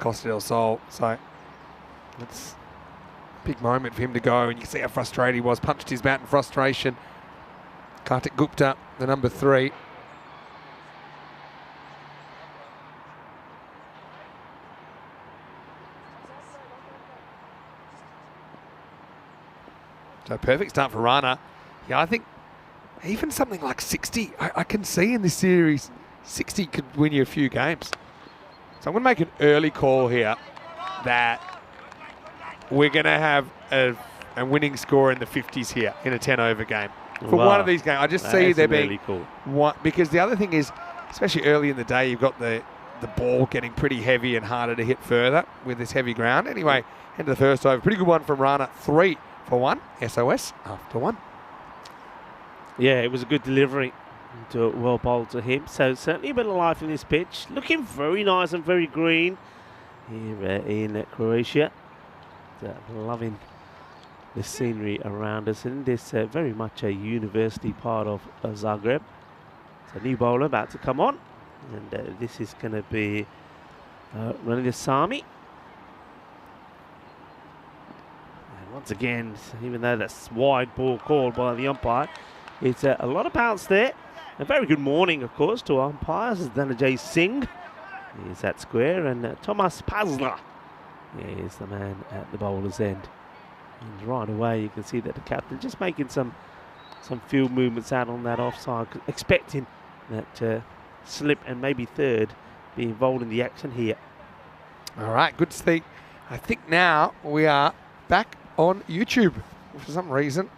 Costa del Sol. So it's a big moment for him to go, and you can see how frustrated he was. Punched his bat in frustration. Kartik Gupta, the number 3. So perfect start for Rana. Yeah, I think even something like 60, I can see in this series, 60 could win you a few games. So I'm going to make an early call here that we're going to have a winning score in the 50s here in a 10-over game. For one of these games, I just see there being one, because the other thing is, especially early in the day, you've got the ball getting pretty heavy and harder to hit further with this heavy ground. Anyway, into the first over. Pretty good one from Rana. 3 for 1. SOS after 1. Yeah, it was a good delivery. Well bowled to him. So certainly a bit of life in this pitch. Looking very nice and very green here in Croatia. Loving the scenery around us. And this very much a university part of Zagreb. It's a new bowler about to come on. And this is going to be Ranil Sami. Once again, even though that's wide ball called by the umpire, it's a lot of bounce there. A very good morning, of course, to our umpires. Dhananjay Singh is at square, and Thomas Pazla is the man at the bowler's end. And right away, you can see that the captain just making some field movements out on that offside, expecting that slip and maybe third be involved in the action here. All right, good to see. I think now we are back on YouTube for some reason.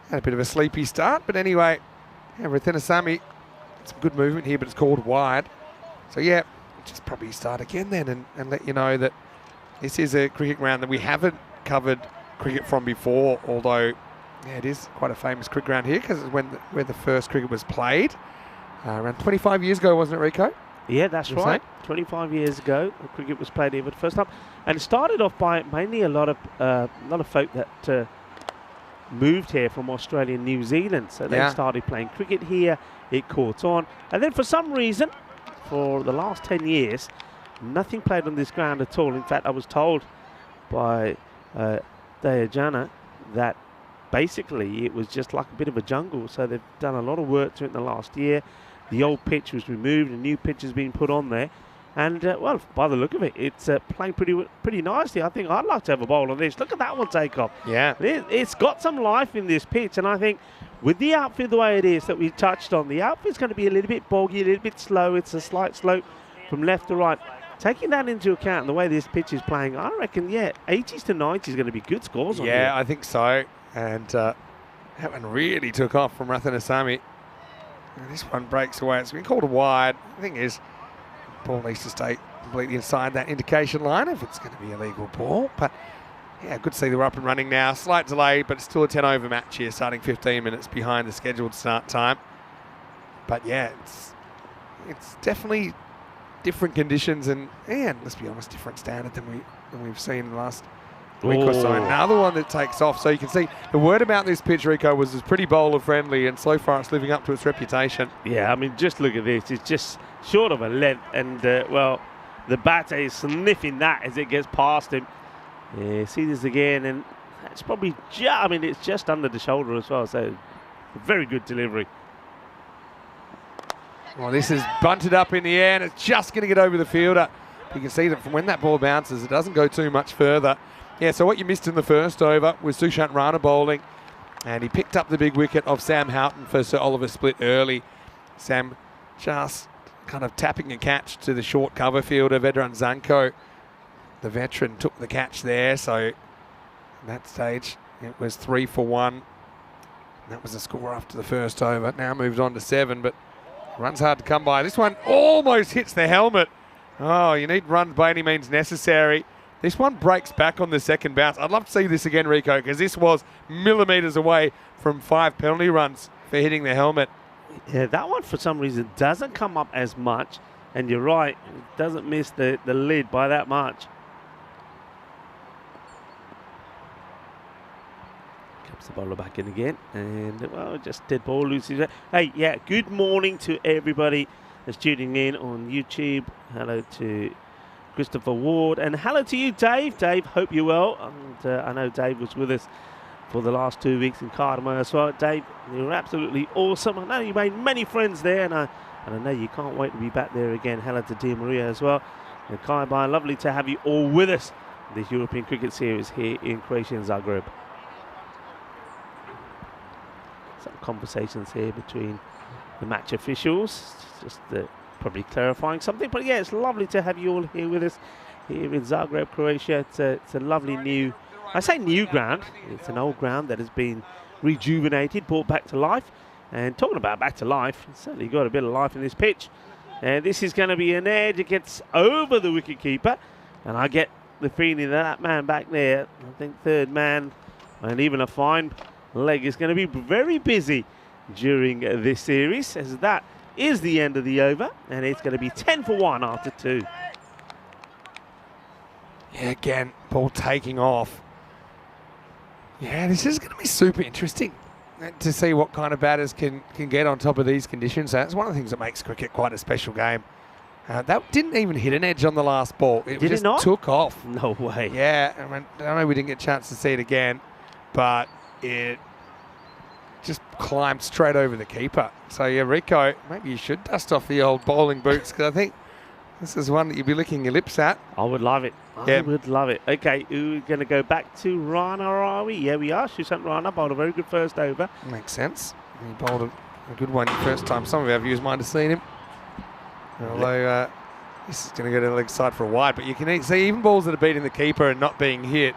Had a bit of a sleepy start, but anyway, Rathinasamy, some good movement here, but it's called wide. So yeah, just probably start again then and let you know that this is a cricket ground that we haven't covered cricket from before, although yeah, it is quite a famous cricket ground here because it's where the first cricket was played. Around 25 years ago, wasn't it, Rico? Yeah, that's right. 25 years ago, cricket was played here for the first time, and it started off by mainly a lot of folk that moved here from Australia and New Zealand. So they started playing cricket here. It caught on, and then for some reason, for the last 10 years, nothing played on this ground at all. In fact, I was told by Dayajana that basically it was just like a bit of a jungle. So they've done a lot of work to it in the last year. The old pitch was removed, a new pitch has been put on there. And, well, by the look of it, it's playing pretty nicely. I think I'd like to have a bowl on this. Look at that one take off. Yeah. It's got some life in this pitch. And I think with the outfield the way it is that we touched on, the outfield's going to be a little bit boggy, a little bit slow. It's a slight slope from left to right. Taking that into account and the way this pitch is playing, I reckon, 80s to 90s is going to be good scores on here. Yeah, I think so. And that one really took off from Rathinasamy. This one breaks away. It's been called a wide. The thing is, ball needs to stay completely inside that indication line if it's going to be a legal ball. But yeah, good to see they're up and running now. Slight delay, but it's still a 10-over match here, starting 15 minutes behind the scheduled start time. But yeah, it's definitely different conditions and let's be honest, different standard than we've seen in the last week or so. Another one that takes off. So you can see the word about this pitch, Rico, was it's pretty bowler friendly, and so far it's living up to its reputation. Yeah, I mean, just look at this. It's just short of a length, and well, the batter is sniffing that as it gets past him. Yeah, see this again, and that's probably it's just under the shoulder as well. So very good delivery. Well, this is bunted up in the air, and it's just going to get over the fielder. You can see that from when that ball bounces, it doesn't go too much further. Yeah, so what you missed in the first over was Sushant Rana bowling, and he picked up the big wicket of Sam Houghton for Sir Oliver Split early. Sam just kind of tapping a catch to the short cover fielder, Vedran Zanko. The veteran took the catch there, so at that stage it was 3 for 1. That was the score after the first over. Now moved on to 7, but runs hard to come by. This one almost hits the helmet. Oh, you need runs by any means necessary. This one breaks back on the second bounce. I'd love to see this again, Rico, because this was millimetres away from 5 penalty runs for hitting the helmet. Yeah, that one for some reason doesn't come up as much. And you're right, it doesn't miss the lid by that much. Comes the bowler back in again. And, well, just dead ball loose. Hey, yeah, good morning to everybody that's tuning in on YouTube. Hello to Christopher Ward. And hello to you, Dave. Dave, hope you're well. And I know Dave was with us for the last 2 weeks in Cardamom as well. Dave, you were absolutely awesome. I know you made many friends there, and I know you can't wait to be back there again. Hello to Di Maria as well. And Kai Bai, lovely to have you all with us. This European Cricket Series here in Croatia and Zagreb. Some conversations here between the match officials, just probably clarifying something. But yeah, it's lovely to have you all here with us here in Zagreb, Croatia. It's a lovely new, I say new ground, it's an old ground that has been rejuvenated, brought back to life. And talking about back to life, it's certainly got a bit of life in this pitch. And this is going to be an edge. It gets over the wicketkeeper. And I get the feeling that man back there, I think third man, and even a fine leg, is going to be very busy during this series, as that is the end of the over. And it's going to be 10 for 1 after 2. Yeah, again, ball taking off. Yeah, this is going to be super interesting to see what kind of batters can get on top of these conditions. That's one of the things that makes cricket quite a special game. That didn't even hit an edge on the last ball. It Did just it not? took off. No way. Yeah, I mean, I know we didn't get a chance to see it again, but it just climbed straight over the keeper. So yeah, Rico, maybe you should dust off the old bowling boots, because I think this is one that you'd be licking your lips at. I would love it. Yeah. I would love it. Okay, we're going to go back to Rana, are we? Yeah, we are. Shushant Rana bowled a very good first over. Makes sense. He bowled a good one first time. Some of our viewers might have seen him. Although this is going to go to the leg side for a wide. But you can see even balls that are beating the keeper and not being hit,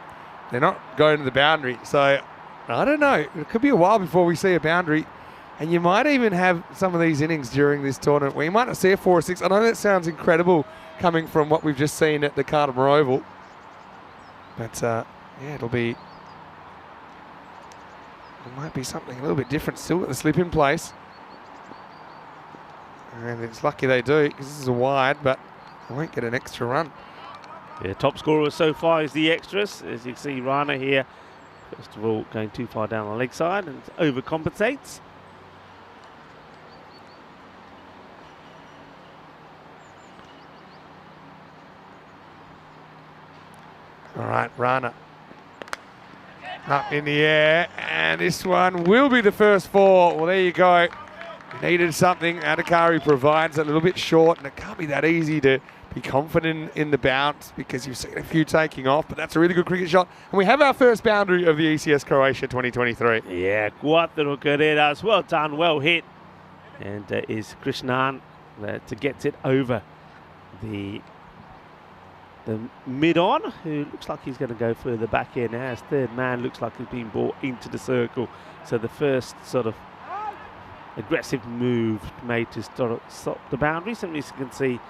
they're not going to the boundary. So I don't know. It could be a while before we see a boundary. And you might even have some of these innings during this tournament where you might not see a 4 or 6. I know that sounds incredible coming from what we've just seen at the Cardamom Oval. But yeah, it might be something a little bit different. Still got the slip in place. And it's lucky they do, because this is a wide, but they won't get an extra run. Yeah, top scorer so far is the extras. As you can see, Rana here, first of all, going too far down the leg side and overcompensates. All right, Rana up in the air, and this one will be the first 4. Well, there you go. Needed something. Adhikari provides a little bit short, and it can't be that easy to be confident in the bounce, because you've seen a few taking off, but that's a really good cricket shot. And we have our first boundary of the ECS Croatia 2023. Yeah, cuatro carreras. Well done, well hit. And is Krishnan to get it over the mid-on, who looks like he's going to go further back in now. His third man looks like he's been brought into the circle. So the first sort of aggressive move made to stop the boundary. Simply you can see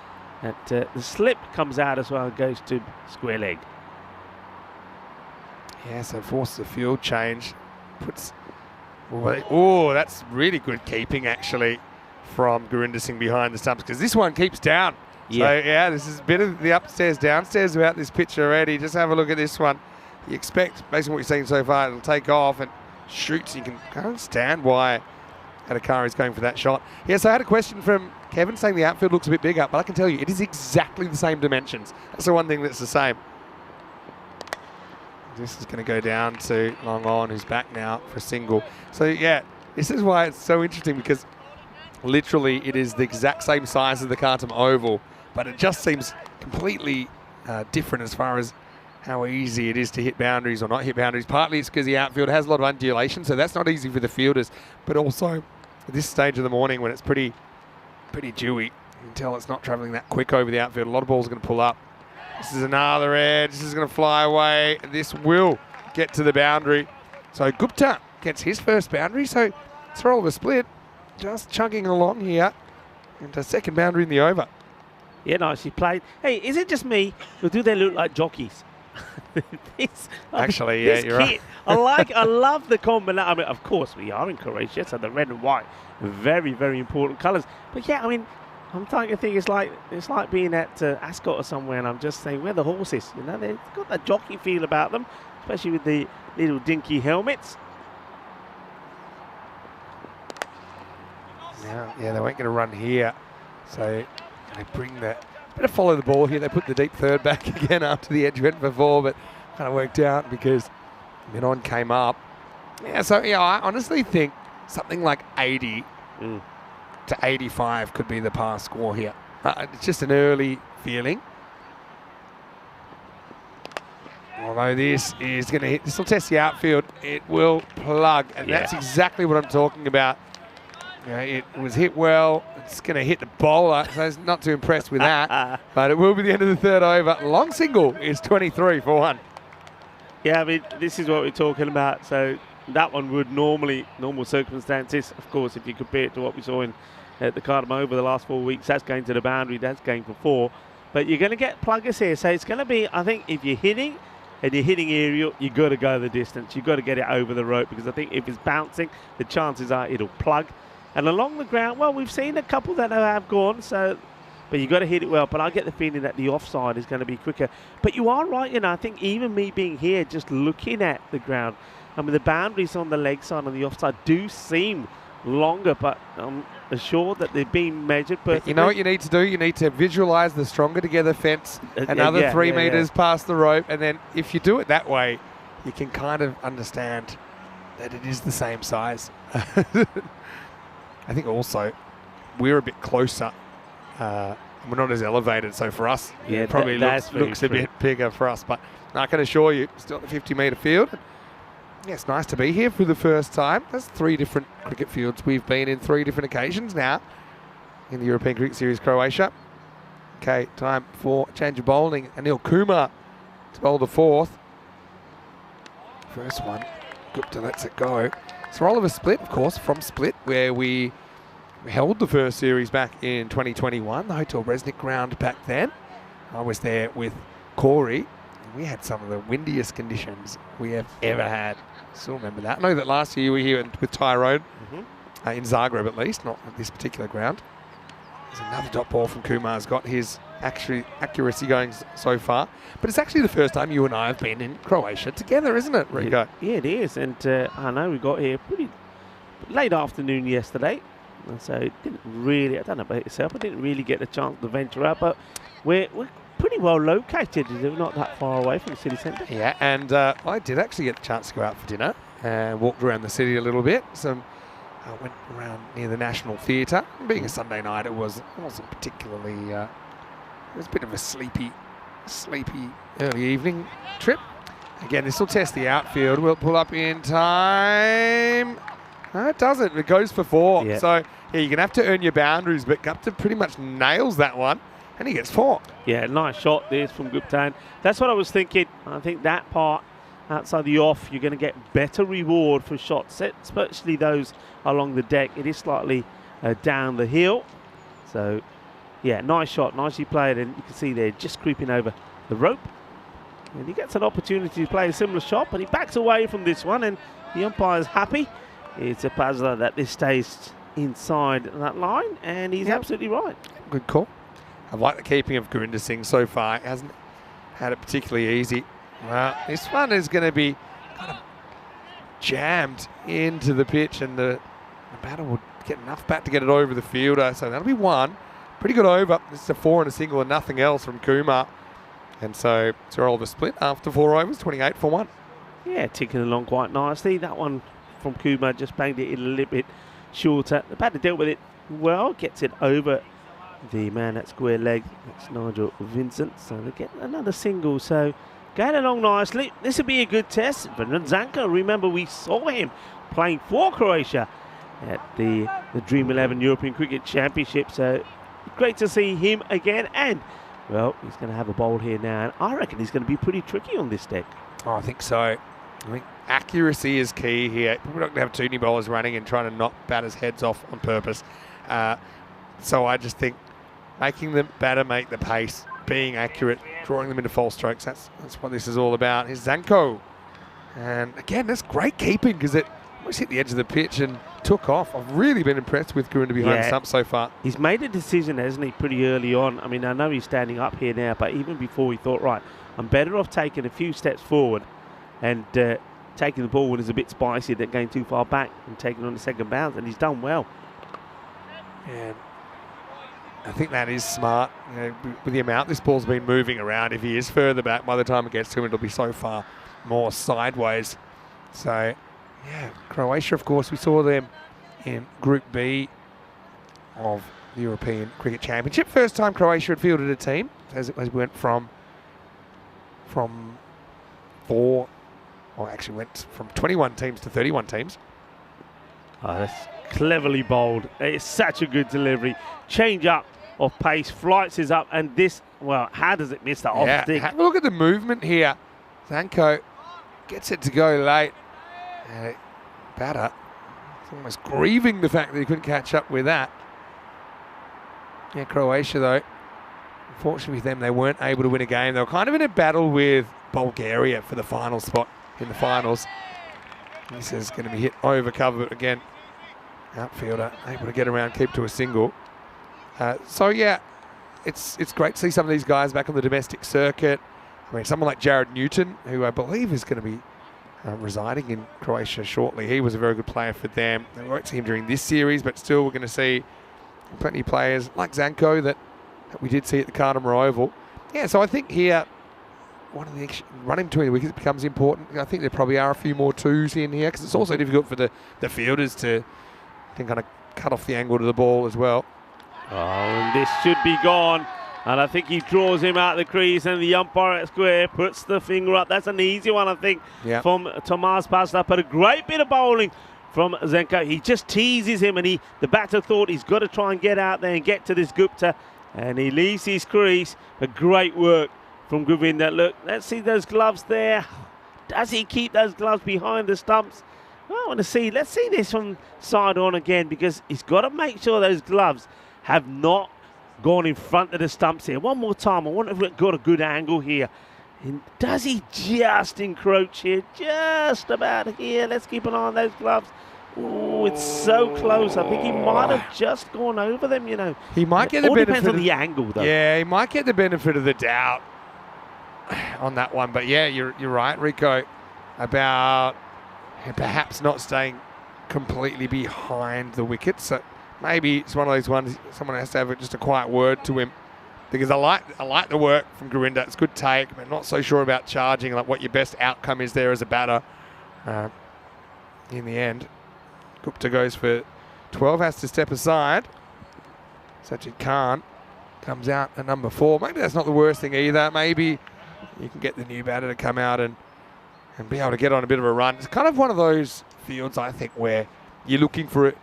that the slip comes out as well and goes to square leg. Yeah, so forces a field change. Puts. Oh, that's really good keeping actually from Gurinder Singh behind the stumps, because this one keeps down. Yeah. So yeah, this is a bit of the upstairs downstairs about this pitch already. Just have a look at this one. You expect, based on what you've seen so far, it'll take off and shoots. You can understand why Adhikari's going for that shot. Yes, I had a question from Kevin saying the outfield looks a bit bigger, but I can tell you it is exactly the same dimensions. That's the one thing that's the same. This is going to go down to long on, who's back now for a single. So yeah, this is why it's so interesting, because literally it is the exact same size as the Cardamom Oval, but it just seems completely different as far as how easy it is to hit boundaries or not hit boundaries. Partly it's because the outfield has a lot of undulation, so that's not easy for the fielders, but also at this stage of the morning when it's pretty dewy, you can tell it's not travelling that quick over the outfield. A lot of balls are going to pull up. This is another edge. This is going to fly away. This will get to the boundary. So Gupta gets his first boundary. So throw of a split, just chugging along here, and a second boundary in the over. Yeah, nicely played. Hey, is it just me, or do they look like jockeys? Actually, yeah, you're right. I love the combination. I mean, of course, we are in Croatia, so the red and white, very, very important colours. But yeah, I mean, I'm starting to think it's like being at Ascot or somewhere, and I'm just saying, where are the horses? You know, they've got that jockey feel about them, especially with the little dinky helmets. Yeah, they won't get a run here, so they bring the better follow the ball here. They put the deep third back again after the edge went for 4, but kind of worked out because Mid-on came up. Yeah, so I honestly think something like 80 to 85 could be the pass score here. It's just an early feeling. Although this is going to hit, this will test the outfield. It will plug, and that's exactly what I'm talking about. It was hit well. It's going to hit the bowler, so I'm not too impressed with that. But it will be the end of the third over. Long single is 23 for 1. Yeah, I mean, this is what we're talking about. So that one would normal circumstances, of course, if you compare it to what we saw in the Cardamom over the last 4 weeks, that's going to the boundary, that's going for 4. But you're going to get pluggers here. So it's going to be, I think, if you're hitting and you're hitting aerial, you've got to go the distance. You've got to get it over the rope, because I think if it's bouncing, the chances are it'll plug. And along the ground, well, we've seen a couple that have gone, so, but you've got to hit it well. But I get the feeling that the offside is going to be quicker. But you are right, I think even me being here, just looking at the ground, I mean, the boundaries on the leg side and the offside do seem longer, but I'm assured that they're being measured perfectly. But you know what you need to do? You need to visualise the stronger together fence, another 3 metres past the rope, and then if you do it that way, you can kind of understand that it is the same size. I think also we're a bit closer. We're not as elevated, so for us, it probably looks a bit bigger for us. But I can assure you, still at the 50-metre field. Yeah, it's nice to be here for the first time. There's 3 different cricket fields we've been in 3 different occasions now in the European Cricket Series Croatia. Okay, time for a change of bowling. Anil Kumar to bowl the 4th. First one, Gupta lets it go. So Oliver Split, of course, from Split, where we held the first series back in 2021, the Hotel Resnick ground back then. I was there with Corey, and we had some of the windiest conditions we have ever had. Still remember that. I know that last year you were here with Tyrone, in Zagreb at least, not at this particular ground. There's another dot ball from Kumar's got his accuracy going so far. But it's actually the first time you and I have been in Croatia together, isn't it, Rico? Yeah, it is. And I know we got here pretty late afternoon yesterday. And so it didn't really, I don't know about yourself, I didn't really get the chance to venture out. But we're pretty well located. We're not that far away from the city centre. Yeah, and I did actually get the chance to go out for dinner and walked around the city a little bit. I went around near the National Theatre. Being a Sunday night, it wasn't particularly... it was a bit of a sleepy early evening trip. Again, this will test the outfield. Will it pull up in time? No, it doesn't. It goes for 4. Yeah. So, yeah, you're going to have to earn your boundaries, but Gupta pretty much nails that one, and he gets 4. Yeah, nice shot there from Gupta. That's what I was thinking. I think that part outside the off, you're going to get better reward for shots, especially those along the deck. It is slightly down the hill. So, yeah, nice shot, nicely played, and you can see they're just creeping over the rope. And he gets an opportunity to play a similar shot, but he backs away from this one, and the umpire's happy. It's a puzzler that this stays inside that line, and he's absolutely right. Good call. I like the keeping of Gurinder Singh so far. He hasn't had it particularly easy. Well, this one is going to be kind of jammed into the pitch, and the batter will get enough bat to get it over the fielder. So that'll be 1. Pretty good over. This is a 4 and a single and nothing else from Kumar. And so Sir Oliver Split after 4 overs, 28 for 1. Yeah, ticking along quite nicely. That one from Kumar just banged it in a little bit shorter. The batter dealt with it well, gets it over the man at square leg. That's Nigel Vincent. So they get another single. So going along nicely. This will be a good test. Brendan Zanko, remember we saw him playing for Croatia at the Dream 11 European Cricket Championship. So great to see him again, and well, he's going to have a bowl here now, and I reckon he's going to be pretty tricky on this deck. Oh, I think so. I think accuracy is key here. We're not going to have too many bowlers running and trying to knock batters' heads off on purpose. So I just think making the batter make the pace, being accurate, drawing them into false strokes, that's what this is all about. Here's Zanko. And again, that's great keeping, because it almost hit the edge of the pitch and took off. I've really been impressed with Gurinder behind the stump so far. He's made a decision, hasn't he, pretty early on. I mean, I know he's standing up here now, but even before he thought, right, I'm better off taking a few steps forward and taking the ball when it's a bit spicy than going too far back and taking on the second bounce, and he's done well. And I think that is smart. You know, with the amount this ball's been moving around, if he is further back, by the time it gets to him, it'll be so far more sideways. So, yeah, Croatia, of course, we saw them in Group B of the European Cricket Championship. First time Croatia had fielded a team, as we went from 4, or actually went from 21 teams to 31 teams. Oh, that's cleverly bowled. It's such a good delivery. Change up of pace, flights is up, and this, well, how does it miss that off stick? Have a look at the movement here. Zanko gets it to go late. Batter is almost grieving the fact that he couldn't catch up with that. Yeah, Croatia, though, unfortunately with them, they weren't able to win a game. They were kind of in a battle with Bulgaria for the final spot in the finals. This is going to be hit over cover, but again, outfielder able to get around, keep to a single. So yeah, it's great to see some of these guys back on the domestic circuit. I mean, someone like Jared Newton, who I believe is going to be residing in Croatia shortly. He was a very good player for them. They won't see him during this series, but still we're going to see plenty of players like Zanko that we did see at the Carnamore Oval. Yeah, so I think here, running between the wickets becomes important. I think there probably are a few more twos in here because it's also difficult for the fielders to kind of cut off the angle to the ball as well. Oh, and this should be gone. And I think he draws him out of the crease, and the umpire at square puts the finger up. That's an easy one, I think, from Tomas Pasda. But a great bit of bowling from Zanko. He just teases him, and the batter thought he's got to try and get out there and get to this Gupta. And he leaves his crease. But great work from Govinda. Look, let's see those gloves there. Does he keep those gloves behind the stumps? Well, I want to see. Let's see this from side on again, because he's got to make sure those gloves have not gone in front of the stumps here. One more time. I wonder if we've got a good angle here. And does he just encroach here? Just about here. Let's keep an eye on those gloves. Oh, it's so close. I think he might have just gone over them, you know. He might get the benefit. It all depends on the angle, though. Yeah, he might get the benefit of the doubt on that one. But yeah, you're right, Rico, about perhaps not staying completely behind the wicket. So maybe it's one of those ones someone has to have just a quiet word to him, because I like the work from Govinda. It's good take, but not so sure about charging, like what your best outcome is there as a batter. In the end, Gupta goes for 12, has to step aside. Sajid Khan comes out at number 4. Maybe that's not the worst thing either. Maybe you can get the new batter to come out and be able to get on a bit of a run. It's kind of one of those fields, I think, where you're looking for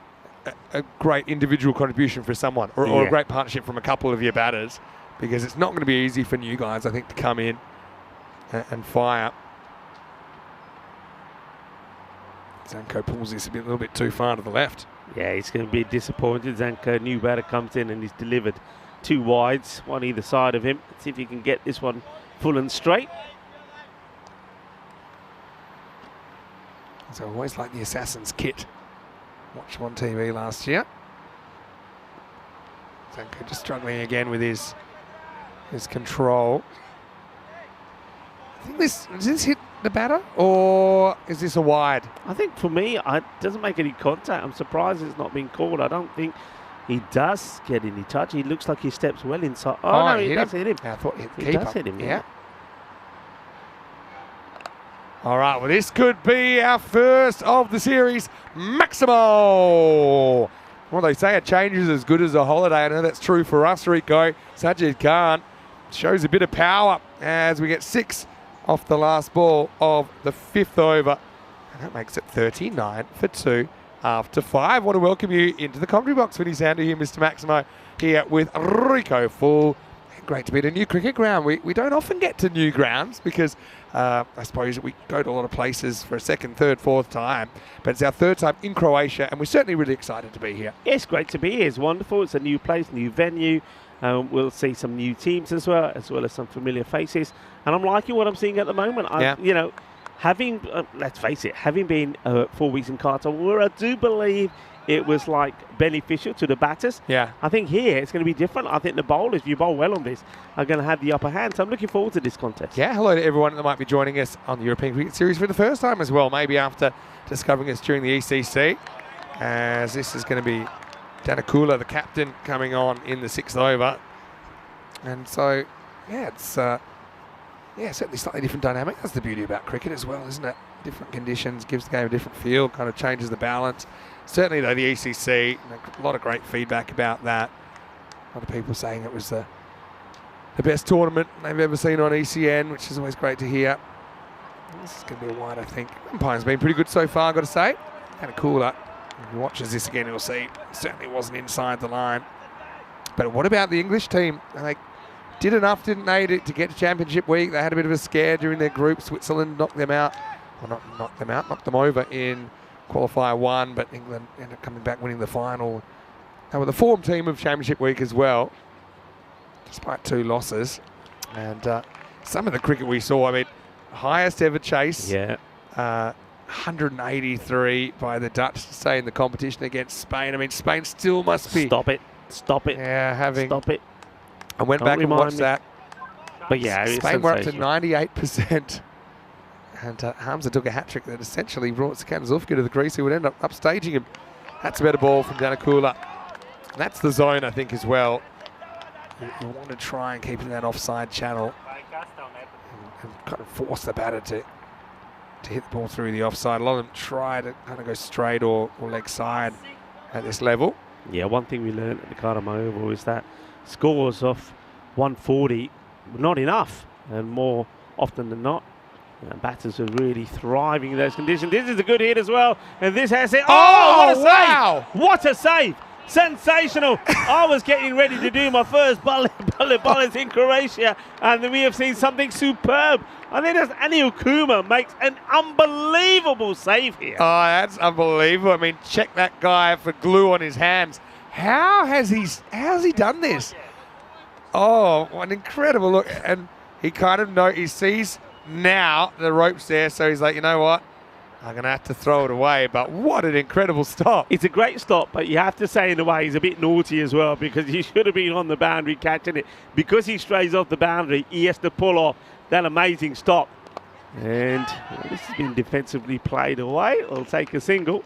a great individual contribution for someone, or a great partnership from a couple of your batters, because it's not going to be easy for new guys, I think, to come in and fire. Zanko pulls this a little bit too far to the left. Yeah, he's going to be disappointed. Zanko, new batter, comes in and he's delivered 2 wides, one either side of him. Let's see if he can get this one full and straight. So I always like the Assassin's kit. Watched him on TV last year. Zanko just struggling again with his control. I think does this hit the batter, or is this a wide? I think for me, it doesn't make any contact. I'm surprised it's not been called. I don't think he does get any touch. He looks like he steps well inside. Oh no, he does hit him. I thought he does hit him. Yeah. All right, well, this could be our first of the series. Maximo! Well, they say a change is as good as a holiday. I know that's true for us, Rico. Sajid Khan shows a bit of power as we get 6 off the last ball of the 5th over. And that makes it 39 for 2 after 5. I want to welcome you into the commentary box. Vinny Sander here, Mr. Maximo, here with Rico Full. Great to be at a new cricket ground. We don't often get to new grounds because I suppose we go to a lot of places for a 2nd, 3rd, 4th time. But it's our 3rd time in Croatia, and we're certainly really excited to be here. It's great to be here. It's wonderful. It's a new place, new venue. We'll see some new teams as well as some familiar faces. And I'm liking what I'm seeing at the moment. You know, having, let's face it, having been 4 weeks in Qatar, where I do believe it was like beneficial to the batters. Yeah. I think here it's going to be different. I think the bowlers, if you bowl well on this, are going to have the upper hand. So I'm looking forward to this contest. Yeah, hello to everyone that might be joining us on the European Cricket Series for the first time as well, maybe after discovering us during the ECC, as this is going to be Danakula, the captain, coming on in the 6th over. And so, yeah, it's certainly slightly different dynamic. That's the beauty about cricket as well, isn't it? Different conditions, gives the game a different feel, kind of changes the balance. Certainly, though, the ECC, a lot of great feedback about that. A lot of people saying it was the best tournament they've ever seen on ECN, which is always great to hear. This is going to be a wide, I think. Umpiring's been pretty good so far, I've got to say. Kind of cooler. If he watches this again, he'll see it certainly wasn't inside the line. But what about the English team? They did enough, didn't they, to get to Championship Week. They had a bit of a scare during their group. Switzerland knocked them out. Well, not knocked them out, knocked them over in Qualifier 1, but England ended up coming back winning the final. They were the form team of Championship Week as well, despite 2 losses. And some of the cricket we saw, I mean, highest ever chase. Yeah. 183 by the Dutch to stay in the competition against Spain. I mean, Spain still must be... Stop it. Stop it. Yeah, having... Stop it. I went back and watched that. But yeah, Spain were up to 98%. And Hamza took a hat-trick that essentially brought Sikander Zulfikar to the crease, who would end up upstaging him. That's a better ball from Danakula. That's the zone, I think, as well. You want to try and keep it in that offside channel and kind of force the batter to hit the ball through the offside. A lot of them try to kind of go straight or leg side at this level. Yeah, one thing we learned at the Karama Oval is that scores off 140 were not enough, and more often than not, batters are really thriving in those conditions. This is a good hit as well, and this has it. Oh, what a wow. save! What a save! Sensational! I was getting ready to do my first bullets in Croatia, and then we have seen something superb. I think that's Anil Kumar makes an unbelievable save here. Oh, that's unbelievable. I mean, check that guy for glue on his hands. How has he done this? Oh, what an incredible look. And he kind of he sees now the rope's there, so he's like, you know what? I'm going to have to throw it away, but what an incredible stop. It's a great stop, but you have to say in a way he's a bit naughty as well, because he should have been on the boundary catching it. Because he strays off the boundary, he has to pull off that amazing stop. And this has been defensively played away. I'll take a single.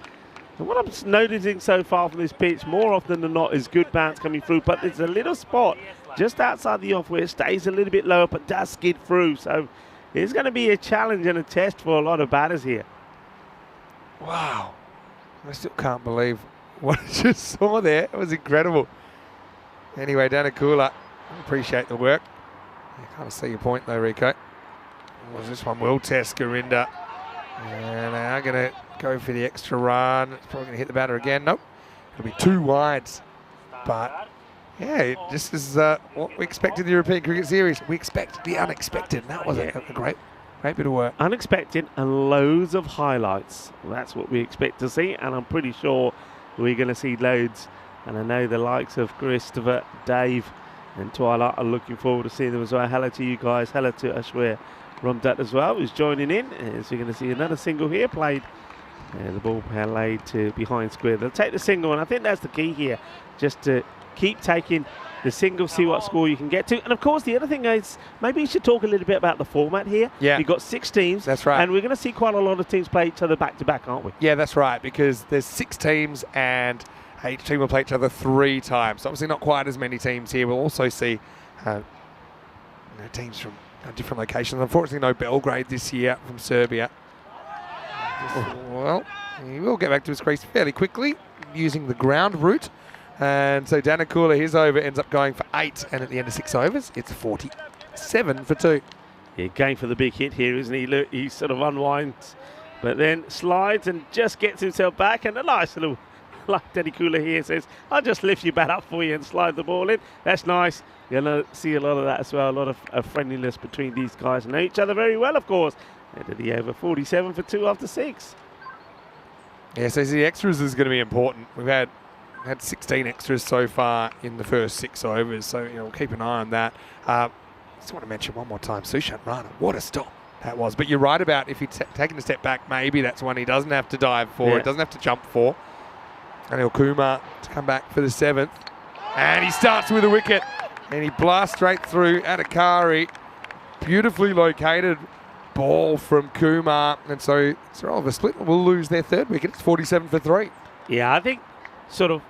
And what I'm noticing so far from this pitch, more often than not, is good bounce coming through, but there's a little spot just outside the off where it stays a little bit lower, but does skid through. So it's going to be a challenge and a test for a lot of batters here. Wow. I still can't believe what I just saw there. It was incredible. Anyway, Danakula, I appreciate the work. You can't see your point though, Rico. Was this one will test Gurinder. And they are going to go for the extra run. It's probably going to hit the batter again. Nope. It'll be 2 wides. But yeah, this is what we expected in the European Cricket Series. We expect the unexpected. That was a great bit of work. Unexpected and loads of highlights. That's what we expect to see, and I'm pretty sure we're going to see loads. And I know the likes of Christopher, Dave and Twilight are looking forward to seeing them as well. Hello to you guys. Hello to Ashwar Ramdat as well, who's joining in. As we're going to see another single here played. The ball laid to behind square. They'll take the single, and I think that's the key here. Just to keep taking the single, see what score you can get to. And of course, the other thing is, maybe you should talk a little bit about the format here. Yeah. You've got 6 teams. That's right. And we're going to see quite a lot of teams play each other back to back, aren't we? Yeah, that's right, because there's 6 teams and each team will play each other 3 times. So obviously not quite as many teams here. We'll also see teams from different locations. Unfortunately, no Belgrade this year from Serbia. Well, he will get back to his crease fairly quickly using the ground route. And so Danakula, his over ends up going for 8, and at the end of 6 overs, it's 47 for 2. Yeah, going for the big hit here, isn't he? Look, he sort of unwinds, but then slides and just gets himself back, and a nice little, like Danakula here says, I'll just lift your bat up for you and slide the ball in. That's nice. You're going to see a lot of that as well, a lot of friendliness between these guys, and know each other very well, of course. And at the over, 47 for 2 after 6. Yeah, so the extras is going to be important. We've had 16 extras so far in the first 6 overs, so we'll keep an eye on that. Just want to mention one more time, Sushant Rana, what a stop that was. But you're right about if he's taking a step back, maybe that's one he doesn't have to dive for, it doesn't have to jump for. Anil Kumar to come back for the 7th, and he starts with a wicket, and he blasts straight through Adhikari. Beautifully located ball from Kumar, and so Sir Oliver Split will lose their 3rd wicket. It's 47 for 3. Yeah, I think sort of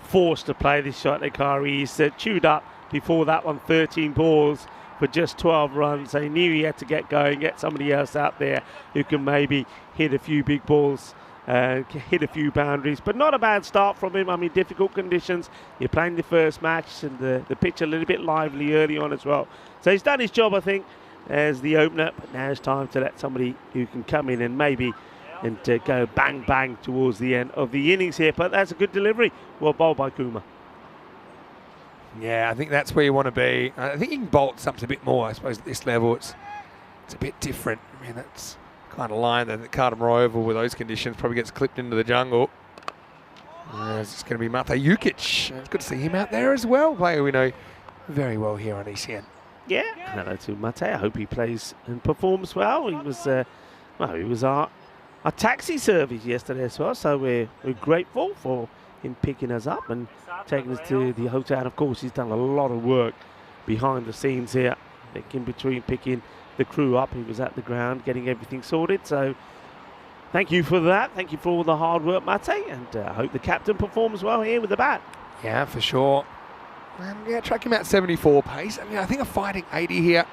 forced to play this shot. He's chewed up before that one 13 balls for just 12 runs. So he knew he had to get going, get somebody else out there who can maybe hit a few big balls, hit a few boundaries. But not a bad start from him. I mean, difficult conditions. You're playing the first match and the pitch a little bit lively early on as well. So he's done his job, I think, as the opener. But now it's time to let somebody who can come in and maybe go bang bang towards the end of the innings here. But that's a good delivery. Well bowled by Kumar. Yeah, I think that's where you want to be. I think you can bolt something a bit more. I suppose at this level it's a bit different. I mean, that's kind of line that the Cartamore Oval with those conditions probably gets clipped into the jungle. It's going to be Mate Jukic. It's good to see him out there as well. Player we know very well here on ECN. Yeah, hello to Mate. I hope he plays and performs well. He was our taxi service yesterday as well. So we're grateful for him picking us up and taking us to the hotel. And of course, he's done a lot of work behind the scenes here, in between picking the crew up. He was at the ground getting everything sorted. So thank you for that. Thank you for all the hard work, Mate. And I hope the captain performs well here with the bat. Yeah, for sure. And yeah, track him out 74 pace. I mean, I think a fighting 80 here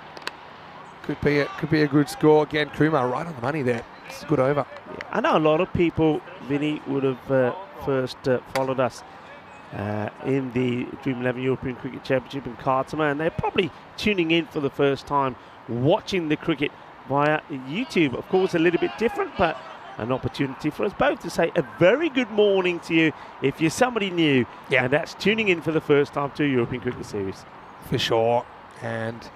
could be a good score. Again, Kumar right on the money there. It's a good over. Yeah, I know a lot of people, Vinny, would have first followed us in the Dream 11 European Cricket Championship in Khartoum, and they're probably tuning in for the first time, watching the cricket via YouTube. Of course, a little bit different, but an opportunity for us both to say a very good morning to you if you're somebody new, and that's tuning in for the first time to European Cricket Series. For sure, and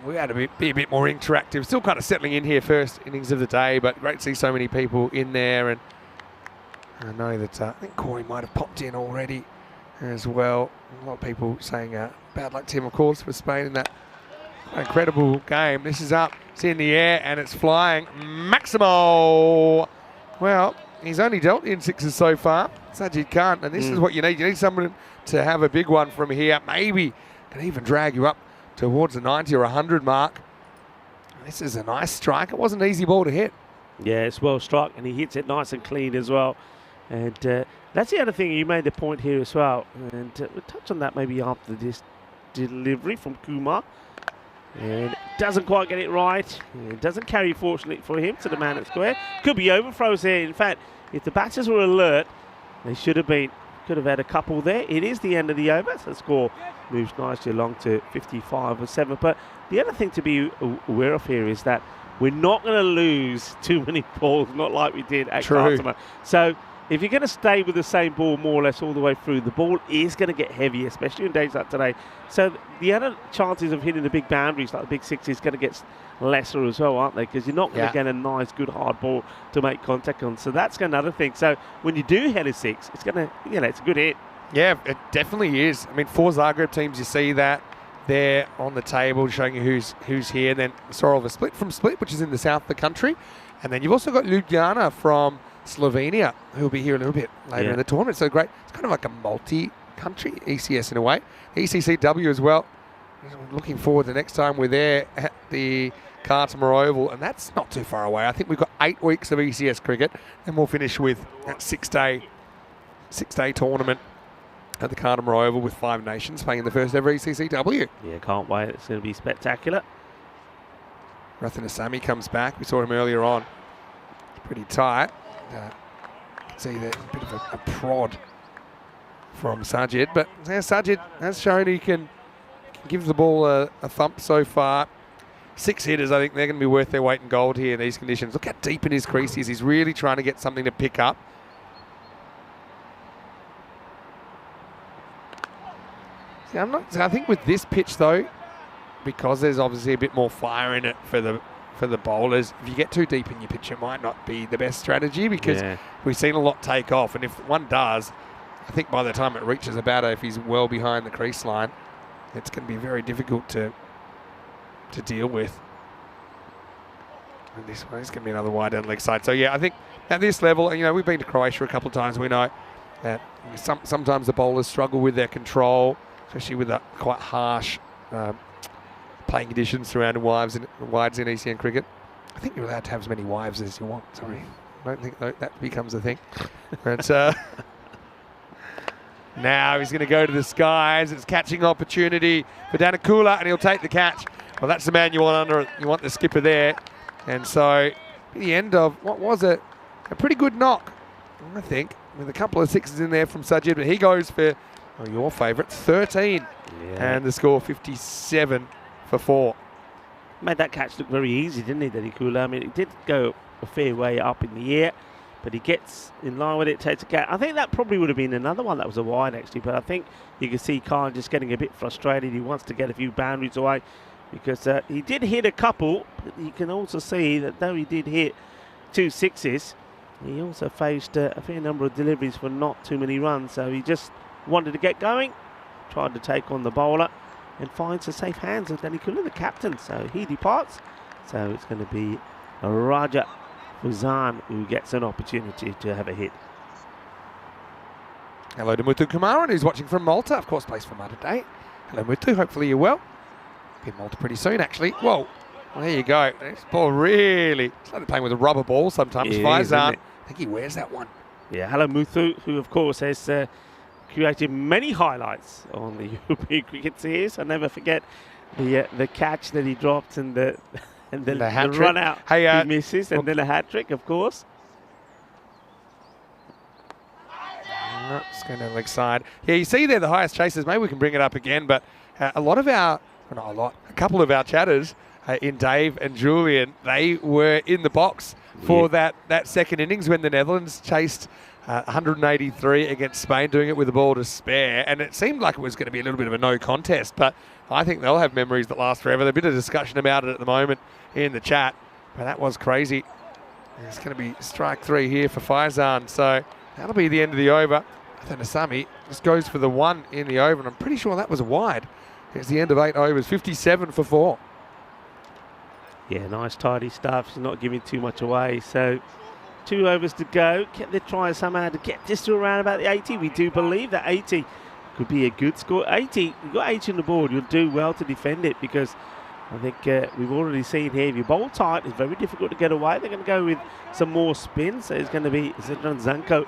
we had to be a bit more interactive. Still kind of settling in here, first innings of the day, but great to see so many people in there. And I know that I think Corey might have popped in already as well. A lot of people saying bad luck to him, of course, for Spain in that incredible game. This is up, it's in the air, and it's flying. Maximo! Well, he's only dealt in sixes so far. Sajid Khan, and this is what you need. You need someone to have a big one from here. Maybe can even drag you up towards the 90 or 100 mark. This is a nice strike. It wasn't an easy ball to hit. Yeah, it's well struck, and he hits it nice and clean as well. And that's the other thing. You made the point here as well. And we'll touch on that maybe after this delivery from Kumar. And doesn't quite get it right. It doesn't carry, fortunately for him, to the man at square. Could be overthrows here. In fact, if the batters were alert, they should have been. Could have had a couple there. It is the end of the over. So the score moves nicely along to 55 or 7. But the other thing to be aware of here is that we're not going to lose too many balls, not like we did at Khartoum. So if you're going to stay with the same ball more or less all the way through, the ball is going to get heavy, especially on days like today. So the other chances of hitting the big boundaries, like the big six, is going to get lesser as well, aren't they? Because you're not going to get a nice, good hard ball to make contact on. So that's another thing. So when you do hit a six, it's going to, it's a good hit. Yeah, it definitely is. I mean, 4 Zagreb teams, you see that there on the table showing you who's here. And then Sorova Split, which is in the south of the country. And then you've also got Ljubljana from Slovenia, who'll be here a little bit later in the tournament. So great. It's kind of like a multi-country ECS in a way. ECCW as well. Looking forward to the next time we're there at the Cartamore Oval, and that's not too far away. I think we've got 8 weeks of ECS cricket, and we'll finish with that six-day tournament at the Cartamore Oval with 5 nations playing in the first ever ECCW. Yeah, can't wait. It's going to be spectacular. Rathanasamy comes back. We saw him earlier on. Pretty tight. You can see there's a bit of a prod from Sajid, but Sajid has shown he can give the ball a thump so far. 6 hitters, I think they're going to be worth their weight in gold here in these conditions. Look how deep in his crease he is. He's really trying to get something to pick up. See, I think with this pitch though, because there's obviously a bit more fire in it for the bowlers, if you get too deep in your pitch, it might not be the best strategy, because we've seen a lot take off, and if one does, I think by the time it reaches a batter, if he's well behind the crease line, it's going to be very difficult to deal with. And this one is going to be another wide down leg side. So yeah, I think at this level, we've been to Croatia a couple of times. We know that sometimes the bowlers struggle with their control, especially with the quite harsh playing conditions surrounding wides in ECN cricket. I think you're allowed to have as many wives as you want. Sorry, I don't think that becomes a thing. But Now he's going to go to the skies. It's catching opportunity for Danakula, and he'll take the catch. Well, that's the man you want under it. You want the skipper there. And so, the end of, what was it? A pretty good knock, I think, with a couple of sixes in there from Sajid. But he goes for, your favourite, 13. Yeah. And the score, 57 for 4. Made that catch look very easy, didn't he, Danakula? I mean, it did go a fair way up in the air, but he gets in line with it, takes a catch. I think that probably would have been another one that was a wide, actually, but I think you can see Khan just getting a bit frustrated. He wants to get a few boundaries away because he did hit a couple, but you can also see that though he did hit 2 sixes, he also faced a fair number of deliveries for not too many runs, so he just wanted to get going, tried to take on the bowler, and finds the safe hands of Danakula, the captain. So he departs. So it's going to be Raja Fuzan who gets an opportunity to have a hit. Hello to Muthu Kumaran, who's watching from Malta. Of course, plays for Mother Day. Hello, Muthu. Hopefully you're well. Be in Malta pretty soon, actually. Whoa. Well, there you go. This ball really started playing with a rubber ball sometimes. Faizan, I think he wears that one. Yeah, hello Muthu, who of course has created many highlights on the European Cricket Series. I never forget the catch that he dropped and the run out he misses, and then a hat trick, of course. It's going to leg side. Yeah, you see there the highest chasers. Maybe we can bring it up again, but a couple of our chatters in Dave and Julian, they were in the box for that second innings when the Netherlands chased 183 against Spain, doing it with a ball to spare, and it seemed like it was going to be a little bit of a no contest, but I think they'll have memories that last forever. There's a bit of discussion about it at the moment in the chat, but that was crazy. It's going to be strike 3 here for Faizan, so that'll be the end of the over. Athanasami just goes for the 1 in the over, and I'm pretty sure that was wide. It's the end of 8 overs, 57 for 4. Yeah, nice tidy stuff. She's not giving too much away, so 2 overs to go. They're trying somehow to get this to around about the 80. We do believe that 80 could be a good score. 80, you've got 80 on the board. You'll do well to defend it because I think we've already seen here, if you bowl tight, it's very difficult to get away. They're going to go with some more spin, so it's going to be Zidran Zanko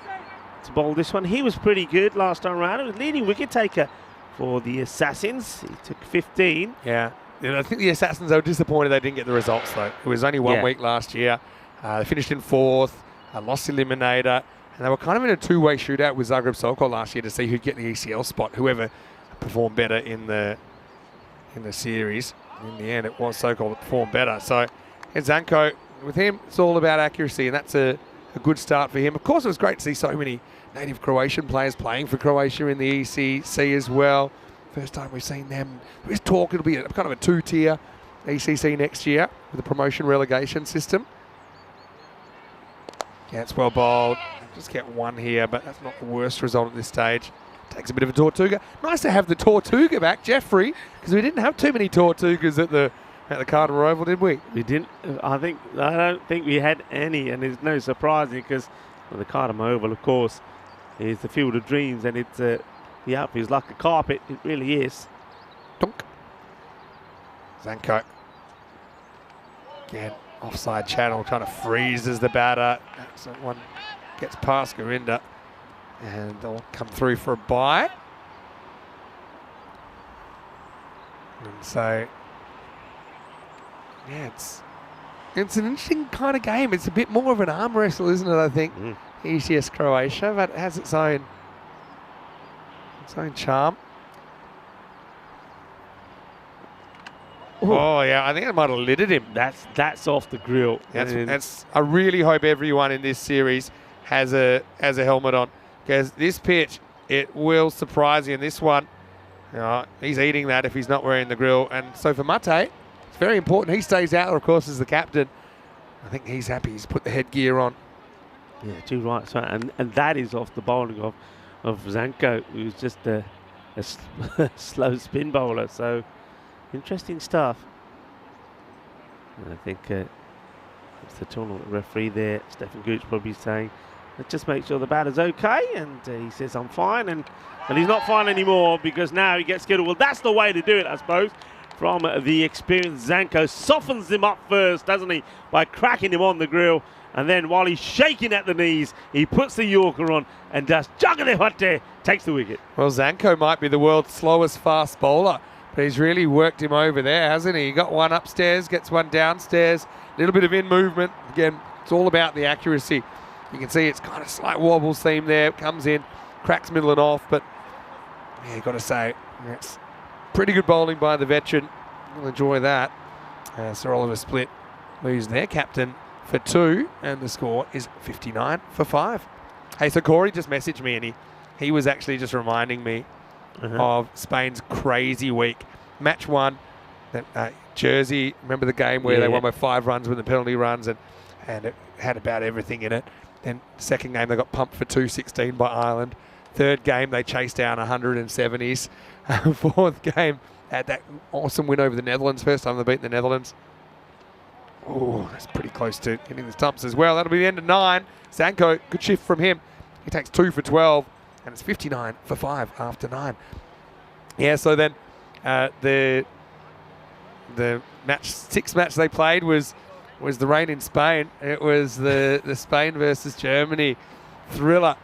to bowl this one. He was pretty good last time around. He was leading wicket taker for the Assassins. He took 15. Yeah. I think the Assassins, they were disappointed they didn't get the results, though. It was only 1 week last year. They finished in 4th, lost eliminator, and they were kind of in a 2-way shootout with Zagreb Sokol last year to see who'd get the ECL spot, whoever performed better in the series. In the end, it was Sokol that performed better. So, Zanko, with him, it's all about accuracy, and that's a good start for him. Of course, it was great to see so many native Croatian players playing for Croatia in the ECC as well. First time we've seen them. There's talk it'll be kind of a 2-tier ECC next year with a promotion relegation system. Yeah, it's well bowled. Just get 1 here, but that's not the worst result at this stage. Takes a bit of a Tortuga. Nice to have the Tortuga back, Jeffrey, because we didn't have too many Tortugas at the Cardinal Oval, did we? We didn't. I don't think we had any, and it's no surprise because the Cardinal Oval, of course, is the field of dreams, and it's the outfield's like a carpet. It really is. Dunk. Zanko. Again, offside channel, trying to freezes the batter. So one gets past Gorinda, and they'll come through for a bye. And so, yeah, it's an interesting kind of game. It's a bit more of an arm wrestle, isn't it, I think? ECS Croatia, but it has its own charm. Ooh. Oh, yeah, I think I might have lidded him. That's off the grill. That's. I really hope everyone in this series has a helmet on, because this pitch, it will surprise you. In this one, he's eating that if he's not wearing the grill. And so for Mate, it's very important. He stays out, of course, as the captain. I think he's happy. He's put the headgear on. Yeah, too right. So, and that is off the bowling of Zanko, who's just a slow spin bowler. So interesting stuff. And I think it's the tournament referee there, Stefan Gooch, probably saying, let's just make sure the batter's okay. And he says, I'm fine. And he's not fine anymore because now he gets skittled. Well, that's the way to do it, I suppose. from the experienced Zanko. Softens him up first, doesn't he, by cracking him on the grill. And then while he's shaking at the knees, he puts the Yorker on and does jagale, takes the wicket. Well, Zanko might be the world's slowest fast bowler, but he's really worked him over there, hasn't he? He got one upstairs, gets one downstairs, a little bit of in movement. Again, it's all about the accuracy. You can see it's kind of slight wobble seam there. Comes in, cracks middle and off, but yeah, you've got to say, it's pretty good bowling by the veteran. We'll enjoy that. Sir Oliver Split lose their captain for 2, and the score is 59 for 5. Hey, so Corey just messaged me, and he was actually just reminding me of Spain's crazy week. Match 1, Jersey, remember the game where they won by 5 runs with the penalty runs, and it had about everything in it. Then second game, they got pumped for 216 by Ireland. Third game, they chased down 170s. Fourth game, had that awesome win over the Netherlands. First time they beat the Netherlands. Oh, that's pretty close to hitting the stumps as well. That'll be the end of 9. Zanko, good shift from him. He takes 2 for 12, and it's 59 for 5 after 9. Yeah, so then the sixth match they played was the rain in Spain. It was the Spain versus Germany thriller.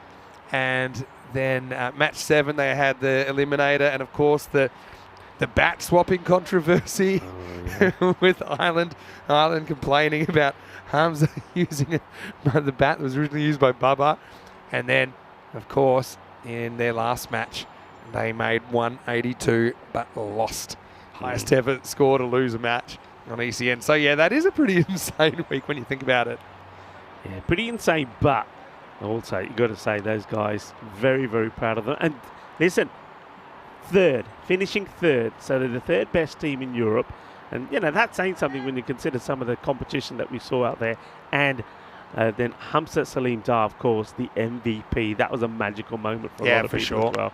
And then match 7, they had the eliminator, and of course the bat swapping controversy with Ireland. Ireland complaining about Hamza using the bat that was originally used by Bubba. And then, of course, in their last match, they made 182 but lost. Highest ever score to lose a match on ECN. So, yeah, that is a pretty insane week when you think about it. Yeah, pretty insane, but also you've got to say those guys, very, very proud of them. And listen, finishing third, so they're the 3rd best team in Europe. And, you know, that's saying something when you consider some of the competition that we saw out there. And then Hamza Salim Dar, of course, the MVP. That was a magical moment for a lot of people as well.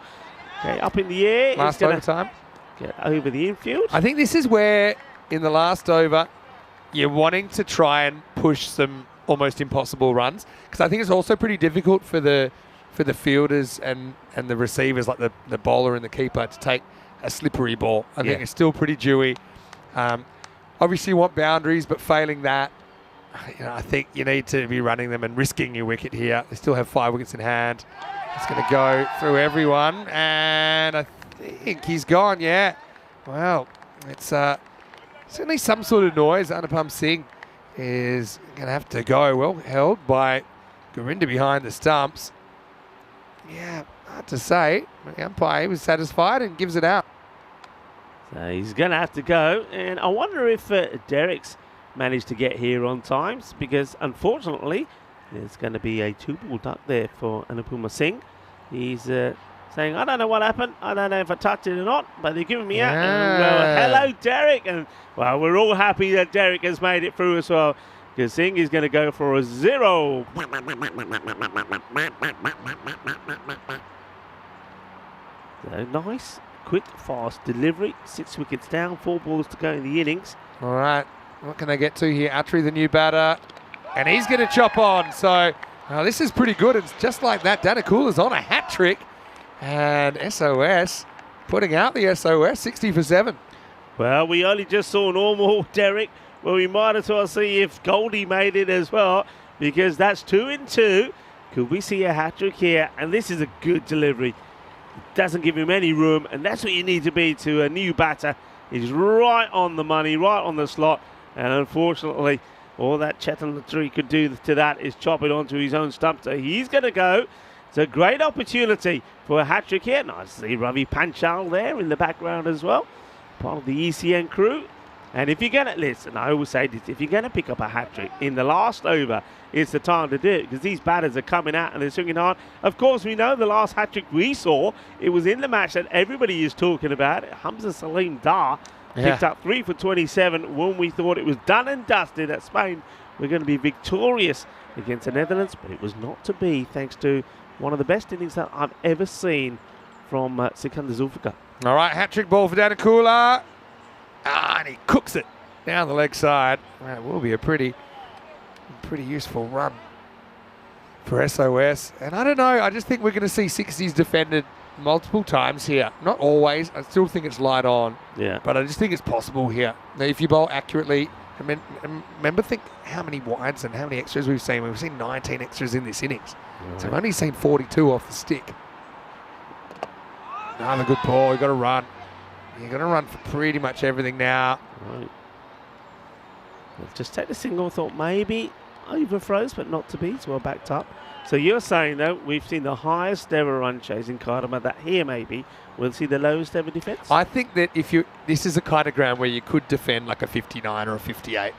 Okay, up in the air. Last overtime. Get over the infield. I think this is where, in the last over, you're wanting to try and push some almost impossible runs. Because I think it's also pretty difficult for the fielders and the receivers, like the bowler and the keeper, to take a slippery ball. I think it's still pretty dewy. Obviously you want boundaries, but failing that, you know, I think you need to be running them and risking your wicket here. They still have 5 wickets in hand. It's going to go through everyone, and I think he's gone, yeah. Well, it's certainly some sort of noise. Anupam Singh is going to have to go. Well held by Gurinder behind the stumps. Yeah, hard to say. The umpire was satisfied and gives it out. So he's going to have to go. And I wonder if Derek's managed to get here on times, because unfortunately there's going to be a 2-ball duck there for Anupam Singh. He's saying, I don't know what happened. I don't know if I touched it or not, but they're giving me out. And, well, hello, Derek. And, well, we're all happy that Derek has made it through as well, because Singh is going to go for a 0. So nice, quick, fast delivery. 6 wickets down, 4 balls to go in the innings. All right, what can they get to here? Atri, the new batter, and he's going to chop on. So this is pretty good. It's just like that. Danakula's on a hat trick, and SOS putting out the SOS, 60 for 7. Well, we only just saw normal, Derek. Well, we might as well see if Goldie made it as well, because that's 2 in 2. Could we see a hat trick here? And this is a good delivery. Doesn't give him any room, and that's what you need to be to a new batter. He's right on the money, right on the slot, and unfortunately, all that Chetan Latri could do to that is chop it onto his own stump. So he's going to go. It's a great opportunity for a hat trick here. Nice to see Ravi Panchal there in the background as well, part of the ECN crew. And if you're going to, listen, I always say this, if you're going to pick up a hat-trick in the last over, it's the time to do it, because these batters are coming out and they're swinging hard. Of course, we know the last hat-trick we saw, it was in the match that everybody is talking about. Hamza Salim Dar picked up 3 for 27 when we thought it was done and dusted at Spain. We're going to be victorious against the Netherlands, but it was not to be, thanks to one of the best innings that I've ever seen from Sikandar Zulfikar. All right, hat-trick ball for Danakula. And he cooks it down the leg side. Well, it will be a pretty useful run for SOS. And I don't know, I just think we're going to see 60s defended multiple times here. Not always. I still think it's light on. Yeah. But I just think it's possible here. Now, if you bowl accurately, remember, think how many wides and how many extras we've seen. We've seen 19 extras in this innings. Right. So I've only seen 42 off the stick. Another good ball. You've got to run. You've got to run for pretty much everything now. Right. Let's just take the single. Thought maybe overthrows, but not to be. It's well backed up. So you're saying, though, we've seen the highest ever run chase in Cardamom, that here maybe we'll see the lowest ever defence? I think that this is a kind of ground where you could defend like a 59 or a 58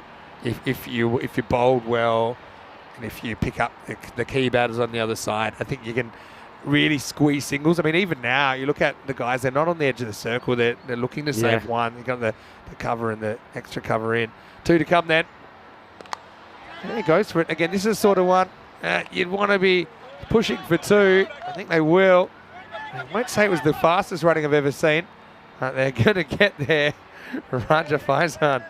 if you bowled well and if you pick up the key batters on the other side. I think you can really squeeze singles. I mean, even now, you look at the guys, they're not on the edge of the circle. They're looking to save one. You've got the cover and the extra cover in. 2 to come then. There he goes for it. Again, this is sort of one you'd want to be pushing for 2. I think they will. I won't say it was the fastest running I've ever seen. They're going to get there. Raja Faizan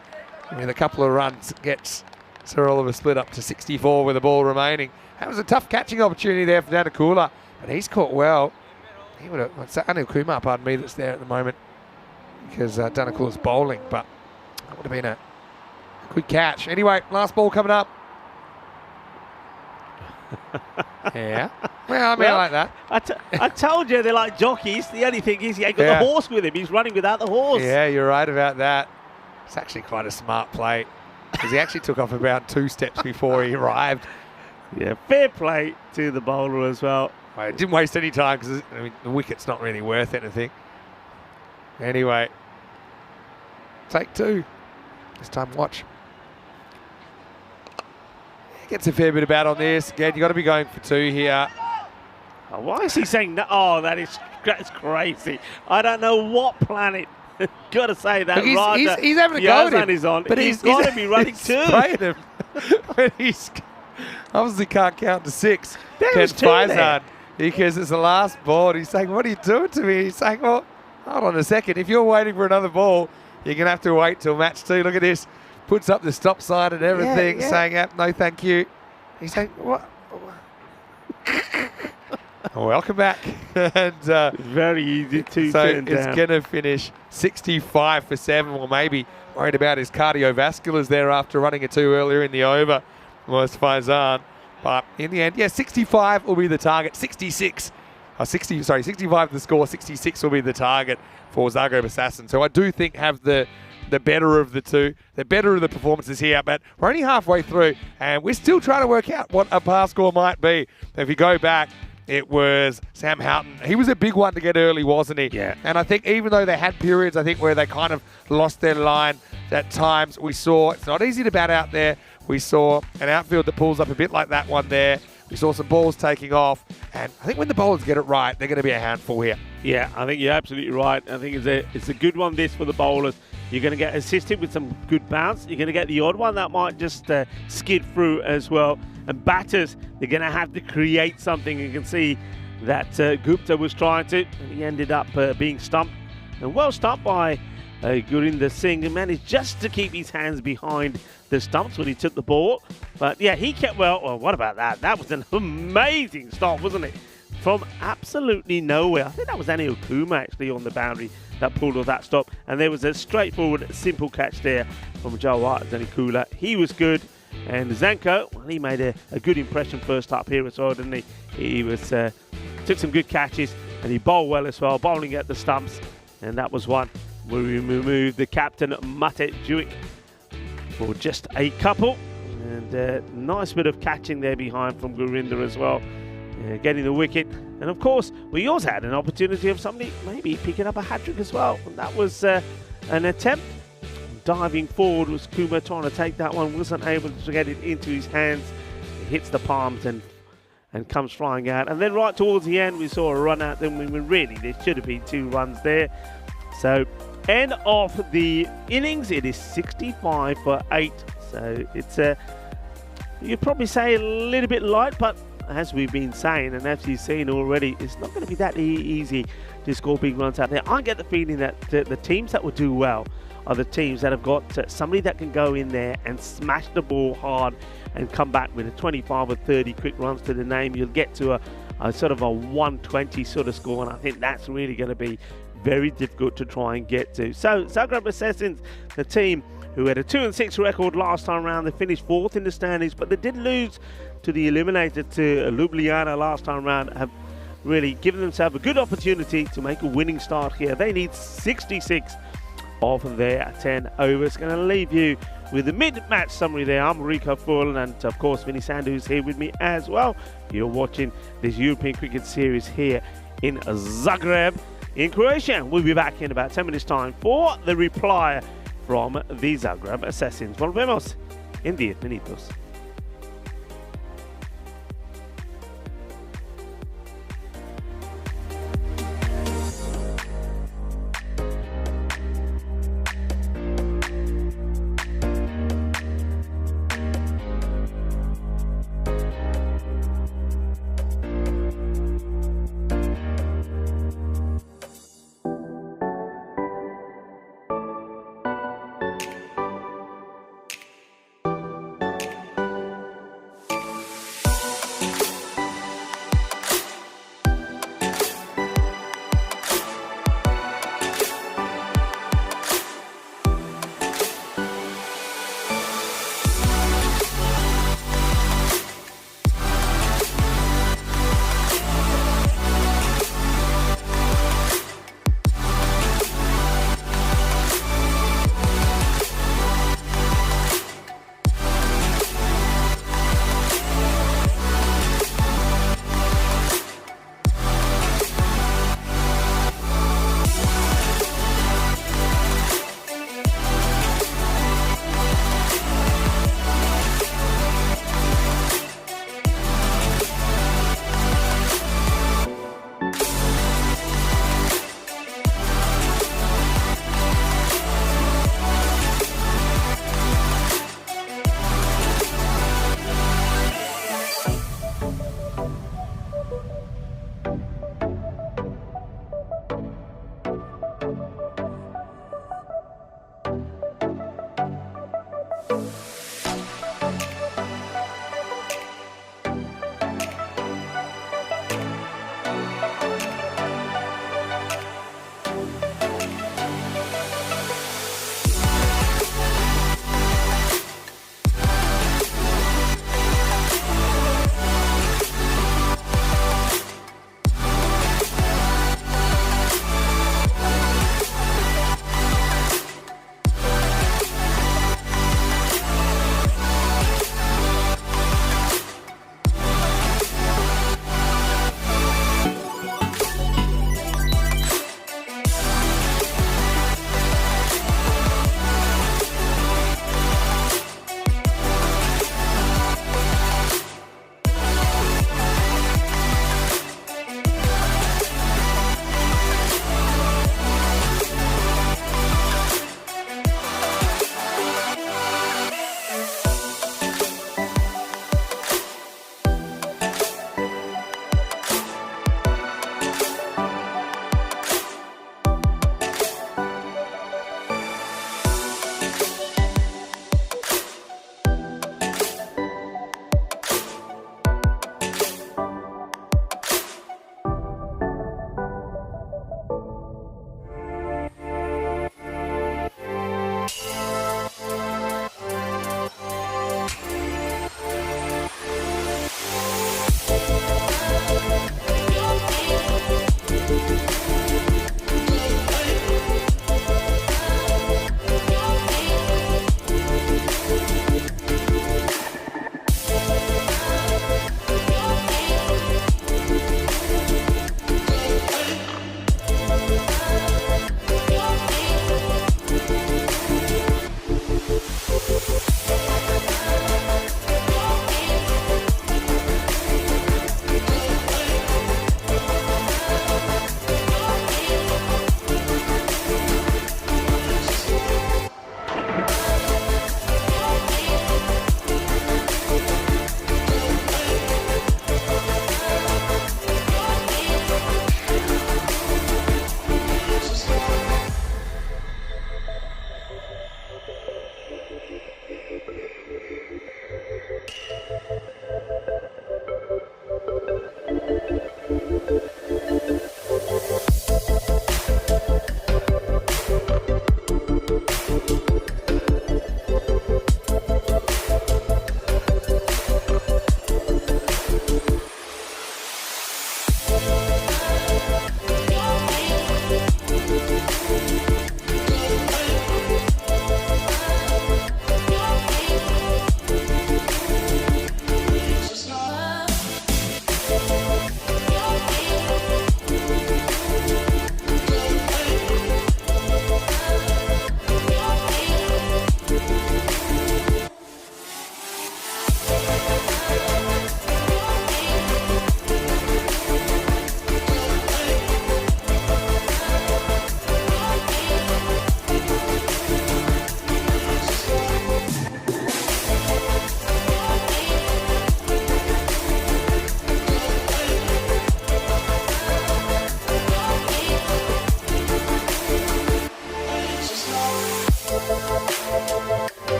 with a couple of runs gets Sir Oliver split up to 64 with the ball remaining. That was a tough catching opportunity there for Danakula, but he's caught well. He would have, it's Anil Kumar, pardon me, that's there at the moment because Danakula's bowling, but that would have been a good catch. Anyway, last ball coming up. Yeah. Well, I mean, I like that. I told you they're like jockeys. The only thing is he ain't got the horse with him. He's running without the horse. Yeah, you're right about that. It's actually quite a smart play because he actually took off about 2 steps before he arrived. Yeah, fair play to the bowler as well. Well, didn't waste any time because the wicket's not really worth anything. Anyway, take 2. This time watch. Gets a fair bit of bat on this. Again, you've got to be going for 2 here. Oh, why is he saying no? Oh, that's crazy. I don't know what planet. Got to say that. He's having a go at him. Is on, but he's got to be running 2. Him. But he's obviously can't count to 6. There's 2 there. Because it's the last ball. He's saying, what are you doing to me? He's saying, well, hold on a second. If you're waiting for another ball, you're going to have to wait till match 2. Look at this. Puts up the stop sign and everything, saying, no, thank you. He's saying, what? Welcome back. And very easy to so turn down. It's going to finish 65 for 7, or maybe worried about his cardiovasculars there after running it 2 earlier in the over, was Faizan. But in the end, 65 will be the target. 65 the score, 66 will be the target for Zagreb Assassin. So I do think have the better of the 2, the better of the performances here, but we're only halfway through and we're still trying to work out what a par score might be. If you go back, it was Sam Houghton. He was a big one to get early, wasn't he? Yeah. And I think even though they had periods, I think, where they kind of lost their line at times, we saw it's not easy to bat out there. We saw an outfield that pulls up a bit like that one there. We saw some balls taking off. And I think when the bowlers get it right, they're going to be a handful here. Yeah, I think you're absolutely right. I think it's a good one, this, for the bowlers. You're going to get assisted with some good bounce. You're going to get the odd one that might just skid through as well. And batters, they're going to have to create something. You can see that Gupta was trying to, and he ended up being stumped. And well stumped by Gurinder Singh, and managed just to keep his hands behind the stumps when he took the ball. But yeah, he kept well, what about that? That was an amazing stop, wasn't it? From absolutely nowhere. I think that was Anil Kumar actually on the boundary that pulled off that stop. And there was a straightforward, simple catch there from Jawad Danikula. He was good. And Zanko, well, he made a good impression first up here as well, didn't he? He was took some good catches and he bowled well as well, bowling at the stumps. And that was one where we removed the captain, Mate Jewick, for just a couple. And nice bit of catching there behind from Gurinder as well. Getting the wicket, and of course we also had an opportunity of somebody maybe picking up a hat-trick as well, and that was an attempt. Diving forward was Kumar, trying to take that one, wasn't able to get it into his hands. It hits the palms and comes flying out, and then right towards the end we saw a run out. Then we were really, there should have been 2 runs there. So end of the innings, it is 65 for 8. So it's you'd probably say a little bit light, but as we've been saying, and as you've seen already, it's not going to be that easy to score big runs out there. I get the feeling that the teams that will do well are the teams that have got somebody that can go in there and smash the ball hard and come back with a 25 or 30 quick runs to the name. You'll get to sort of a 120 sort of score, and I think that's really going to be very difficult to try and get to. So Zagreb Assassins, the team who had a 2-6 record last time round, they finished 4th in the standings, but they did lose to the eliminated to Ljubljana last time round, have really given themselves a good opportunity to make a winning start here. They need 66 of their 10 overs. Going to leave you with the mid-match summary there. I'm Rico Full, and of course Vinny Sandu is here with me as well. You're watching this European Cricket Series here in Zagreb in Croatia. We'll be back in about 10 minutes time for the reply from the Zagreb Assassins. Volvemos en 10 minutos.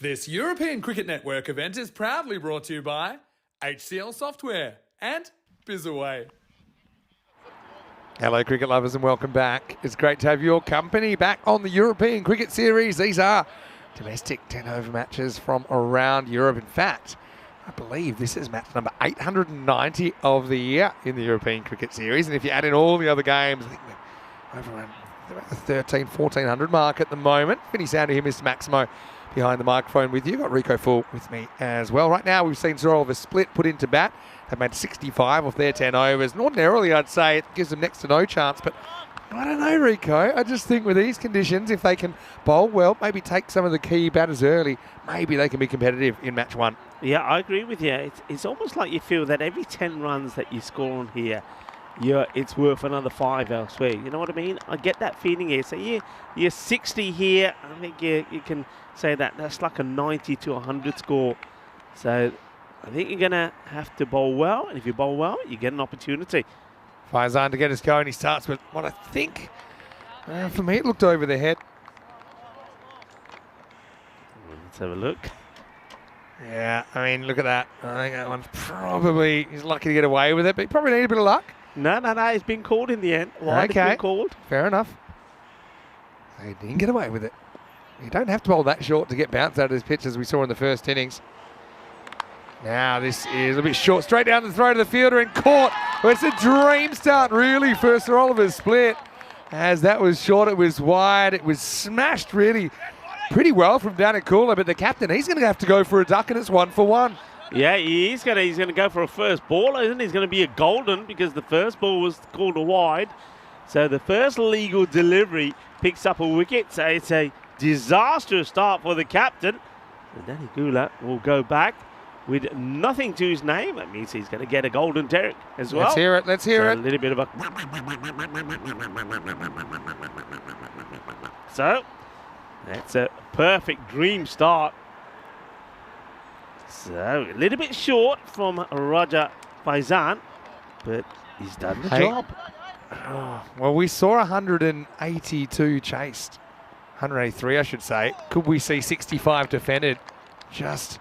This European Cricket Network event is proudly brought to you by HCL Software and Bizaway. Hello, cricket lovers, and welcome back. It's great to have your company back on the European Cricket Series. These are domestic 10-over matches from around Europe. In fact, I believe this is match number 890 of the year in the European Cricket Series. And if you add in all the other games, I think we're over around the 1,400 mark at the moment. Vinny Sandy here, Mr. Maximo, behind the microphone with you. Got Rico Full with me as well. Right now, we've seen Sir Oliver Split put into bat. They've made 65 off their 10 overs. And ordinarily, I'd say it gives them next to no chance. But I don't know, Rico. I just think with these conditions, if they can bowl well, maybe take some of the key batters early, maybe they can be competitive in match one. Yeah, I agree with you. It's almost like you feel that every 10 runs that you score on here, it's worth another 5 elsewhere. You know what I mean? I get that feeling here. So you're 60 here. I think you can say that's like a 90 to 100 score. So I think you're going to have to bowl well. And if you bowl well, you get an opportunity. Faizan to get us going. He starts with what I think, for me, it looked over the head. Let's have a look. Yeah, I mean, look at that. I think that one's probably, he's lucky to get away with it, but he probably needed a bit of luck. No, it's been called in the end. Why okay, it's been called? Fair enough. He didn't get away with it. You don't have to bowl that short to get bounced out of his pitch as we saw in the first innings. Now this is a bit short, straight down the throat of the fielder and caught. Well, it's a dream start really for Sir Oliver Split. As that was short, it was wide, it was smashed really pretty well from down at cooler, but the captain, he's going to have to go for a duck and it's 1 for 1. Yeah, he's going to go for a first ball, isn't he? He's going to be a golden because the first ball was called a wide. So the first legal delivery picks up a wicket. So it's a disastrous start for the captain. And Danny Gula will go back with nothing to his name. That means he's going to get a golden Derek as well. Let's hear it, let's hear it. A little bit of a... So that's a perfect dream start. So a little bit short from Raja Faizan, but he's done the job. Well, we saw 182 chased. 183, I should say. Could we see 65 defended just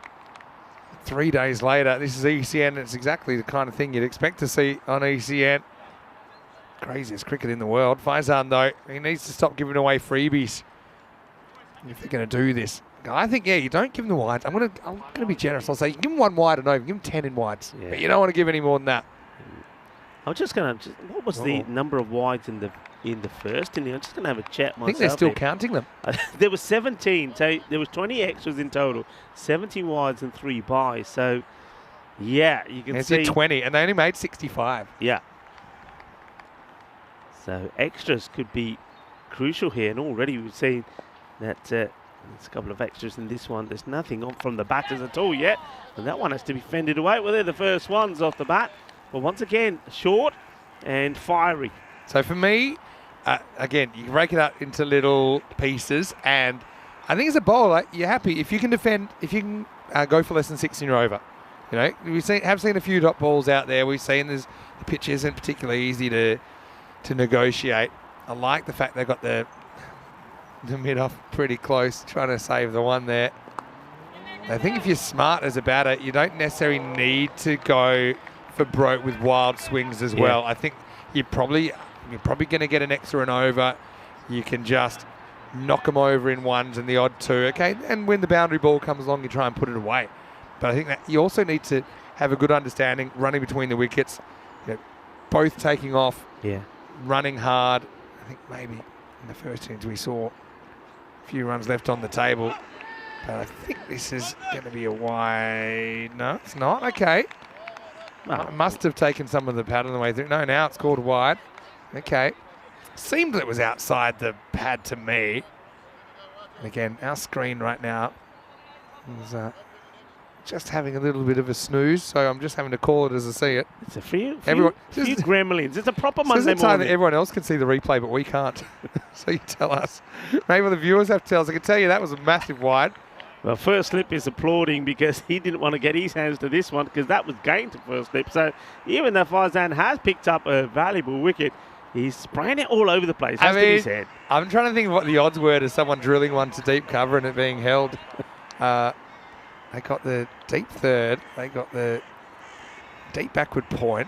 3 days later? This is ECN. It's exactly the kind of thing you'd expect to see on ECN. Craziest cricket in the world. Faizan, though, he needs to stop giving away freebies if they're going to do this. I think, yeah, you don't give them the wides. I'm going to be generous. I'll say you give them 1 wide and over. Give them 10 in wides. Yeah. But you don't want to give any more than that. I'm just going to... What was the number of wides in the first inning? I'm just going to have a chat myself. I think they're still counting them. There was 17. So there was 20 extras in total. 17 wides and 3 byes. So, yeah, you can see... 20, and they only made 65. Yeah. So extras could be crucial here. And already we've seen that... there's a couple of extras in this one. There's nothing on from the batters at all yet. And that one has to be fended away. Well, they're the first ones off the bat. But once again, short and fiery. So for me, again, you can break it up into little pieces. And I think as a bowler, you're happy if you can defend, if you can go for less than 6 in your over. You know, have seen a few dot balls out there. We've seen the pitch isn't particularly easy to negotiate. I like the fact they've got the mid-off pretty close, trying to save the one there. I think if you're smart as a batter, you don't necessarily need to go for broke with wild swings as well. I think you're probably going to get an extra and over. You can just knock them over in ones and the odd 2, okay? And when the boundary ball comes along, you try and put it away. But I think that you also need to have a good understanding running between the wickets, both taking off, running hard. I think maybe in the first innings we saw a few runs left on the table. But I think this is going to be a wide. No, it's not. Okay. I must have taken some of the pad on the way through. No, now it's called wide. Okay. Seemed that it was outside the pad to me. And again, our screen right now is just having a little bit of a snooze, so I'm just having to call it as I see it. It's a few gremlins. It's a proper Monday morning. That everyone else can see the replay, but we can't. So you tell us. Maybe the viewers have to tell us. I can tell you that was a massive wide. Well, First Slip is applauding because he didn't want to get his hands to this one because that was gained to First Slip. So even though Faizan has picked up a valuable wicket, he's spraying it all over the place. That's to his head. I'm trying to think of what the odds were to someone drilling one to deep cover and it being held. They got the deep third. They got the deep backward point.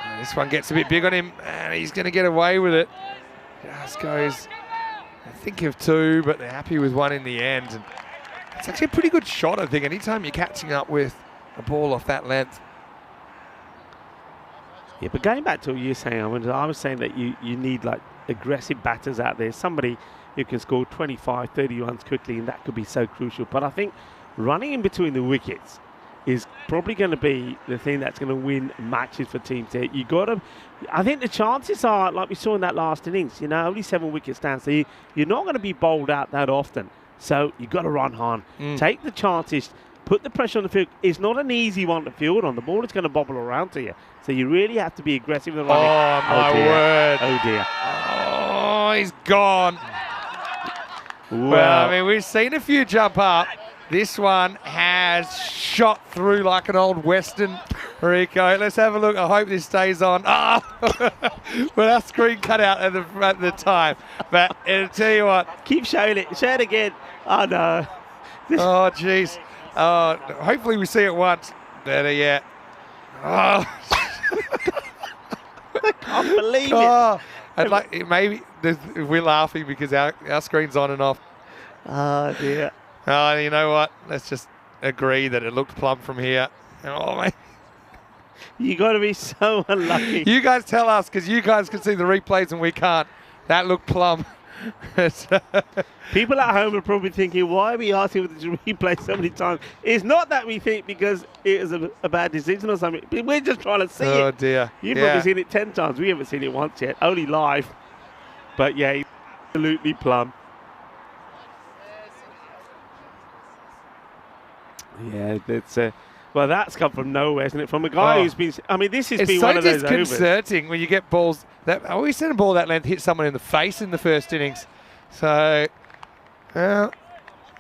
And this one gets a bit big on him, and he's going to get away with it. Just goes, I think of 2, but they're happy with 1 in the end. And it's actually a pretty good shot, I think, anytime you're catching up with a ball off that length. Yeah, but going back to what you're saying, I was saying that you need like aggressive batters out there, somebody who can score 25, 30 runs quickly, and that could be so crucial. But I think running in between the wickets is probably going to be the thing that's going to win matches for teams here. You got to, I think the chances are, like we saw in that last innings, only 7 wickets down, so you're not going to be bowled out that often. So you got to run hard, take the chances, put the pressure on the field. It's not an easy one to field on. The ball is going to bobble around to you. So you really have to be aggressive in the running. Oh, my word. Oh, dear. Oh, he's gone. Well, I mean, we've seen a few jump up. This one has shot through like an old Western, Rico. Let's have a look. I hope this stays on. Oh, well, our screen cut out at the time. But I'll tell you what. Keep showing it. Show it again. Oh, no. Oh, jeez. Hopefully we see it once. Better yet. Oh. I can't believe it. I'd like, maybe we're laughing because our screen's on and off. Oh, dear. Oh, you know what? Let's just agree that it looked plumb from here. Oh, mate. You got to be so unlucky. You guys tell us, because you guys can see the replays and we can't. That looked plumb. People at home are probably thinking, why are we asking for this replay so many times? It's not that we think because it is a bad decision or something. We're just trying to see it. Oh, dear. You've probably seen it 10 times. We haven't seen it once yet, only live. But, yeah, absolutely plumb. Yeah, it's well, that's come from nowhere, isn't it? From a guy who's been. I mean, this has been one of those overs. It's so disconcerting when you get balls. I always seen a ball that length hit someone in the face in the first innings. So, well,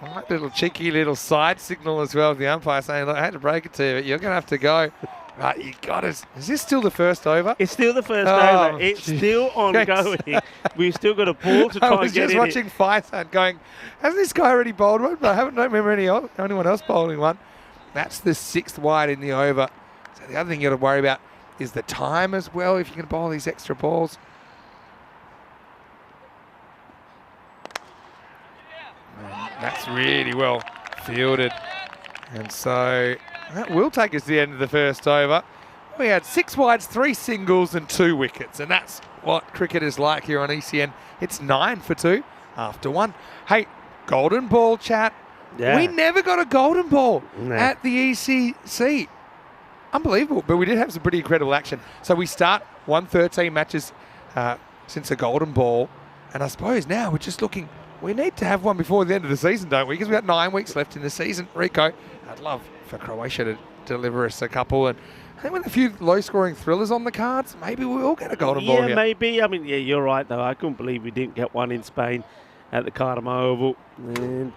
that little cheeky little side signal as well with the umpire saying, "Look, I had to break it to you, but you're going to have to go." Right, you got it. Is this still the first over? It's still the first over. It's still ongoing. We've still got a ball to try and get in. I was just watching Faisal going, hasn't this guy already bowled one? But I don't remember anyone else bowling one. That's the 6th wide in the over. So the other thing you got to worry about is the time as well, if you can bowl these extra balls. And that's really well fielded. And so that will take us to the end of the first over. We had 6 wides, 3 singles and 2 wickets. And that's what cricket is like here on ECN. It's 9 for 2 after 1. Hey, golden ball chat. Yeah. We never got a golden ball at the ECC. Unbelievable. But we did have some pretty incredible action. So we start 113 matches since a golden ball. And I suppose now we're just looking, we need to have one before the end of the season, don't we? Because we've got 9 weeks left in the season. Rico, I'd love for Croatia to deliver us a couple. And I think with a few low-scoring thrillers on the cards, maybe we will get a golden ball here. Yeah, maybe. I mean, yeah, you're right, though. I couldn't believe we didn't get one in Spain at the Cardiff Oval. And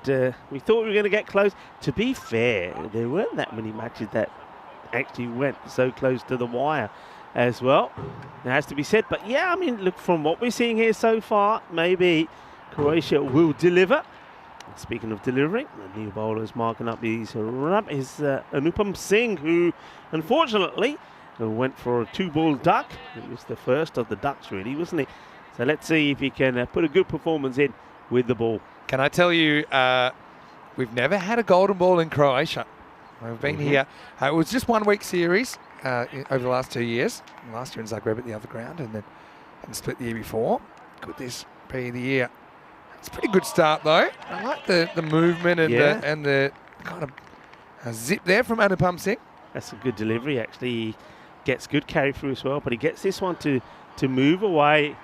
we thought we were going to get close. To be fair, there weren't that many matches that actually went so close to the wire as well. It has to be said. But, yeah, I mean, look, from what we're seeing here so far, maybe Croatia will deliver. Speaking of delivering, the new bowler is marking up his run is Anupam Singh, who unfortunately went for a 2-ball duck. It was the first of the ducks, really, wasn't it? So let's see if he can put a good performance in with the ball. Can I tell you, we've never had a golden ball in Croatia. We've been here. It was just 1 week series over the last 2 years. Last year in Zagreb at the other ground, and then split the year before. Could this be the year? It's a pretty good start, though. I like the movement and the kind of zip there from Anupam Singh. That's a good delivery, actually. He gets good carry through as well, but he gets this one to move away.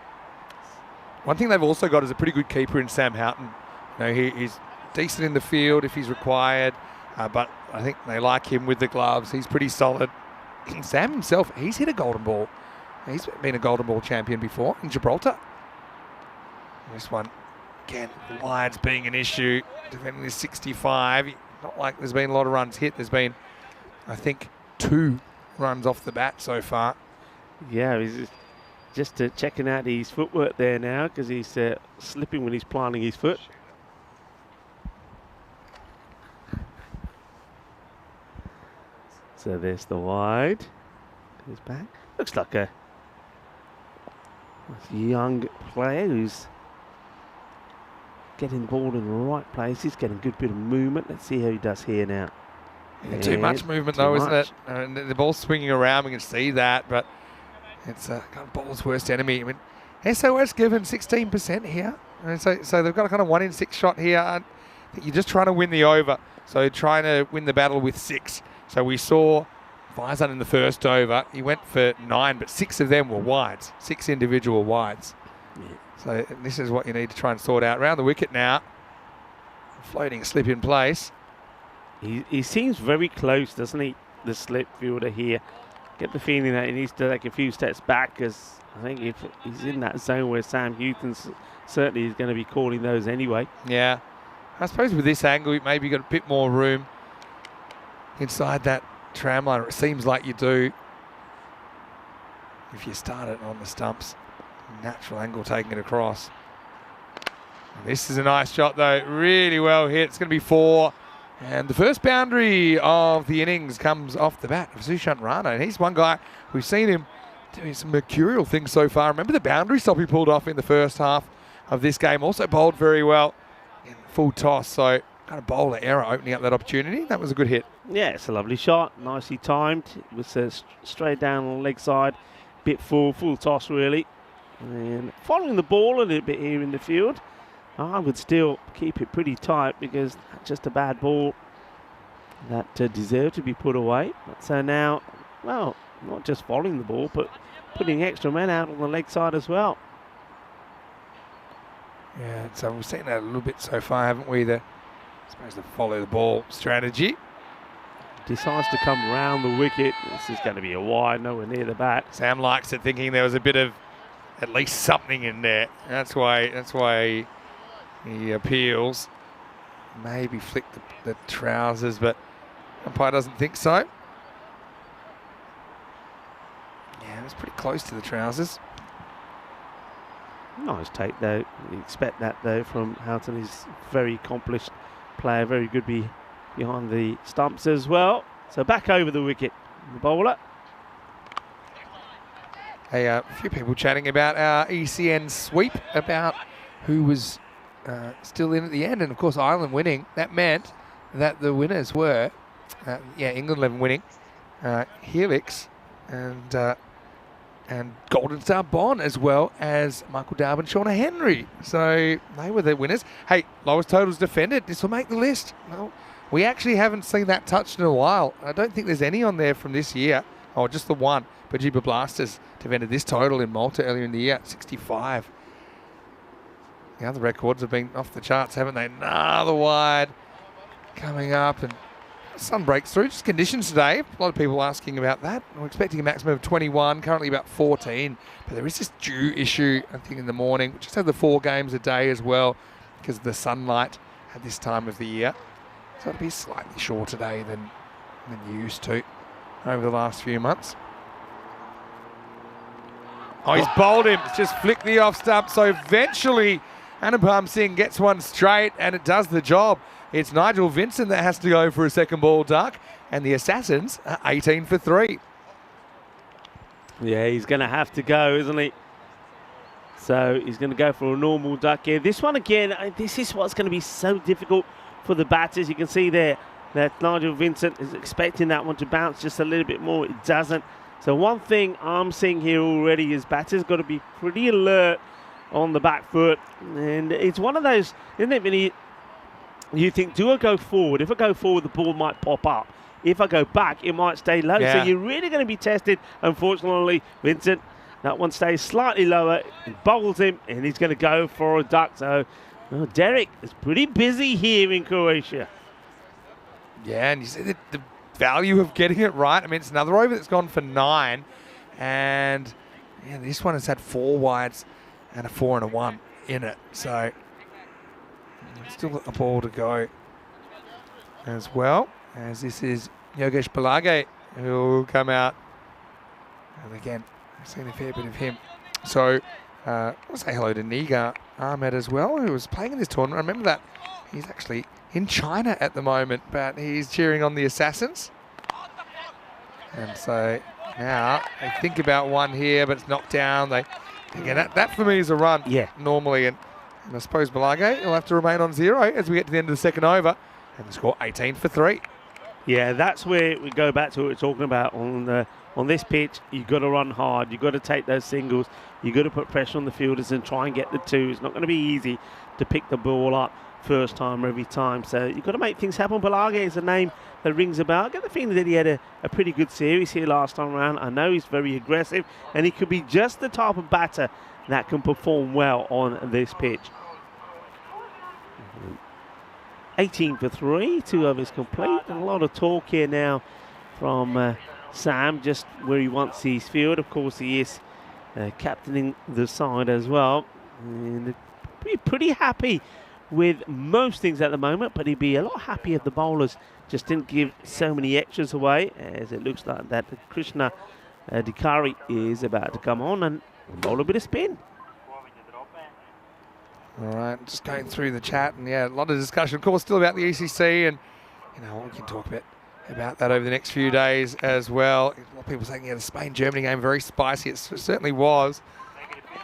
One thing they've also got is a pretty good keeper in Sam Houghton. You know, he's decent in the field if he's required, but I think they like him with the gloves. He's pretty solid. Sam himself, he's hit a golden ball. He's been a golden ball champion before in Gibraltar. This one, again, wides being an issue. Defending this 65, not like there's been a lot of runs hit. There's been, I think, 2 runs off the bat so far. Yeah, he's just checking out his footwork there now because he's slipping when he's planting his foot. So there's the wide. Goes back. Looks like a young player who's getting the ball in the right place. He's getting a good bit of movement. Let's see how he does here now. Yeah, too much movement though, isn't it? And the ball's swinging around. We can see that, but it's kind of ball's worst enemy. I mean, SOS given 16% here. And so they've got a kind of 1 in 6 shot here. I think you're just trying to win the over. So trying to win the battle with 6. So we saw Faizan in the first over. He went for 9, but 6 of them were wides. 6 individual wides. Yeah. So this is what you need to try and sort out. Around the wicket now. Floating slip in place. He seems very close, doesn't he? The slip fielder here. Get the feeling that he needs to take a few steps back, because I think if he's in that zone where Sam Houghton certainly is going to be calling those anyway. Yeah. I suppose with this angle, you maybe got a bit more room inside that tram line. It seems like you do if you start it on the stumps. Natural angle taking it across. And this is a nice shot though. Really well hit. It's going to be 4. And the first boundary of the innings comes off the bat of Sushant Rana. And he's one guy, we've seen him doing some mercurial things so far. Remember the boundary stop he pulled off in the first half of this game. Also bowled very well in full toss. So kind of bowler error opening up that opportunity. That was a good hit. Yeah, it's a lovely shot. Nicely timed. It was straight down on the leg side. Bit full toss really. And following the ball a little bit here in the field. I would still keep it pretty tight, because that's just a bad ball that deserved to be put away. So now, well, not just following the ball, but putting extra men out on the leg side as well. Yeah, so we've seen that a little bit so far, haven't we? I suppose the follow the ball strategy. Decides to come round the wicket. This is going to be a wide, nowhere near the bat. Sam likes it, thinking there was a bit of at least something in there. That's why he appeals. Maybe flick the trousers, but umpire doesn't think so. Yeah, it was pretty close to the trousers. Nice take though. You expect that though from Houghton. He's a very accomplished player, very good behind the stumps as well. So back over the wicket, the bowler. Hey, a few people chatting about our ECN sweep, about who was still in at the end, and of course Ireland winning. That meant that the winners were, England 11 winning, Helix and Golden Star Bond, as well as Michael Darwin, Shauna Henry. So they were the winners. Hey, lowest totals defended. This will make the list. Well, we actually haven't seen that touched in a while. I don't think there's any on there from this year. Oh, just the one. Bajiba Blasters defended this total in Malta earlier in the year, 65. The other records have been off the charts, haven't they? Another wide coming up, and sun breaks through. Just conditions today. A lot of people asking about that. We're expecting a maximum of 21, currently about 14. But there is this dew issue, I think, in the morning. We just have the 4 games a day as well, because of the sunlight at this time of the year. So it'll be slightly shorter day than you used to over the last few months. Oh, he's bowled him. Just flicked the off stump. So eventually Anupam Singh gets one straight, and it does the job. It's Nigel Vincent that has to go for a second ball duck, and the Assassins are 18 for 3. Yeah, he's going to have to go, isn't he? So he's going to go for a normal duck here. This one again, this is what's going to be so difficult for the batters. You can see there that Nigel Vincent is expecting that one to bounce just a little bit more. It doesn't. So one thing I'm seeing here already is batters got to be pretty alert on the back foot. And it's one of those, isn't it, Vinny? You think, do I go forward? If I go forward, the ball might pop up. If I go back, it might stay low. Yeah. So you're really going to be tested. Unfortunately, Vincent, that one stays slightly lower. He bowls him, and he's going to go for a duck. So Derek is pretty busy here in Croatia. Yeah, and you see the value of getting it right. I mean, it's another over that's gone for 9. And yeah, this one has had 4 wides and a 4 and a 1 in it. So still a ball to go as well, as this is Yogesh Balage who will come out. And again, I've seen a fair bit of him. So I'll say hello to Nigar Ahmed as well, who was playing in this tournament. Remember that he's actually in China at the moment, but he's cheering on the Assassins. And so now they think about one here, but it's knocked down. Again, that for me is a run normally. And I suppose Balage will have to remain on 0 as we get to the end of the second over and the score 18 for 3. Yeah, that's where we go back to what we're talking about on this pitch. You've got to run hard. You've got to take those singles. You've got to put pressure on the fielders and try and get the 2. It's not going to be easy to pick the ball up first time every time. So you've got to make things happen. Balage is a name that rings a bell. I get the feeling that he had a pretty good series here last time around. I know he's very aggressive, and he could be just the type of batter that can perform well on this pitch. 18 for 3, 2 overs complete. And a lot of talk here now from Sam, just where he wants his field. Of course, he is captaining the side as well. And pretty happy with most things at the moment, but he'd be a lot happier if the bowlers just didn't give so many extras away, as it looks like that Krishna Dikari is about to come on and bowl a bit of spin. All right, just going through the chat, and a lot of discussion, of course, still about the ECC, and we can talk a bit about that over the next few days as well. A lot of people saying, the Spain-Germany game very spicy. It certainly was.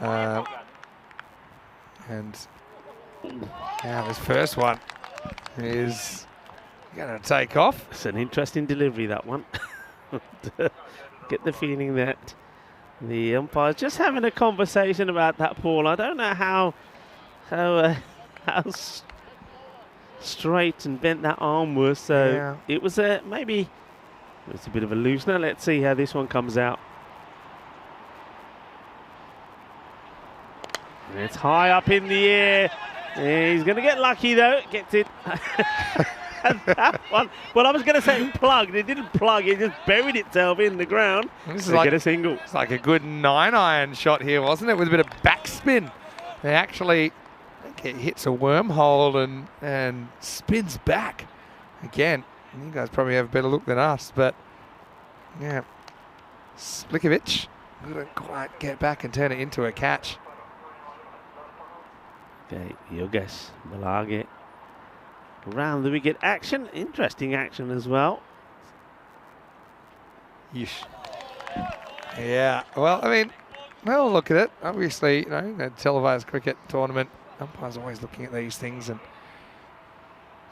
And now this first one is going to take off. It's an interesting delivery, that one. Get the feeling that the umpire's just having a conversation about that ball. I don't know how straight and bent that arm was. So it was maybe it's a bit of a loosener. Let's see how this one comes out. And it's high up in the air. He's going to get lucky though. Gets it. And that one, well, I was going to say it plugged. It didn't plug. It just buried itself in the ground. This is like, get a single. It's like a good 9-iron shot here, wasn't it? With a bit of backspin. They actually it hits a wormhole and spins back. Again, you guys probably have a better look than us, but Splikovic couldn't quite get back and turn it into a catch. Okay, your guess, Balage. Around the wicket action, interesting action as well. Yeesh. Yeah, well, I mean, well, look at it. Obviously, a televised cricket tournament, umpires always looking at these things, and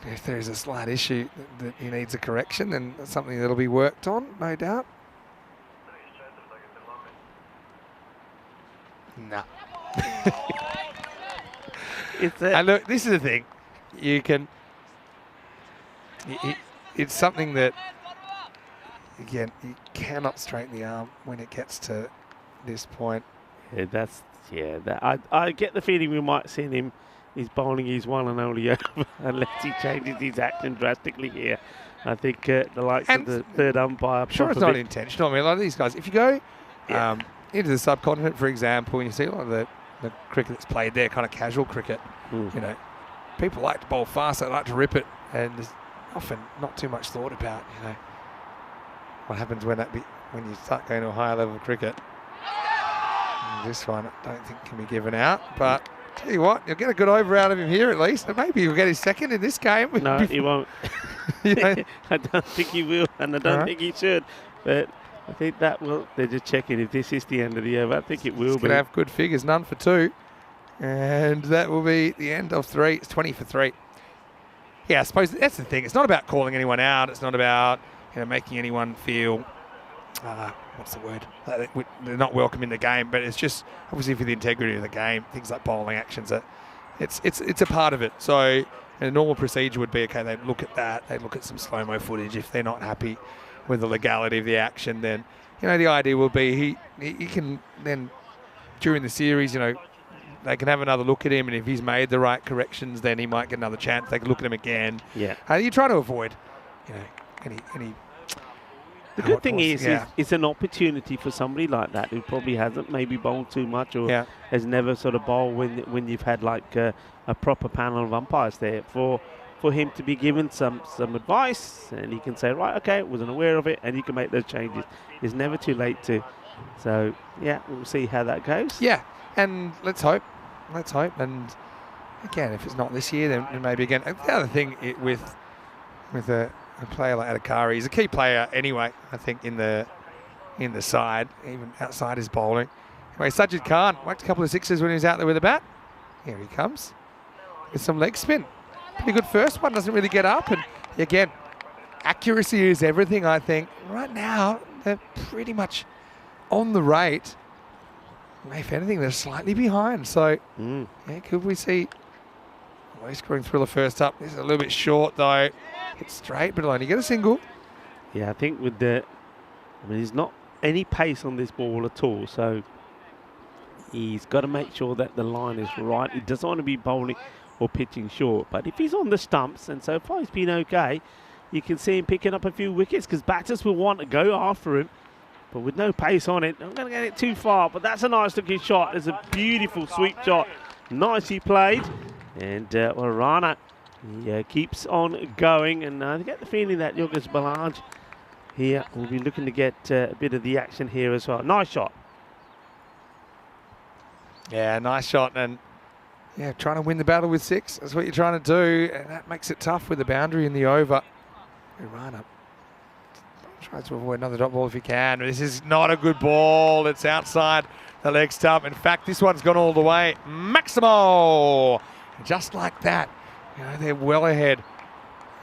if there's a slight issue that he needs a correction, then that's something that'll be worked on, no doubt. No. And look, this is the thing. You can. It's something that, again, you cannot straighten the arm when it gets to this point. I get the feeling we might see him. He's bowling his one and only over unless he changes his action drastically here. I think the likes of the third umpire. I'm sure it's not intentional. I mean, a lot of these guys, if you go into the subcontinent, for example, and you see a lot of the cricket that's played there, kind of casual cricket, people like to bowl fast, they like to rip it, and there's often not too much thought about, what happens when you start going to a higher level of cricket. And this one, I don't think can be given out, but tell you what, you'll get a good over out of him here at least, and maybe he'll get his second in this game. No, he won't. I don't think he will, and I don't think he should, but I think that will. They're just checking if this is the end of the over. I think it will be. Going to have good figures, none for 2. And that will be the end of 3. It's 20 for 3. Yeah, I suppose that's the thing. It's not about calling anyone out. It's not about making anyone feel, what's the word? They're not welcome in the game. But it's just obviously for the integrity of the game. Things like bowling actions, it's a part of it. So a normal procedure would be, okay, they'd look at that. They'd look at some slow-mo footage. If they're not happy with the legality of the action, then the idea will be he can then during the series, they can have another look at him, and if he's made the right corrections, then he might get another chance. They can look at him again. Yeah. You try to avoid, any. The good thing is it's an opportunity for somebody like that who probably hasn't maybe bowled too much or has never sort of bowled when you've had like a proper panel of umpires there for him to be given some advice, and he can say, right, okay, wasn't aware of it, and you can make those changes. It's never too late to. So we'll see how that goes. Yeah, and let's hope. And again, if it's not this year, then maybe again. The other thing with a a player like Adhikari. He's a key player anyway, I think, in the side, even outside his bowling. Anyway, Sajid Khan whacked a couple of sixes when he was out there with a bat. Here he comes with some leg spin. Pretty good first one, doesn't really get up. And again, accuracy is everything, I think. Right now, they're pretty much on the rate. If anything, they're slightly behind. So, yeah, could we see low scoring thriller first up? This is a little bit short, though. Hit straight, but it'll only get a single. Yeah, I think with the... I mean, there's not any pace on this ball at all, so he's got to make sure that the line is right. He doesn't want to be bowling or pitching short. But if he's on the stumps, and so far he's been okay, you can see him picking up a few wickets because batters will want to go after him. But with no pace on it, I'm going to get it too far. But that's a nice looking shot. It's a beautiful sweep shot. Nicely played. And Rana keeps on going. And I get the feeling that Yogesh Balaj here will be looking to get a bit of the action here as well. Nice shot. Yeah, nice shot. And yeah, trying to win the battle with 6. That's what you're trying to do. And that makes it tough with the boundary in the over. Rana tries to avoid another drop ball if he can. This is not a good ball. It's outside the leg stump. In fact, this one's gone all the way. Maximo! Just like that. You know, they're well ahead.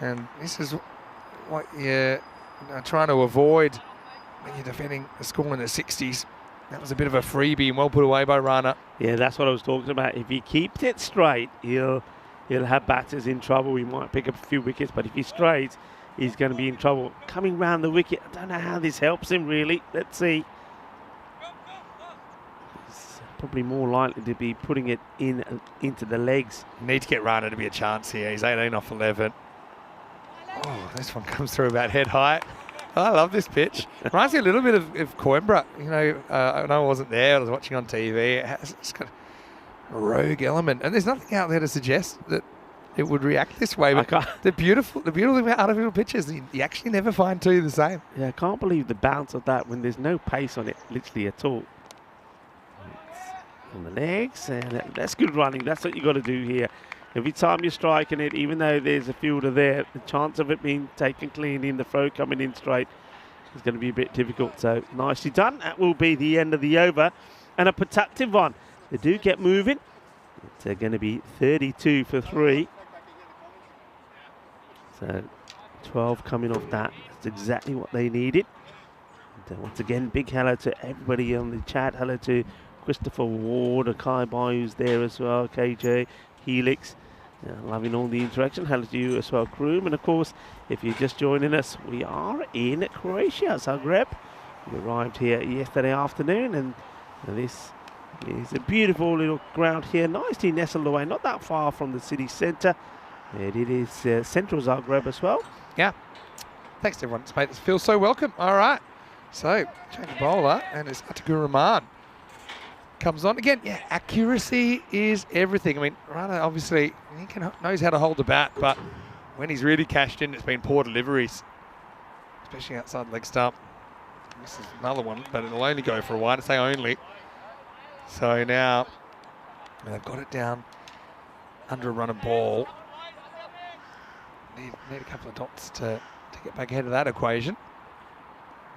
And this is what you're trying to avoid when you're defending a score in the 60s. That was a bit of a freebie and well put away by Rana. Yeah, that's what I was talking about. If he keeps it straight, he'll have batters in trouble. He might pick up a few wickets, but if he strays, he's going to be in trouble. Coming round the wicket, I don't know how this helps him really. Let's see. He's probably more likely to be putting it into the legs. Need to get Rana to be a chance here. He's 18 off 11. Oh, this one comes through about head high. I love this pitch. Reminds me a little bit of Coimbra. You know, I know I wasn't there. I was watching on TV. It's got a rogue element, and there's nothing out there to suggest that it would react this way. But the beautiful thing about artificial pitches, you actually never find two the same. Yeah, I can't believe the bounce of that when there's no pace on it, literally at all. It's on the legs, and that's good running. That's what you got to do here. Every time you're striking it, even though there's a fielder there, the chance of it being taken clean in, the throw coming in straight, is going to be a bit difficult. So nicely done. That will be the end of the over, and a productive one. They do get moving. It's going to be 32 for 3. So 12 coming off that. That's exactly what they needed. And once again, big hello to everybody on the chat. Hello to Christopher Ward, Akai Boy, who's there as well, KJ, Helix. Loving all the interaction. Hello to you as well, Kroom. And of course, if you're just joining us, we are in Croatia, Zagreb. We arrived here yesterday afternoon, and this is a beautiful little ground here, nicely nestled away, not that far from the city centre. And it is central Zagreb as well. Yeah. Thanks to everyone. It's made us feel so welcome. All right. So, change the bowler, and it's Atagur Rahman. Comes on again. Yeah, accuracy is everything. I mean, Rana obviously knows how to hold the bat, but when he's really cashed in, it's been poor deliveries, especially outside the leg stump. This is another one, but it'll only go for a while. I say only. So now they've got it down under a run of ball. Need a couple of dots to get back ahead of that equation.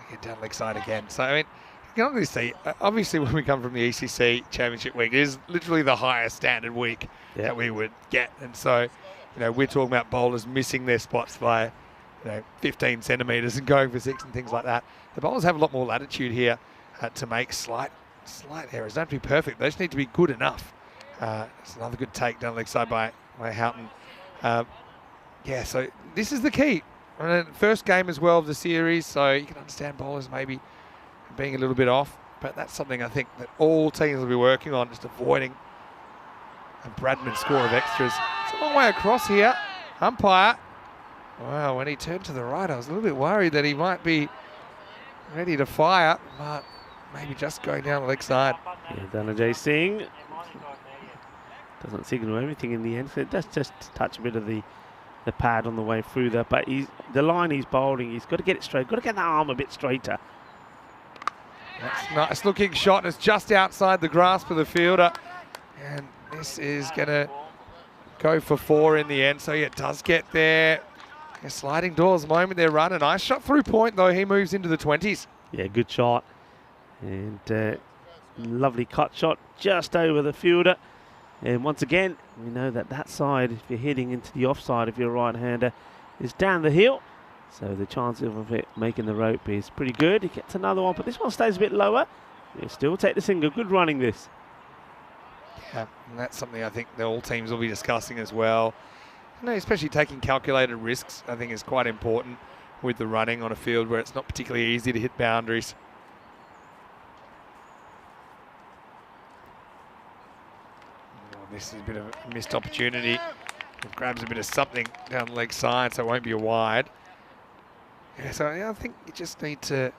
Get down leg side again. So I mean, you can obviously see, obviously when we come from the ECC Championship week, it is literally the highest standard week that we would get. And so, you know, we're talking about bowlers missing their spots by, 15 centimetres and going for 6 and things like that. The bowlers have a lot more latitude here to make slight errors. Don't have to be perfect. They just need to be good enough. It's another good take down leg side by Houghton. Yeah, so this is the key. First game as well of the series, so you can understand bowlers maybe being a little bit off, but that's something I think that all teams will be working on, just avoiding a Bradman score of extras. It's a long way across here. Umpire. Wow, when he turned to the right, I was a little bit worried that he might be ready to fire, but maybe just going down the leg side. Yeah, Dhananjay Singh doesn't signal anything in the end, so it does just touch a bit of the pad on the way through there, but the line he's bowling, he's got to get it straight, got to get that arm a bit straighter. That's a nice looking shot, and it's just outside the grasp of the fielder, and this is going to go for 4 in the end, so yeah, it does get there. A sliding doors moment there, run. A nice shot through point, though. He moves into the 20s. Yeah, good shot. And lovely cut shot just over the fielder. And once again, we know that that side, if you're heading into the offside, if you're a right-hander, is down the hill. So the chance of it making the rope is pretty good. He gets another one, but this one stays a bit lower. He'll still take the single. Good running this. Yeah, and that's something I think that all teams will be discussing as well. You know, especially taking calculated risks, I think is quite important with the running on a field where it's not particularly easy to hit boundaries. Oh, this is a bit of a missed opportunity. It grabs a bit of something down the leg side, so it won't be a wide. Yeah, so yeah, I think you just need to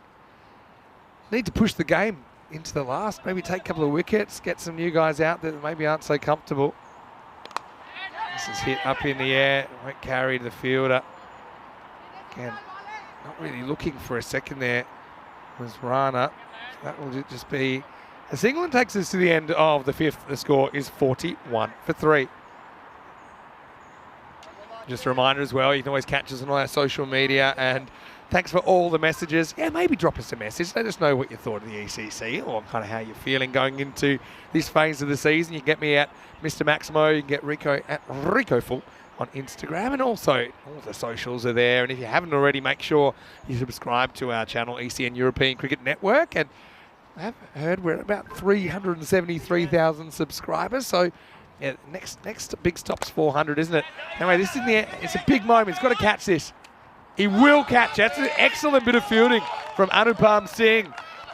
push the game into the last. Maybe take a couple of wickets, get some new guys out there that maybe aren't so comfortable. This is hit up in the air, won't carry to the fielder. Again, not really looking for a second there was Rana. That will just be a single and takes us to the end of the fifth. The score is 41 for 3. Just a reminder as well, you can always catch us on all our social media, and thanks for all the messages. Yeah, maybe drop us a message. Let us know what you thought of the ECC or kind of how you're feeling going into this phase of the season. You can get me at Mr. Maximo. You can get Rico at RicoFull on Instagram, and also all the socials are there. And if you haven't already, make sure you subscribe to our channel, ECN European Cricket Network. And I have heard we're at about 373,000 subscribers. So yeah, next big stop's 400, isn't it? Anyway, this is in the air. It's a big moment. He's got to catch this. He will catch. That's an excellent bit of fielding from Anupam Singh.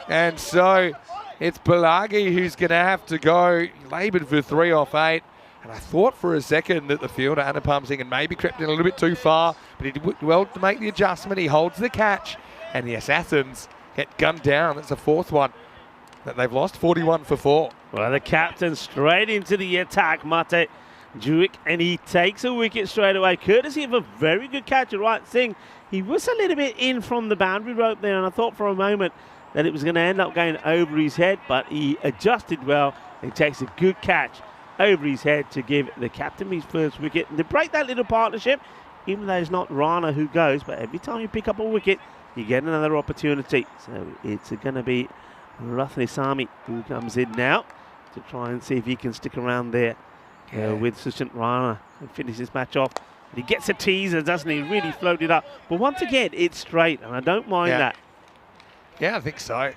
And so it's Balagi who's going to have to go. He laboured for 3 off 8. And I thought for a second that the fielder, Anupam Singh, had maybe crept in a little bit too far. But he did well to make the adjustment. He holds the catch. And the Assassins get gunned down. That's the 4th one that they've lost, 41 for 4. Well, the captain straight into the attack, Mate Juik, and he takes a wicket straight away, courtesy of a very good catch, right Singh. He was a little bit in from the boundary rope there, and I thought for a moment that it was going to end up going over his head, but he adjusted well and takes a good catch over his head to give the captain his first wicket. And to break that little partnership, even though it's not Rana who goes, but every time you pick up a wicket, you get another opportunity. So it's going to be Rathnasamy who comes in now to try and see if he can stick around there with Sushant Rana and finish this match off. And he gets a teaser, doesn't he? Really floated up. But once again, it's straight, and I don't mind that. Yeah, I think so.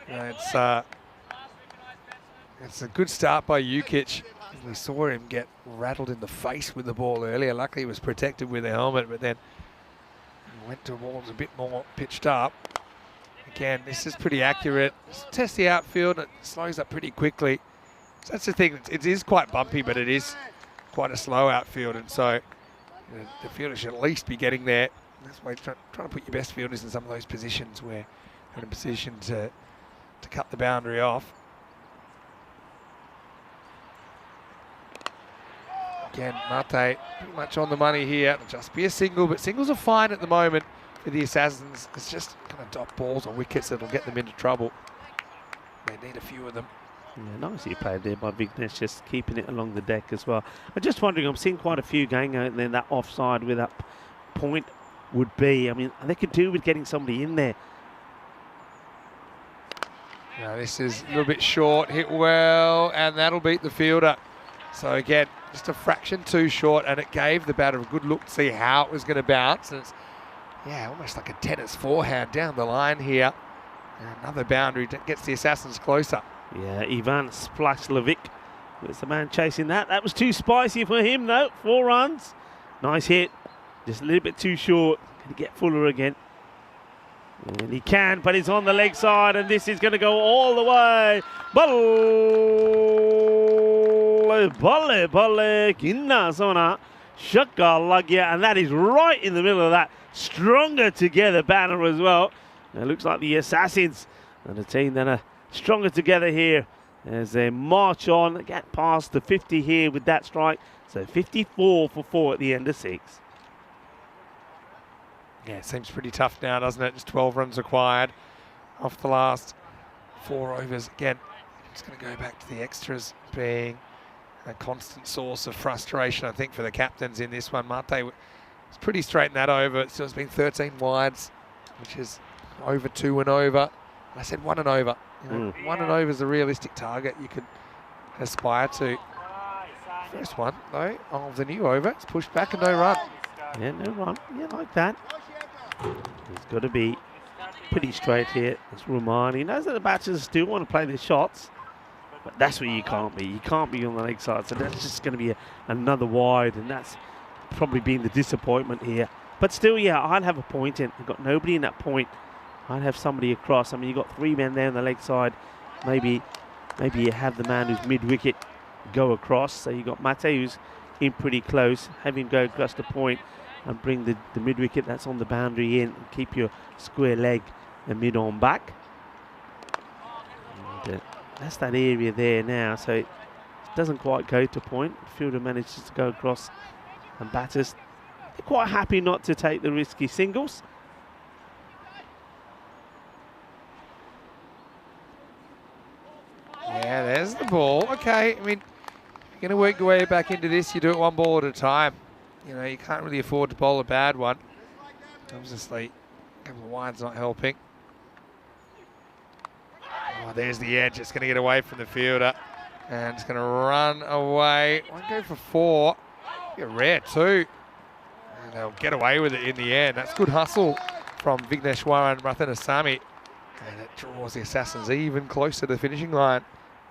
It's a good start by Ukic. We saw him get rattled in the face with the ball earlier. Luckily, he was protected with a helmet, but then went towards a bit more pitched up. Again, this is pretty accurate. Just test the outfield, and it slows up pretty quickly. So that's the thing. It is quite bumpy, but it is quite a slow outfield, and so the fielder should at least be getting there. That's why you're trying to put your best fielders in some of those positions where they're in a position to cut the boundary off. Again, Mate pretty much on the money here. It'll just be a single, but singles are fine at the moment for the Assassins. It's just kind of dot balls or wickets that'll get them into trouble. They need a few of them. Yeah, nicely played there by Vignesh, just keeping it along the deck as well. I'm just wondering, I'm seeing quite a few going out there, that offside where that point would be. I mean, they could do with getting somebody in there. Now this is a little bit short, hit well, and that'll beat the fielder. So again, just a fraction too short, and it gave the batter a good look to see how it was going to bounce. And it's, yeah, almost like a tennis forehand down the line here. And another boundary gets the Assassins closer. Yeah, Ivan Splaslovic was the man chasing that. That was too spicy for him, though. 4 runs. Nice hit. Just a little bit too short. Can he get Fuller again? And he can, but he's on the leg side, and this is going to go all the way. Balle, Ginna Sona, Shaka Lagya, and that is right in the middle of that stronger together banner as well. And it looks like the Assassins and the team that are stronger together here as they march on, get past the 50 here with that strike. So 54 for 4 at the end of 6. Yeah, it seems pretty tough now, doesn't it? Just 12 runs required off the last 4 overs. Again, it's going to go back to the extras being a constant source of frustration, I think, for the captains in this one. Mate It's pretty straight in that over. So it's been 13 wides, which is over 2 and over. I said 1 and over. You know, 1 and over is a realistic target you could aspire to. First one, though, of the new over. It's pushed back and no run. Yeah, no run. Yeah, like that. He's got to be pretty straight here. It's Roman. He knows that the batters still want to play their shots, but that's where you can't be. You can't be on the leg side, so that's just going to be another wide, and that's probably been the disappointment here. But still, yeah, I'd have a point in. You've got nobody in that point. I'd have somebody across. I mean, you've got 3 men there on the leg side. Maybe you have the man who's mid-wicket go across. So you've got Mate who's in pretty close. Have him go across the point and bring the mid-wicket that's on the boundary in. And keep your square leg and mid-on back. And, that's that area there now. So it doesn't quite go to point. The fielder manages to go across, and batters are quite happy not to take the risky singles. Yeah, there's the ball. Okay, I mean, you're going to work your way back into this. You do it 1 ball at a time. You know, you can't really afford to bowl a bad one. Obviously, a couple of wides not helping. Oh, there's the edge. It's going to get away from the fielder. And it's going to run away. One go for 4. Get rare too. And they'll get away with it in the end. That's good hustle from Vigneshwar and Rathanasamy. And it draws the Assassins even closer to the finishing line.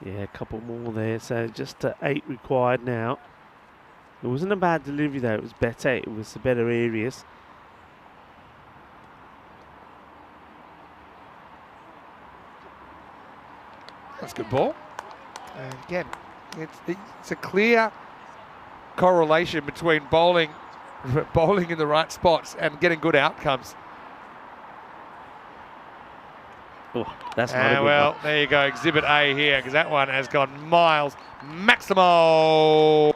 Yeah, a couple more there. So just 8 required now. It wasn't a bad delivery though. It was better. It was the better areas. That's a good ball. And again, it's a clear correlation between bowling in the right spots and getting good outcomes. Oh, that's not a good one. There you go, Exhibit A here, because that one has gone miles. Maximo.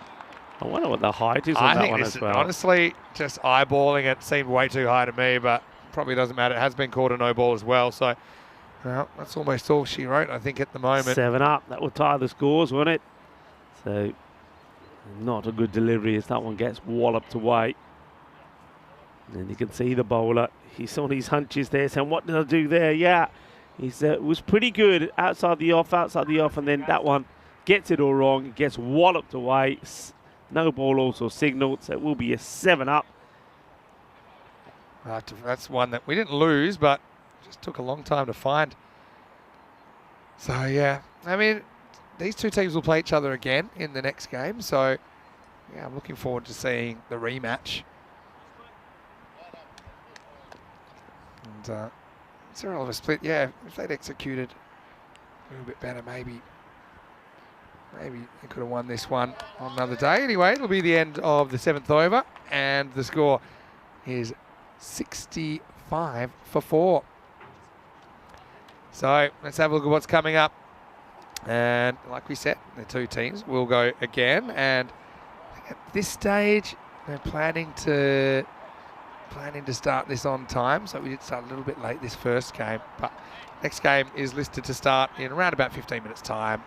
I wonder what the height is on that one as well. Honestly, just eyeballing it seemed way too high to me, but probably doesn't matter. It has been called a no ball as well, so well, that's almost all she wrote, I think, at the moment. 7 up. That will tie the scores, won't it? So, not a good delivery as that one gets walloped away. And you can see the bowler. He's on his hunches there, saying, what did I do there? Yeah. He was pretty good outside the off, and then that one gets it all wrong. It gets walloped away. No ball also signalled, so it will be a 7 up. That's one that we didn't lose, but just took a long time to find. So, yeah, I mean, these 2 teams will play each other again in the next game, so, yeah, I'm looking forward to seeing the rematch. And, it's a relative split, yeah. If they'd executed a little bit better, maybe they could have won this one on another day. Anyway, it'll be the end of the 7th over, and the score is 65 for 4. So let's have a look at what's coming up. And like we said, the 2 teams will go again. And at this stage, they're planning to start this on time, so we did start a little bit late this first game, but next game is listed to start in around about 15 minutes time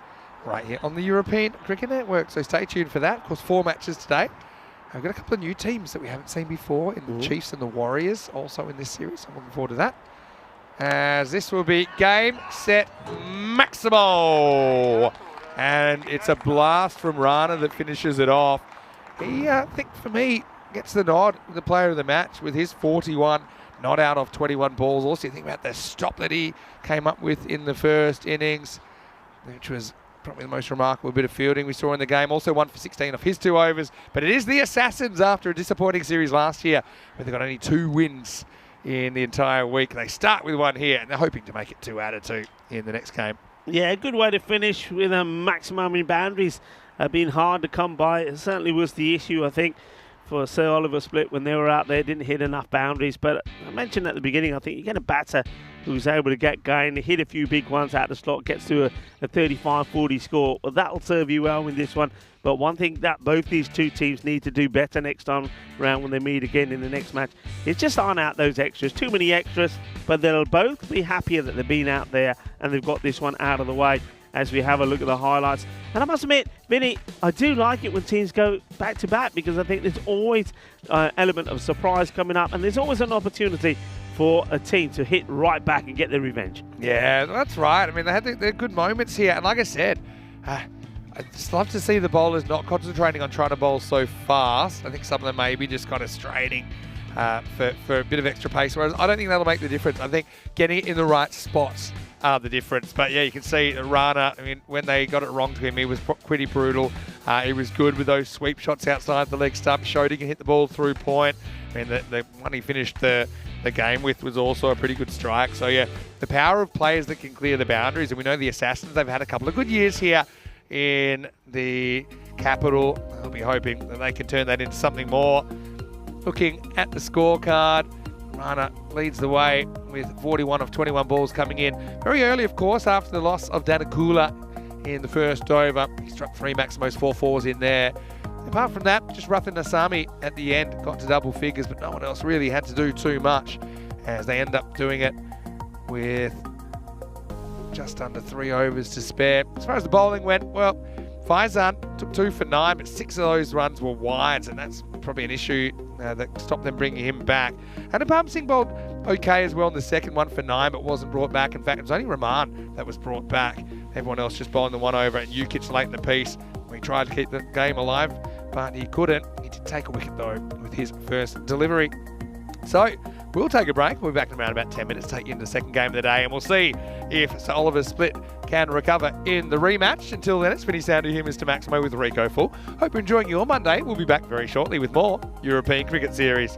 right here on the European Cricket Network, so stay tuned for that. Of course, 4 matches today. We've got a couple of new teams that we haven't seen before in the Chiefs and the Warriors also in this series. I'm looking forward to that, as this will be game, set, Maximo, and it's a blast from Rana that finishes it off. He, I think for me, gets the nod, the player of the match, with his 41 not out of 21 balls. Also, you think about the stop that he came up with in the first innings, which was probably the most remarkable bit of fielding we saw in the game. Also 1 for 16 off his 2 overs. But it is the Assassins after a disappointing series last year, where they got only 2 wins in the entire week. They start with 1 here, and they're hoping to make it 2 out of 2 in the next game. Yeah, a good way to finish with a maximum in boundaries. Been hard to come by. It certainly was the issue, I think, for Sir Oliver Split when they were out there, didn't hit enough boundaries. But I mentioned at the beginning, I think you get a batter who's able to get going, hit a few big ones out the slot, gets to a 35-40 score. Well, that'll serve you well in this one. But one thing that both these 2 teams need to do better next time round when they meet again in the next match is just iron out those extras. Too many extras, but they'll both be happier that they've been out there and they've got this one out of the way. as we have a look at the highlights. And I must admit, Vinny, I do like it when teams go back-to-back because I think there's always an element of surprise coming up, and there's always an opportunity for a team to hit right back and get their revenge. Yeah, that's right. I mean, they had their good moments here. And like I said, I just love to see the bowlers not concentrating on trying to bowl so fast. I think some of them may be just kind of straining for a bit of extra pace, whereas I don't think that'll make the difference. I think getting it in the right spots are the difference. But yeah, you can see Rana, I mean, when they got it wrong to him, he was pretty brutal. He was good with those sweep shots outside the leg stump, showed he can hit the ball through point. I mean, the one he finished the game with was also a pretty good strike. So yeah, the power of players that can clear the boundaries, and we know the Assassins, they've had a couple of good years here in the capital. I'll be hoping that they can turn that into something more. Looking at the scorecard, Rana leads the way with 41 of 21 balls coming in. Very early, of course, after the loss of Danakula in the first over. He struck 3 Maximo's 4-4s in there. Apart from that, just Rathan Asami at the end got to double figures, but no one else really had to do too much as they end up doing it with just under 3 overs to spare. As far as the bowling went, well, Faizan took 2 for 9, but 6 of those runs were wides, and that's probably an issue that stopped them bringing him back. And Apam Singh bowled okay as well in the second, 1 for 9, but wasn't brought back. In fact, it was only Rahman that was brought back. Everyone else just bowling the 1 over, and Ukic late in the piece. He tried to keep the game alive, but he couldn't. He did take a wicket, though, with his first delivery. So we'll take a break. We'll be back in around about 10 minutes, take you into the second game of the day, and we'll see if Sir Oliver Split can recover in the rematch. Until then, it's Vinny Sound to here, Mr. Maximo with Rico Full. Hope you're enjoying your Monday. We'll be back very shortly with more European Cricket Series.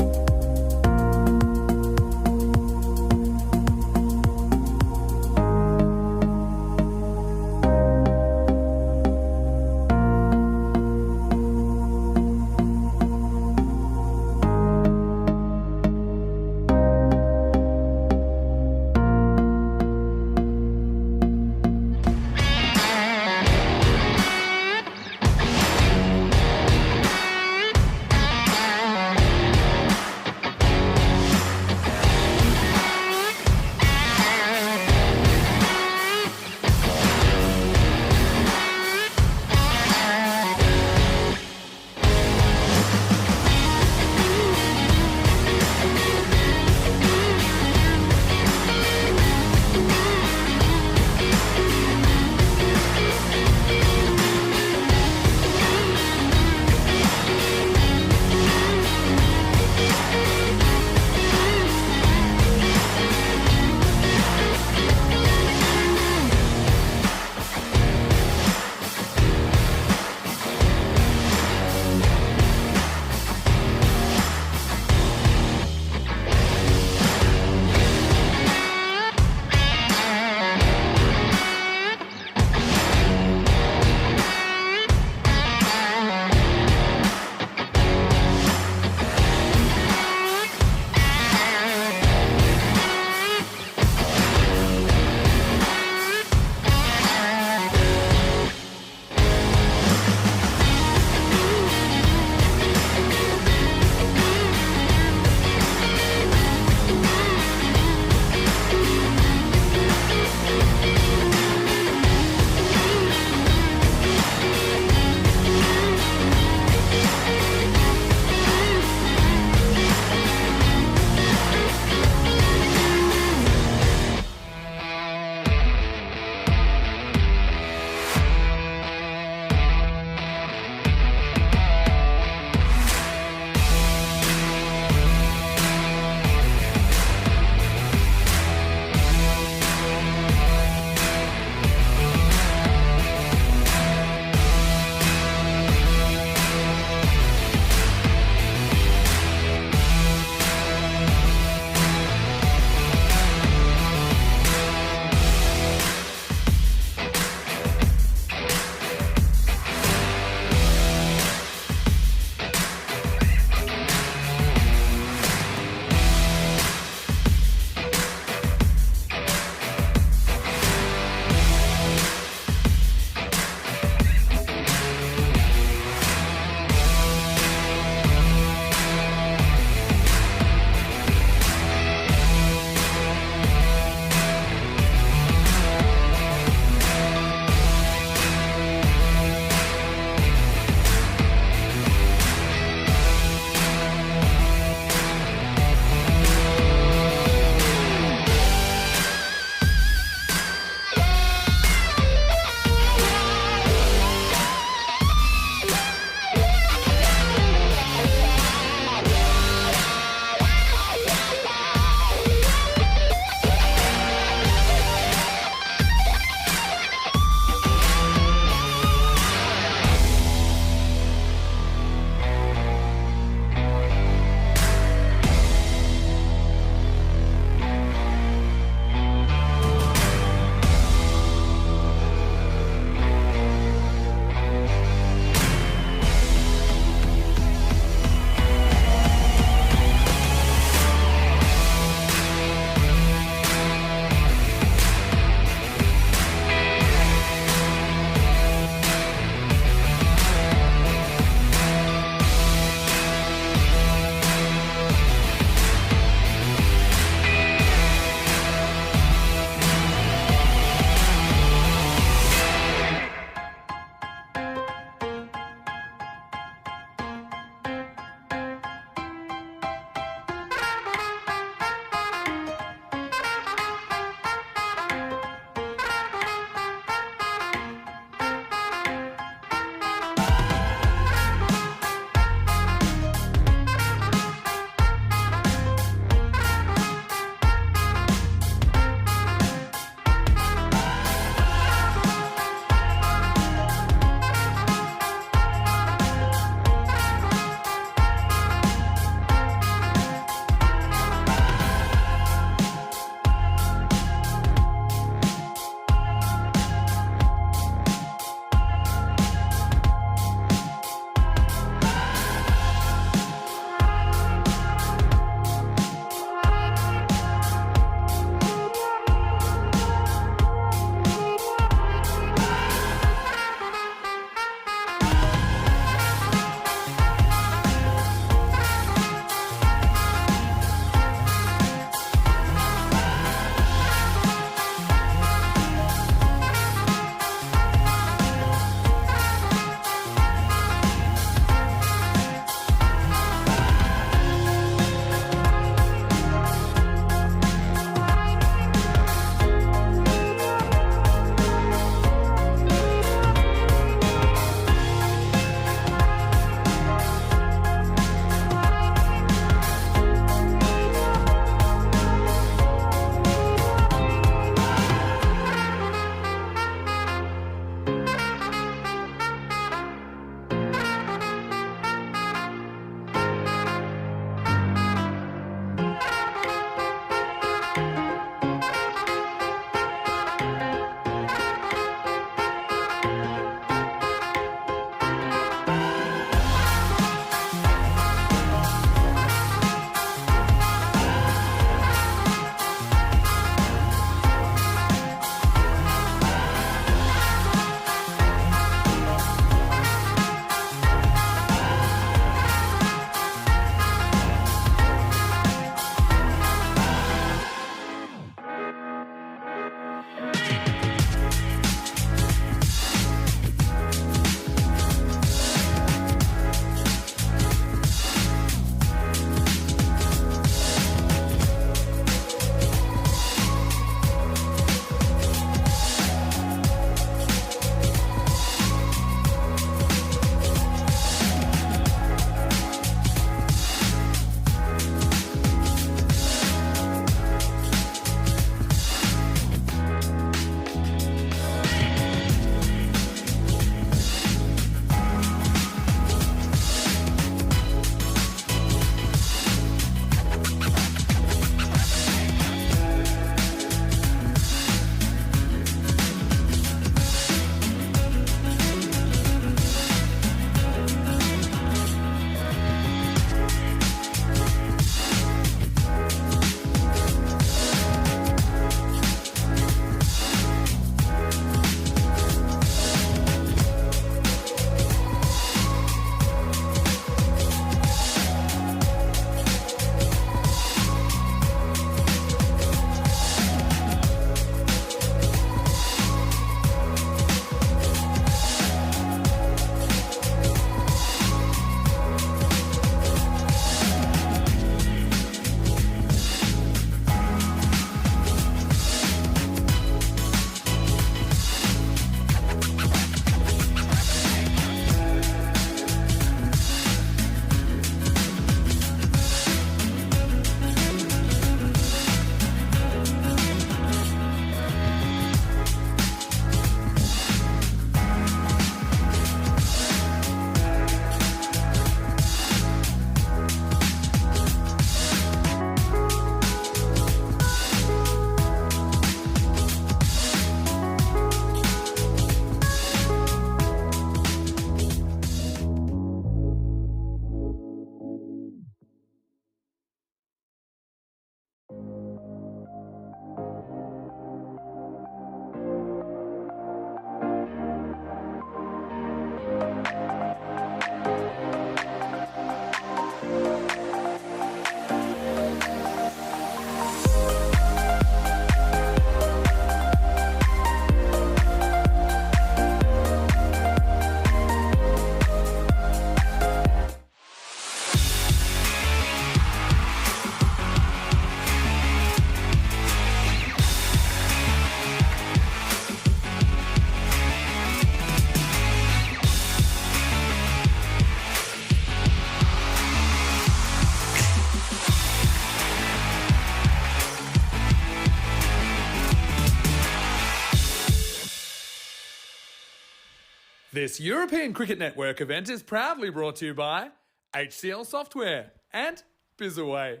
This European Cricket Network event is proudly brought to you by HCL Software and Bizaway.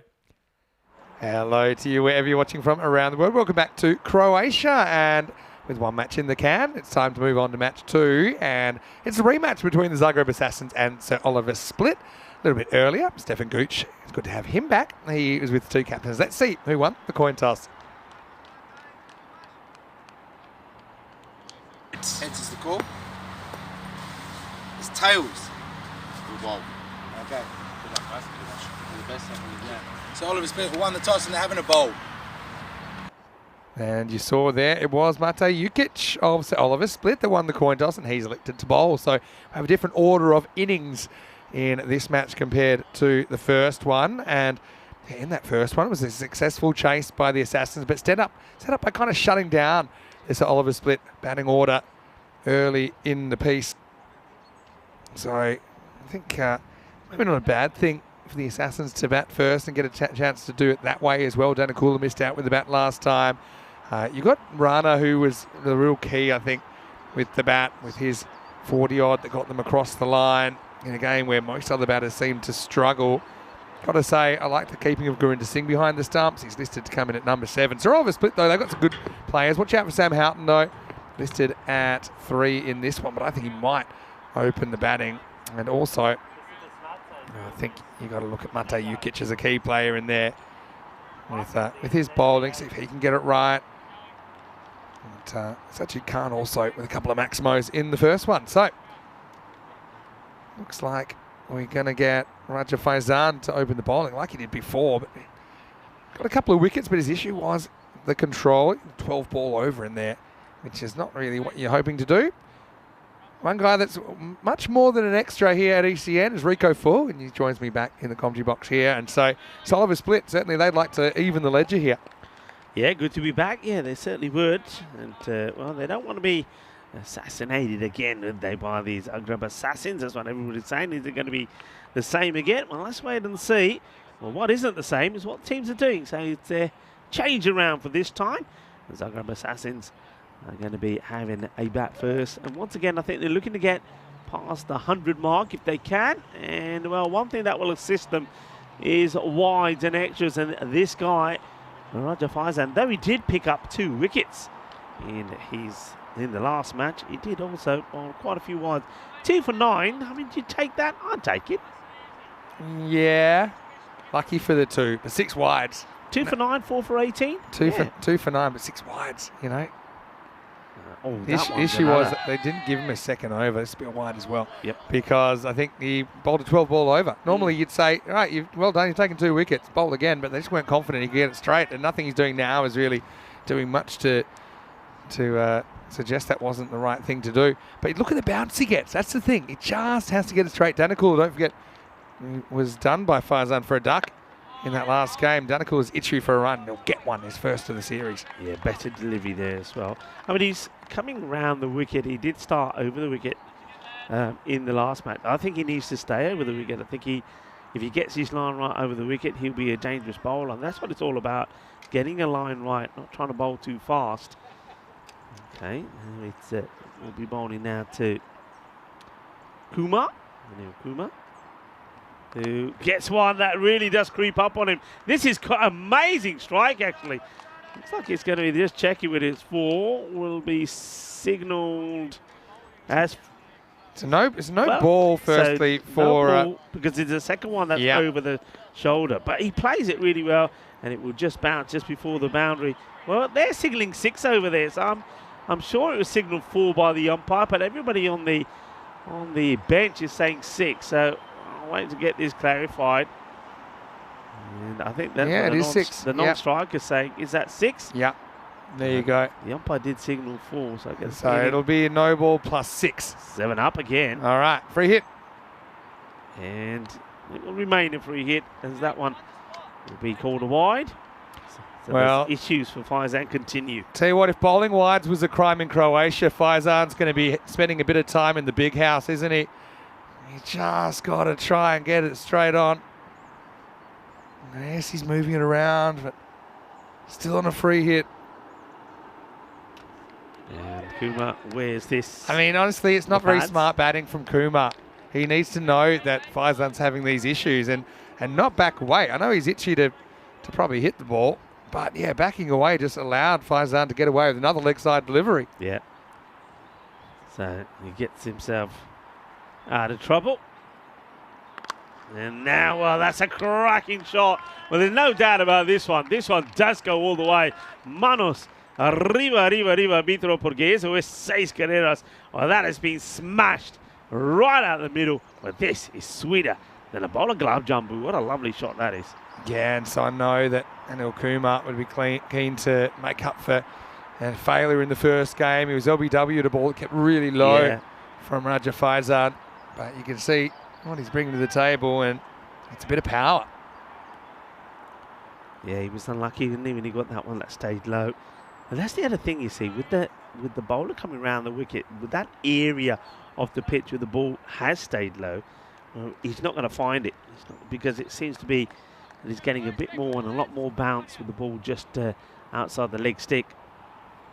Hello to you wherever you're watching from around the world. Welcome back to Croatia, and with one match in the can, it's time to move on to match 2, and it's a rematch between the Zagreb Assassins and Sir Oliver Split. A little bit earlier, Stefan Gooch, it's good to have him back. He was with 2 captains. Let's see who won the coin toss. Heads is the call. It's tails. Good ball. Okay. Good luck, guys. All the best. So Oliver Split won the toss and they're having a bowl. And you saw there, it was Mate Jukic of Sir Oliver Split that won the coin toss, and he's elected to bowl. So we have a different order of innings in this match compared to the first one. And in that first one, it was a successful chase by the Assassins, but set up by kind of shutting down the Sir Oliver Split batting order early in the piece. So I think maybe not a bad thing for the Assassins to bat first and get a chance to do it that way as well. Danakula missed out with the bat last time. You got Rana, who was the real key, I think, with the bat, with his 40-odd that got them across the line in a game where most other batters seemed to struggle. Got to say, I like the keeping of Gurinder Singh behind the stumps. He's listed to come in at number 7. Sir Oliver Split, though, they've got some good players. Watch out for Sam Houghton, though, listed at 3 in this one, but I think he might open the batting. And also, I think you got to look at Mate Jukic as a key player in there with his bowling, see if he can get it right. And Sajid Khan also with a couple of Maximos in the first one. So, looks like we're going to get Raja Faizan to open the bowling like he did before. But got a couple of wickets, but his issue was the control. 12 ball over in there, which is not really what you're hoping to do. One guy that's much more than an extra here at ECN is Rico Full, and he joins me back in the commentary box here. And so, Oliver Split, certainly they'd like to even the ledger here. Yeah, good to be back. Yeah, they certainly would. And, well, they don't want to be assassinated again, would they, by these Zagreb Assassins? That's what everybody's saying. Is it going to be the same again? Well, let's wait and see. Well, what isn't the same is what teams are doing. So it's a change around for this time. The Zagreb Assassins are going to be having a bat first. And once again, I think they're looking to get past the 100 mark if they can. And, well, one thing that will assist them is wides and extras. And this guy, Raja Faizan, though he did pick up 2 wickets in the last match, he did also on quite a few wides. 2 for 9. I mean, do you take that? I'd take it. Yeah, lucky for the 2, but 6 wides. 2 for 9, 4 for 18. 2 for 9, but 6 wides. You know. The issue was that they didn't give him a second over. It's a bit wide as well. Yep. Because I think he bowled a 12 ball over. Normally you'd say, all right, well done, you've taken 2 wickets, bowled again, but they just weren't confident he could get it straight. And nothing he's doing now is really doing much to suggest that wasn't the right thing to do. But look at the bounce he gets. That's the thing. He just has to get it straight. Danakula, don't forget, was done by Faizan for a duck in that last game. Danakula's itchy for a run. He'll get one, his first of the series. Yeah, better delivery there as well. I mean, he's coming round the wicket. He did start over the wicket in the last match. I think he needs to stay over the wicket. I think if he gets his line right over the wicket, he'll be a dangerous bowler. And that's what it's all about, getting a line right, not trying to bowl too fast. Okay, we'll be bowling now to Kumar. Kumar, who gets one that really does creep up on him. This is quite an amazing strike, actually. Looks like it's going to be just checking with his 4. Will be signalled as... It's no ball, firstly, for... No ball, because it's the second one that's over the shoulder. But he plays it really well, and it will just bounce just before the boundary. Well, they're signalling 6 over there, so I'm sure it was signalled 4 by the umpire, but everybody on the bench is saying 6, so I'll wait to get this clarified. And I think that's it is 6. The non-striker saying, is that 6? Yeah, there you go. The umpire did signal 4, so I guess it'll be a no ball plus 6. 7 up again. All right, free hit. And it will remain a free hit as that one will be called a wide. So well, issues for Faizan continue. Tell you what, if bowling wides was a crime in Croatia, Faizan's going to be spending a bit of time in the big house, isn't he? He just got to try and get it straight on. Yes, he's moving it around, but still on a free hit. And Kumar, where's this? I mean, honestly, it's not very pads. smart batting from Kumar. He needs to know that Faizan's having these issues and not back away. I know he's itchy to probably hit the ball, but yeah, backing away just allowed Faizan to get away with another leg side delivery. Yeah. So he gets himself out of trouble. And now, well, that's a cracking shot. Well, there's no doubt about this one. This one does go all the way. Manos, arriba, arriba, arriba, Vitro Portuguese, with 6 carreras. Well, that has been smashed right out the middle. But this is sweeter than a bowler glove jumbo. What a lovely shot that is. Yeah, and so I know that Anil Kumar would be keen to make up for a failure in the first game. He was LBW to ball that kept really low from Raja Faizan. But you can see what he's bringing to the table, and it's a bit of power. Yeah, he was unlucky, didn't he, when he got that one that stayed low. And that's the other thing you see, with the bowler coming around the wicket, with that area of the pitch where the ball has stayed low, he's not going to find it. Because it seems to be that he's getting a bit more and a lot more bounce with the ball just outside the leg stick.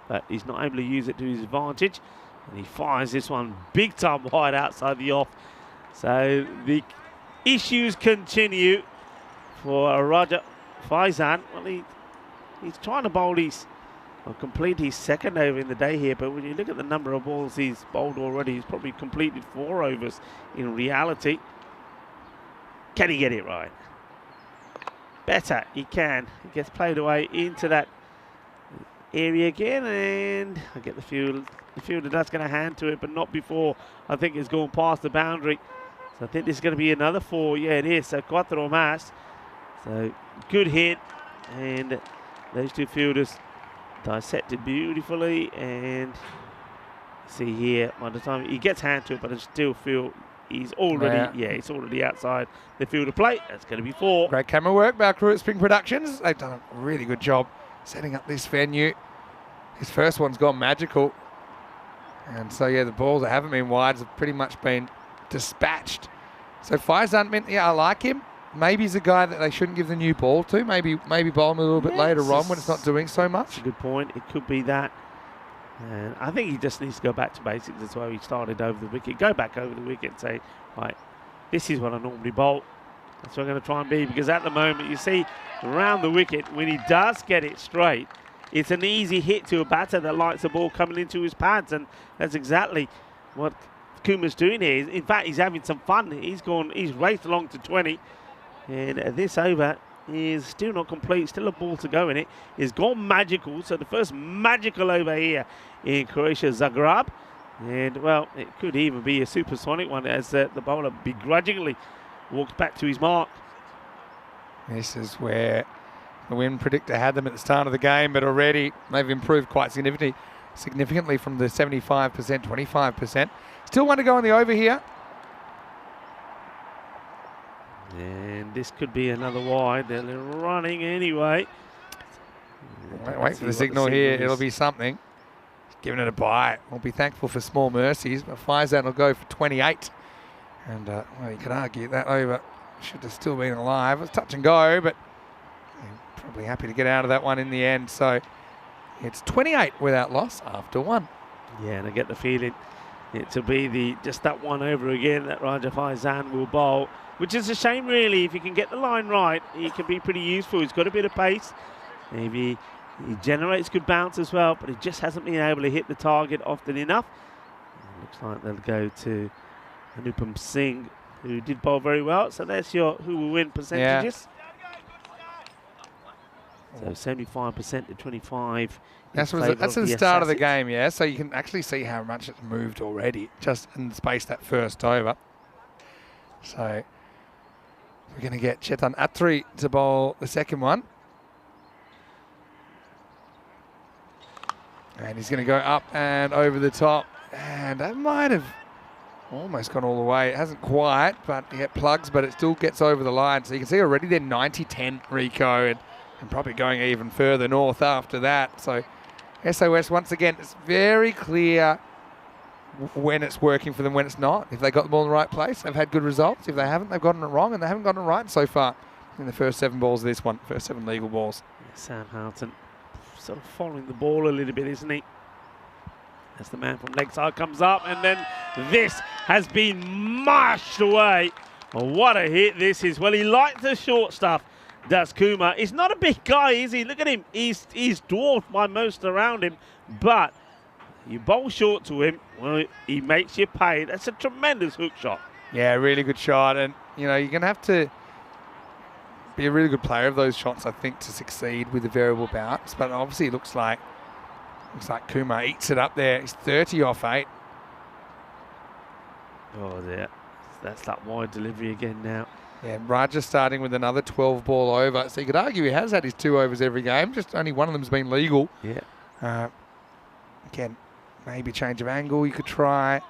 But he's not able to use it to his advantage. And he fires this one big time wide outside the off. So the issues continue for Raja Faizan. Well, he's trying to bowl complete his second over in the day here, but when you look at the number of balls he's bowled already, he's probably completed 4 overs in reality. Can he get it right? Better, he can. He gets played away into that area again, and I get the fielder that's going to hand to it, but not before I think it's gone past the boundary. So I think this is going to be another 4. Yeah, it is. So cuatro más. So good hit, and those two fielders dissected beautifully. And see here, by the time he gets hand to it, but I still feel he's already he's already outside the fielder plate. That's going to be 4. Great camera work by our crew at Spring Productions. They've done a really good job setting up this venue. His first one's gone magical. And so, yeah, the balls that haven't been wides have pretty much been dispatched. So Faizan, I like him. Maybe he's a guy that they shouldn't give the new ball to. Maybe bowl him a little bit later on when it's not doing so much. That's a good point. It could be that. And I think he just needs to go back to basics. That's why he started over the wicket. Go back over the wicket and say, right, this is what I normally bowl. That's what I'm going to try and be. Because at the moment, you see, around the wicket, when he does get it straight, it's an easy hit to a batter that likes the ball coming into his pads. And that's exactly what Kuma's doing here. In fact, he's having some fun. He's raced along to 20. And this over is still not complete. Still a ball to go in it. It's gone magical. So the first magical over here in Croatia, Zagreb. And, well, it could even be a supersonic one as the bowler begrudgingly walks back to his mark. This is where the win predictor had them at the start of the game, but already they've improved quite significantly from the 75%, 25%. Still one to go on the over here. And this could be another wide. They're running anyway. Wait for the signal here. It'll be something. Giving it a bite. We'll be thankful for small mercies, but Faizan will go for 28. And, well, you could argue that over should have still been alive. It was touch and go, but probably happy to get out of that one in the end. So it's 28 without loss after 1. Yeah, and I get the feeling it to be just that one over again that Raja Faizan will bowl, which is a shame really. If you can get the line right, he can be pretty useful. He's got a bit of pace. Maybe he generates good bounce as well, but he just hasn't been able to hit the target often enough. Looks like they'll go to Anupam Singh, who did bowl very well. So that's your who will win percentages. So 75% to 25. That's the start of the game, yeah. So you can actually see how much it's moved already, just in the space that first over. So we're going to get Chetan Atri to bowl the second one. And he's going to go up and over the top. And that might have almost gone all the way. It hasn't quite, but it plugs, but it still gets over the line. So you can see already they're 90-10 Rico and probably going even further north after that. So SOS, once again, it's very clear when it's working for them, when it's not. If they got the ball in the right place, they've had good results. If they haven't, they've gotten it wrong, and they haven't gotten it right so far in the first 7 balls of this one, first 7 legal balls. Sam Houghton sort of following the ball a little bit, isn't he? as the man from leg side comes up, and then this has been mashed away. Oh, what a hit this is. Well, he likes the short stuff, does Kuma. He's not a big guy, is he? Look at him. He's dwarfed by most around him, but you bowl short to him, well, he makes you pay. That's a tremendous hook shot. Yeah, really good shot. And, you know, you're going to have to be a really good player of those shots, I think, to succeed with the variable bounce. But obviously it looks like Kuma eats it up there. He's 30 off 8. Oh, yeah. That's that wide delivery again now. Yeah, Raja starting with another 12 ball over. So you could argue he has had his 2 overs every game. Just only one of them's been legal. Yeah. Again, maybe change of angle you could try.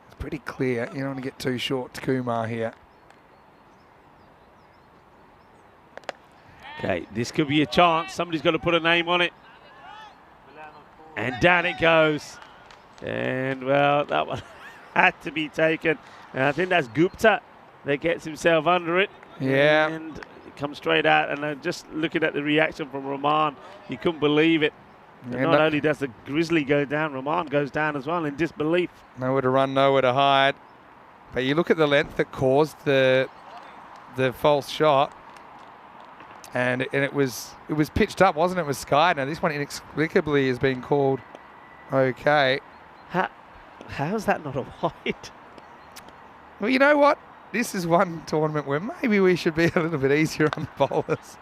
It's pretty clear. You don't want to get too short to Kumar here. Okay, this could be a chance. Somebody's got to put a name on it. And down it goes. And, well, that one had to be taken. And I think that's Gupta that gets himself under it. Yeah. And it comes straight out. And just looking at the reaction from Rahman, you couldn't believe it. Yeah, not only does the Grizzly go down, Rahman goes down as well in disbelief. Nowhere to run, nowhere to hide. But you look at the length that caused the false shot, and it was pitched up, wasn't it? It was skied. Now this one inexplicably has been called okay. How's that not a wide? Well, you know what? This is one tournament where maybe we should be a little bit easier on the bowlers,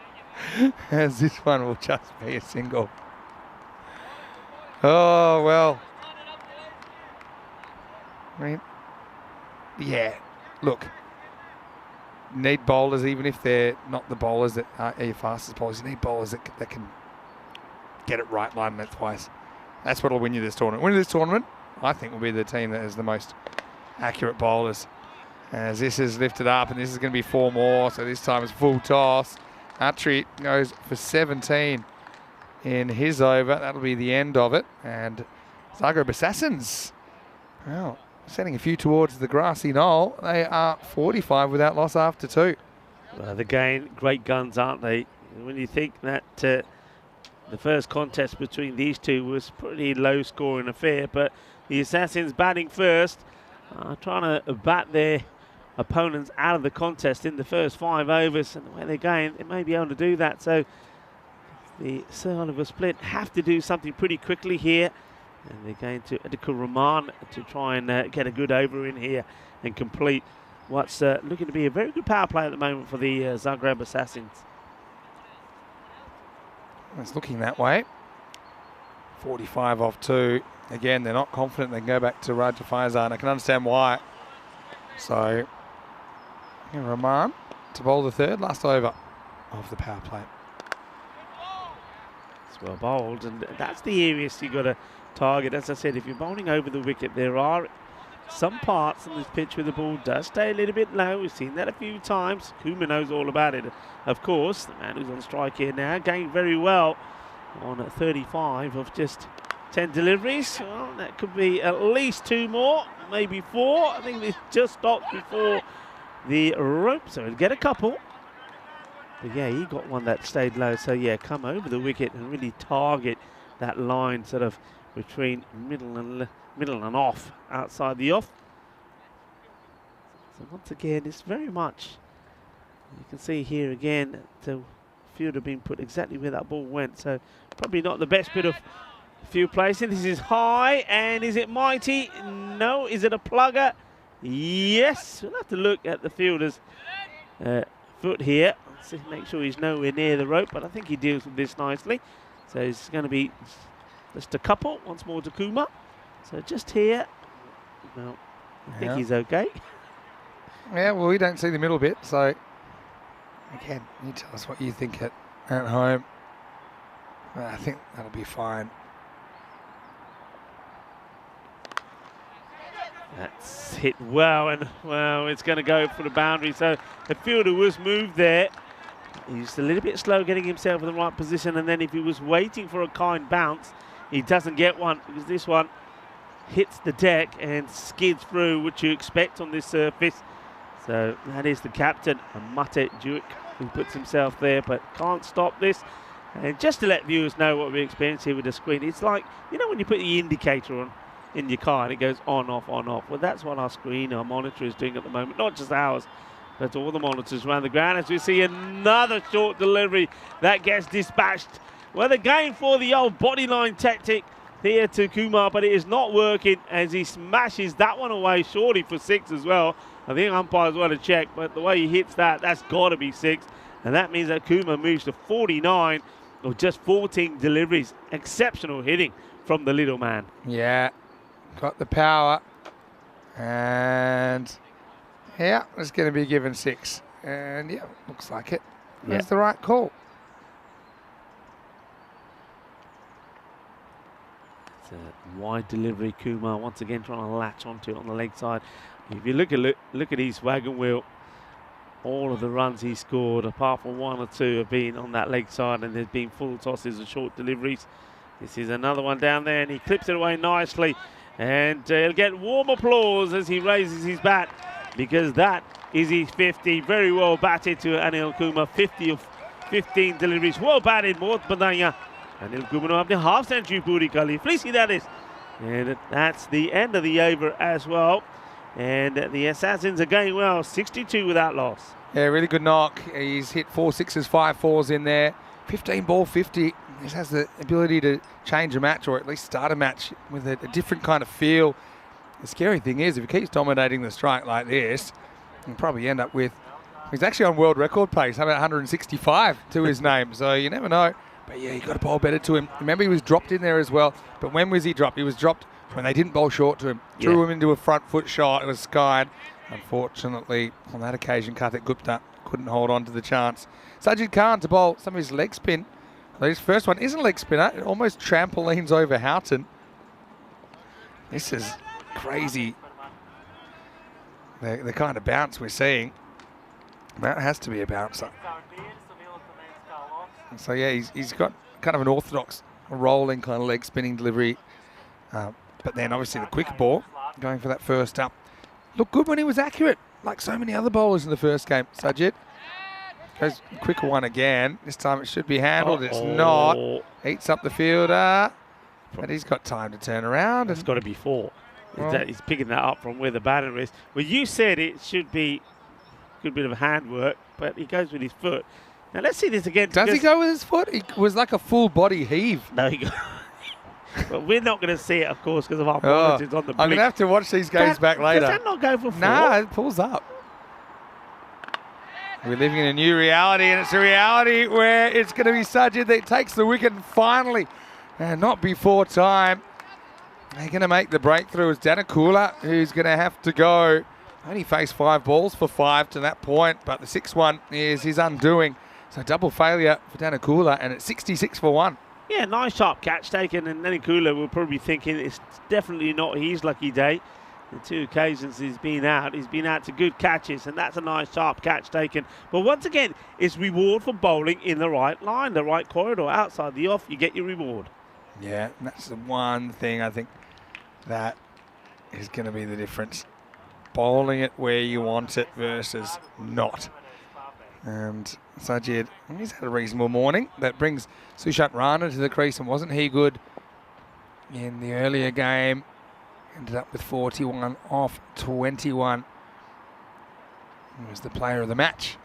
as this one will just be a single. Oh, well. I mean, yeah, look. Need bowlers, even if they're not the bowlers that are your fastest bowlers. You need bowlers that can get it right line lengthwise. That's what will win you this tournament. Winning this tournament, I think, will be the team that has the most accurate bowlers. As this is lifted up, and this is going to be 4 more, so this time it's full toss. Atri goes for 17 in his over. That'll be the end of it. And Zagreb Assassins, well, sending a few towards the grassy knoll. They are 45 without loss after 2. Well, again, great guns, aren't they? When you think that the first contest between these two was pretty low-scoring affair, but the Assassins batting first, trying to bat their opponents out of the contest in the first 5 overs, and the way they're going, they may be able to do that. So the Sir Oliver Split have to do something pretty quickly here, and they're going to Adikul Rahman to try and get a good over in here and complete what's looking to be a very good power play at the moment for the Zagreb Assassins. It's looking that way. 45 off 2. Again, they're not confident they can go back to Raja Faizan. I can understand why. So, Rahman to bowl the 3rd, last over of the power play. It's well bowled, and that's the areas you got to target. As I said, if you're bowling over the wicket, there are some parts on this pitch where the ball does stay a little bit low. We've seen that a few times. Kuma knows all about it, of course. The man who's on strike here now, going very well on 35 of just 10 deliveries. Well, that could be at least 2 more, maybe 4. I think they just stopped before the rope, so he'll get a couple. But yeah, he got one that stayed low. So yeah, come over the wicket and really target that line sort of between middle and off, outside the off. So once again, it's very much, you can see here again, the fielder being put exactly where that ball went. So probably not the best bit of field placing. This is high, and is it mighty? No. Is it a plugger? Yes. We'll have to look at the fielder's foot here. Let's see, make sure he's nowhere near the rope, but I think he deals with this nicely. So it's going to be just a couple, once more to Kuma. So just here. Well, I think he's okay. Yeah, well, we don't see the middle bit, so again, you tell us what you think at home. I think that'll be fine. That's hit well, and well, it's going to go for the boundary. So the fielder was moved there. He's a little bit slow getting himself in the right position, and then if he was waiting for a kind bounce, he doesn't get one, because this one hits the deck and skids through, which you expect on this surface. So that is the captain, Mate Duick, who puts himself there, but can't stop this. And just to let viewers know what we experience here with the screen, it's like, you know when you put the indicator on in your car and it goes on, off, on, off. Well, that's what our screen, our monitor is doing at the moment. Not just ours, but all the monitors around the ground as we see another short delivery that gets dispatched. Well, they're going for the old bodyline tactic here to Kumar, but it is not working as he smashes that one away shortly for 6 as well. I think umpires want to check, but the way he hits that, that's got to be 6. And that means that Kumar moves to 49 or just 14 deliveries. Exceptional hitting from the little man. Yeah, got the power. And yeah, it's going to be given 6. And yeah, looks like it. That's the right call. It's a wide delivery. Kumar once again trying to latch onto it on the leg side. If you look at his wagon wheel, all of the runs he scored, apart from 1 or 2, have been on that leg side, and there's been full tosses and short deliveries. This is another one down there, and he clips it away nicely. And he'll get warm applause as he raises his bat, because that is his 50. Very well batted to Anil Kumar. 50 of 15 deliveries. Well batted, Mohit Badania. Anil Kumar will have the half century puri kali. Please see that is. And that's the end of the over as well. And the Assassins are going well, 62 without loss. Yeah, really good knock. He's hit 4 6s, 5 4s in there. 15 ball 50. He has the ability to change a match, or at least start a match with a different kind of feel. The scary thing is, if he keeps dominating the strike like this, he'll probably end up with... He's actually on world record pace. How about 165 to his name? So you never know. But yeah, you got to bowl better to him. Remember, he was dropped in there as well. But when was he dropped? He was dropped when they didn't bowl short to him. Threw him into a front foot shot. It was skied. Unfortunately, on that occasion, Karthik Gupta couldn't hold on to the chance. Sajid Khan to bowl some of his leg spin. His first one isn't a leg spinner. It almost trampolines over Houghton. This is crazy. The kind of bounce we're seeing. That has to be a bouncer. So yeah, he's got kind of an orthodox rolling kind of leg spinning delivery. But then obviously the quick ball, going for that first up. Looked good when he was accurate, like so many other bowlers in the first game. Sajid goes quicker one again. This time it should be handled. It's not. Eats up the fielder. But he's got time to turn around. It's got to be 4. He's picking that up from where the batter is. Well, you said it should be a good bit of handwork, but he goes with his foot. Now let's see this again. Does he go with his foot? It was like a full body heave. No, he goes. But we're not going to see it, of course, because of our monitors on the blink. I'm going to have to watch these games back later. Does that not go for 4? Nah, it pulls up. We're living in a new reality, and it's a reality where it's going to be Sajid that takes the wicket finally, and not before time. They're going to make the breakthrough. It's Danakula who's going to have to go. Only faced 5 balls for 5 to that point, but the 6th one is his undoing. So double failure for Danakula, and it's 66 for 1. Yeah, nice sharp catch taken, and Nanikula will probably be thinking it's definitely not his lucky day. The 2 occasions he's been out to good catches, and that's a nice sharp catch taken. But once again, it's reward for bowling in the right line, the right corridor. Outside the off, you get your reward. Yeah, that's the one thing I think that is going to be the difference. Bowling it where you want it versus not. And Sajid, he's had a reasonable morning. That brings Sushant Rana to the crease, and wasn't he good in the earlier game? Ended up with 41 off 21. He was the player of the match.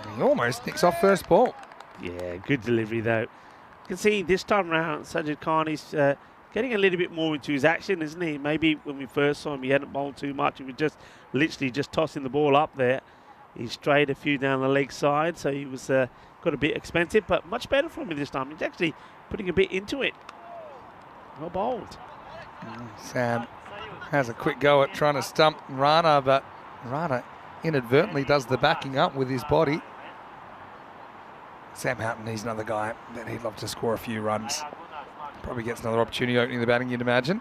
And he almost nicks off first ball. Yeah, good delivery though. You can see this time around, Sajid Khan is getting a little bit more into his action, isn't he? Maybe when we first saw him, he hadn't bowled too much. He was just literally just tossing the ball up there. He strayed a few down the leg side, so he was got a bit expensive, but much better from him this time. He's actually putting a bit into it. Well bowled. Sam has a quick go at trying to stump Rana, but Rana inadvertently does the backing up with his body. Sam Houghton, he's another guy that he'd love to score a few runs. Probably gets another opportunity opening the batting, you'd imagine.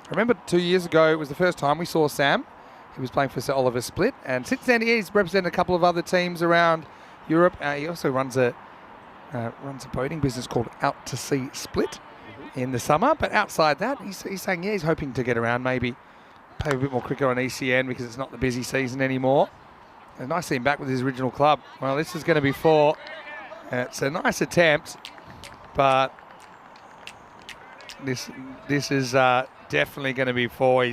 I remember 2 years ago, it was the first time we saw Sam. He was playing for Sir Oliver Split, and since then he's represented a couple of other teams around Europe. He also runs a boating business called Out to Sea Split in the summer. But outside that, he's saying, yeah, he's hoping to get around, maybe play a bit more cricket on ECN because it's not the busy season anymore. nice seeing him back with his original club. Well, this is going to be 4. It's a nice attempt, but this is definitely going to be 4.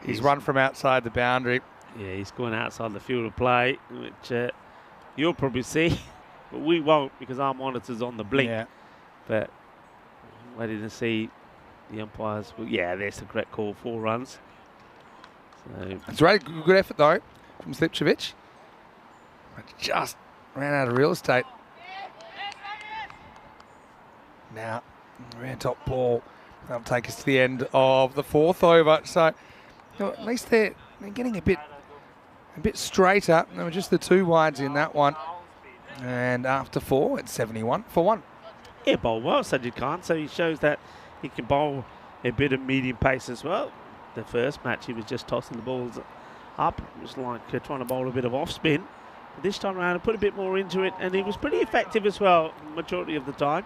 He's run from outside the boundary. Yeah, he's going outside the field of play, which you'll probably see, but we won't because our monitor's on the blink. Yeah. But I'm waiting to see the umpires. Well, yeah, there's the correct call, 4 runs. So It's right. Good effort, though, from Slipčević. But just ran out of real estate. Now, round top ball. That'll take us to the end of the 4th over. So, at least they're getting a bit straighter. There were just the 2 wides in that one. And after 4, it's 71 for 1. yeah, bowl well, Sajid Khan. So he shows that he can bowl a bit of medium pace as well. The first match, he was just tossing the balls up. It was like trying to bowl a bit of off spin. But this time around, he put a bit more into it, and he was pretty effective as well, majority of the time.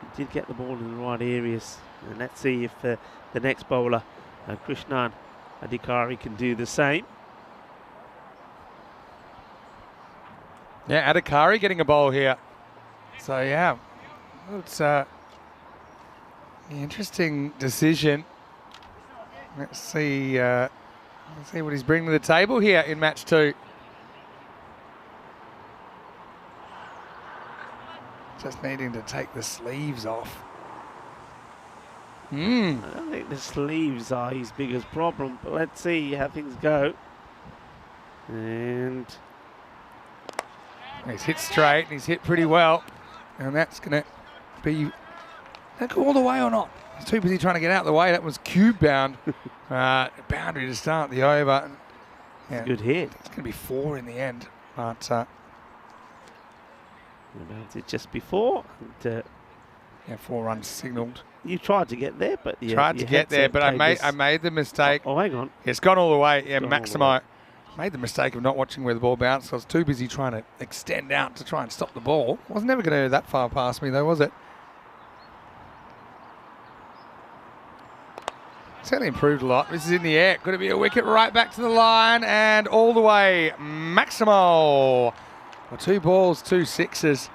He did get the ball in the right areas. And let's see if the next bowler, Krishnan Adhikari, can do the same. Yeah, Adhikari getting a bowl here. So, yeah, it's an interesting decision. Let's see what he's bringing to the table here in match 2. Just needing to take the sleeves off. I don't think the sleeves are his biggest problem, but let's see how things go. And he's hit straight and he's hit pretty well. And that's going to be... That go all the way or not? He's too busy trying to get out of the way. That was cube bound. Boundary to start the over. Yeah, good hit. It's going to be 4 in the end. But it just before. And, 4 runs signalled. you tried to get there, but tried to get there, but I made the mistake. Oh, hang on. It's gone all the way. Yeah, Maximo made the mistake of not watching where the ball bounced. I was too busy trying to extend out to try and stop the ball. I was never going to go that far past me, though, was it? Certainly improved a lot. This is in the air. Going to be a wicket right back to the line and all the way. Maximo. Well, 2 balls, 2 sixes.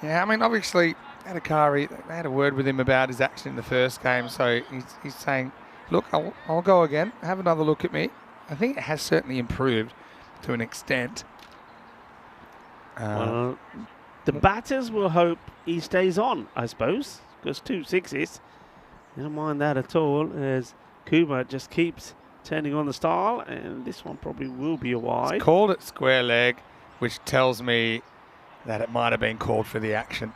Yeah, I mean, obviously, Adhikari, they had a word with him about his action in the first game, so he's saying, look, I'll go again. Have another look at me. I think it has certainly improved to an extent. Well, the batters will hope he stays on, I suppose, because 2 sixes. They don't mind that at all, as Kumar just keeps turning on the style, and this one probably will be a wide. It's called it square leg, which tells me that it might have been called for the action.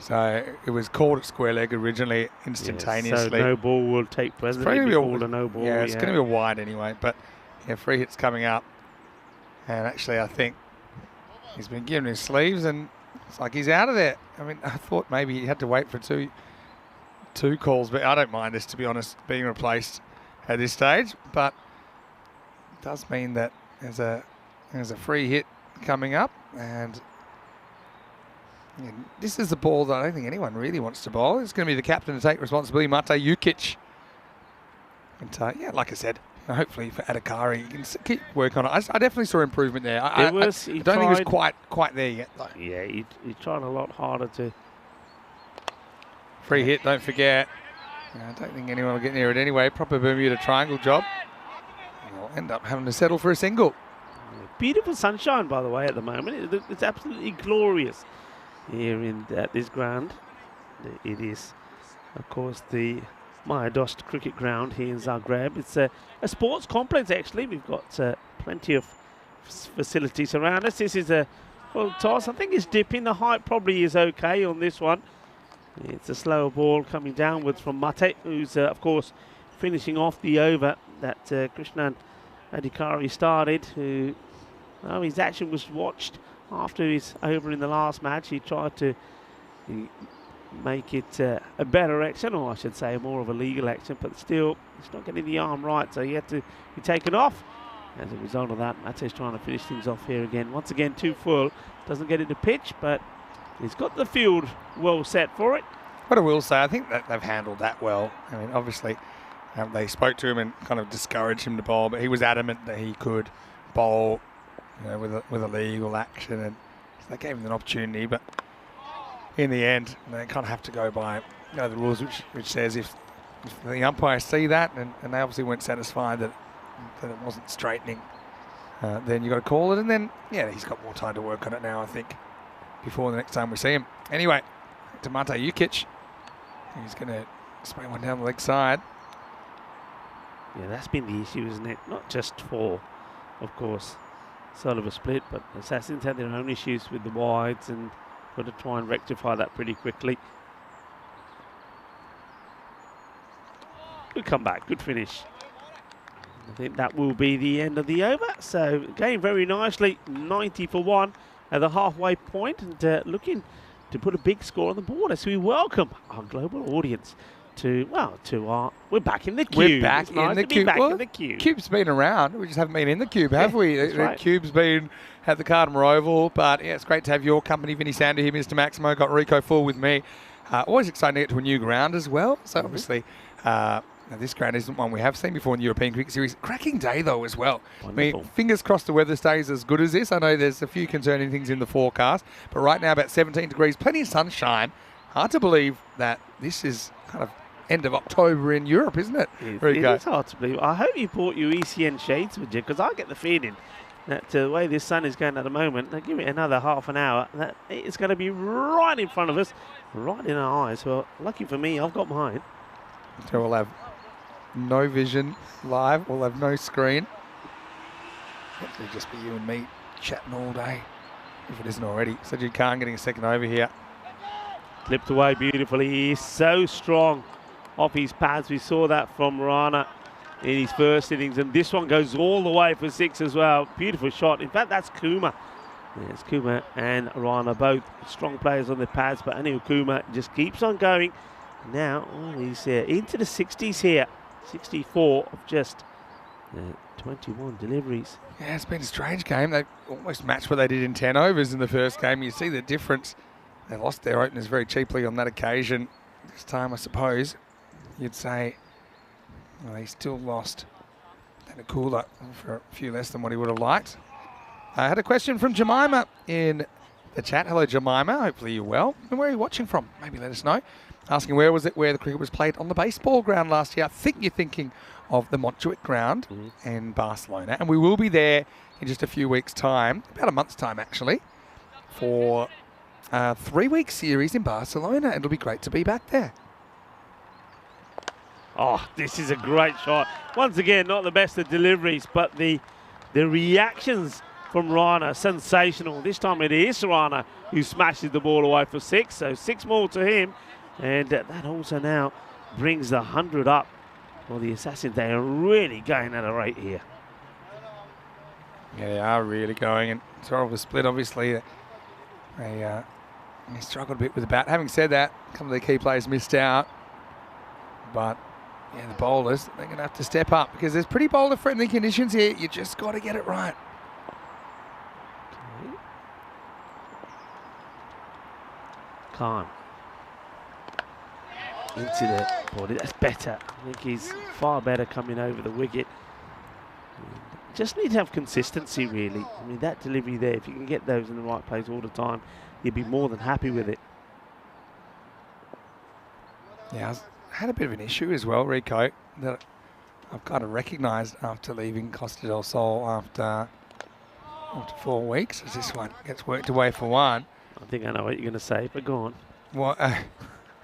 So it was called at square leg originally, instantaneously. So no ball will take precedence. It's called a no ball. Yeah, it's going to be a wide anyway. But yeah, free hit's coming up. And actually, I think he's been given his sleeves, and it's like he's out of there. I mean, I thought maybe he had to wait for two calls, but I don't mind this, to be honest, being replaced at this stage. But it does mean that there's a free hit coming up, and this is the ball that I don't think anyone really wants to bowl. It's going to be the captain to take responsibility, Mate Jukic. And yeah, like I said, hopefully for Adhikari, you can keep working on it. I definitely saw improvement there. I don't think it was quite there yet, though. Yeah, he tried a lot harder to. Free hit, don't forget. I don't think anyone will get near it anyway. Proper Bermuda triangle job. And we'll end up having to settle for a single. Beautiful sunshine, by the way, at the moment. It's absolutely glorious here at this ground. It is, of course, the Majadost cricket ground here in Zagreb. It's a sports complex, actually. We've got plenty of facilities around us. This is a full toss. I think it's dipping. The height probably is okay on this one. It's a slower ball coming downwards from Mate, who's, of course, finishing off the over that Krishnan Adhikari started. His action was watched after his over in the last match. He tried to make it a better action, or I should say more of a legal action, but still, it's not getting the arm right, so he had to be taken off. As a result of that, Mate's trying to finish things off here again. Once again, 2 full. Doesn't get into pitch, but he's got the field well set for it. What I will say, I think that they've handled that well. I mean, obviously, they spoke to him and kind of discouraged him to bowl, but he was adamant that he could bowl with a legal action, and so they gave him an opportunity, but in the end, they kind of have to go by the rules, which says if the umpires see that and they obviously weren't satisfied that it wasn't straightening, then you've got to call it, and then, he's got more time to work on it now, I think, before the next time we see him. Anyway, to Mate Jukic. He's going to spray one down the leg side. Yeah, that's been the issue, isn't it? Not just for, of course, Sullivan split, but Assassins had their own issues with the wides and got to try and rectify that pretty quickly. Good comeback, good finish. I think that will be the end of the over. So going very nicely, 90 for 1 at the halfway point, and looking to put a big score on the board as we welcome our global audience to we're back in the cube. We're back in the cube. In the cube. Cube's been around. We just haven't been in the cube, have we? That's right. Cube's been at the Cardamore Oval, but it's great to have your company, Vinny Sander here, Mr. Maximo, got Rico full with me. Always exciting to get to a new ground as well. So obviously, this ground isn't one we have seen before in the European Cricket Series. Cracking day though as well. Wonderful. I mean, fingers crossed the weather stays as good as this. I know there's a few concerning things in the forecast, but right now about 17 degrees, plenty of sunshine. Hard to believe that this is kind of end of October in Europe, isn't it? It is hard to believe. I hope you brought your ECN shades with you, because I get the feeling that the way this sun is going at the moment, now give it another half an hour, that it's going to be right in front of us, right in our eyes. Well, lucky for me, I've got mine. So we'll have no vision live. We'll have no screen. It'll just be you and me chatting all day, if it isn't already. Sajid Khan getting a second over here. Clipped away beautifully. He is so strong off his pads. We saw that from Rana in his first innings, and this one goes all the way for 6 as well. Beautiful shot. In fact, that's Kuma. Yes, Kuma and Rana, both strong players on their pads, but anyway, Kuma just keeps on going. Now, he's into the 60s here. 64 of just 21 deliveries. Yeah, it's been a strange game. They almost matched what they did in 10 overs in the first game. You see the difference. They lost their openers very cheaply on that occasion. This time, I suppose, you'd say they still lost Nakula for a few less than what he would have liked. I had a question from Jemima in the chat. Hello, Jemima. Hopefully you're well. And where are you watching from? Maybe let us know. Asking where the cricket was played on the baseball ground last year. I think you're thinking of the Montjuic ground in Barcelona. And we will be there in just a few weeks' time, about a month's time actually, for a 3-week series in Barcelona. It'll be great to be back there. Oh, this is a great shot. Once again, not the best of deliveries, but the reactions from Rana, sensational. This time it is Rana who smashes the ball away for 6. So 6 more to him. And that also now brings the 100 up for the Assassins. They are really going at a rate here. Yeah, they are really going. And it's horrible split, obviously. They struggled a bit with the bat. Having said that, a couple of the key players missed out. But, the bowlers, they're going to have to step up because there's pretty bowler-friendly conditions here. You just got to get it right. Khan. Into the body. That's better. I think he's far better coming over the wicket. Just need to have consistency, really. I mean, that delivery there, if you can get those in the right place all the time, you'd be more than happy with it. Yeah, I had a bit of an issue as well, Rico, that I've kind of recognised after leaving Costa del Sol after 4 weeks, as this one gets worked away for 1. I think I know what you're going to say, but go on. What?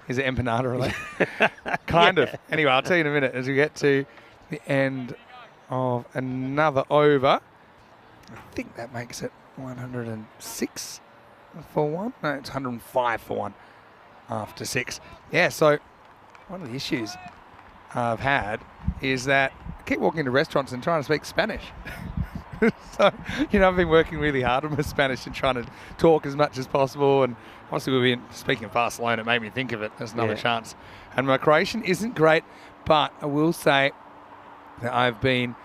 Is it empanada related? Kind of. Anyway, I'll tell you in a minute as we get to the end of another over. I think that makes it 106 for 1. No, it's 105 for 1 after 6. Yeah, so one of the issues I've had is that I keep walking into restaurants and trying to speak Spanish. So, I've been working really hard on my Spanish and trying to talk as much as possible. And obviously, we've been speaking of Barcelona. It made me think of it. There's another chance. And my Croatian isn't great, but I will say that I've been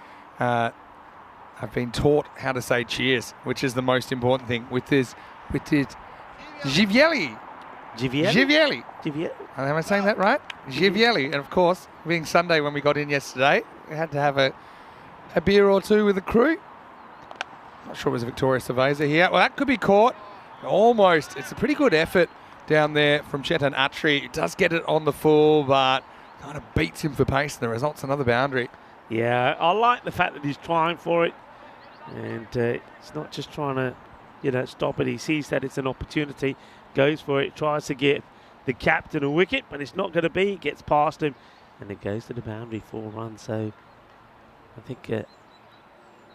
taught how to say cheers, which is the most important thing. With this Živjeli. Živjeli? Am I saying that right? Živjeli. And of course, being Sunday when we got in yesterday, we had to have a beer or two with the crew. Not sure it was Victoria Cerveza here. Well, that could be caught. Almost. It's a pretty good effort down there from Chetan Atri. He does get it on the full, but kind of beats him for pace. And the result's another boundary. Yeah, I like the fact that he's trying for it. And he's not just trying to, stop it. He sees that it's an opportunity, goes for it, tries to get the captain a wicket, but it's not going to be. It gets past him, and it goes to the boundary, 4 runs. So I think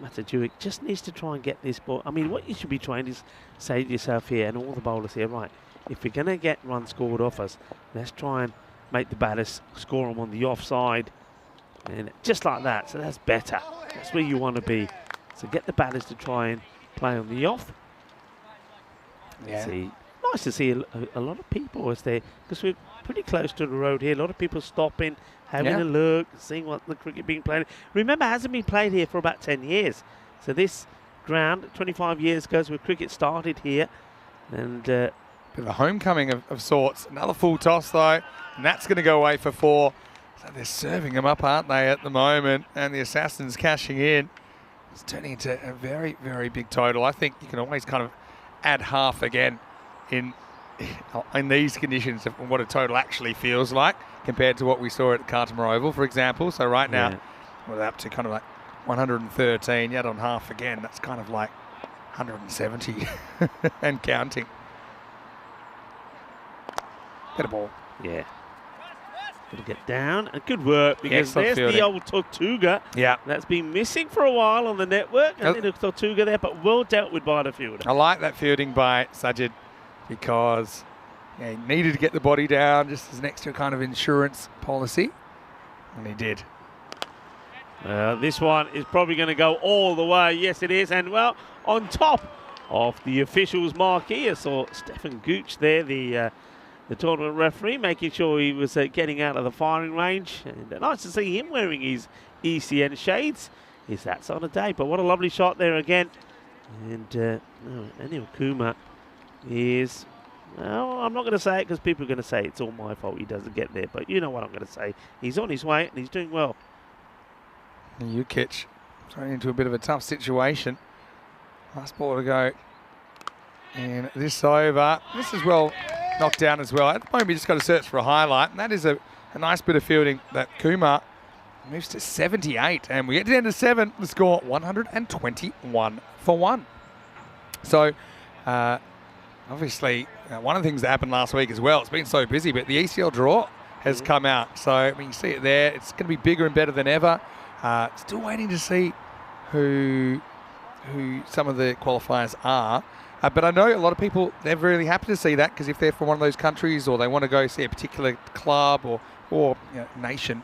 Matajuic just needs to try and get this ball. I mean, what you should be trying is say to yourself here, and all the bowlers here, right, if we're going to get runs scored off us, let's try and make the batters score them on the offside. And just like that. So that's better. That's where you want to be. So get the batters to try and play on the off. Yeah. Nice to see a lot of people as they, because we're pretty close to the road here. A lot of people stopping, having a look, seeing what the cricket being played. Remember, it hasn't been played here for about 10 years. So this ground, 25 years ago, where cricket started here. And bit of a homecoming of sorts. Another full toss, though, and that's going to go away for 4. So they're serving them up, aren't they, at the moment? And the Assassins cashing in. It's turning into a very, very big total. I think you can always kind of add half again in these conditions of what a total actually feels like compared to what we saw at Cartermore Oval, for example. So right now, we're up to kind of like 113. You add on half again, that's kind of like 170 and counting. Better ball. yeah. Gonna get down, and good work, because Excellent there's fielding. the old Tortuga. Yeah. That's been missing for a while on the network. And then Tortuga there, but well dealt with by the fielder. I like that fielding by Sajid because he needed to get the body down just as an extra kind of insurance policy, and he did. This one is probably going to go all the way. Yes, it is. And, well, on top of the officials' marquee, I saw Stefan Gooch there, the tournament referee, making sure he was getting out of the firing range. And nice to see him wearing his ECN shades. It's that sort of day. But what a lovely shot there again. And Anil Kumar is, well, I'm not going to say it because people are going to say it's all my fault he doesn't get there. But you know what I'm going to say. He's on his way and he's doing well. Ukic thrown into a bit of a tough situation. Last ball to go in this over. This is well knocked down as well. At the moment, we just got to search for a highlight, and that is a nice bit of fielding that Kumar moves to 78, and we get to the end of 7. The score 121 for 1. So, obviously, one of the things that happened last week as well, it's been so busy, but the ECL draw has come out. So, I mean, you see it there. It's going to be bigger and better than ever. Still waiting to see who some of the qualifiers are. But I know a lot of people, they're really happy to see that, because if they're from one of those countries or they want to go see a particular club or nation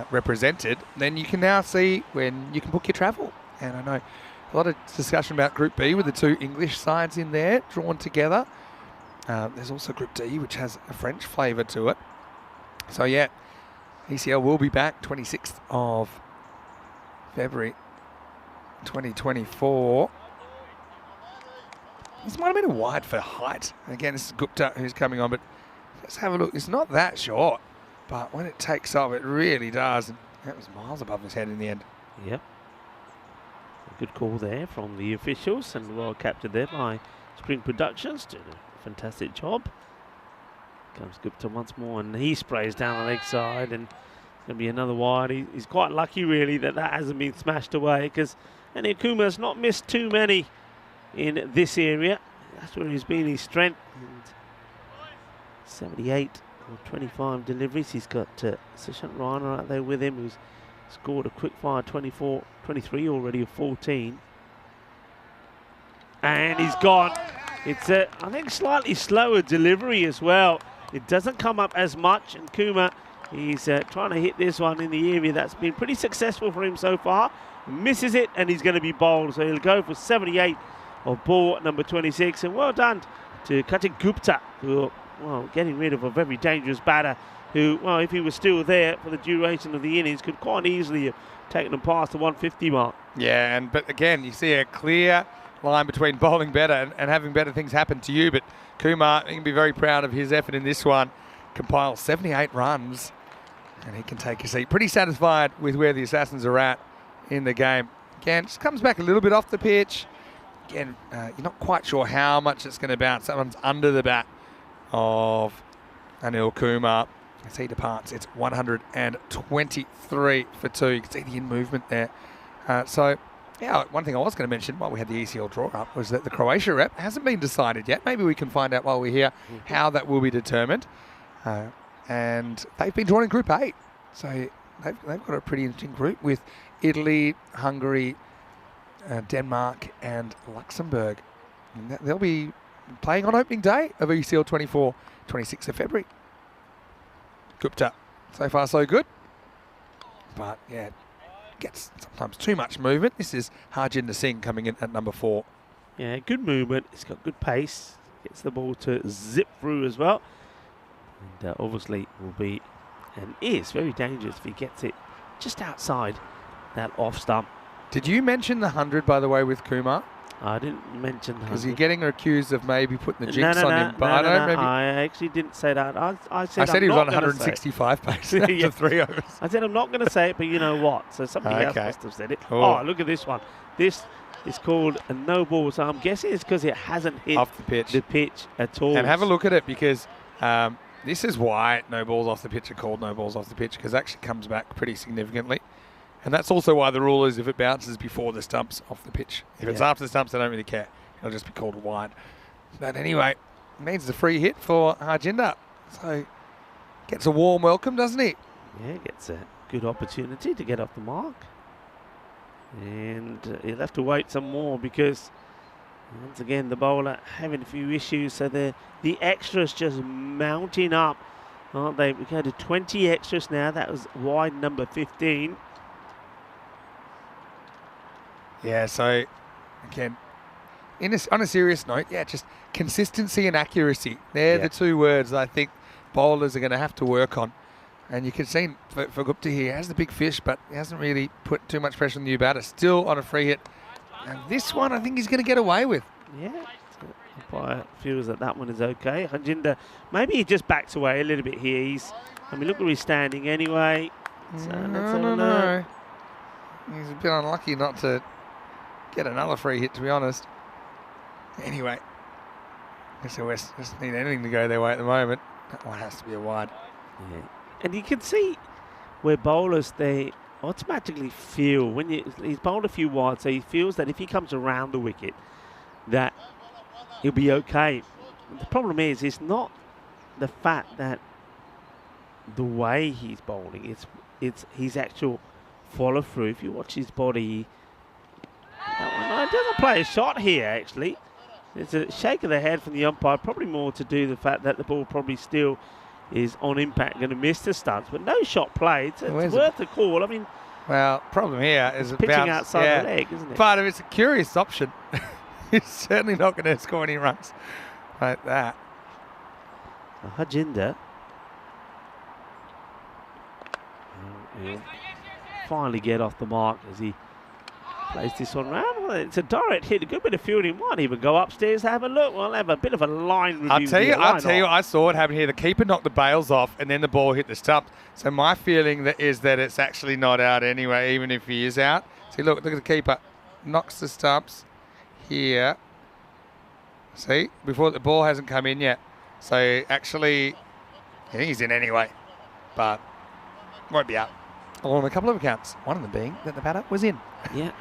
represented, then you can now see when you can book your travel. And I know a lot of discussion about Group B with the 2 English sides in there drawn together. There's also Group D, which has a French flavour to it. So yeah, ECL will be back 26th of February 2024. This might have been a wide for height. Again, this is Gupta who's coming on, but let's have a look. It's not that short, but when it takes off, it really does. And that was miles above his head in the end. Yep. A good call there from the officials, and well captured there by Spring Productions. Doing a fantastic job. Comes Gupta once more, and he sprays down the leg side, and it's going to be another wide. He's quite lucky, really, that hasn't been smashed away, because Anil Kumar's not missed too many in this area. That's where he's been his strength. And 78 or 25 deliveries. He's got Sushant Rana out there with him, who's scored a quick fire 23 already of 14. And he's gone. It's I think slightly slower delivery as well. It doesn't come up as much, and Kumar, he's trying to hit this one in the area that's been pretty successful for him so far. Misses it, and he's going to be bowled, so he'll go for 78 of ball number 26. And well done to Kartik Gupta, who, well, getting rid of a very dangerous batter who, well, if he was still there for the duration of the innings, could quite easily have taken them past the 150 mark. Yeah, but again, you see a clear line between bowling better and having better things happen to you. But Kumar, he can be very proud of his effort in this one. Compiles 78 runs, and he can take a seat. Pretty satisfied with where the Assassins are at in the game. Again, just comes back a little bit off the pitch. again, you're not quite sure how much it's going to bounce. That one's under the bat of Anil Kumar. As he departs, it's 123 for 2. You can see the in movement there. So, yeah, one thing I was going to mention while we had the ECL draw up was that the Croatia rep hasn't been decided yet. Maybe we can find out while we're here how that will be determined. And they've been drawn in Group 8. So they've got a pretty interesting group with Italy, Hungary, Denmark and Luxembourg. And they'll be playing on opening day of ECL 24, 26th of February. Gupta, so far so good. But yeah, gets sometimes too much movement. This is Harjinder Singh coming in at number 4. Yeah, good movement. He's got good pace. Gets the ball to zip through as well. And obviously will be and is very dangerous if he gets it just outside that off stump. Did you mention the 100, by the way, with Kumar? I didn't mention that. Because you're getting accused of maybe putting the jinx on him. But I actually didn't say that. I said he was on 165 pace after 3 overs. I said I'm not going to say it, but you know what? So somebody else must have said it. Cool. Oh, look at this one. This is called a no ball. So I'm guessing it's because it hasn't hit off the pitch at all. And have a look at it, because this is why no balls off the pitch are called no balls off the pitch, because it actually comes back pretty significantly. And that's also why the rule is if it bounces before the stumps off the pitch. If it's after the stumps, they don't really care. It'll just be called a wide. But anyway, needs a free hit for Harjinder. So gets a warm welcome, doesn't he? Yeah, gets a good opportunity to get off the mark. And he'll have to wait some more because, once again, the bowler having a few issues. So the extras just mounting up, aren't they? We go to 20 extras now. That was wide number 15. Yeah, so, again, on a serious note, just consistency and accuracy. They're the two words I think bowlers are going to have to work on. And you can see for Gupta here, he has the big fish, but he hasn't really put too much pressure on the new batter. Still on a free hit. And this one I think he's going to get away with. Yeah, umpire feels that one is okay. Harjinder, maybe he just backs away a little bit here. Look where he's standing anyway. So no. He's a bit unlucky not to get another free hit, to be honest. Anyway, I guess the West doesn't need anything to go their way at the moment. That one has to be a wide. Yeah. And you can see where bowlers, they automatically feel, he's bowled a few wide, so he feels that if he comes around the wicket, that he'll be okay. The problem is, it's not the fact that the way he's bowling, it's his actual follow through. If you watch his body, he doesn't play a shot here actually. It's a shake of the head from the umpire, probably more to do with the fact that the ball probably still is on impact, going to miss the stunts, but no shot played. So it's worth a call. Well, problem here is pitching outside the leg, isn't it? But it's a curious option. He's certainly not going to score any runs like that. Harjinder will finally get off the mark as he plays this one round. Well, it's a direct hit, a good bit of fielding. Might even go upstairs to have a look. We'll have a bit of a line review. I'll tell you, I saw it happen here. The keeper knocked the bails off, and then the ball hit the stump. So my feeling is that it's actually not out anyway, even if he is out. See, look at the keeper. Knocks the stumps here. See, before the ball hasn't come in yet. So actually, I think he's in anyway, but won't be out. On a couple of accounts, one of them being that the batter was in. Yeah.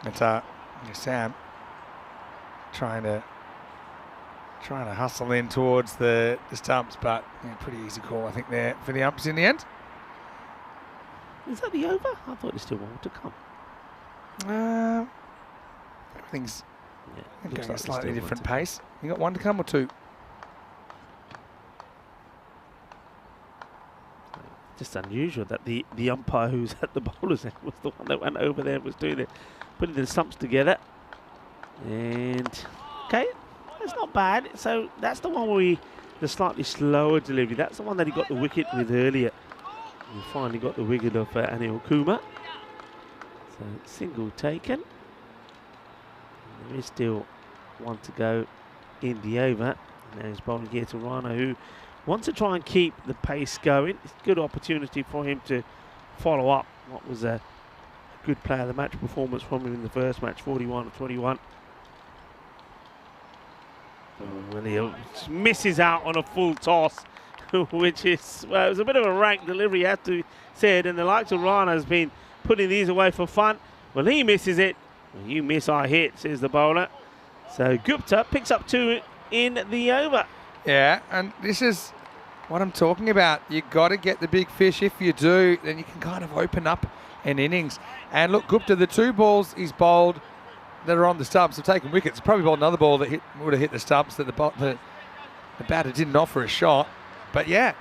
It's Sam trying to hustle in towards the stumps, but pretty easy call I think there for the umps in the end. Is that the over? I thought there's still more to come. Everything's going like at a slightly still different pace. You got one to come or two? Just unusual that the umpire who's at the bowler's end was the one that went over there and was doing putting the stumps together. And okay, that's not bad. So that's the one where the slightly slower delivery. That's the one that he got the wicket with earlier. He finally got the wicket of Anil Kumar. So single taken. And there is still one to go in the over. And now he's bowling here to Rana, who wants to try and keep the pace going. It's a good opportunity for him to follow up what was a good player of the match performance from him in the first match, 41 of 21. Well, he misses out on a full toss, which is, well, it was a bit of a rank delivery, I have to say it. And the likes of Rana has been putting these away for fun. Well, he misses it. Well, you miss, I hit, says the bowler. So Gupta picks up 2 in the over. Yeah, and this is what I'm talking about. You got to get the big fish. If you do, then you can kind of open up an innings. And look, Gupta, the 2 balls he's bowled that are on the stumps have taken wickets. Probably bowled another ball that would have hit the stumps that the batter didn't offer a shot. But yeah,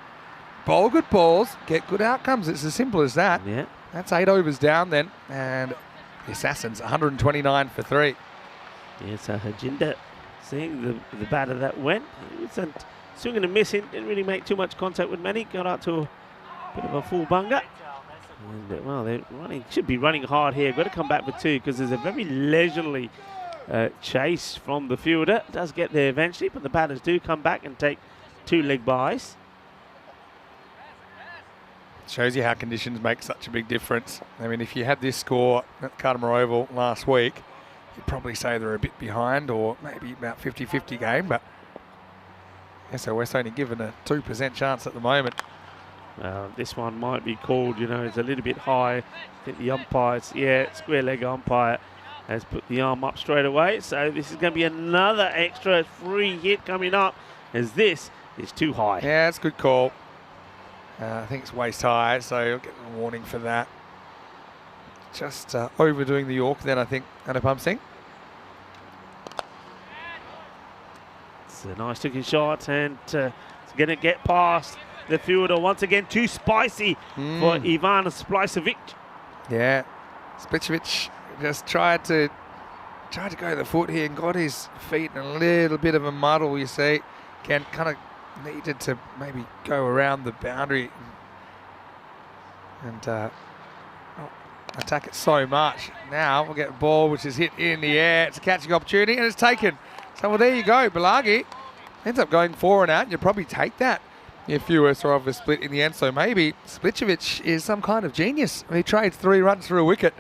bowl good balls, get good outcomes. It's as simple as that. Yeah. That's 8 overs down then, and the Assassins 129 for 3. Yeah, so Harjinder seeing the batter that went. He wasn't swinging and missing, didn't really make too much contact with many, got out to a bit of a full bunger. And, well, they're running, should be running hard here. Got to come back for 2 because there's a very leisurely chase from the fielder. Does get there eventually, but the batters do come back and take 2 leg byes. Shows you how conditions make such a big difference. I mean, if you had this score at Cartamar Oval last week, you'd probably say they're a bit behind, or maybe about 50-50 game, but SOS only given a 2% chance at the moment. This one might be called, you know, it's a little bit high. I think the umpire's, square leg umpire has put the arm up straight away. So this is going to be another extra free hit coming up, as this is too high. Yeah, it's a good call. I think it's waist high, so you'll get a warning for that. Just overdoing the York then, I think, Anupam Singh. It's a nice looking shot, and it's going to get past the fielder. Once again, too spicy for Ivan Splicevic. Yeah, Splicevic just tried to go to the foot here and got his feet in a little bit of a muddle, you see. Kind of needed to maybe go around the boundary and attack it so much. Now we'll get a ball which is hit in the air. It's a catching opportunity and it's taken. So, well, there you go. Balagi ends up going 4 and out, and you'll probably take that if you were sort of a split in the end. So maybe Splicevic is some kind of genius. He trades 3 runs for a wicket.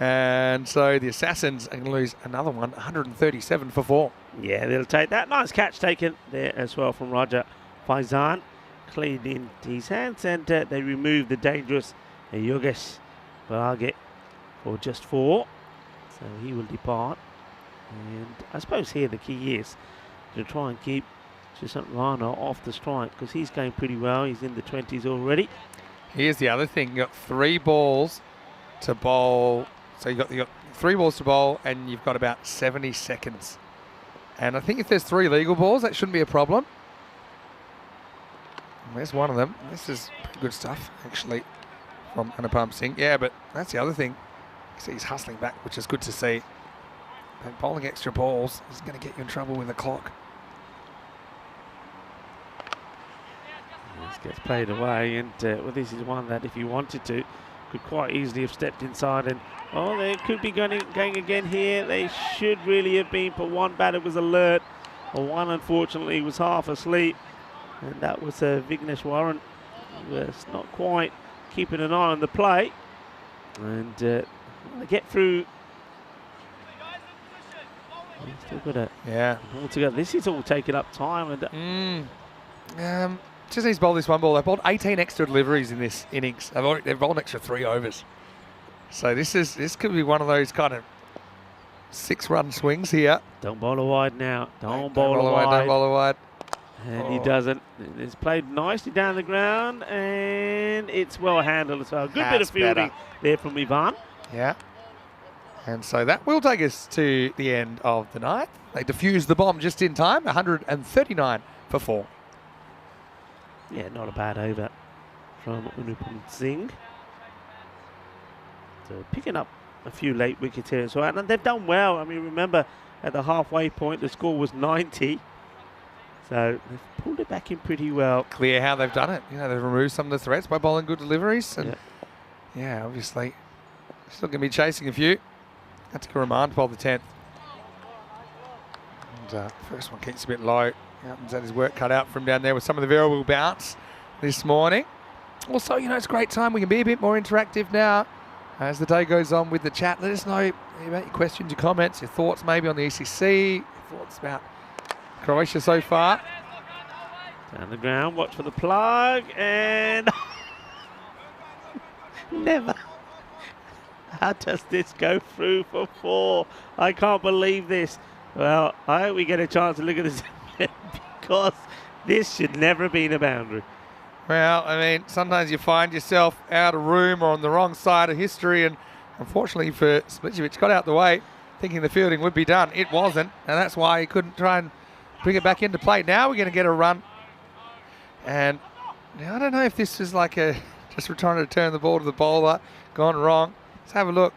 And so the Assassins are going to lose another one, 137 for 4. Yeah, they'll take that. Nice catch taken there as well from Raja Faizan. Cleaned in his hands, and they remove the dangerous Yogesh Balagi for just 4. So he will depart. And I suppose here the key is to try and keep Sushant Rana off the strike, because he's going pretty well. He's in the 20s already. Here's the other thing. You've got 3 balls to bowl. So you've got 3 balls to bowl, and you've got about 70 seconds. And I think if there's 3 legal balls, that shouldn't be a problem. And there's one of them. This is pretty good stuff, actually, from Anupam Singh. Yeah, but that's the other thing. You see he's hustling back, which is good to see. And bowling extra balls is going to get you in trouble with the clock. This gets played away, and well, this is one that if you wanted to, could quite easily have stepped inside, and they could be going again here. They should really have been, but one batter was alert, or one unfortunately was half asleep, and that was Vignesh Warren, who was not quite keeping an eye on the play, and they get through. Still got it all together. This is all taking up time, and just needs to bowl this one ball. They've bowled 18 extra deliveries in this innings. They've bowled an extra 3 overs. So this could be one of those kind of 6-run swings here. Don't bowl a wide now. Don't bowl a wide. Don't bowl a wide. And he doesn't. It's played nicely down the ground, and it's well handled as well. Good bit of fielding there from Ivan. Yeah. And so that will take us to the end of the night. They defused the bomb just in time, 139 for 4. Yeah, not a bad over from Anupam Singh. So picking up a few late wickets here as well. And they've done well. I mean, remember, at the halfway point, the score was 90. So they've pulled it back in pretty well. Clear how they've done it. You know, they've removed some of the threats by bowling good deliveries. And yeah, obviously, still going to be chasing a few. Had to go remand ball the 10th. And first one keeps a bit low. Houghton's had his work cut out from down there with some of the variable bounce this morning. Also, you know, it's a great time. We can be a bit more interactive now as the day goes on with the chat. Let us know about your questions, your comments, your thoughts maybe on the ECC, your thoughts about Croatia so far. Down the ground, watch for the plug, and never. How does this go through for 4? I can't believe this. Well, I hope we get a chance to look at this because this should never have been a boundary. Well, I mean, sometimes you find yourself out of room or on the wrong side of history, and unfortunately for Splicevic, got out the way thinking the fielding would be done. It wasn't, and that's why he couldn't try and bring it back into play. Now we're going to get a run, and now I don't know if this is like a just trying to turn the ball to the bowler, gone wrong. Let's have a look.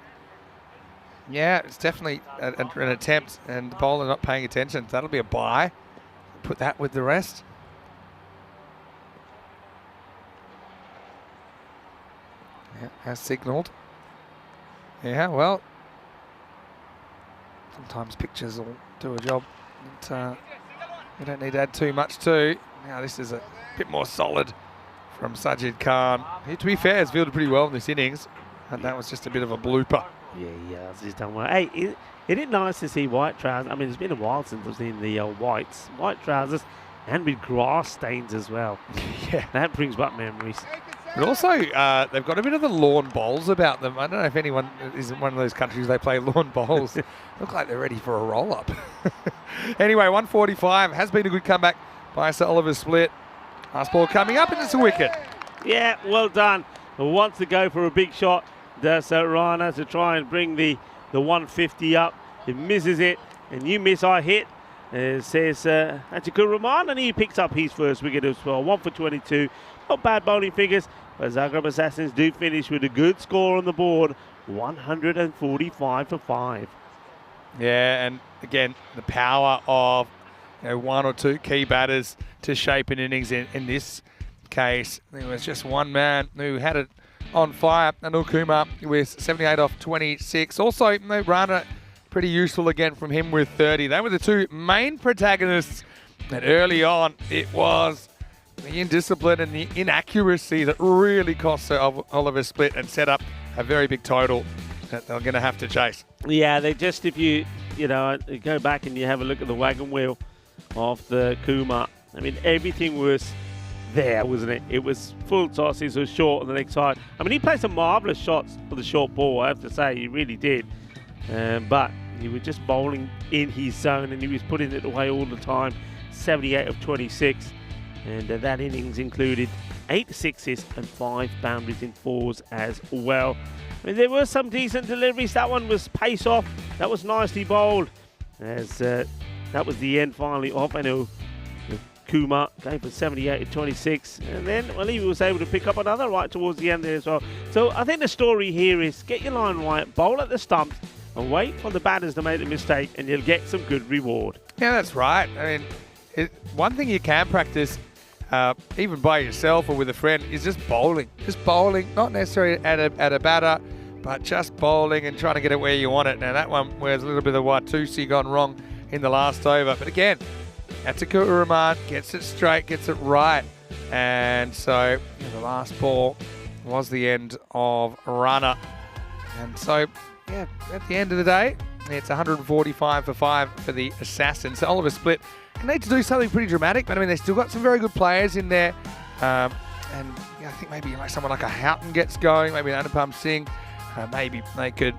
Yeah, it's definitely an attempt, and the bowler not paying attention. So that'll be a bye. Put that with the rest. Yeah, as signalled. Yeah, well, sometimes pictures will do a job. But, you don't need to add too much to. Now this is a bit more solid from Sajid Khan. He, to be fair, has fielded pretty well in this innings, and that was just a bit of a blooper. Yeah, he has. He's done well. Hey, isn't it nice to see white trousers? I mean, it's been a while since I've seen the white trousers, and with grass stains as well. Yeah, that brings back memories. But also, they've got a bit of the lawn bowls about them. I don't know if anyone is in one of those countries they play lawn bowls. Look like they're ready for a roll-up. Anyway, 145 has been a good comeback by Sir Oliver Split. Last ball coming up, and it's a wicket. Yeah, well done. Wants to go for a big shot. Does Rana to try and bring the 150 up. He misses it, and you miss, I hit. Says Ajikur Rahman, and he picks up his first wicket as well. 1 for 22. Not bad bowling figures, but Zagreb Assassins do finish with a good score on the board. 145 for 5. Yeah, and again, the power of one or two key batters to shape an innings in this case. There was just one man who had it on fire, Anil Kumar with 78 off 26. Also, Rana, pretty useful again from him with 30. They were the two main protagonists. And early on, it was the indiscipline and the inaccuracy that really cost Oliver Split and set up a very big total that they're going to have to chase. Yeah, they just, if you go back and you have a look at the wagon wheel of the Kumar, I mean, everything was there, wasn't it? It was full tosses, it was short on the next side. I mean, he played some marvellous shots for the short ball, I have to say, he really did. But he was just bowling in his zone and he was putting it away all the time. 78 of 26. And that innings included 8 sixes and 5 boundaries in 4s as well. I mean, there were some decent deliveries. That one was pace off. That was nicely bowled. As that was the end finally of Anil Kumar, going for 78 to 26. And then, well, he was able to pick up another right towards the end there as well. So I think the story here is get your line right, bowl at the stumps, and wait for the batters to make the mistake, and you'll get some good reward. Yeah, that's right. I mean, one thing you can practice, even by yourself or with a friend, is just bowling. Just bowling, not necessarily at a batter, but just bowling and trying to get it where you want it. Now, that one was a little bit of Watusi gone wrong in the last over. But again, Ajikur Rahman gets it straight, gets it right. And so the last ball was the end of runner. And so, yeah, at the end of the day, it's 145 for 5 for the Assassins. So Oliver Split need to do something pretty dramatic, but I mean, they've still got some very good players in there. And I think maybe like someone like a Houghton gets going, maybe an Anupam Singh. Maybe they could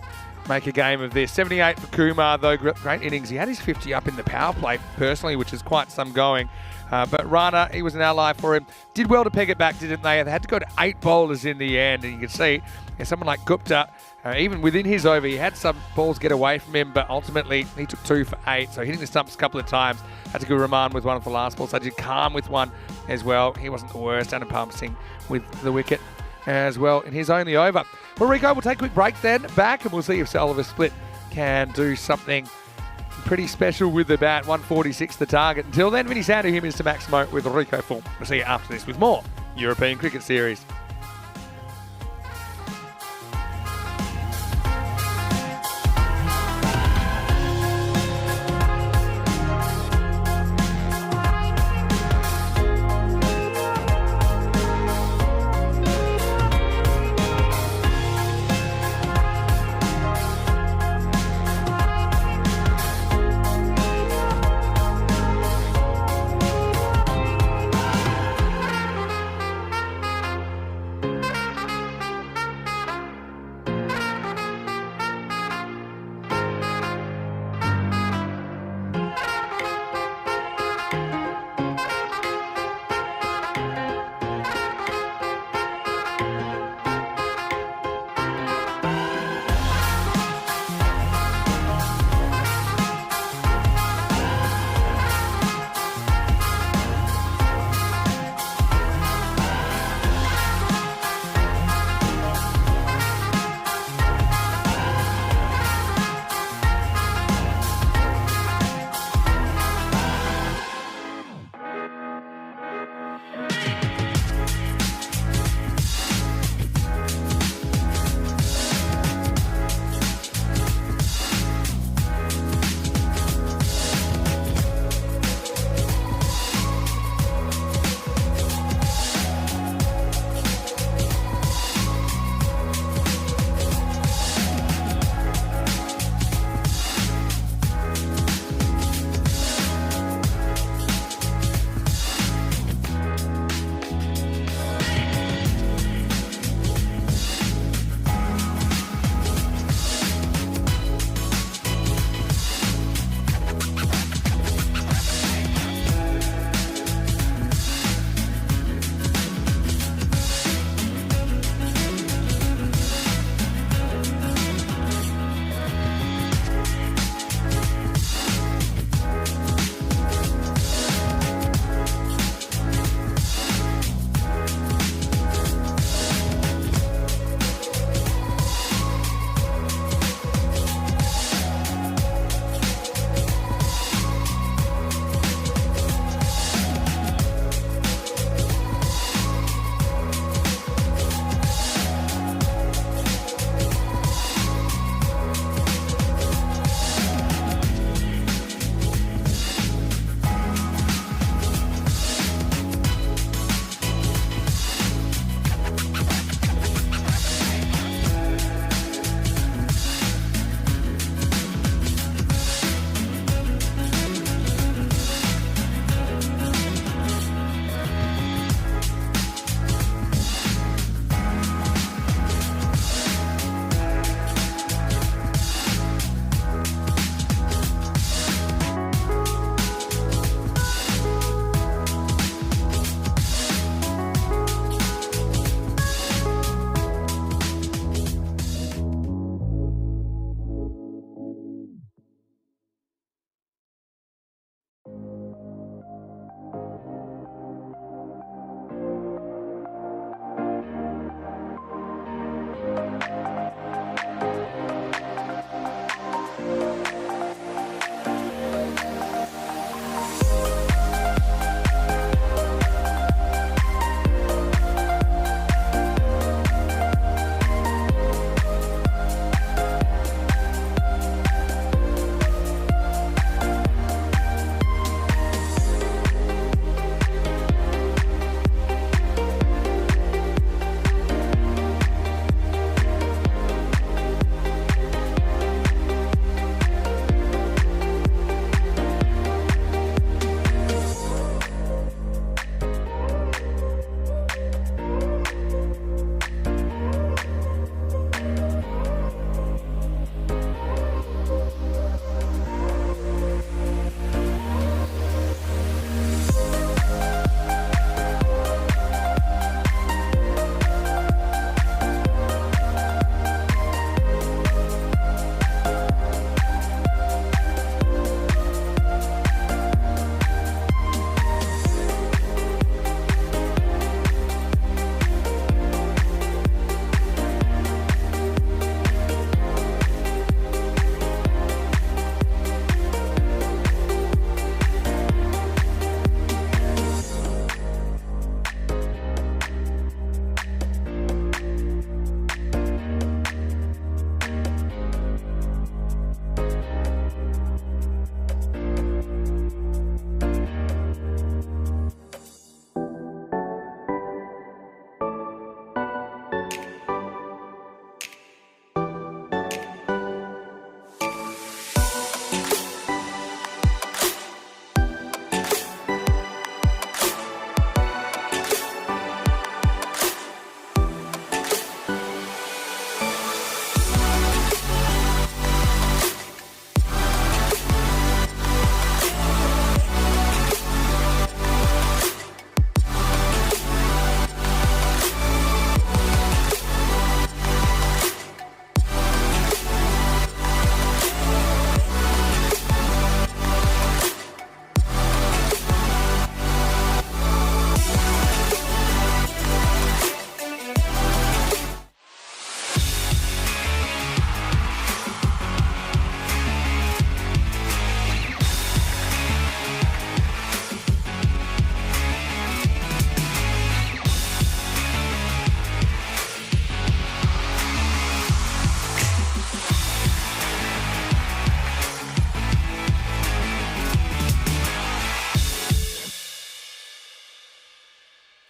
make a game of this. 78 for Kumar, though, great innings. He had his 50 up in the power play, personally, which is quite some going. But Rana, he was an ally for him. Did well to peg it back, didn't they? They had to go to 8 bowlers in the end, and you can see someone like Gupta, even within his over, he had some balls get away from him, but ultimately he took 2 for 8, so hitting the stumps a couple of times. Had to go Rahman with one of the last balls. Sajid Khan with one as well. He wasn't the worst. Anupam Singh with the wicket as well in his only over. Well, Rico, we'll take a quick break then, back, and we'll see if Sir Oliver Split can do something pretty special with the bat. 146 the target. Until then, Vinny Sandu, him is to Maximo with Rico Full. We'll see you after this with more European Cricket Series.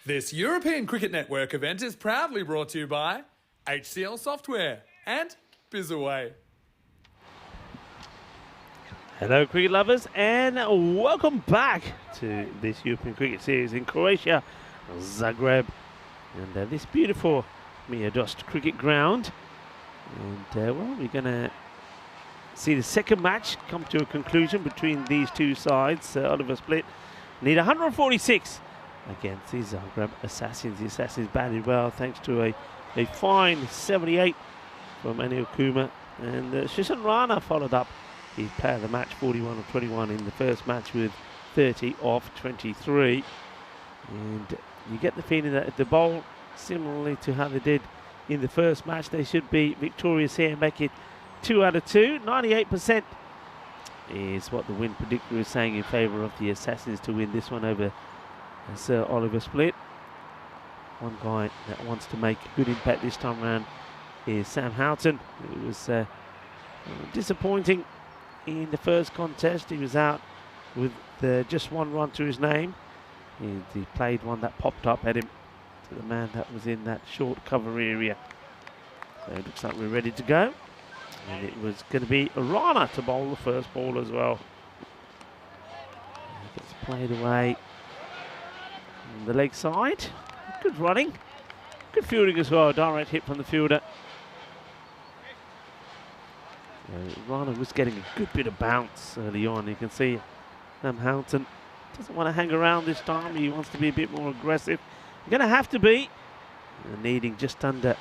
This European Cricket Network event is proudly brought to you by HCL Software and Bizaway. Hello, cricket lovers, and welcome back to this European Cricket Series in Croatia, Zagreb, and this beautiful Miodost cricket ground. And well, we're going to see the second match come to a conclusion between these two sides. Oliver Split need 146 against the Zagreb Assassins. The Assassins batted well thanks to a fine 78 from Anil Kumar, and Shishan Rana followed up his player of the match, 41 of 21 in the first match with 30 of 23. And you get the feeling that if they bowl similarly to how they did in the first match, they should be victorious here and make it 2 out of 2. 98% is what the win predictor is saying in favour of the Assassins to win this one over Sir Oliver Split. One guy that wants to make a good impact this time around is Sam Houghton. It was disappointing in the first contest. He was out with just one run to his name. He played one that popped up at him, to the man that was in that short cover area. So it looks like we're ready to go. And it was going to be Rana to bowl the first ball as well. It gets played away on the leg side. Good running. Good fielding as well. Direct hit from the fielder. Rana was getting a good bit of bounce early on. You can see Sam Houghton doesn't want to hang around this time. He wants to be a bit more aggressive. Going to have to be. Needing just under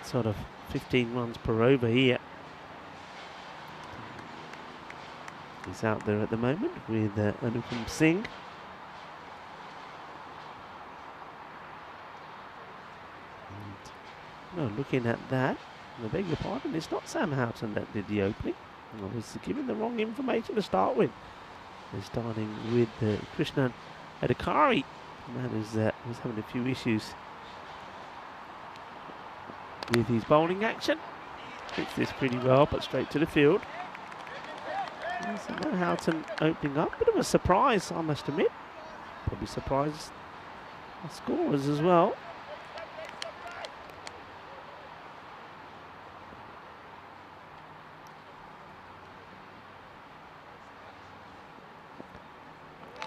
sort of 15 runs per over here. He's out there at the moment with Anupam Singh. And, no, looking at that, I beg your pardon, it's not Sam Houghton that did the opening. I was given the wrong information to start with. They're starting with Krishnan Adhikari. Man who's having a few issues with his bowling action. Hits this pretty well, but straight to the field. So now Houghton opening up. Bit of a surprise, I must admit. Probably surprised our scorers as well.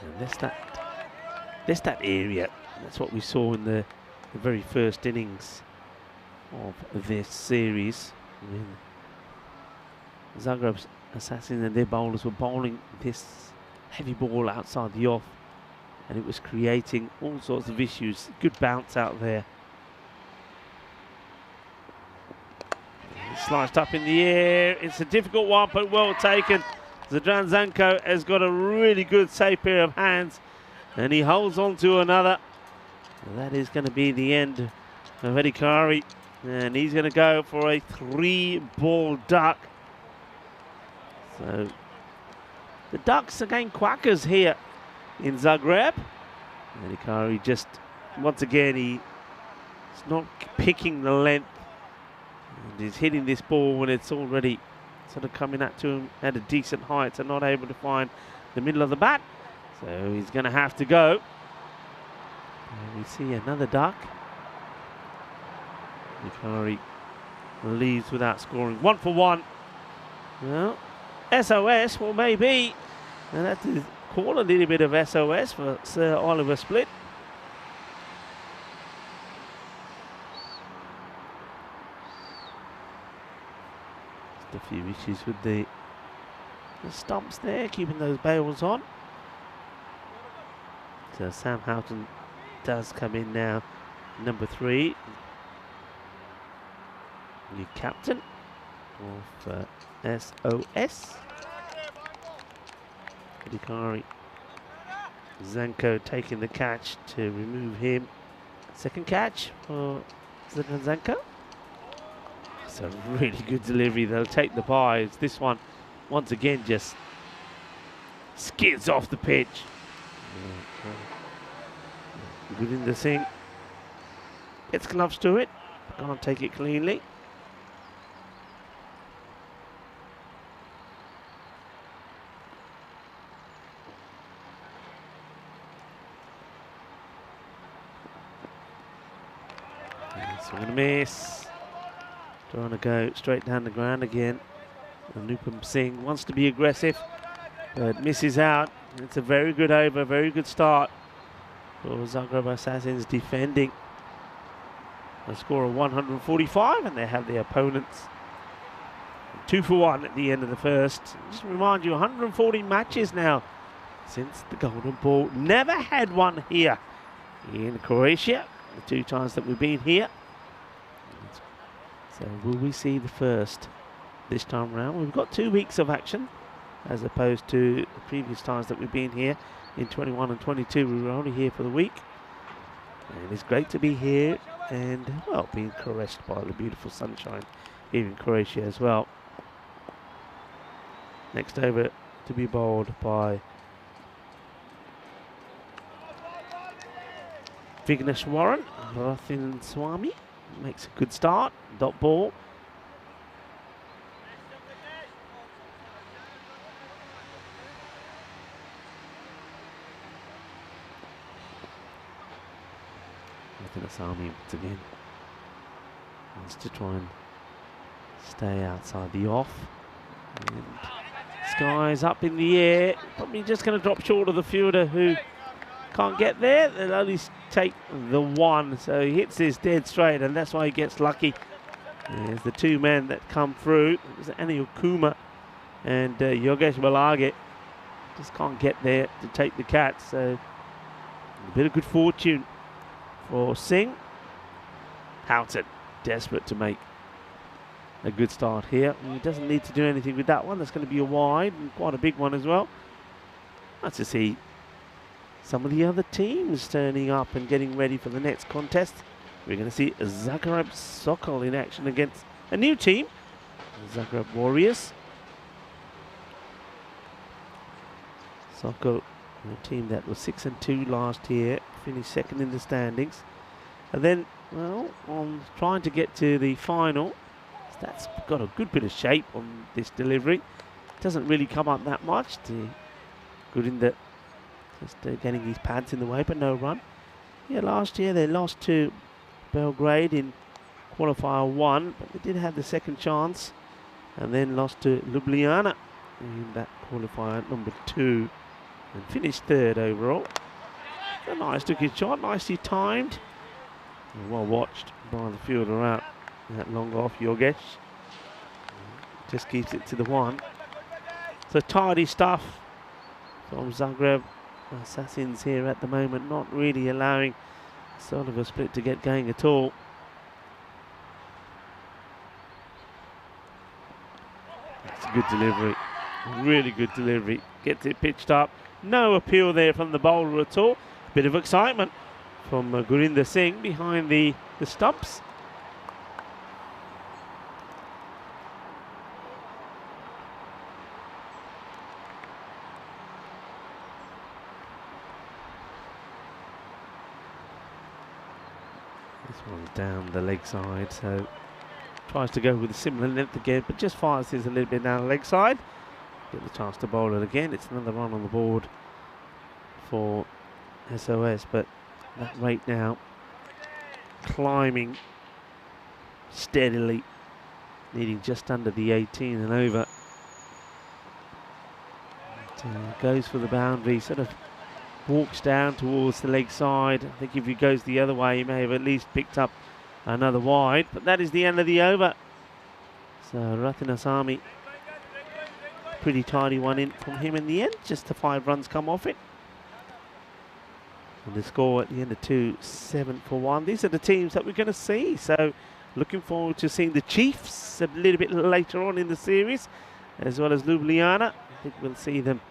And there's that area. That's what we saw in the very first innings of this series. Zagreb's Assassins and their bowlers were bowling this heavy ball outside the off, and it was creating all sorts of issues. Good bounce out there. Sliced up in the air. It's a difficult one, but well taken. Zadran Zanko has got a really good safe pair of hands, and he holds on to another. And that is going to be the end of Adhikari, and he's going to go for a 3-ball duck. So the Ducks again quackers here in Zagreb. Adhikari just, once again, he's not picking the length, and he's hitting this ball when it's already sort of coming at to him at a decent height, so not able to find the middle of the bat. So he's going to have to go. And we see another duck. Adhikari leaves without scoring. 1 for 1. Well, SOS, well, maybe. And that is call a little bit of SOS for Sir Oliver Split. Just a few issues with the stumps there, keeping those bails on. So Sam Houghton does come in now, number 3. New captain of SOS. Adhikari. Zanko taking the catch to remove him. Second catch for Zanko. It's a really good delivery. They'll take the buys. This one, once again, just skids off the pitch. Within the Singh. Gets gloves to it. Can't take it cleanly. Swing and a miss. Trying to go straight down the ground again. Anupam Singh wants to be aggressive, but misses out. It's a very good over, very good start for Zagreb Assassins defending. A score of 145, and they have their opponents 2 for 1 at the end of the first. Just to remind you, 140 matches now since the Golden Ball. Never had one here in Croatia, the 2 times that we've been here. So will we see the first this time round? We've got 2 weeks of action as opposed to the previous times that we've been here. In 21 and 22 we were only here for the week, and it's great to be here and, well, being caressed by the beautiful sunshine here in Croatia as well. Next over to be bowled by Vignesh Warren. Rathin Swami makes a good start. Dot ball. Asami once again wants to try and stay outside the off. And Sky's up in the air, probably just going to drop short of the fielder who can't get there. They'll only take the 1, so he hits this dead straight, and that's why he gets lucky. There's the 2 men that come through. It was Anil Kumar and Yogesh Balage. Just can't get there to take the catch, so a bit of good fortune for Singh. Houghton desperate to make a good start here. He doesn't need to do anything with that one. That's going to be a wide, and quite a big one as well. Nice to see some of the other teams turning up and getting ready for the next contest. We're going to see Zagreb Sokol in action against a new team, Zagreb Warriors. Sokol, a team that was 6 and 2 last year, finished 2nd in the standings, and then, well, on trying to get to the final. That's got a good bit of shape on this delivery. Doesn't really come up that much. Good in that, just getting his pads in the way, but no run. Yeah, last year they lost to Belgrade in qualifier 1, but they did have the second chance, and then lost to Ljubljana in that qualifier number 2, and finished 3rd overall. A nice took his shot, nicely timed, and well watched by the fielder out. That long off, Yogesh just keeps it to the 1. So tidy stuff from Zagreb Assassins here at the moment, not really allowing sort of a split to get going at all. That's a good delivery, really good delivery. Gets it pitched up, no appeal there from the bowler at all. Bit of excitement from Gurinder Singh behind the stumps. This one's down the leg side, so tries to go with a similar length again, but just fires this a little bit down the leg side. Get the chance to bowl it again. It's another run on the board for SOS, but that rate now climbing steadily, needing just under the 18 and over. Goes for the boundary, sort of walks down towards the leg side. I think if he goes the other way, he may have at least picked up another wide, but that is the end of the over. So Rathin Asami, pretty tidy one in from him in the end, just the 5 runs come off it. And the score at the end of 2, 7 for 1. These are the teams that we're going to see, so looking forward to seeing the Chiefs a little bit later on in the series, as well as Ljubljana. I think we'll see them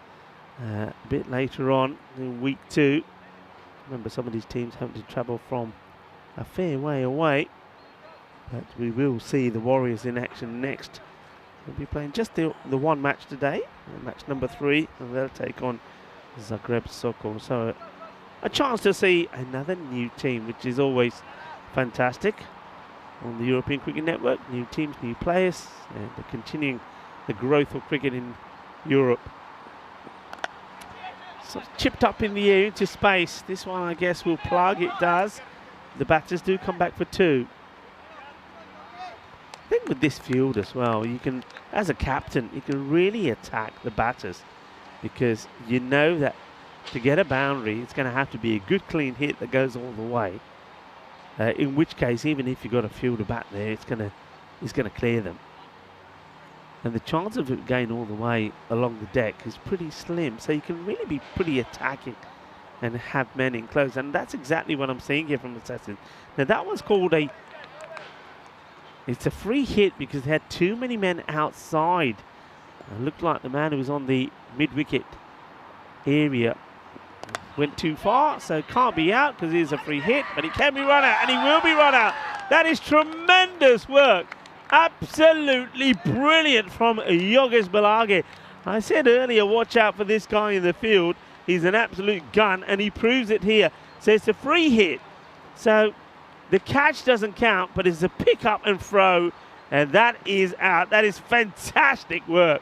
a bit later on in week 2. Remember, some of these teams having to travel from a fair way away, but we will see the Warriors in action next. They'll be playing just the 1 match today, match number 3, and they'll take on Zagreb Sokol. So a chance to see another new team, which is always fantastic on the European Cricket Network. New teams, new players, and continuing the growth of cricket in Europe. So chipped up in the air into space. This one, I guess, will plug. It does. The batters do come back for 2. I think with this field as well, you can, as a captain, you can really attack the batters because you know that to get a boundary, it's going to have to be a good clean hit that goes all the way. In which case, even if you've got a fielder bat there, it's going to clear them. And the chance of it going all the way along the deck is pretty slim. So you can really be pretty attacking and have men in close. And that's exactly what I'm seeing here from Assassin. Now that one's called it's a free hit because they had too many men outside. It looked like the man who was on the mid-wicket area went too far, so can't be out because it is a free hit, but he can be run out, and he will be run out. That is tremendous work. Absolutely brilliant from Yogesh Balage. I said earlier, watch out for this guy in the field. He's an absolute gun, and he proves it here. So it's a free hit. So the catch doesn't count, but it's a pick up and throw, and that is out. That is fantastic work.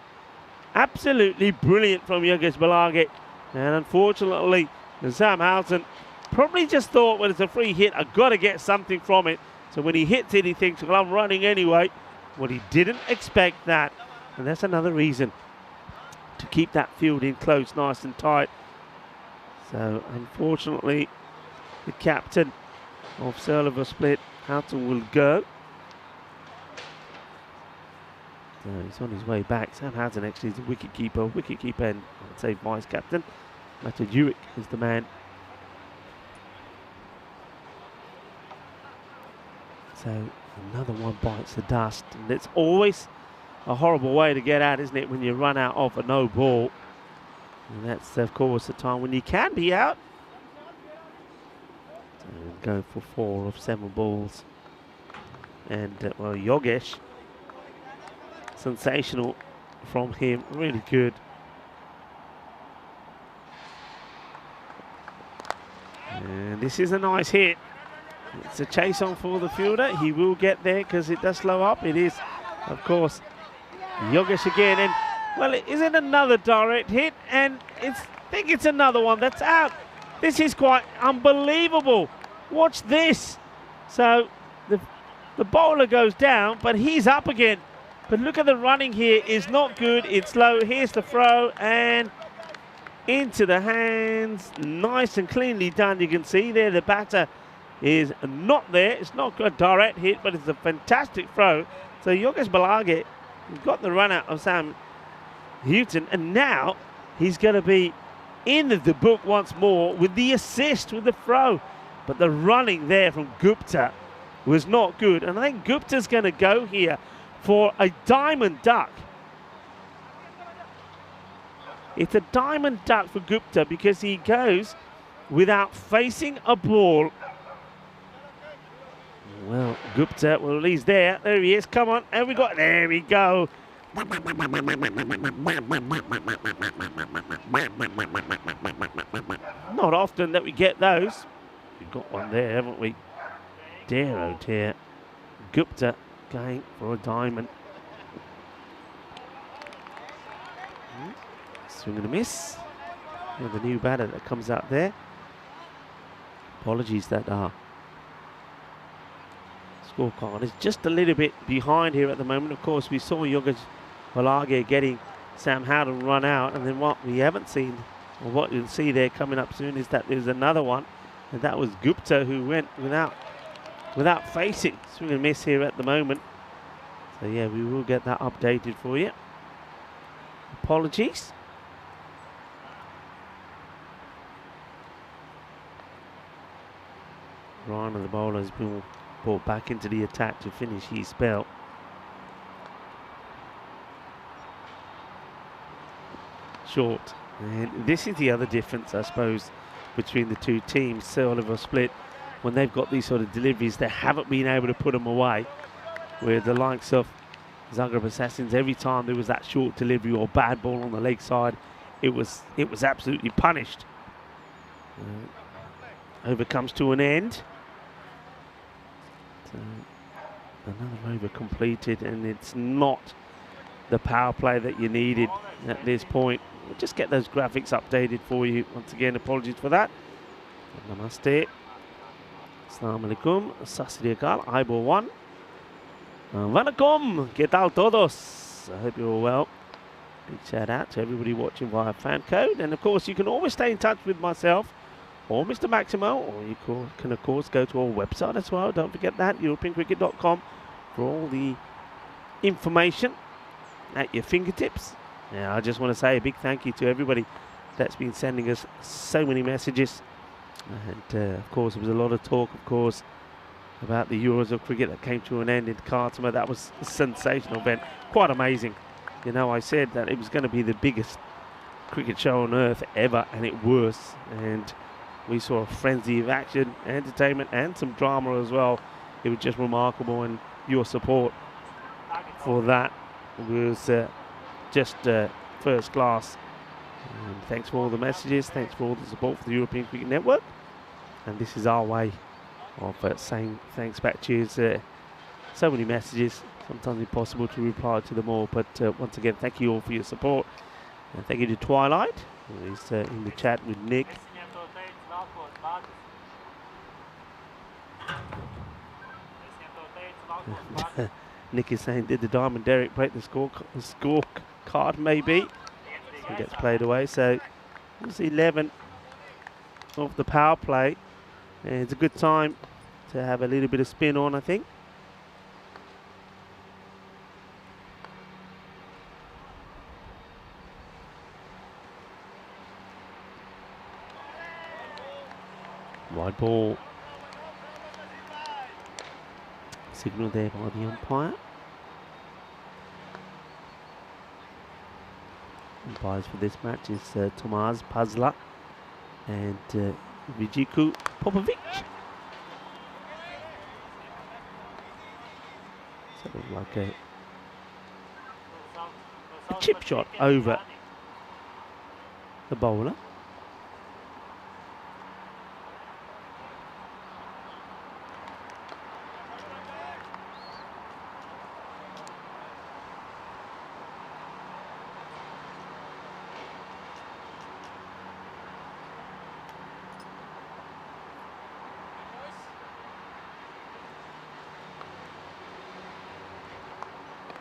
Absolutely brilliant from Yogesh Balage. And unfortunately, Sam Houghton probably just thought, well, it's a free hit, I've got to get something from it. So when he hits it, he thinks, well, I'm running anyway. Well, he didn't expect that. And that's another reason to keep that field in close, nice and tight. So unfortunately, the captain of Silver Split, Houghton, will go. So he's on his way back. Sam Houghton actually is a wicket-keeper and I'd say vice-captain. Matthew Hewitt is the man. So another one bites the dust. And it's always a horrible way to get out, isn't it, when you run out of a no ball. And that's, of course, the time when you can be out. So go for 4 of 7 balls. And, well, Yogesh, sensational from him, really good. And this is a nice hit. It's a chase on for the fielder. He will get there because it does slow up. It is, of course, Yogesh again. And, well, it isn't another direct hit. And I think it's another one that's out. This is quite unbelievable. Watch this. So the bowler goes down, but he's up again. But look at the running here. It's not good. It's low. Here's the throw. And into the hands. Nice and cleanly done. You can see there the batter is not there. It's not a direct hit, but it's a fantastic throw. So Yogesh Balage got the run out of Sam Houghton, and now he's going to be in the book once more with the assist with the throw. But the running there from Gupta was not good, and I think Gupta's going to go here for a diamond duck. It's a diamond duck for Gupta because he goes without facing a ball. Well, Gupta, well, he's there. There he is. Come on. There we go. There we go. Not often that we get those. We've got one there, haven't we? Dear, oh dear. Gupta going for a diamond. Swing and a miss. And the new batter that comes out there. Apologies that our scorecard is just a little bit behind here at the moment. Of course, we saw Yogesh Balage getting Sam Houghton run out, and then what we haven't seen, or what you'll see there coming up soon, is that there's another one, and that was Gupta who went without facing. Swing and miss here at the moment. So yeah, we will get that updated for you. Apologies. Ryan, the bowler, has been brought back into the attack to finish his spell. Short. And this is the other difference, I suppose, between the two teams. Sir Oliver Split, when they've got these sort of deliveries, they haven't been able to put them away. Where the likes of Zagreb Assassins, every time there was that short delivery or bad ball on the leg side, it was absolutely punished. Over comes to an end. So another over completed, and it's not the power play that you needed at this point. We'll just get those graphics updated for you. Once again, apologies for that. Namaste. Assalamu alaikum. Sasri akal. Eyeball 1. Vanakkam, ¿qué tal todos? I hope you're all well. Big shout out to everybody watching via fan code. And of course, you can always stay in touch with myself or Mr. Maximo, or you can of course go to our website as well. Don't forget that, europeancricket.com, for all the information at your fingertips. Now, I just want to say a big thank you to everybody that's been sending us so many messages. And of course, there was a lot of talk, of course, about the Euros of cricket that came to an end in Khartoum. That was a sensational event, quite amazing. You know, I said that it was going to be the biggest cricket show on earth ever, and it was. And we saw a frenzy of action, entertainment, and some drama as well. It was just remarkable, and your support for that was just first class. And thanks for all the messages, thanks for all the support for the European Cricket Network. And this is our way of saying thanks back to you. So many messages, sometimes impossible to reply to them all. But once again, thank you all for your support. And thank you to Twilight, who is in the chat with Nick. Nick is saying, did the Diamond Derek break the score card? Maybe. So gets played away. So it's 11 of the power play. And it's a good time to have a little bit of spin on, I think. Wide ball. Signal there by the umpire. Umpires for this match is Tomáš Pazla and Vijiku Popovic. Sort of like a chip shot over the bowler.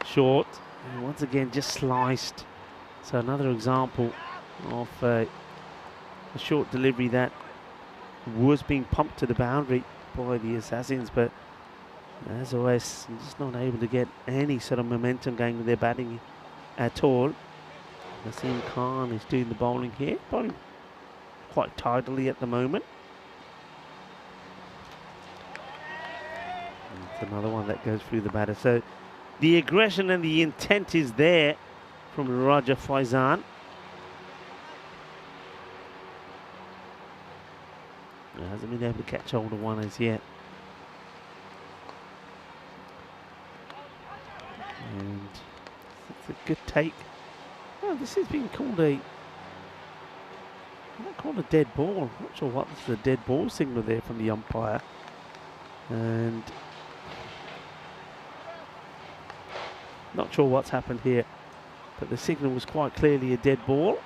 Short, and once again just sliced. So another example of a short delivery that was being pumped to the boundary by the Assassins, but as always, just not able to get any sort of momentum going with their batting at all. Naseem Khan is doing the bowling here, bowling quite tidily at the moment. And it's another one that goes through the batter. So the aggression and the intent is there from Raja Faizan. He hasn't been able to catch hold of one as yet. And it's a good take. Oh, this is being called a... not called a dead ball. I'm not sure what this is, a dead ball signal there from the umpire. And not sure what's happened here, but the signal was quite clearly a dead ball.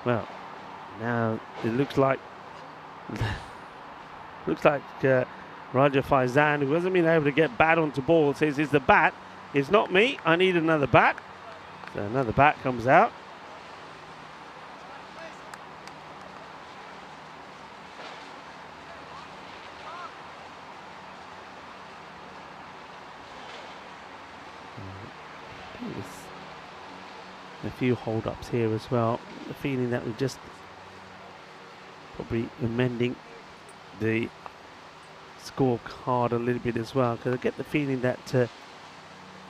Well, now it looks like Raja Faizan, who hasn't been able to get bat onto ball, says, "Is the bat? It's not me. I need another bat." So another bat comes out. A few hold-ups here as well. The feeling that we're just probably amending the scorecard a little bit as well, because I get the feeling that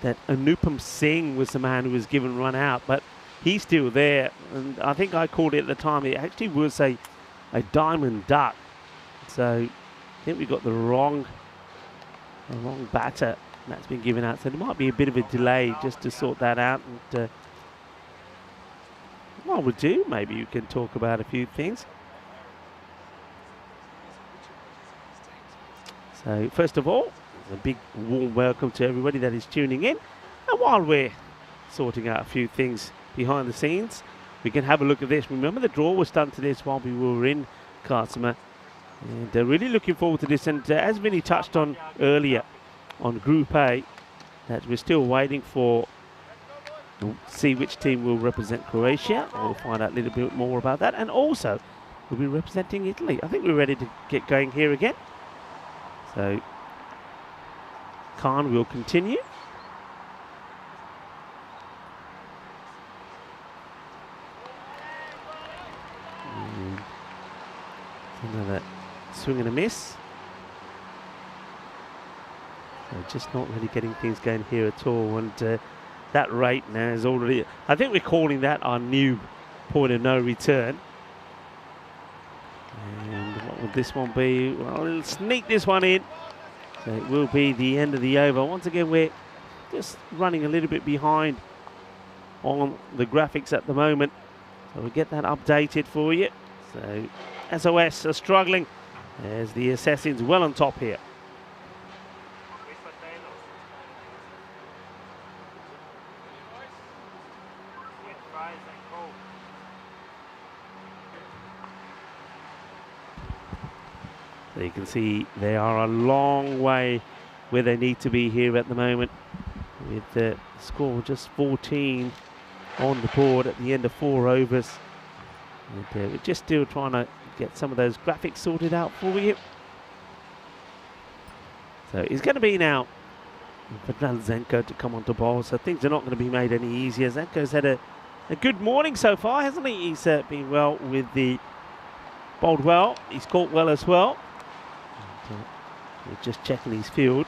that Anupam Singh was the man who was given run out, but he's still there. And I think I called it at the time. It actually was a diamond duck. So I think we got the wrong batter that's been given out. So there might be a bit of a delay just to sort that out. And what we'll do, maybe you can talk about a few things. So first of all, a big warm welcome to everybody that is tuning in. And while we're sorting out a few things behind the scenes, we can have a look at this. Remember, the draw was done to this while we were in Khartoum. And they're really looking forward to this. And as Vinny touched on earlier on Group A, that we're still waiting for to see which team will represent Croatia. We'll find out a little bit more about that. And also, we'll be representing Italy. I think we're ready to get going here again. So, Khan will continue. And another swing and a miss. So just not really getting things going here at all. And that rate now is already, I think we're calling that our new point of no return. And what will this one be? Well, we'll sneak this one in. So it will be the end of the over. Once again, we're just running a little bit behind on the graphics at the moment. So we'll get that updated for you. So SOS are struggling as the Assassins well on top here. So you can see they are a long way where they need to be here at the moment, with the score just 14 on the board at the end of 4 overs. And we're just still trying to get some of those graphics sorted out for you. So it's going to be now for Zenko to come on to bowl, so things are not going to be made any easier. Zenko's had a good morning so far, hasn't he? He's been well with the bowled well. He's caught well as well. And, we're just checking his field.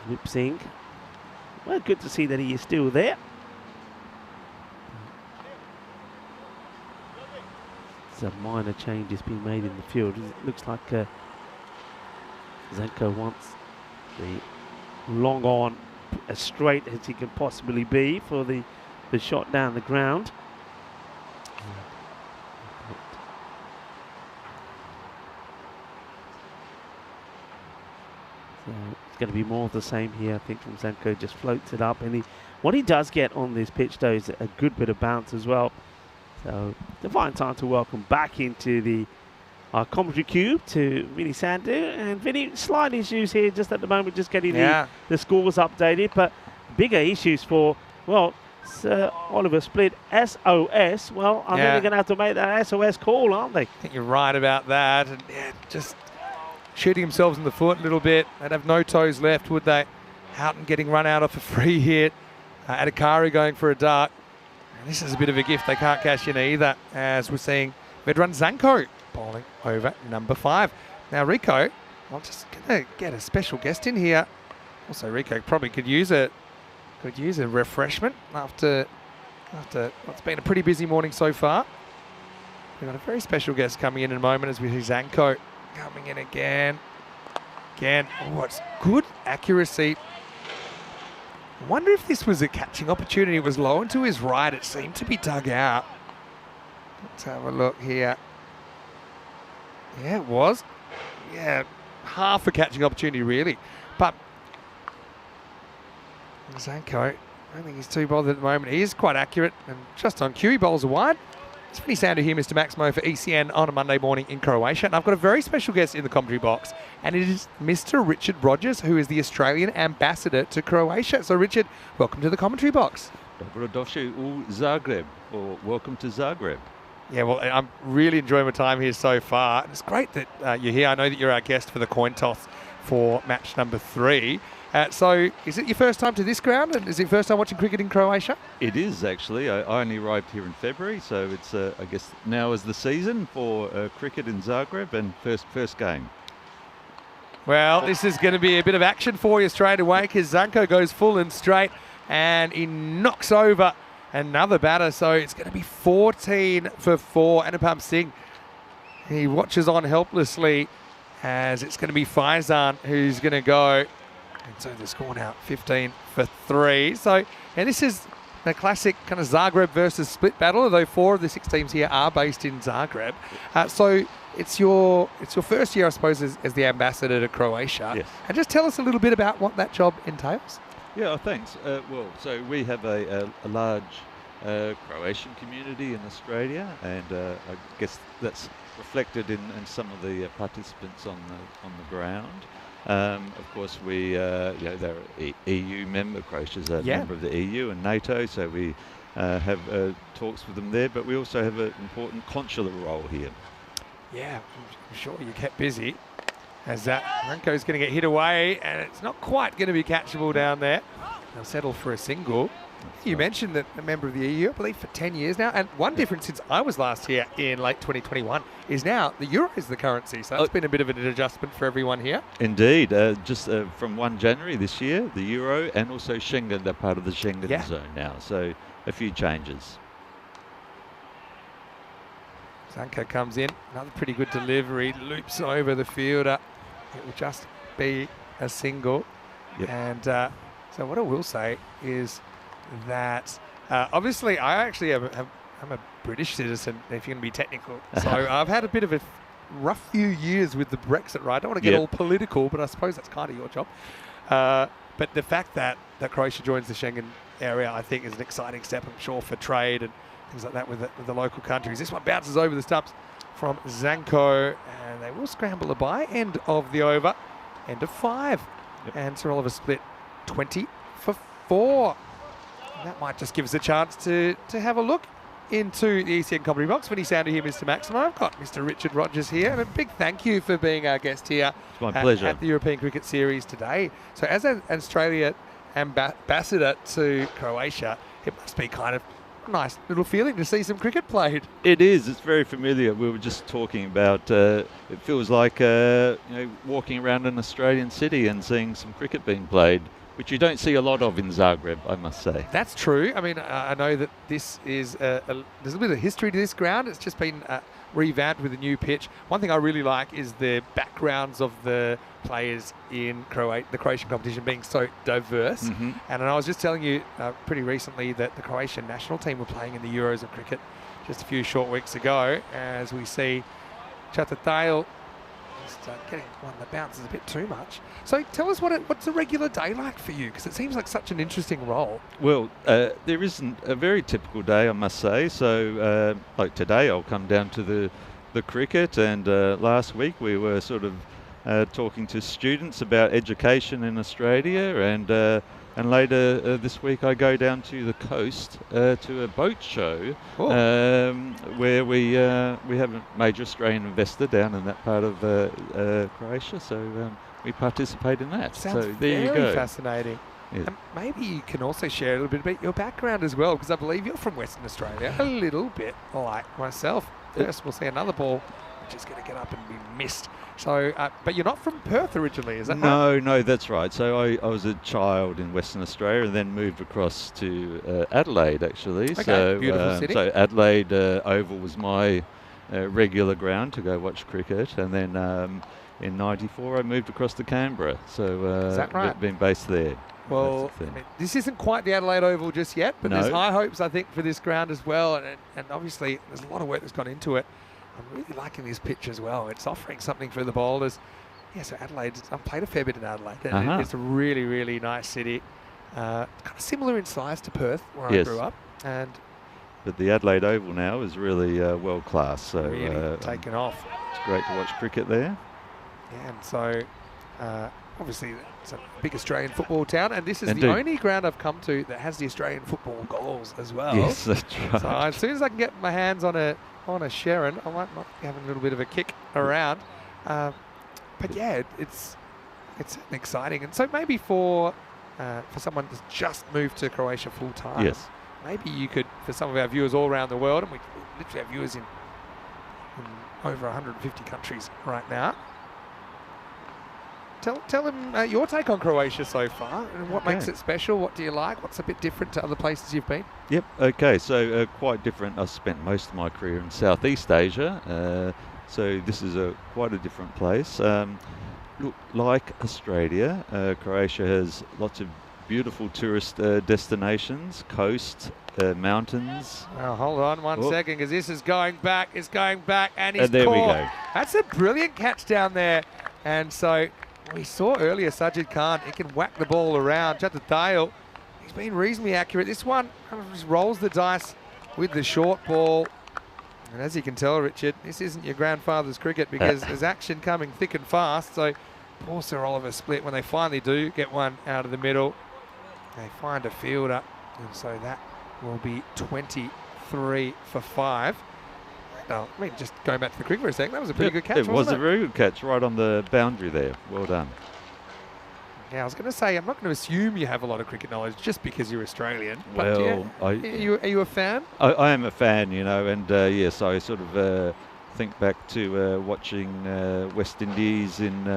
Lip Singh. Well, good to see that he is still there. There's a minor change has been made in the field. It looks like Zenko wants the long on as straight as he can possibly be for the shot down the ground. So it's going to be more of the same here, I think, from Zenko. Just floats it up, and what he does get on this pitch, though, is a good bit of bounce as well. So the fine time to welcome back into our commentary cube to Vinny Sandhu. And Vinny, slight issues here just at the moment, just getting the scores updated, but bigger issues for, well, Sir Oliver Split, SOS. Well, I think they're going to have to make that SOS call, aren't they? I think you're right about that. And just shooting themselves in the foot a little bit. They'd have no toes left, would they? Houghton getting run out off a free hit. Adhikari going for a dart. And this is a bit of a gift they can't cash in either, as we're seeing Vedran Zanko bowling over number 5. Now Rico, I'm just going to get a special guest in here. Also, Rico probably could use a refreshment after what's been a pretty busy morning so far. We've got a very special guest coming in a moment as we see Zanko coming in again. Oh, it's good accuracy. I wonder if this was a catching opportunity. It was low and to his right. It seemed to be dug out. Let's have a look here. Yeah, it was. Yeah, half a catching opportunity, really. But Zanko, I don't think he's too bothered at the moment. He is quite accurate and just on cue. He bowls a wide. It's Vinny Sandhu here, Mr. Maximo, for ECN on a Monday morning in Croatia. And I've got a very special guest in the commentary box, and it is Mr. Richard Rogers, who is the Australian ambassador to Croatia. So, Richard, welcome to the commentary box. Dobrodošli u Zagreb, or welcome to Zagreb. Yeah, well, I'm really enjoying my time here so far. It's great that you're here. I know that you're our guest for the coin toss for match number 3. So is it your first time to this ground, and is it your first time watching cricket in Croatia? It is, actually. I only arrived here in February, so it's, I guess, now is the season for cricket in Zagreb, and first game. Well, this is going to be a bit of action for you straight away, because Zanko goes full and straight, and he knocks over another batter, so it's going to be 14 for 4. Anupam Singh, he watches on helplessly, as it's going to be Faizan who's going to go. And so the score now 15 for 3. So, and this is the classic kind of Zagreb versus Split battle, although 4 of the 6 teams here are based in Zagreb. So it's your first year, I suppose, as the ambassador to Croatia. Yes. And just tell us a little bit about what that job entails. Yeah, thanks. Well, so we have a large Croatian community in Australia, and I guess that's reflected in some of the participants on the ground. Of course, they're EU member. Croatia's a member of the EU and NATO, so we have talks with them there. But we also have an important consular role here. Yeah, I'm sure you kept busy. As Ranko's going to get hit away, and it's not quite going to be catchable down there. They'll settle for a single. You mentioned that a member of the EU, I believe, for 10 years now. And one difference since I was last here in late 2021 is now the euro is the currency. So that's been a bit of an adjustment for everyone here. Indeed. Just from 1 January this year, the euro and also Schengen, they're part of the Schengen zone now. So a few changes. Zanko comes in. Another pretty good delivery. Loops over the fielder. It will just be a single. Yep. And so what I will say is that obviously I actually I'm a British citizen, if you're going to be technical. So I've had a bit of a rough few years with the Brexit, right? I don't want to get all political, but I suppose that's kind of your job. But the fact that Croatia joins the Schengen area, I think, is an exciting step, I'm sure, for trade and things like that with the local countries. This one bounces over the stumps from Zanko, and they will scramble a bye. End of the over, end of 5. Yep. And Sir Oliver split 20 for 4. And that might just give us a chance to have a look into the ECN comedy box. When you sound to hear Mr. Maximo, I've got Mr. Richard Rogers here, and a big thank you for being our guest here. It's my pleasure. At the European Cricket Series today. So as an Australia ambassador to Croatia, it must be kind of a nice little feeling to see some cricket played. It is. It's very familiar. We were just talking about, it feels like walking around an Australian city and seeing some cricket being played, which you don't see a lot of in Zagreb, I must say. That's true. I mean, I know that this is there's a bit of history to this ground. It's just been revamped with a new pitch. One thing I really like is the backgrounds of the players in the Croatian competition being so diverse. Mm-hmm. And I was just telling you pretty recently that the Croatian national team were playing in the Euros of cricket just a few short weeks ago, as we see Chatatale getting one that bounces a bit too much. So tell us what's a regular day like for you, because it seems like such an interesting role. Well, there isn't a very typical day, I must say. So like today I'll come down to the cricket, and last week we were sort of talking to students about education in Australia, and later this week I go down to the coast to a boat show where we have a major Australian investor down in that part of Croatia, so we participate in that. Sounds so there you go. very fascinating. Yeah. And maybe you can also share a little bit about your background as well, because I believe you're from Western Australia, a little bit like myself. First, we'll see another ball which is going to get up and be missed. So, but you're not from Perth originally, is that right? No, that's right. So I was a child in Western Australia and then moved across to Adelaide, actually. Okay, so, beautiful city. So Adelaide Oval was my regular ground to go watch cricket, and then in '94 I moved across to Canberra. So is that right? been based there. Well, I mean, this isn't quite the Adelaide Oval just yet, but there's high hopes, I think, for this ground as well. And obviously, there's a lot of work that's gone into it. I'm really liking this pitch as well. It's offering something for the bowlers. Yeah, so Adelaide, I've played a fair bit in Adelaide. And it's a really, really nice city. Kind of similar in size to Perth, where I grew up. But the Adelaide Oval now is really world class. So really taken off. It's great to watch cricket there. Yeah, and so obviously it's a big Australian football town, and this is Indeed. the only ground I've come to that has the Australian football goals as well. Yes, that's right. So as soon as I can get my hands on a Sharon, I might be having a little bit of a kick around. But yeah, it's exciting, and so maybe for someone that's just moved to Croatia full time, yes, maybe you could, for some of our viewers all around the world, and we literally have viewers in over 150 countries right now. Tell them your take on Croatia so far, and what makes it special. What do you like? What's a bit different to other places you've been? Yep. Okay. So quite different. I spent most of my career in Southeast Asia, so this is quite a different place. Look, like Australia, Croatia has lots of beautiful tourist destinations, coast, mountains. Well, hold on one second, because this is going back. It's going back, and he's there caught. we go. That's a brilliant catch down there, and so. We saw earlier Sajid Khan, he can whack the ball around. Chatatale, he's been reasonably accurate. This one kind of just rolls the dice with the short ball. And as you can tell, Richard, this isn't your grandfather's cricket because there's action coming thick and fast. So poor Sir Oliver Split, when they finally do get one out of the middle, they find a fielder. And so that will be 23 for 5. No, I mean, just going back to the cricket for a second, that was a pretty good catch, It was wasn't a very good catch right on the boundary there. Well done. Yeah, I was going to say, I'm not going to assume you have a lot of cricket knowledge just because you're Australian. But Well, are you a fan? I am a fan, you know, and yes, I sort of think back to watching West Indies in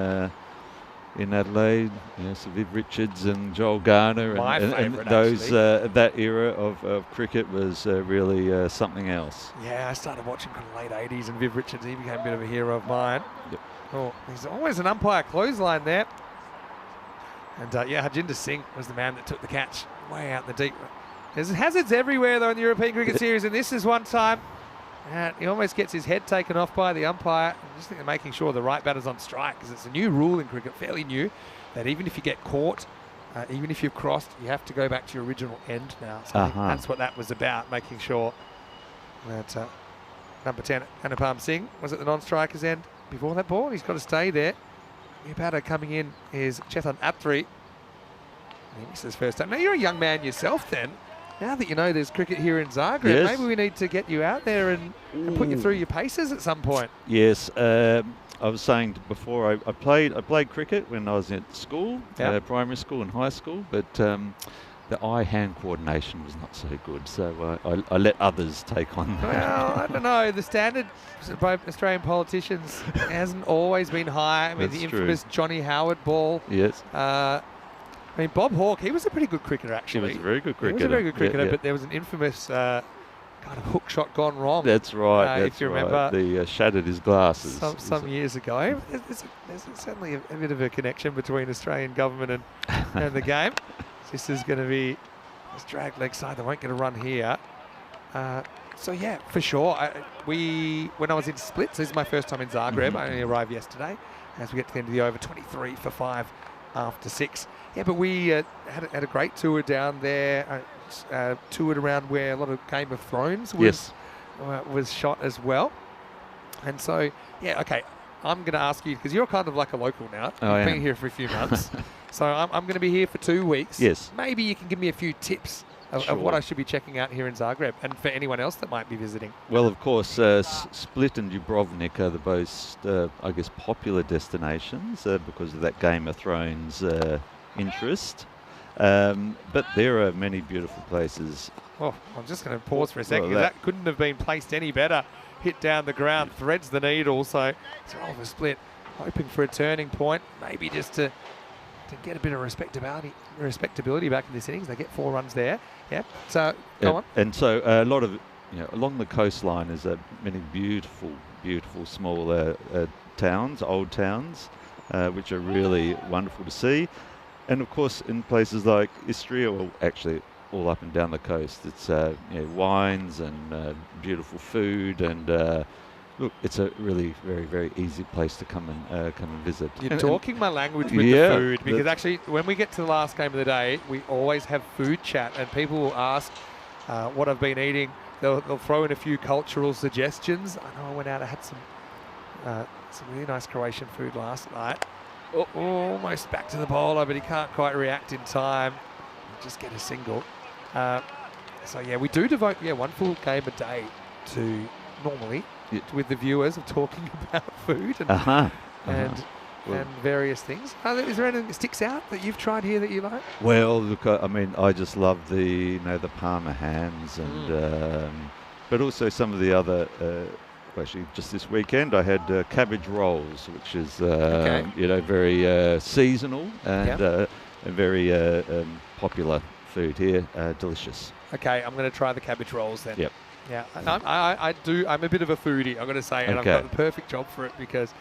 Adelaide, Sir Viv Richards and Joel Garner, My and favourite, those actually. that era of cricket was really something else. Yeah, I started watching in the late 80s, and Viv Richards, he became a bit of a hero of mine. Yep. Oh, there's always an umpire clothesline there. And Harjinder Singh was the man that took the catch way out in the deep. There's hazards everywhere, though, in the European Cricket Series, and this is one time he almost gets his head taken off by the umpire. I just think they're making sure the right batter's on strike, because it's a new rule in cricket, fairly new, that even if you get caught, even if you've crossed, you have to go back to your original end now. So I think that's what that was about, making sure that number 10, Anupam Singh, was at the non-striker's end before that ball. He's got to stay there. New batter coming in is Chetan Attri. He missed his first time. Now, you're a young man yourself then. Now that you know there's cricket here in Zagreb, Yes. maybe we need to get you out there and put you through your paces at some point. Yes, I was saying before, I played cricket when I was at school, primary school and high school, but the eye-hand coordination was not so good, so I let others take on. Well, I don't know. The standard by Australian politicians hasn't always been high. I mean, That's the true. infamous Johnny Howard ball. Yes. I mean, Bob Hawke, he was a pretty good cricketer, actually. He was a very good cricketer. He was a very good cricketer, Yeah. but there was an infamous kind of hook shot gone wrong. That's right. if you remember, the shattered his glasses. some years ago. There's certainly a bit of a connection between Australian government and the game. This is going to be this drag leg side. They won't get a run here. So yeah, for sure. When I was in splits, this is my first time in Zagreb. I only arrived yesterday. As we get to the end of the over, 23 for 5 after 6. Yeah, but we had a great tour down there. Toured around where a lot of Game of Thrones was shot as well. And so, yeah, okay. I'm going to ask you, because you're kind of like a local now. You've been here for a few months. So I'm going to be here for 2 weeks. Yes. Maybe you can give me a few tips of what I should be checking out here in Zagreb, and for anyone else that might be visiting. Well, of course, Split and Dubrovnik are the most, I guess, popular destinations because of that Game of Thrones interest. But there are many beautiful places. Oh, I'm just going to pause for a second. Well, that couldn't have been placed any better. Hit down the ground, threads the needle. So it's Oliver Split, hoping for a turning point, maybe just to get a bit of respectability back in this innings. They get 4 runs there. Yeah. So go on. And so a lot of, along the coastline is many beautiful, beautiful small towns, old towns, which are really wonderful to see. And of course, in places like Istria, well, actually all up and down the coast, it's wines and beautiful food, and look, it's a really very, very easy place to come and visit. You're talking my language with the food, because actually when we get to the last game of the day, we always have food chat, and people will ask what I've been eating. They'll throw in a few cultural suggestions. I know I went out, I had some really nice Croatian food last night. Almost back to the bowler, but he can't quite react in time. Just get a single. So yeah, we do devote one full game a day to normally with the viewers of talking about food and various things. Is there anything that sticks out that you've tried here that you like? Well, look, I mean, I just love the the Parma hams, and but also some of the other. Actually, just this weekend I had cabbage rolls, which is very seasonal and very popular food here. Delicious. Okay, I'm going to try the cabbage rolls then. Yep. Yeah, I do. I'm a bit of a foodie, I've got to say, and I've got the perfect job for it because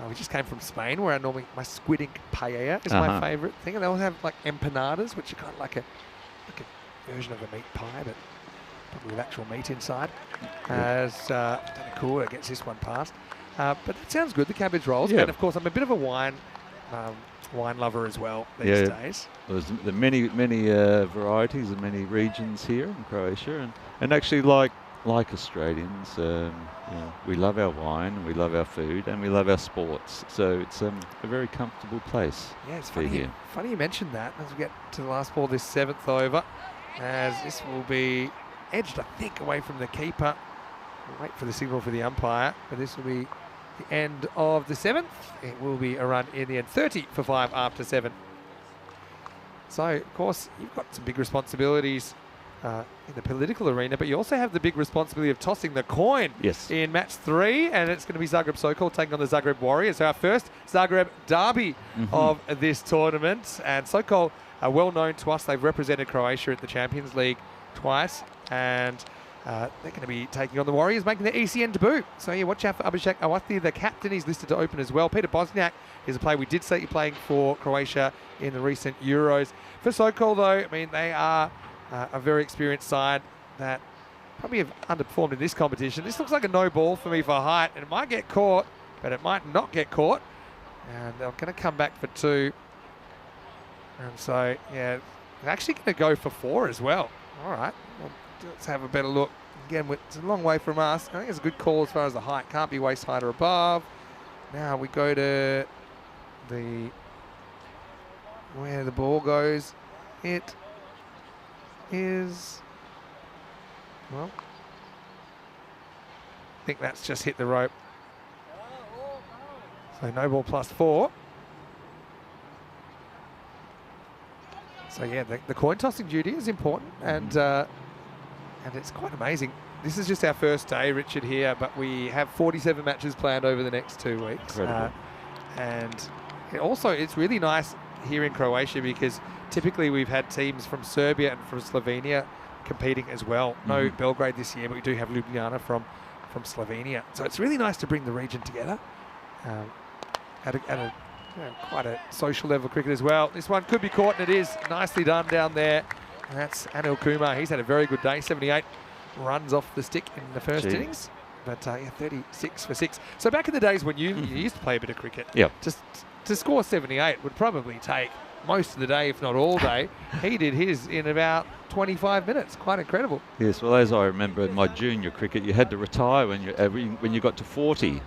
we just came from Spain, where my squid ink paella is my favourite thing, and they also have like empanadas, which are kind of like a version of a meat pie, but probably with actual meat inside. Cool, it gets this one past. But that sounds good, the cabbage rolls. Yeah. And of course, I'm a bit of a wine wine lover as well these days. There's the many varieties and many regions here in Croatia, and actually like Australians, we love our wine, we love our food, and we love our sports. So it's a very comfortable place. Yeah, it's to be funny. here. Funny you mentioned that as we get to the last ball, this 7th over, as this will be edged, I think, away from the keeper. We'll wait for the signal for the umpire, but this will be the end of the 7th. It will be a run in the end, 30 for 5 after 7. So, of course, you've got some big responsibilities in the political arena, but you also have the big responsibility of tossing the coin in match 3, and it's going to be Zagreb Sokol taking on the Zagreb Warriors. So our first Zagreb derby of this tournament, and Sokol are well known to us. They've represented Croatia at the Champions League twice, and they're going to be taking on the Warriors, making their ECN debut. So yeah, watch out for Abhishek Awati, the captain. He's listed to open as well. Peter Bosniak is a player we did see playing for Croatia in the recent Euros. For Sokol, though, I mean, they are a very experienced side that probably have underperformed in this competition. This looks like a no ball for me for height, and it might get caught, but it might not get caught. And they're going to come back for 2. And so, yeah, they're actually going to go for 4 as well. All right, well, let's have a better look. Again, it's a long way from us. I think it's a good call as far as the height. Can't be waist height or above. Now we go to where the ball goes. It is, well, I think that's just hit the rope. So no ball plus 4. So yeah, the coin tossing duty is important, and it's quite amazing. This is just our first day, Richard, here, but we have 47 matches planned over the next 2 weeks. And it's really nice here in Croatia because typically we've had teams from Serbia and from Slovenia competing as well. No Belgrade this year, but we do have Ljubljana from Slovenia. So it's really nice to bring the region together at quite a social level cricket as well. This one could be caught, and it is nicely done down there. And that's Anil Kumar. He's had a very good day. 78 runs off the stick in the first innings. But 36 for 6. So back in the days when you used to play a bit of cricket, just to score 78 would probably take most of the day, if not all day. He did his in about 25 minutes. Quite incredible. Yes, well, as I remember in my junior cricket, you had to retire when you got to 40.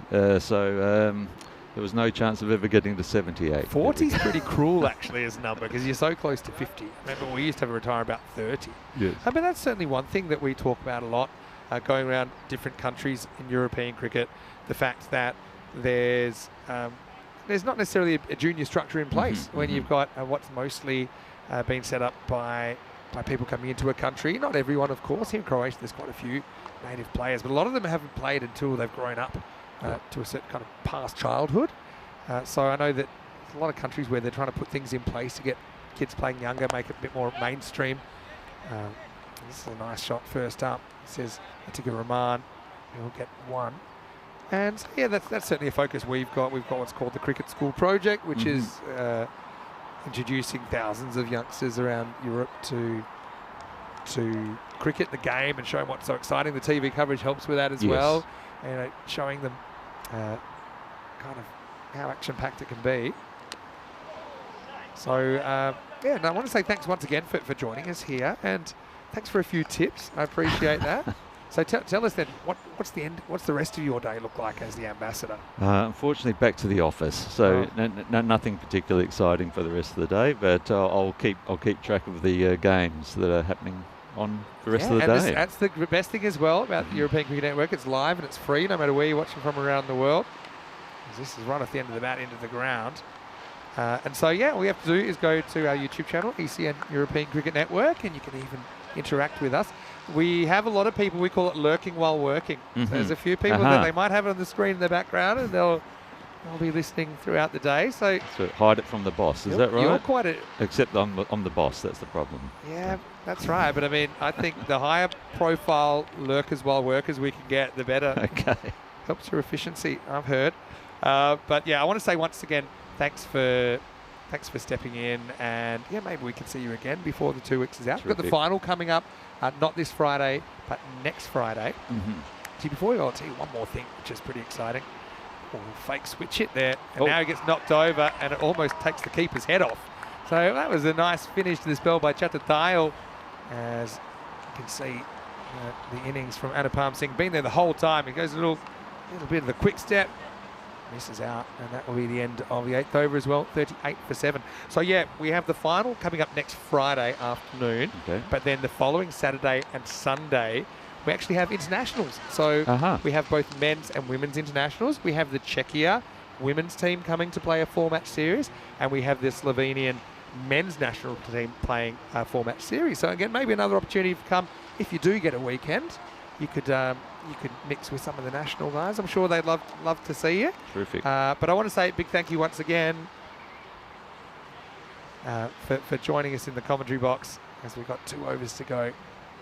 There was no chance of ever getting to 78. 40 is pretty cruel, actually, as a number, because you're so close to 50. Remember, we used to have a retire about 30. Yes. I mean, that's certainly one thing that we talk about a lot, going around different countries in European cricket, the fact that there's not necessarily a junior structure in place when you've got what's mostly been set up by people coming into a country. Not everyone, of course. Here in Croatia, there's quite a few native players, but a lot of them haven't played until they've grown up to a certain kind of past childhood. So I know that there's a lot of countries where they're trying to put things in place to get kids playing younger, make it a bit more mainstream. This is a nice shot first up. It says Atika Rahman. He'll get 1. And so, yeah, that's certainly a focus we've got. We've got what's called the Cricket School Project, which is introducing thousands of youngsters around Europe to cricket, the game, and showing what's so exciting. The TV coverage helps with that as well. And showing them kind of how action-packed it can be. So, and I want to say thanks once again for joining us here, and thanks for a few tips. I appreciate that. So tell us then, what's the rest of your day look like as the ambassador? Unfortunately, back to the office. So nothing particularly exciting for the rest of the day, but I'll keep track of the games that are happening on the rest of the day. That's the best thing as well about the European Cricket Network. It's live and it's free, no matter where you're watching from around the world. This is right off the end of the bat into the ground. And so, yeah, all you have to do is go to our YouTube channel, ECN European Cricket Network, and you can even interact with us. We have a lot of people, we call it lurking while working. So there's a few people that they might have it on the screen in the background, and they'll be listening throughout the day. So hide it from the boss, is that right? You're quite except I'm the boss, that's the problem. Yeah, that's right. But I mean, I think the higher profile lurkers while workers we can get, the better. Okay. Helps your efficiency, I've heard. But yeah, I want to say once again, thanks for stepping in, and yeah, maybe we can see you again before the 2 weeks is out. We've got the final coming up, not this Friday, but next Friday. See, before we go, I'll tell you one more thing, which is pretty exciting. Oh, fake switch hit there. And now he gets knocked over and it almost takes the keeper's head off. So that was a nice finish to the spell by Chattatayal. As you can see, the innings from Anupam Singh been there the whole time. He goes a little bit of the quick step, misses out, and that will be the end of the 8th over as well, 38 for 7. So yeah, we have the final coming up next Friday afternoon, but then the following Saturday and Sunday, we actually have internationals. So we have both men's and women's internationals. We have the Czechia women's team coming to play a 4-match series, and we have the Slovenian men's national team playing a 4-match series. So again, maybe another opportunity to come if you do get a weekend. You could mix with some of the national guys. I'm sure they'd love to see you. Terrific. But I want to say a big thank you once again for joining us in the commentary box as we've got 2 overs to go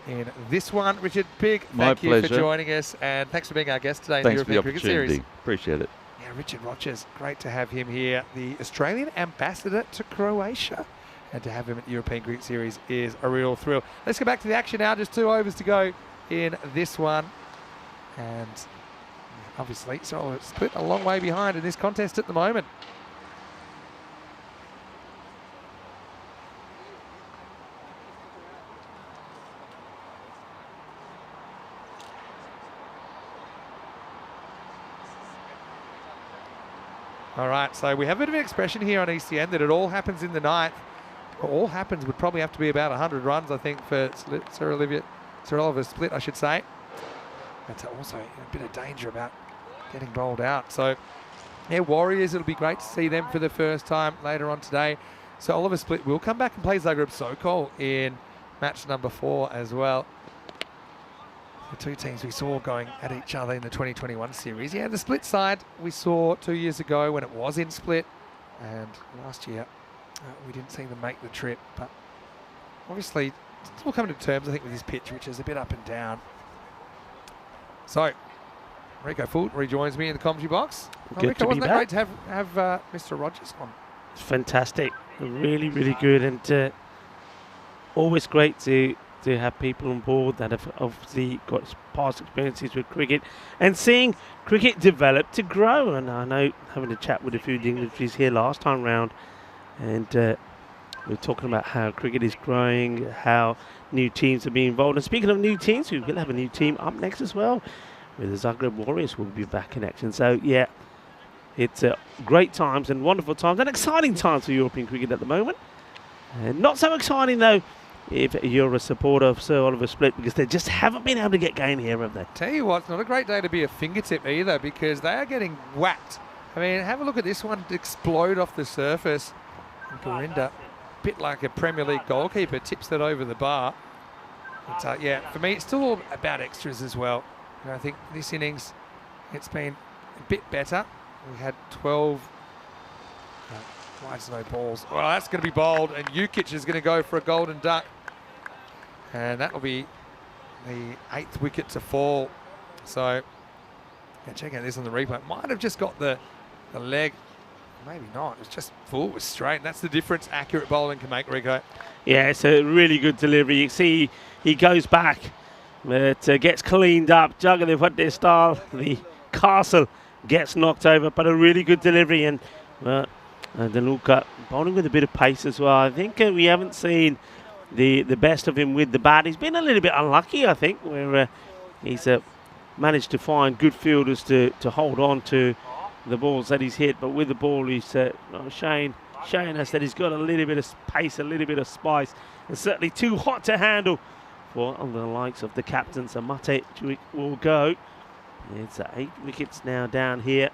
in this one. Richard, big thank you for joining us, and thanks for being our guest today in the European Cricket Series. Appreciate it. Yeah, Richard Rogers, great to have him here, the Australian ambassador to Croatia. And to have him at the European Cricket Series is a real thrill. Let's go back to the action now, just 2 overs to go in this one. And obviously, so it's split a long way behind in this contest at the moment. All right, so we have a bit of an expression here on ECN that it all happens in the 9th. All happens would probably have to be about 100 runs, I think, for Sir Oliver's split, I should say. But also a bit of danger about getting bowled out. So, yeah, Warriors, it'll be great to see them for the first time later on today. So Oliver's split will come back and play Zagreb Sokol in match number 4 as well. The 2 teams we saw going at each other in the 2021 series. Yeah, the split side we saw 2 years ago when it was in split. And last year, we didn't see them make the trip. But obviously, still coming to terms, I think, with his pitch, which is a bit up and down. So, Rico Fulton rejoins me in the commentary box. Rico, wasn't that great to have Mr. Rogers on? It's fantastic. Really, really good. And always great to have people on board that have obviously got past experiences with cricket and seeing cricket develop to grow. And I know having a chat with a few dignitaries here last time round, and we're talking about how cricket is growing, how new teams are being involved. And speaking of new teams, we will have a new team up next as well, with the Zagreb Warriors will be back in action. So yeah, it's great times and wonderful times and exciting times for European cricket at the moment. And not so exciting though if you're a supporter of Sir Oliver Split, because they just haven't been able to get going here, have they? Tell you what, it's not a great day to be a fingertip either, because they are getting whacked. I mean, have a look at this one explode off the surface. And Gorinda, a bit like a Premier League goalkeeper, tips that over the bar. But yeah, for me, it's still all about extras as well. And I think this innings, it's been a bit better. We had 12 wides, no balls. Well, that's going to be bowled, and Ukic is going to go for a golden duck. And that will be the 8th wicket to fall. So, yeah, check out this on the replay. Might have just got the leg. Maybe not. It's just full. It was straight. And that's the difference accurate bowling can make, Rico. Yeah, it's a really good delivery. You see he goes back. It gets cleaned up. Jugger the their style. The castle gets knocked over, but a really good delivery. And Deluca bowling with a bit of pace as well. I think we haven't seen the best of him with the bat. He's been a little bit unlucky, I think, where he's managed to find good fielders to hold on to the balls that he's hit. But with the ball, he's showing us that he's got a little bit of pace, a little bit of spice, and certainly too hot to handle for the likes of the captain. So Mate will go. It's 8 wickets now down here.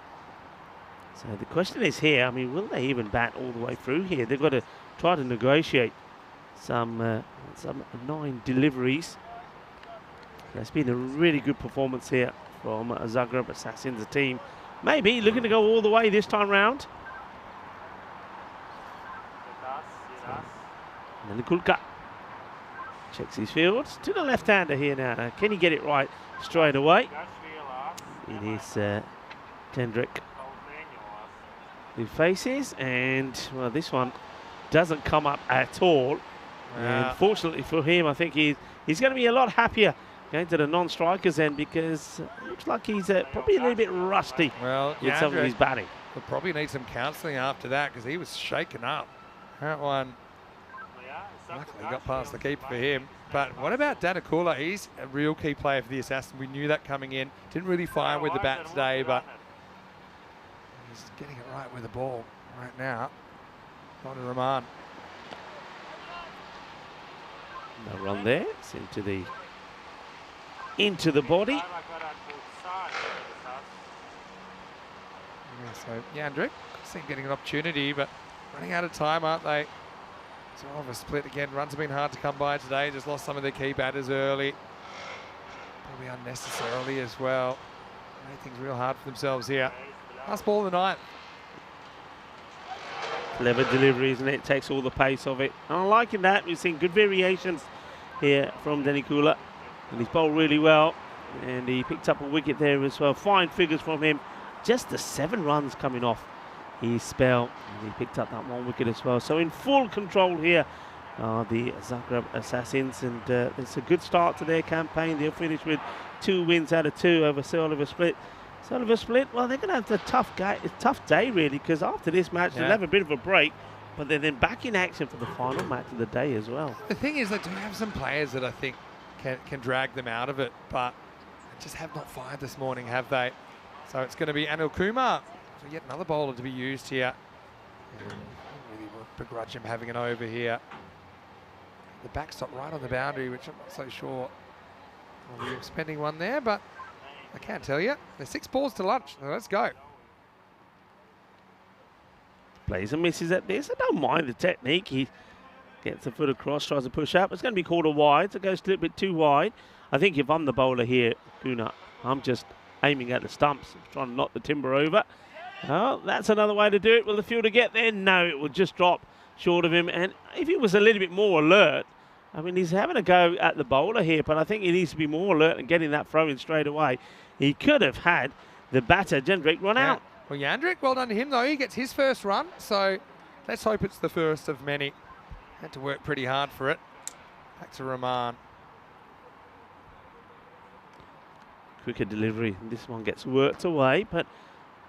So the question is here, I mean, will they even bat all the way through here? They've got to try to negotiate some 9 deliveries. It's been a really good performance here from Zagreb Assassins, the team. Maybe looking to go all the way this time round. And then Kulka checks his field to the left-hander here now. Can he get it right straight away? It is Tendrick who faces, and well, this one doesn't come up at all. And fortunately for him, I think he's going to be a lot happier going to the non-strikers end because it looks like he's probably a little bit rusty Well, with some of his batting. We'll probably need some counselling after that because he was shaken up. That one, luckily got past the keeper for him. But what about Danakula? He's a real key player for the Assassin. We knew that coming in. Didn't really fire with the bat today, but he's getting it right with the ball right now. On to Rahman. No run there. It's into the body. Yeah, so Yandrick, see him getting an opportunity, but running out of time, aren't they? So Oliver Split again. Runs have been hard to come by today. Just lost some of their key batters early. Probably unnecessarily as well. Made things real hard for themselves here. Last ball of the night. Clever delivery, isn't it? Takes all the pace of it. And I'm liking that. We've seen good variations here from Danakula. And he's bowled really well. And he picked up a wicket there as well. Fine figures from him. Just the 7 runs coming off his spell. And he picked up that 1 wicket as well. So in full control here are the Zagreb Assassins. And it's a good start to their campaign. They'll finish with 2 wins out of 2 over Sir Oliver Split. Sir Oliver Split, well, they're going to have a tough day, really, because after this match, they'll have a bit of a break. But they're then back in action for the final match of the day as well. The thing is, they do have some players that I think can drag them out of it, but they just have not fired this morning, have they? So it's going to be Anil Kumar. So yet another bowler to be used here. Really begrudge him having an over here. The backstop right on the boundary, which I'm not so sure we were spending one there, but I can't tell you. There's 6 balls to lunch. So let's go. Plays and misses at this. I don't mind the technique. He gets the foot across, tries to push up. It's going to be called a wide, so it goes a little bit too wide. I think if I'm the bowler here, Kuna, I'm just aiming at the stumps, trying to knock the timber over. Oh, that's another way to do it. Will the fielder get there? No, it will just drop short of him. And if he was a little bit more alert, I mean, he's having a go at the bowler here, but I think he needs to be more alert and getting that throw in straight away. He could have had the batter, Jendrik, run out. Well, Yandrick, well done to him, though. He gets his first run, so let's hope it's the first of many. Had to work pretty hard for it. Back to Rahman. Quicker delivery. This one gets worked away, but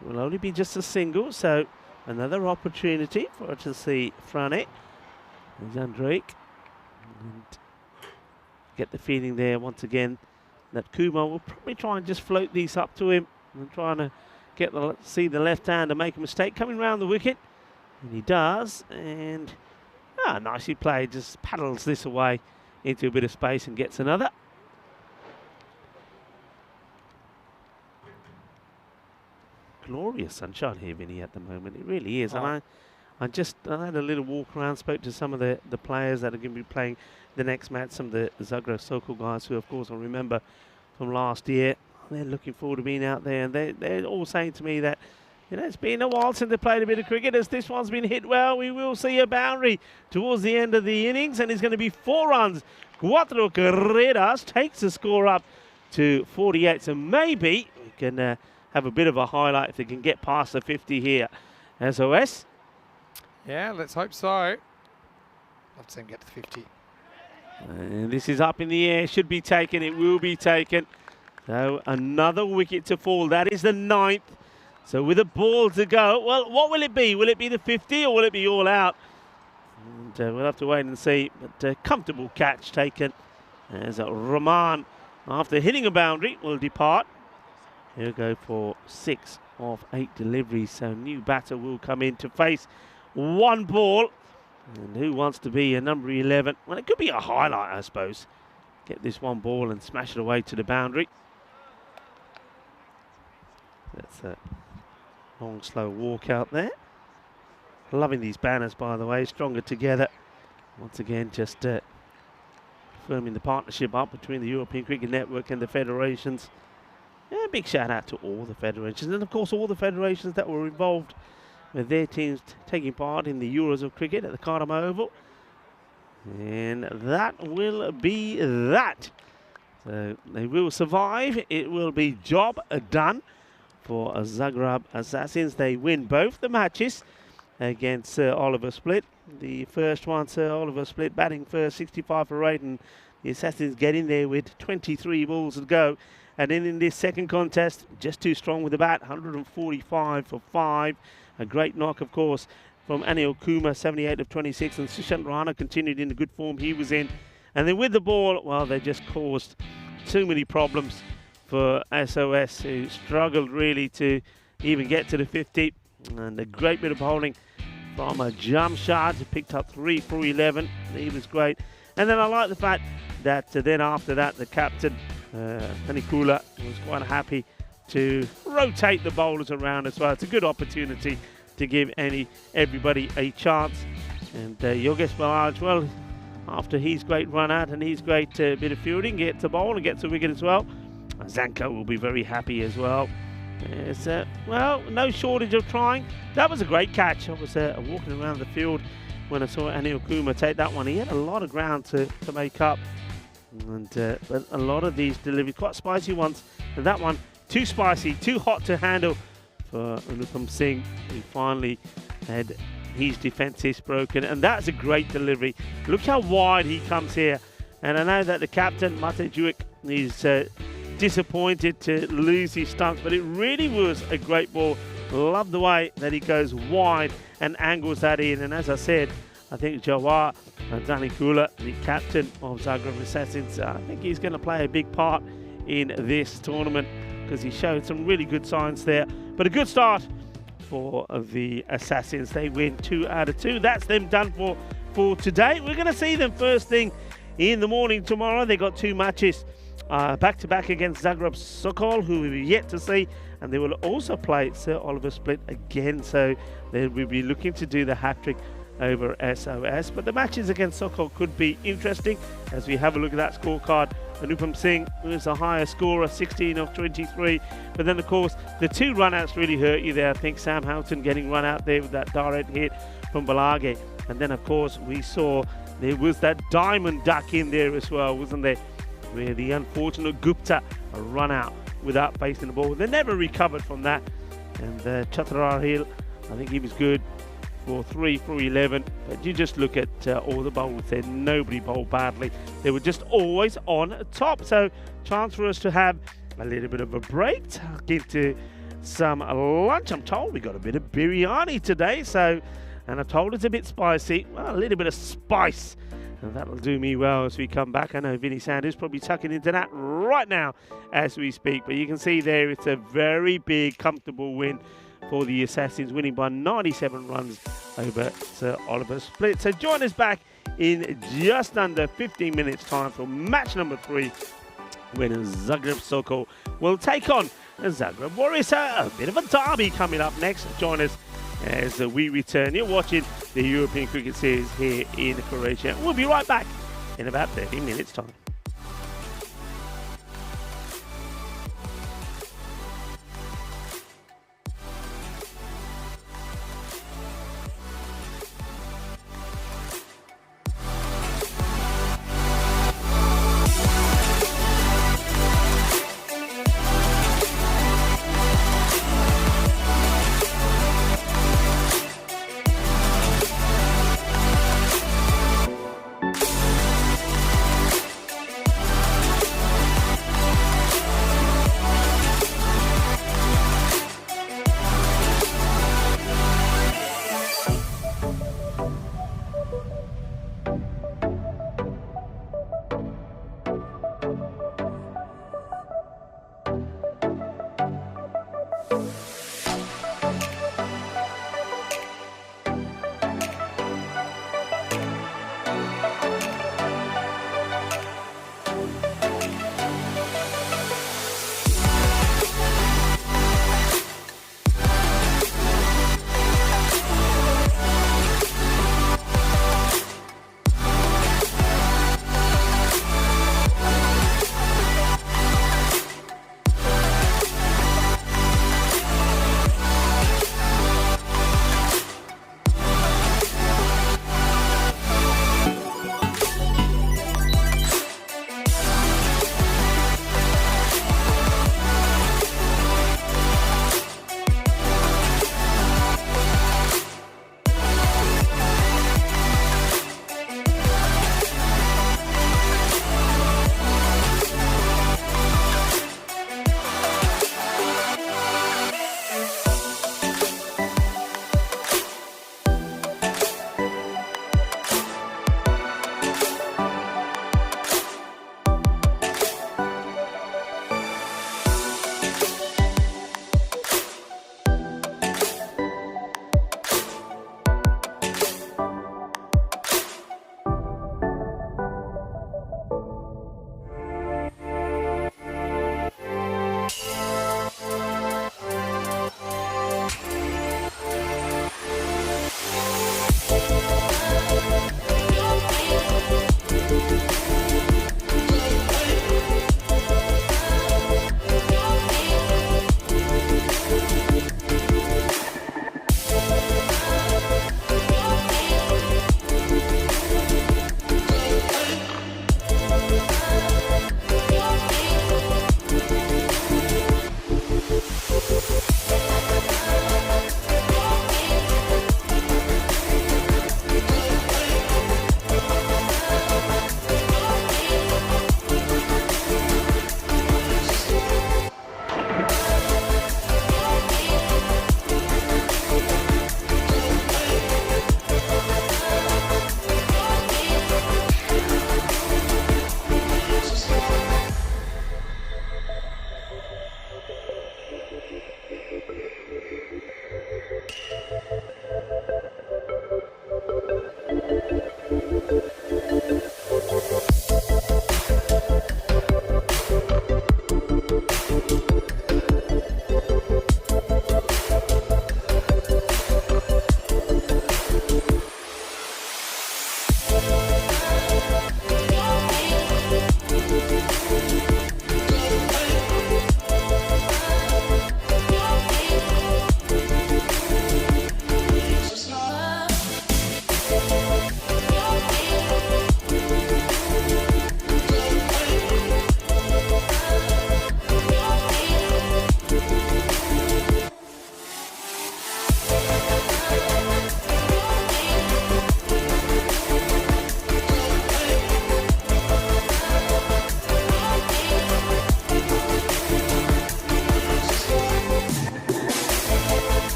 it will only be just a single, so another opportunity for us to see Franny. Jendrik. And get the feeling there once again that Kumar will probably try and just float these up to him and trying to see the left hander make a mistake coming round the wicket, and he does, and nicely played, just paddles this away into a bit of space and gets another. Glorious sunshine here, Vinny, at the moment. It really is. And I had a little walk around, spoke to some of the players that are going to be playing the next match, some of the Zagreb Sokol guys who, of course, I remember from last year. They're looking forward to being out there, and they're all saying to me that, you know, it's been a while since they played a bit of cricket. As this one's been hit well, we will see a boundary towards the end of the innings, and it's going to be 4 runs. Cuatro carreras takes the score up to 48, so maybe we can have a bit of a highlight if they can get past the 50 here. SOS. Yeah, let's hope so. Love to see him get to 50. And this is up in the air, should be taken, it will be taken. So another wicket to fall, that is the 9th. So with a ball to go, well, what will it be? Will it be the 50 or will it be all out? And we'll have to wait and see, but comfortable catch taken as Rahman, after hitting a boundary, will depart. He'll go for 6 of 8 deliveries, so new batter will come in to face 1 ball. And who wants to be a number 11? Well, it could be a highlight, I suppose. Get this 1 ball and smash it away to the boundary. That's a long, slow walk out there. Loving these banners, by the way, stronger together. Once again, just firming the partnership up between the European Cricket Network and the federations. Yeah, big shout out to all the federations, and of course all the federations that were involved with their teams taking part in the Euros of Cricket at the Cardiff Oval. And that will be that. So they will survive. It will be job done for Zagreb Assassins. They win both the matches against Oliver Split. The first one, Sir Oliver Split batting first, 65 for 8, and the Assassins get in there with 23 balls to go. And then in this second contest, just too strong with the bat, 145 for 5. A great knock, of course, from Anil Kumar, 78 of 26, and Sushant Rana continued in the good form he was in. And then with the ball, well, they just caused too many problems for SOS, who struggled really to even get to the 50. And a great bit of bowling from a jump shot. He picked up 3 for 11. He was great. And then I like the fact that then after that, the captain, Panikula, was quite happy to rotate the bowlers around as well. It's a good opportunity to give everybody a chance. And Yogesh Balaj, well, after his great run out and his great bit of fielding, gets a bowl and gets a wicket as well. Zanko will be very happy as well. Well, no shortage of trying. That was a great catch. I was walking around the field when I saw Anil Kumar take that one. He had a lot of ground to make up. And but a lot of these deliveries, quite spicy ones. And that one, too spicy, too hot to handle for Anupam Singh, who finally had his defences broken. And that's a great delivery. Look how wide he comes here. And I know that the captain, Mate Juik, is disappointed to lose his stumps, but it really was a great ball. Love the way that he goes wide and angles that in. And as I said, I think Jawar Danikula, the captain of Zagreb Assassins, I think he's going to play a big part in this tournament because he showed some really good signs there. But a good start for the Assassins. They win 2 out of 2. That's them done for today. We're going to see them first thing in the morning tomorrow. They got 2 matches back-to-back against Zagreb Sokol, who we've yet to see, and they will also play Sir Oliver Split again, so they will be looking to do the hat-trick over SOS. But the matches against Sokol could be interesting as we have a look at that scorecard. Anupam Singh was a higher scorer, 16 of 23, but then of course the 2 run-outs really hurt you there. I think Sam Houghton getting run out there with that direct hit from Balage, and then of course we saw there was that diamond duck in there as well, wasn't there, where the unfortunate Gupta run out without facing the ball. They never recovered from that. And Chatrar Hill, I think he was good for 3 for 11. But you just look at all the bowlers there, nobody bowled badly. They were just always on top. So chance for us to have a little bit of a break, tuck into some lunch. I'm told we got a bit of biryani today. So, and I'm told it's a bit spicy. Well, a little bit of spice. And that'll do me well as we come back. I know Vinny Sanders probably tucking into that right now as we speak. But you can see there it's a very big, comfortable win for the Assassins, winning by 97 runs over Sir Oliver Split. So join us back in just under 15 minutes time for match number 3, when Zagreb Sokol will take on Zagreb Warriors. A bit of a derby coming up next. Join us as we return. You're watching the European Cricket Series here in Croatia. We'll be right back in about 30 minutes time.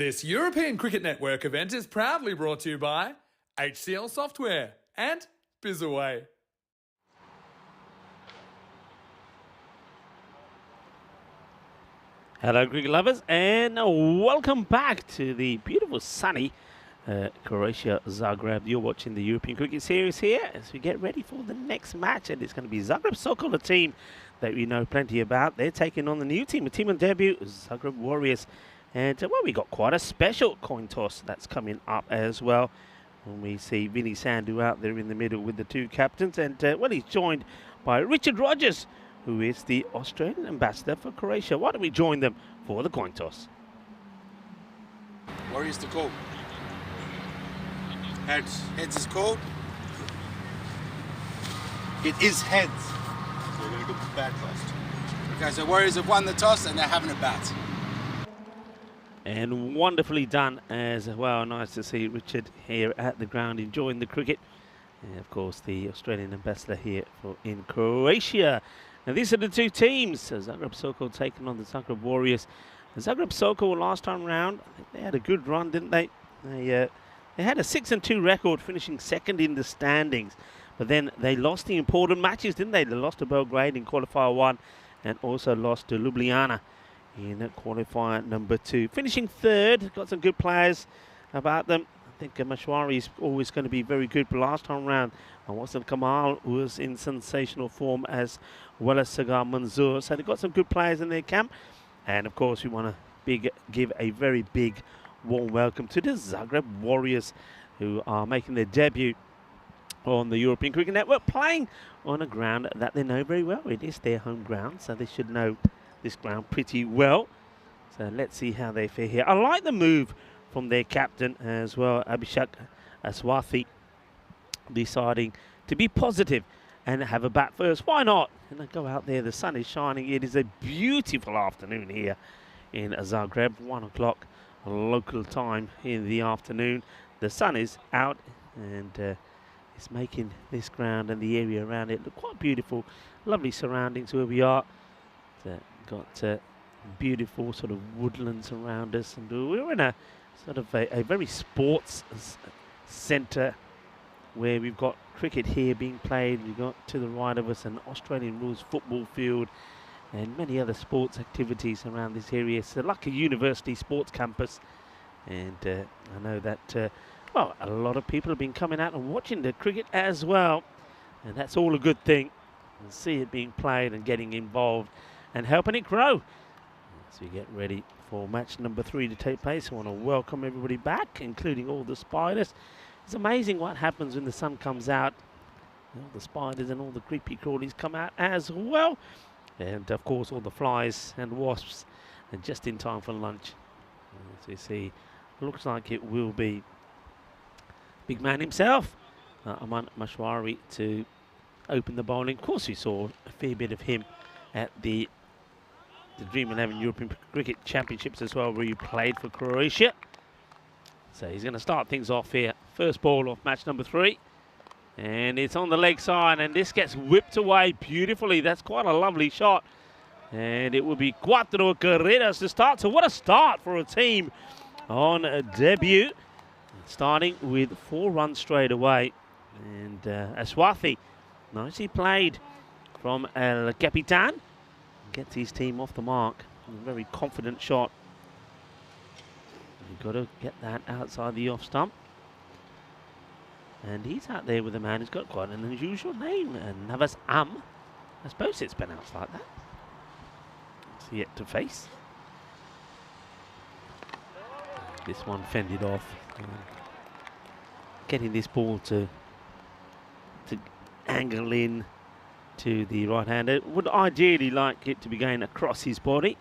This European Cricket Network event is proudly brought to you by HCL Software and BizAway. Hello, cricket lovers, and welcome back to the beautiful sunny Croatia, Zagreb. You're watching the European Cricket Series here as we get ready for the next match, and it's going to be Zagreb Sokol, a team that we know plenty about. They're taking on the new team, a team on debut, Zagreb Warriors. And, well, we got quite a special coin toss that's coming up as well. When we see Vinny Sandhu out there in the middle with the two captains. And, well, he's joined by Richard Rogers, who is the Australian ambassador for Croatia. Why don't we join them for the coin toss? Warriors to call. Heads. Heads is called. It is heads. So we're going to go bat first. Okay, so Warriors have won the toss and they're having a bat. And wonderfully done as well. Nice to see Richard here at the ground enjoying the cricket. And of course, the Australian ambassador here in Croatia. Now, these are the two teams. So Zagreb Sokol taking on the Zagreb Warriors. The Zagreb Sokol last time round, I think they had a good run, didn't they? They had a 6-2 record, finishing second in the standings. But then they lost the important matches, didn't they? They lost to Belgrade in qualifier 1 and also lost to Ljubljana in qualifier number 2. Finishing third, got some good players about them. I think Mashwari is always going to be very good, but last time round, Wasam Kamal was in sensational form as well as Sagar Manzoor. So they've got some good players in their camp. And of course, we want to give a very big warm welcome to the Zagreb Warriors, who are making their debut on the European Cricket Network, playing on a ground that they know very well. It is their home ground, so they should know this ground pretty well. So let's see how they fare here. I like the move from their captain as well, Abhishek Aswathi, deciding to be positive and have a bat first. Why not? And I go out there, the sun is shining. It is a beautiful afternoon here in Zagreb, 1 o'clock local time in the afternoon. The sun is out and it's making this ground and the area around it look quite beautiful. Lovely surroundings where we are. Got beautiful sort of woodlands around us, and we're in a sort of a very sports centre where we've got cricket here being played. We've got to the right of us an Australian rules football field and many other sports activities around this area. It's like a university sports campus, and I know that well, a lot of people have been coming out and watching the cricket as well, and that's all a good thing. And see it being played and getting involved and helping it grow as we get ready for match number 3 to take place. I want to welcome everybody back, including all the spiders. It's amazing what happens when the sun comes out. All the spiders and all the creepy crawlies come out as well. And of course all the flies and wasps, and just in time for lunch. As you see, looks like it will be big man himself, Aman Mashwari, to open the bowling. Of course we saw a fair bit of him at the Dream 11 European Cricket Championships as well, where he played for Croatia. So he's going to start things off here. First ball of match number 3. And it's on the leg side, and this gets whipped away beautifully. That's quite a lovely shot. And it will be Cuatro Carreras to start. So what a start for a team on a debut. Starting with 4 runs straight away. And Aswathi, nicely played from El Capitan. Gets his team off the mark. A very confident shot. You've got to get that outside the off stump. And he's out there with a man who's got quite an unusual name, Navas Am. I suppose it's pronounced like that. It's yet to face. This one fended off. Getting this ball to angle in to the right-hander. Would ideally like it to be going across his body.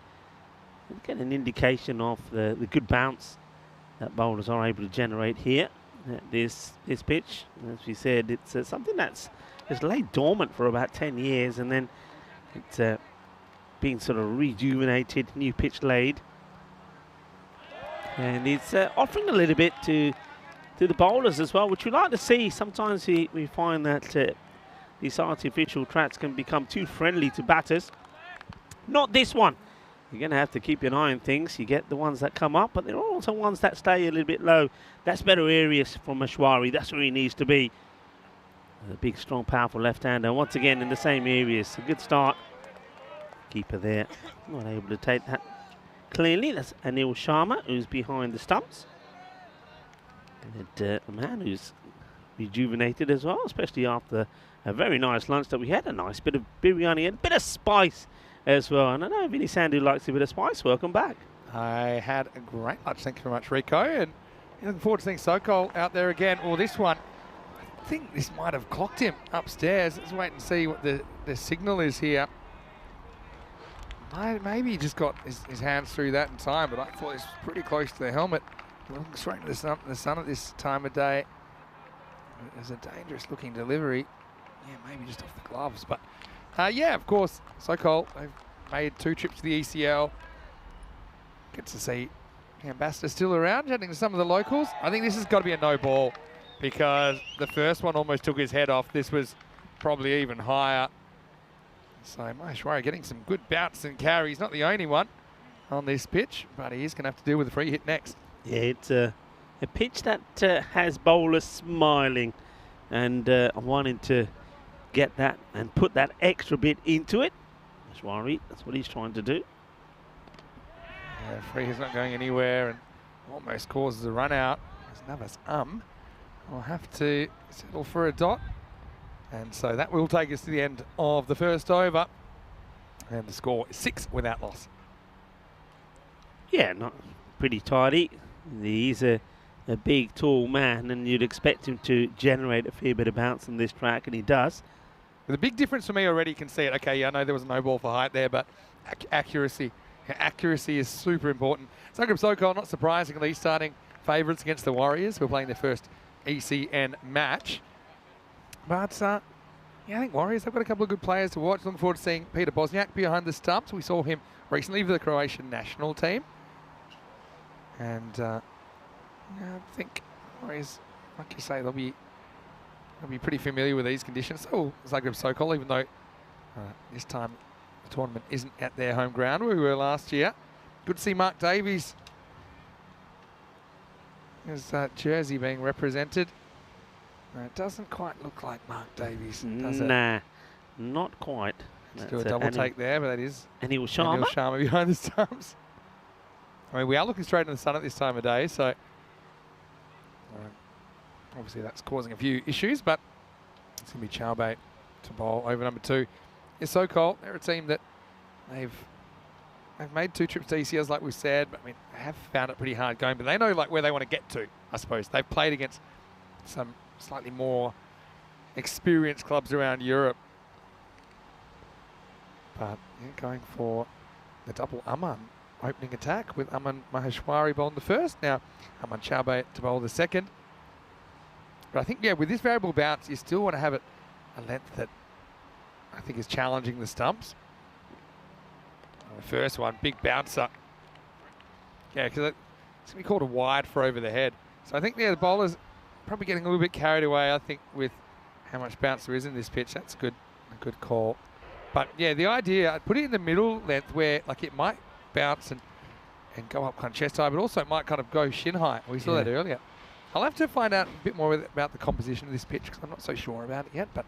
And get an indication of the good bounce that bowlers are able to generate here at this pitch. As we said, it's something that's laid dormant for about 10 years, and then it's being sort of rejuvenated, new pitch laid. And it's offering a little bit to the bowlers as well, which we like to see. Sometimes we find that these artificial tracks can become too friendly to batters. Not this one. you're going to have to keep an eye on things. You get the ones that come up, but there are also ones that stay a little bit low. That's better areas for Mashwari. That's where he needs to be. A big, strong, powerful left-hander. Once again, in the same areas. A good start. Keeper there. Not able to take that cleanly. That's Anil Sharma, who's behind the stumps. And a man who's rejuvenated as well, especially after a very nice lunch that we had. A nice bit of biryani and a bit of spice as well. And I know Vinny Sandhu likes a bit of spice. Welcome back. I had a great lunch. Thank you very much, Rico. And looking forward to seeing Sokol out there again. Or this one, I think this might have clocked him upstairs. Let's wait and see what the signal is here. Maybe he just got his hands through that in time, but I thought it was pretty close to the helmet. Looking straight into the sun at this time of day. It was a dangerous looking delivery. Yeah, maybe just off the gloves. But yeah, of course, Sokol, they've made 2 trips to the ECL. Good to see the ambassador still around, chatting to some of the locals. I think this has got to be a no ball because the first one almost took his head off. This was probably even higher. So Maheshwari getting some good bounce and carry. He's not the only one on this pitch, but he is going to have to deal with a free hit next. Yeah, it's a pitch that has bowlers smiling and wanting to get that and put that extra bit into it. Maheshwari, that's what he's trying to do. Yeah, free hit's not going anywhere and almost causes a run out. As Navas will have to settle for a dot. And so that will take us to the end of the first over. And the score is 6 without loss. Yeah, not pretty tidy. He's a big, tall man, and you'd expect him to generate a fair bit of bounce on this track, and he does. The big difference for me already, you can see it. Okay, yeah, I know there was no ball for height there, but accuracy. Accuracy is super important. Zagreb Sokol, not surprisingly, starting favourites against the Warriors, who are playing their first ECN match. But, yeah, I think Warriors have got a couple of good players to watch. Looking forward to seeing Peter Bosniak behind the stumps. We saw him recently for the Croatian national team. And yeah, I think Warriors, like you say, they'll be pretty familiar with these conditions. So Zagreb Sokol, even though this time the tournament isn't at their home ground where we were last year. Good to see Mark Davies, his jersey being represented. It doesn't quite look like Mark Davies, does it? Nah, not quite. Let's do a double take there, but that is Anil Sharma. Anil Sharma behind the stumps. I mean, we are looking straight in the sun at this time of day, so obviously that's causing a few issues, but it's going to be Chowbait to bowl over number 2. It's Sokol. They're a team that they've made 2 trips to ECS, like we said, but I mean, they have found it pretty hard going, but they know like where they want to get to, I suppose. They've played against some slightly more experienced clubs around Europe. But yeah, going for the double Aman opening attack with Aman Maheshwari bowling the first. Now Aman Chowbait to bowl the second. But I think, yeah, with this variable bounce, you still want to have it a length that I think is challenging the stumps. The first one, big bouncer. Yeah, because it's going to be called a wide for over the head. So I think, yeah, the bowler's probably getting a little bit carried away, I think, with how much bounce there is in this pitch. That's a good call. But, yeah, the idea, I'd put it in the middle length where, like, it might bounce and go up kind of chest high, but also it might kind of go shin high. We saw that earlier. I'll have to find out a bit more about the composition of this pitch because I'm not so sure about it yet, but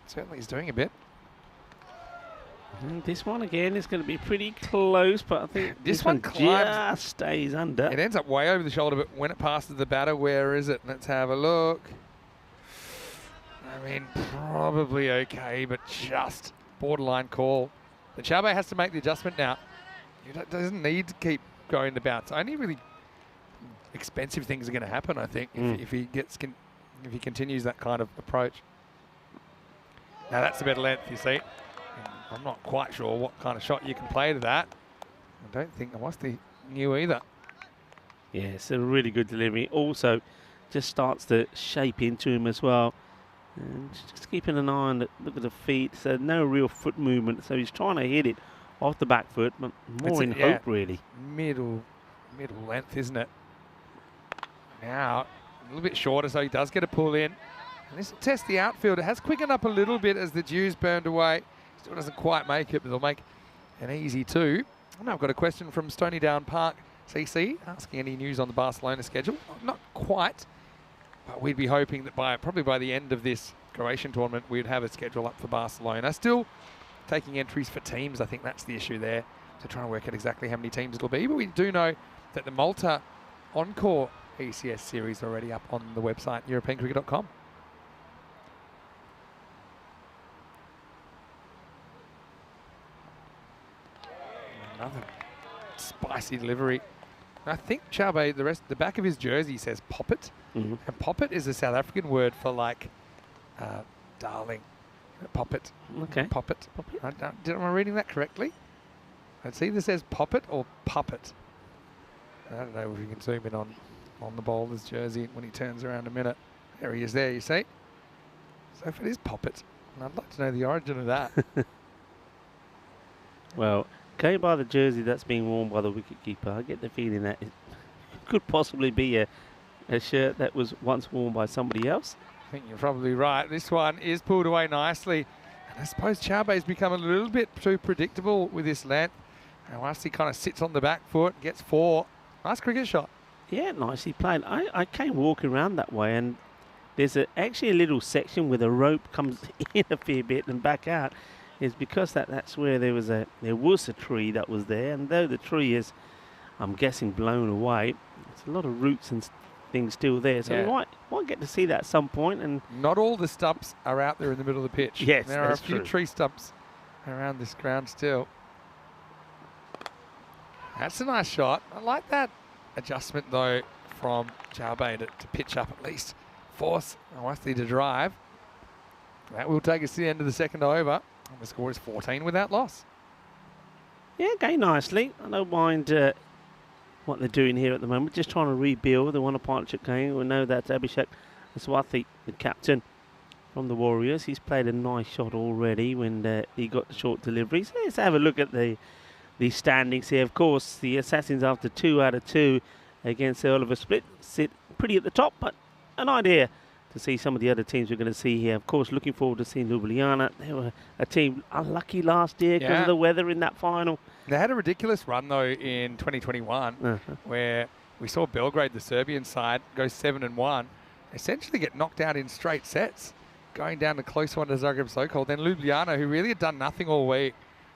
certainly he's doing a bit. This one again is going to be pretty close, but I think this one just stays under. It ends up way over the shoulder, but when it passes the batter, where is it? Let's have a look. I mean, probably okay, but just borderline call. The Chowbait has to make the adjustment now. He doesn't need to keep going to bounce. Only really expensive things are going to happen, I think, if he continues that kind of approach. Now that's a better length, you see. I'm not quite sure what kind of shot you can play to that. I don't think Awasti knew either. Yeah, it's a really good delivery. Also, just starts to shape into him as well. And just keeping an eye on it. Look at the feet. So no real foot movement. So he's trying to hit it off the back foot, but more in hope, really. Middle length, isn't it? Now, a little bit shorter, so he does get a pull in. And this will test the outfield. It has quickened up a little bit as the dew's burned away. Still doesn't quite make it, but they'll make an easy 2. And I've got a question from Stony Down Park CC asking any news on the Barcelona schedule. Not quite, but we'd be hoping that probably by the end of this Croatian tournament we'd have a schedule up for Barcelona. Still taking entries for teams. I think that's the issue there. So trying to work out exactly how many teams it'll be. But we do know that the Malta Encore ECS series already up on the website, europeancricket.com. Another spicy delivery. I think Chaube, the back of his jersey says poppet. Mm-hmm. And poppet is a South African word for like darling. Poppet. Okay. Poppet. Am I reading that correctly? It either says poppet or puppet. I don't know if you can zoom in on the bowler's jersey when he turns around a minute. There he is there, you see. So if it is poppet, I'd like to know the origin of that. Well, going by the jersey that's being worn by the wicketkeeper, I get the feeling that it could possibly be a shirt that was once worn by somebody else. I think you're probably right. This one is pulled away nicely. And I suppose Chaube's become a little bit too predictable with this length. And once he kind of sits on the back foot, gets 4. Nice cricket shot. Yeah, nicely played. I came walking around that way, and there's actually a little section where the rope comes in a fair bit and back out. Is because that's where there was a tree that was there, and though the tree is, I'm guessing, blown away, there's a lot of roots and things still there. So we might get to see that at some point. And not all the stumps are out there in the middle of the pitch. Yes, there are a few true. tree stumps around this ground still. That's a nice shot. I like that adjustment though from Chaube to pitch up at least, force Awasthi to drive. That will take us to the end of the second over. And the score is 14 without loss. Yeah, going nicely. I don't mind what they're doing here at the moment. Just trying to rebuild. They want a partnership game. We know that Abhishek Aswathi, the captain from the Warriors, he's played a nice shot already when he got the short deliveries. Let's have a look at the standings here. Of course, the Assassins, after 2 out of 2 against the Oliver Split, sit pretty at the top, but an idea to see some of the other teams we're going to see here. Of course, looking forward to seeing Ljubljana. They were a team unlucky last year because of the weather in that final. They had a ridiculous run, though, in 2021, where we saw Belgrade, the Serbian side, go 7-1, essentially get knocked out in straight sets, going down the close one to Zagreb Sokol. Then Ljubljana, who really had done nothing all week,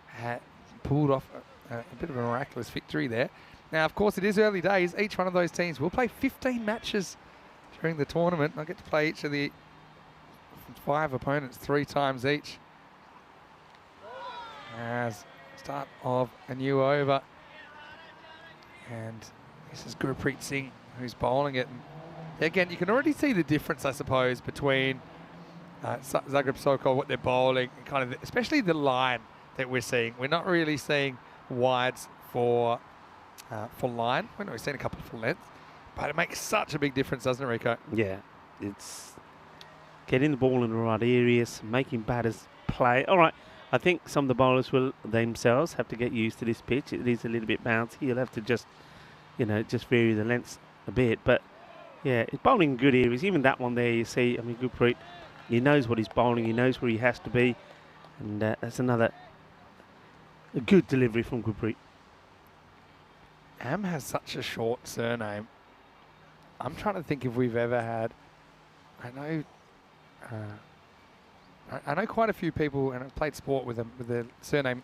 had pulled off a bit of a miraculous victory there. Now, of course, it is early days. Each one of those teams will play 15 matches during the tournament. I get to play each of the 5 opponents 3 times each. As start of a new over. And this is Gurpreet Singh who's bowling it. And again, you can already see the difference, I suppose, between Zagreb Sokol, what they're bowling, kind of, especially the line that we're seeing. We're not really seeing wides for line. We're seeing a couple for length. But it makes such a big difference, doesn't it, Rico? Yeah, it's getting the ball in the right areas, making batters play. All right, I think some of the bowlers will themselves have to get used to this pitch. It is a little bit bouncy. You'll have to just vary the lengths a bit. But yeah, it's bowling in good areas. Even that one there, you see, I mean, Gurpreet, he knows what he's bowling. He knows where he has to be. And that's a good delivery from Gurpreet. Am has such a short surname. I'm trying to think if we've ever had. I know quite a few people, and I've played sport with them with the surname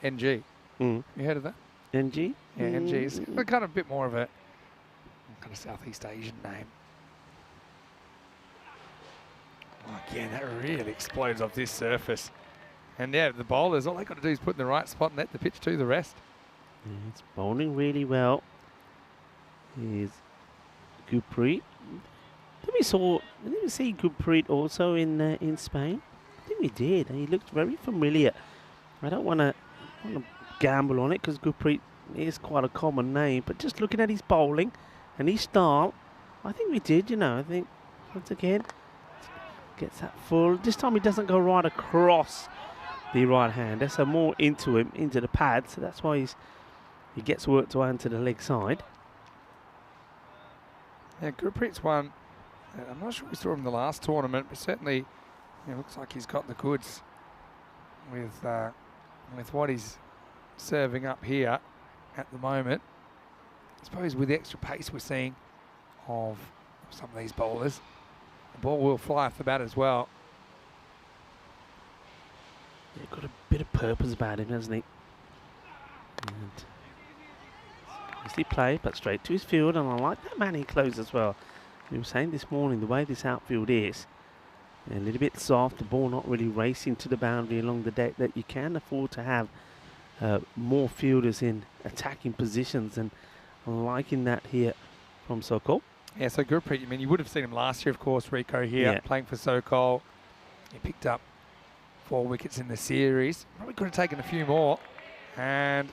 NG. You heard of that? NG? Yeah, NG is kind of a bit more of a kind of Southeast Asian name. Again, that really explodes off this surface. And yeah, the bowlers, all they got to do is put in the right spot and let the pitch do the rest. Yeah, it's bowling really well. Here's Gurpreet. Did we see Gurpreet also in Spain? I think we did. He looked very familiar. I don't want to gamble on it because Gurpreet is quite a common name, but just looking at his bowling and his style, I think we did. I think once again gets that full. This time he doesn't go right across the right hand. That's more into him, into the pad. So that's why he gets worked around to the leg side. Yeah, Gurpreet's one. I'm not sure we saw him in the last tournament, but certainly looks like he's got the goods with what he's serving up here. at the moment. I suppose with the extra pace we're seeing of some of these bowlers, the ball will fly off the bat as well. He's got a bit of purpose about him, hasn't he? And easy play, but straight to his field, and I like that man he close as well. We were saying this morning, the way this outfield is, a little bit soft, the ball not really racing to the boundary along the deck, that you can afford to have more fielders in attacking positions, and I'm liking that here from Sokol. Yeah, so Gurpreet, I mean, you would have seen him last year, of course, Rico here, playing for Sokol. He picked up 4 wickets in the series. Probably could have taken a few more. And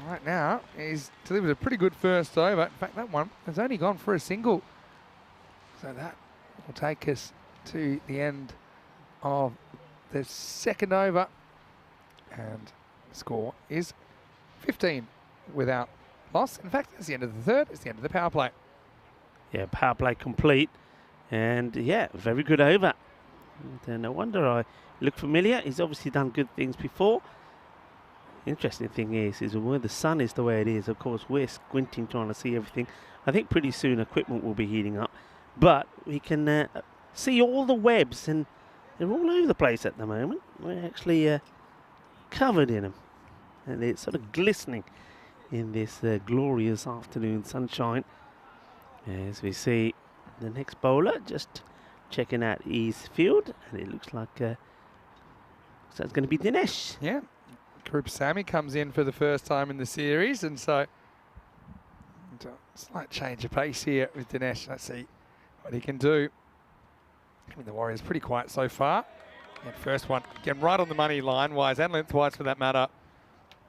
right now, he's delivered a pretty good first over. In fact, that one has only gone for a single. So that will take us to the end of the second over. And the score is 15 without loss. In fact, it's the end of the third. It's the end of the power play. Yeah, power play complete. And yeah, very good over. And no wonder I look familiar. He's obviously done good things before. Interesting thing is where the sun is the way it is, of course, we're squinting trying to see everything. I think pretty soon equipment will be heating up. But we can see all the webs, and they're all over the place at the moment. We're actually covered in them. And it's sort of glistening in this glorious afternoon sunshine. As we see the next bowler just checking out his field, and it looks like so it's going to be Dinesh. Yeah, Group Sammy comes in for the first time in the series, and so slight change of pace here with Dinesh. Let's see what he can do. I mean, the Warriors pretty quiet so far. And first one, again, right on the money line-wise and lengthwise for that matter.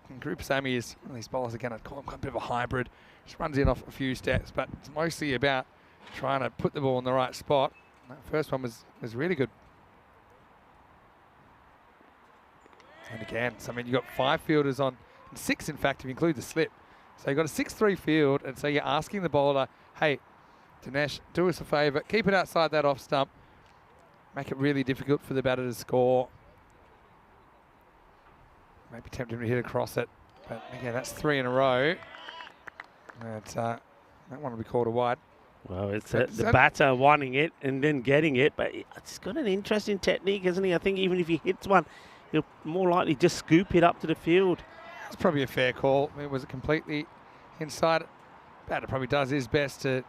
And Group Sammy is one of these bowlers, again, I'd call him quite a bit of a hybrid. Just runs in off a few steps, but it's mostly about trying to put the ball in the right spot. That first one was really good. And again, so I mean, you've got 5 fielders on, and 6 in fact if you include the slip. So you've got a 6-3 field, and so you're asking the bowler, hey, Dinesh, do us a favour, keep it outside that off stump, make it really difficult for the batter to score. Maybe tempt him to hit across it, but again, that's 3 in a row. And that one will be called a wide. Well, it's the batter wanting it and then getting it, but it's got an interesting technique, hasn't he? I think even if he hits one, he'll more likely just scoop it up to the field. It's probably a fair call. I mean, was it completely inside? Batter probably does his best to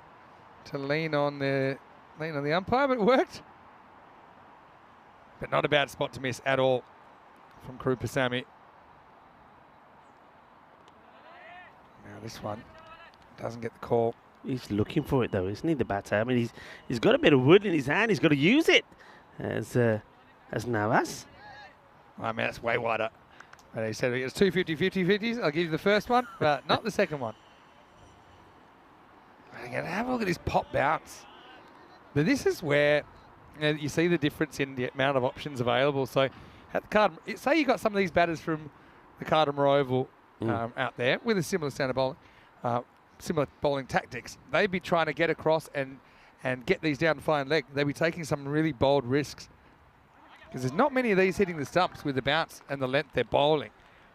lean on the umpire, but it worked. But not a bad spot to miss at all from Krupasamy. Now this one doesn't get the call. He's looking for it though, isn't he, the batter? I mean, he's got a bit of wood in his hand. He's got to use it as Navas. I mean, that's way wider. But he said it's 2 50-50-50s. I'll give you the first one, but not the second one. And again, have a look at his pop bounce. But this is where you see the difference in the amount of options available. So at the Cardamom, say you got some of these batters from the Cardamom Oval out there with a similar standard bowling, similar bowling tactics. They'd be trying to get across and get these down fine leg. They'd be taking some really bold risks. Because there's not many of these hitting the stumps with the bounce and the length they're bowling,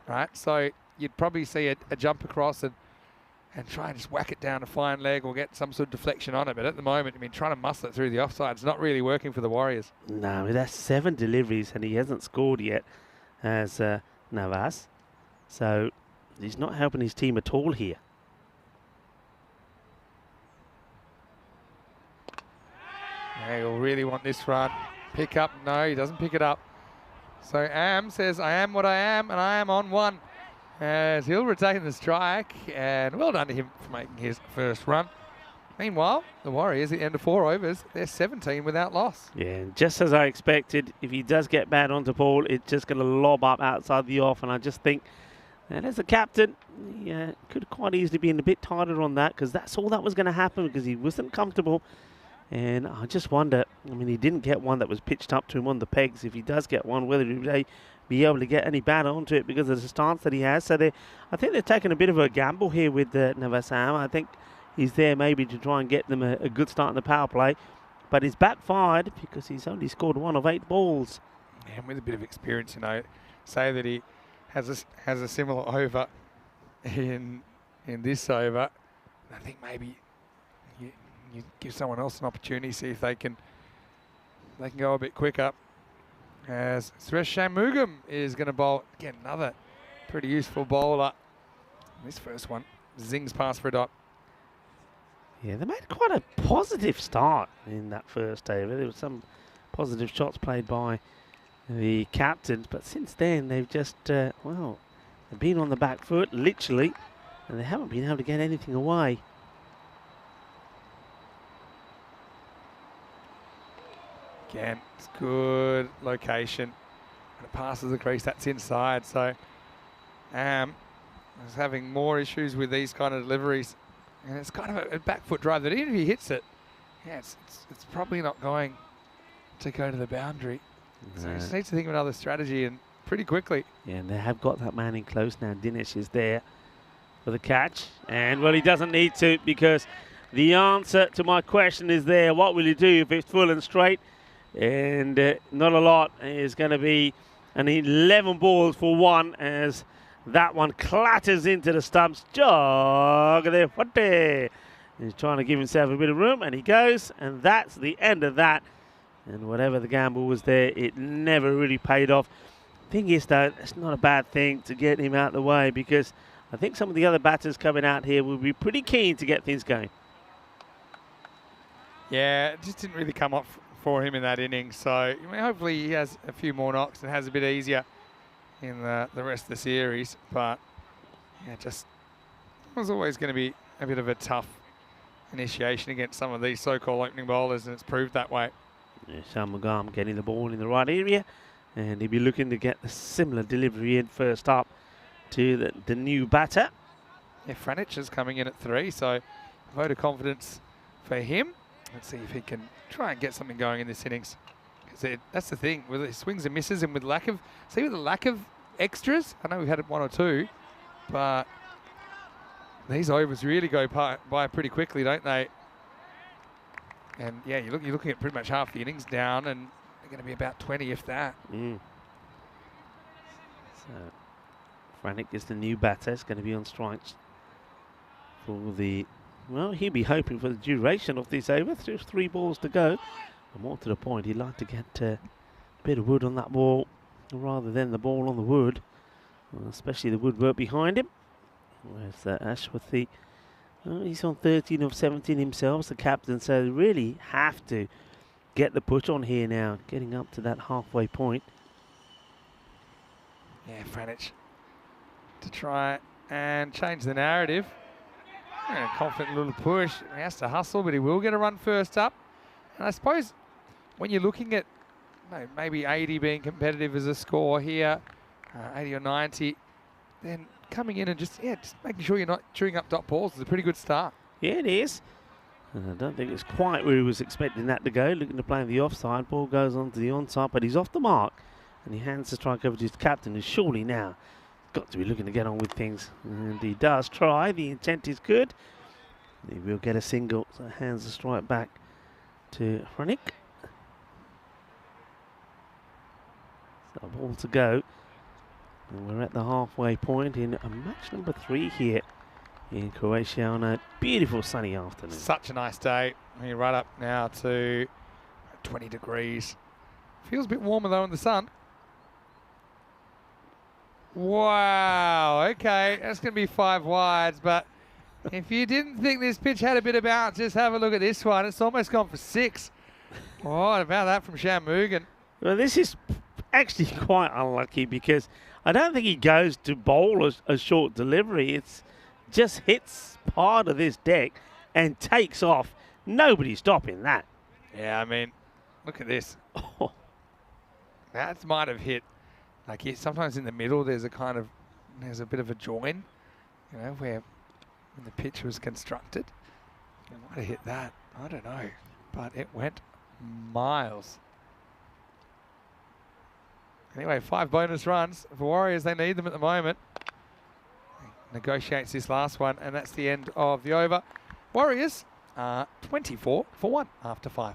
right? So you'd probably see a jump across and try and just whack it down a fine leg or get some sort of deflection on it. But at the moment, I mean, trying to muscle it through the offside is not really working for the Warriors. No, that's 7 deliveries and he hasn't scored yet as Navas. So he's not helping his team at all here. Yeah, he'll really want this run. Pick up, no, he doesn't pick it up. So Am says, I am what I am, and I am on 1. As he'll retain the strike, and well done to him for making his first run. Meanwhile, the Warriors at the end of 4 overs, they're 17 without loss. Yeah, and just as I expected, if he does get bad onto ball, it's just going to lob up outside the off, and I just think that as a captain, he could quite easily be a bit tighter on that, because that's all that was going to happen, because he wasn't comfortable. And I just wonder, I mean, he didn't get one that was pitched up to him on the pegs. If he does get one, whether he would be able to get any batter onto it because of the stance that he has. So I think they're taking a bit of a gamble here with Navasam. I think he's there maybe to try and get them a good start in the power play. But he's backfired because he's only scored 1 of 8 balls. And with a bit of experience, say that he has a similar over in this over. I think maybe you give someone else an opportunity, see if they can go a bit quicker. As Suresh Shanmugam is going to bowl again, another pretty useful bowler. This first one zings past for a dot. Yeah, they made quite a positive start in that first over. There were some positive shots played by the captains, but since then they've just, well, they've been on the back foot, literally, and they haven't been able to get anything away. Again, it's good location. And it passes the crease, that's inside. So I was having more issues with these kind of deliveries. And it's kind of a back foot drive that even if he hits it, yeah, it's probably not going to go to the boundary. So he just needs to think of another strategy, and pretty quickly. Yeah, and they have got that man in close now. Dinesh is there for the catch. And, well, he doesn't need to, because the answer to my question is there. What will you do if it's full and straight? And not a lot. Is going to be an 11 balls for one, as that one clatters into the stumps. Jog there. He's trying to give himself a bit of room, and he goes, and that's the end of that. And whatever the gamble was there, it never really paid off. Thing is, though, it's not a bad thing to get him out of the way, because I think some of the other batters coming out here will be pretty keen to get things going. Yeah, it just didn't really come off for him in that innings. So I mean, hopefully he has a few more knocks and has a bit easier in the rest of the series. But yeah, just was always going to be a bit of a tough initiation against some of these so-called opening bowlers, and it's proved that way. Yeah, Shanmugam getting the ball in the right area, and he'll be looking to get a similar delivery in first up to the new batter. Yeah, Franich is coming in at 3, so a vote of confidence for him. Let's see if he can try and get something going in this innings. Because that's the thing, with the swings and misses, and with the lack of extras, I know we've had one or two, but these overs really go by pretty quickly, don't they? And yeah, you're looking at pretty much half the innings down, and they're going to be about 20, if that. So Franich is the new batter. It's going to be on strikes for the, well, he'll be hoping for the duration of this over. There's 3 balls to go. And more to the point, he'd like to get a bit of wood on that ball rather than the ball on the wood, especially the woodwork behind him. Where's Ashworthy? He's on 13 of 17 himself, the captain, so they really have to get the push on here now, getting up to that halfway point. Yeah, Franich to try and change the narrative. And a confident little push. He has to hustle, but he will get a run first up. And I suppose when you're looking at maybe 80 being competitive as a score here, 80 or 90, then coming in and just making sure you're not chewing up dot balls is a pretty good start. Yeah, it is. And I don't think it's quite where he was expecting that to go. Looking to play the offside. Ball goes on to the onside, but he's off the mark. And he hands the strike over to his captain, who's surely now got to be looking to get on with things. And he does try. The intent is good. He will get a single, so hands the strike back to Franich. So a ball to go. And we're at the halfway point in match number 3 here in Croatia on a beautiful sunny afternoon. Such a nice day. We're right up now to 20 degrees. Feels a bit warmer though in the sun. Wow, okay, that's going to be 5 wides, but if you didn't think this pitch had a bit of bounce, just have a look at this one. It's almost gone for 6. What about that from Shanmugam? Well, this is actually quite unlucky, because I don't think he goes to bowl a short delivery. It's just hits part of this deck and takes off. Nobody's stopping that. Yeah, I mean, look at this. Oh. That might have hit, like sometimes in the middle there's a bit of a join, you know, where when the pitch was constructed. It might have hit that. I don't know, but it went miles. Anyway, 5 bonus runs for Warriors. They need them at the moment. Negotiates this last one, and that's the end of the over. Warriors are 24 for 1 after 5.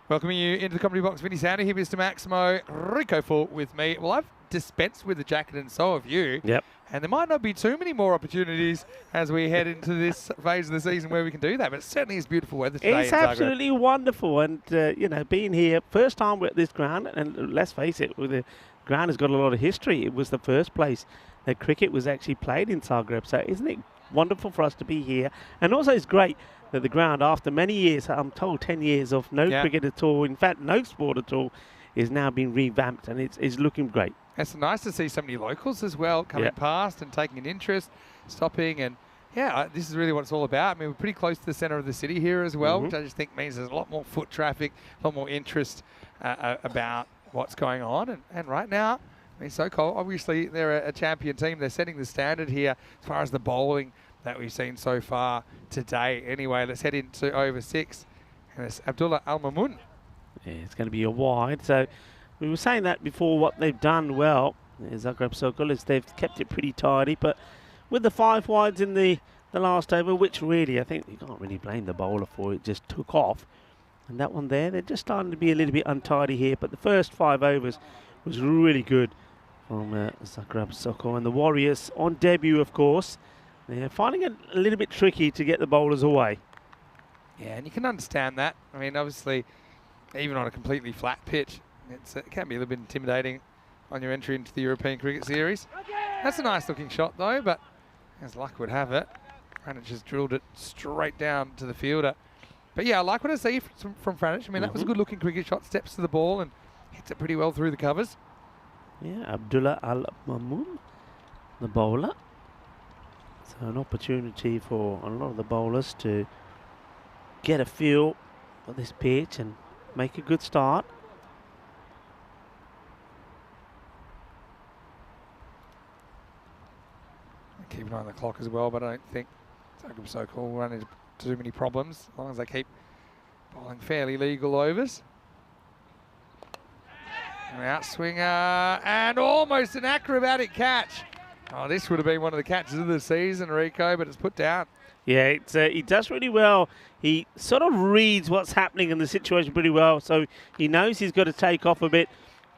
Welcoming you into the comedy box, Vinny Sander here, Mr. Maximo. Rico Full with me. Well, I've dispensed with the jacket and so have you. Yep. And there might not be too many more opportunities as we head into this phase of the season where we can do that. But it certainly is beautiful weather today It's in Zagreb. absolutely wonderful. And, you know, being here, first time we're at this ground, and let's face it, the ground has got a lot of history. It was the first place that cricket was actually played in Zagreb. So isn't it wonderful for us to be here? And also it's great that the ground, after many years, I'm told 10 years of no cricket at all, in fact, no sport at all, is now being revamped, and it's looking great. It's nice to see so many locals as well coming past and taking an interest, stopping, and this is really what it's all about. I mean, we're pretty close to the centre of the city here as well, which I just think means there's a lot more foot traffic, a lot more interest about what's going on. And right now, I mean, SoCal, obviously, they're a champion team. They're setting the standard here as far as the bowling that we've seen so far today. Anyway, let's head into over 6, and it's Abdullah Al-Mamun. Yeah, it's going to be a wide. So we were saying that before. What they've done well, Zagreb SoCal, is they've kept it pretty tidy. But with the 5 wides in the last over, which really I think you can't really blame the bowler for, it just took off. And that one there, they're just starting to be a little bit untidy here. But the first 5 overs was really good from Zagreb SoCal. And the Warriors, on debut, of course, they're finding it a little bit tricky to get the bowlers away. Yeah, and you can understand that. I mean, obviously, even on a completely flat pitch, it can be a little bit intimidating on your entry into the European Cricket Series. That's a nice looking shot though, but as luck would have it, Franich just drilled it straight down to the fielder. But yeah, I like what I see from Franich. I mean, that was a good looking cricket shot, steps to the ball and hits it pretty well through the covers. Yeah, Abdullah Al-Mamun, the bowler. So an opportunity for a lot of the bowlers to get a feel for this pitch and make a good start. Keep an eye on the clock as well, but I don't think Zagreb SoCal will run into too many problems as long as they keep bowling fairly legal overs. An outswinger and almost an acrobatic catch. Oh, this would have been one of the catches of the season, Rico, but it's put down. Yeah, he does really well. He sort of reads what's happening in the situation pretty well, so he knows he's got to take off a bit,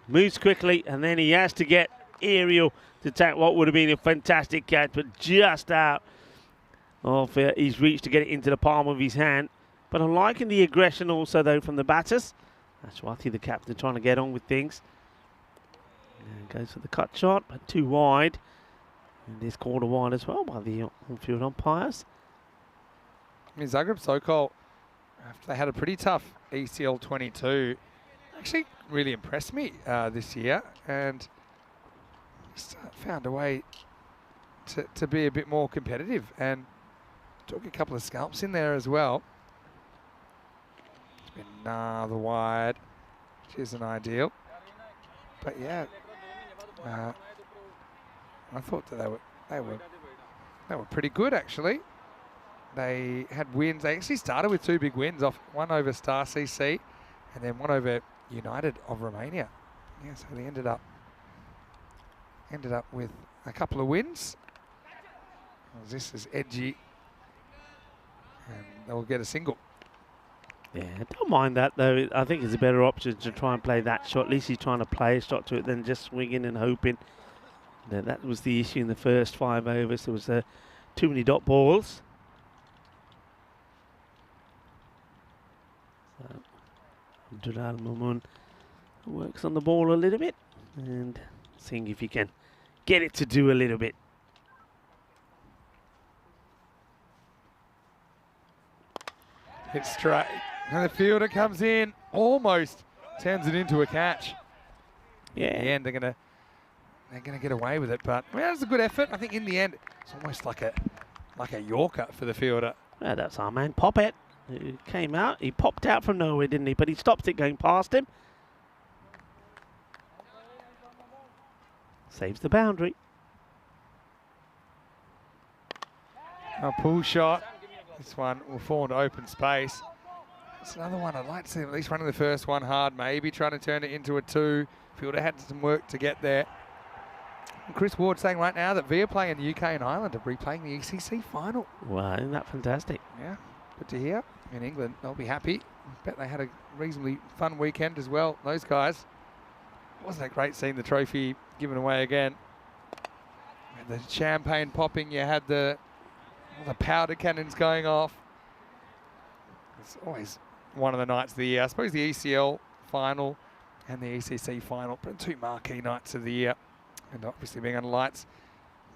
moves quickly, and then he has to get aerial to take what would have been a fantastic catch, but just out of his reach to get it into the palm of his hand. But I'm liking the aggression also, though, from the batters. That's Ashwathi, the captain, trying to get on with things. And goes for the cut shot, but too wide. And is called a wide as well by the on-field umpires. I mean, Zagreb SoCal, after they had a pretty tough ECL 22, actually really impressed me this year and just found a way to be a bit more competitive and took a couple of scalps in there as well. It's been another wide, which isn't ideal. But yeah, I thought that they were pretty good actually. They had wins. They actually started with 2 big wins, off one over Star CC and then one over United of Romania. Yeah, so they ended up with a couple of wins. This is edgy, and they'll get a single. Yeah, I don't mind that though. I think it's a better option to try and play that shot. At least he's trying to play a shot to it than just swinging and hoping. That was the issue in the first 5 overs. There was too many dot balls. So, Abdullah Al-Mamun works on the ball a little bit and seeing if he can get it to do a little bit. Hit straight, and the fielder comes in, almost turns it into a catch. Yeah, in the end, they're gonna get away with it, but well, it was a good effort. I think in the end, it's almost like a Yorker for the fielder. Well, that's our man Poppet. He came out, he popped out from nowhere, didn't he? But he stopped it going past him. Saves the boundary. A pull shot. This one will fall into open space. It's another one I'd like to see him at least running the first one hard, maybe trying to turn it into a 2. Fielder had some work to get there. And Chris Ward saying right now that Viaplay in the UK and Ireland are replaying the ECC final. Wow, isn't that fantastic? Yeah, good to hear. In England, they'll be happy. bet they had a reasonably fun weekend as well, those guys. Wasn't that great seeing the trophy given away again? And the champagne popping, you had all the powder cannons going off. It's always one of the nights of the year. I suppose the ECL final and the ECC final, but 2 marquee nights of the year. And obviously being on lights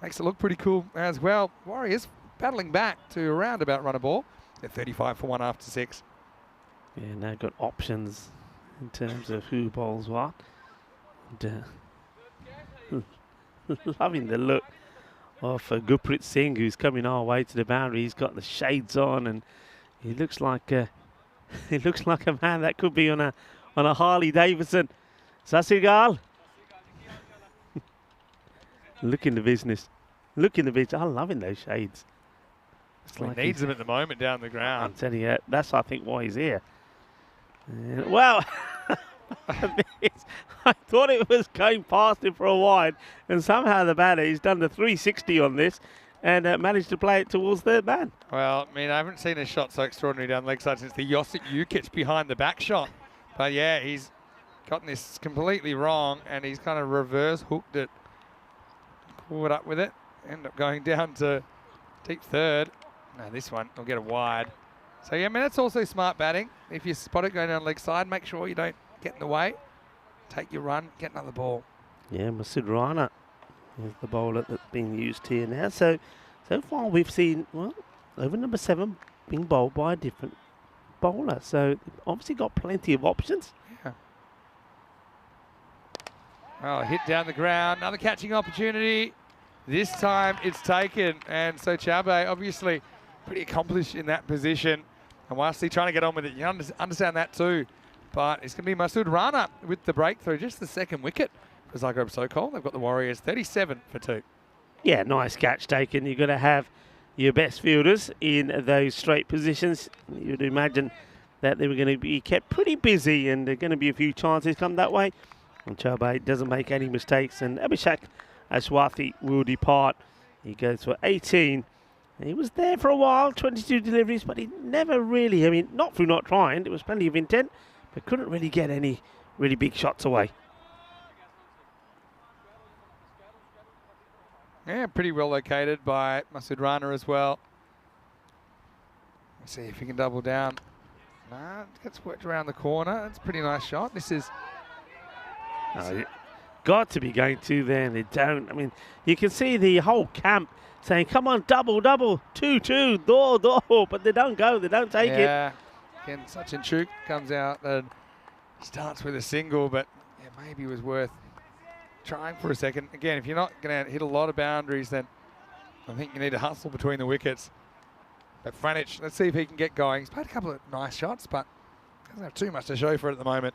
makes it look pretty cool as well. Warriors battling back to around about run a ball. They're 35 for 1 after 6. Yeah, now got options in terms of who bowls what. And, loving the look of Gurpreet Singh, who's coming our way to the boundary. He's got the shades on, and he looks like a man that could be on a Harley Davidson. Sasigal. Look in the business. Look in the business. I'm loving those shades. He needs them at the moment down the I'm ground. telling you, that's I think why he's here. Well, I thought it was going past him for a while, and somehow the batter, he's done the 360 on this and managed to play it towards third man. Well, I mean, I haven't seen a shot so extraordinary down the leg side since the Josip Jukic behind the back shot. But yeah, he's gotten this completely wrong, and he's kind of reverse hooked it, pulled up with it, end up going down to deep third. No, this one will get it wide. So yeah, I mean, that's also smart batting. If you spot it going down leg side, make sure you don't get in the way. Take your run, get another ball. Yeah, Masood Rana is the bowler that's being used here now. So far we've seen, well, over number 7 being bowled by a different bowler. So obviously got plenty of options. Yeah. Well, hit down the ground, another catching opportunity. This time it's taken, and so Chabe obviously pretty accomplished in that position. And whilst he's trying to get on with it, you understand that too. But it's going to be Masood Rana with the breakthrough, just the 2nd wicket for Zagreb Sokol. They've got the Warriors 37 for 2. Yeah, nice catch taken. You've got to have your best fielders in those straight positions. You'd imagine that they were going to be kept pretty busy, and there are going to be a few chances come that way. And Chabe doesn't make any mistakes, and Abhishek Ashwathi will depart. He goes for 18. He was there for a while, 22 deliveries, but he never really, I mean, not through not trying, there was plenty of intent, but couldn't really get any really big shots away. Yeah, pretty well located by Masood Rana as well. Let's see if he can double down. Nah, gets worked around the corner. That's a pretty nice shot. This is... Got to be going to there, and they don't. I mean, you can see the whole camp saying, come on, double, 2-2, door, but they don't go, they don't take it. Yeah, again, Sachin Chuk comes out and starts with a single, but yeah, maybe it was worth trying for a second. Again, if you're not going to hit a lot of boundaries, then I think you need to hustle between the wickets. But Franich, let's see if he can get going. He's played a couple of nice shots, but doesn't have too much to show for it at the moment.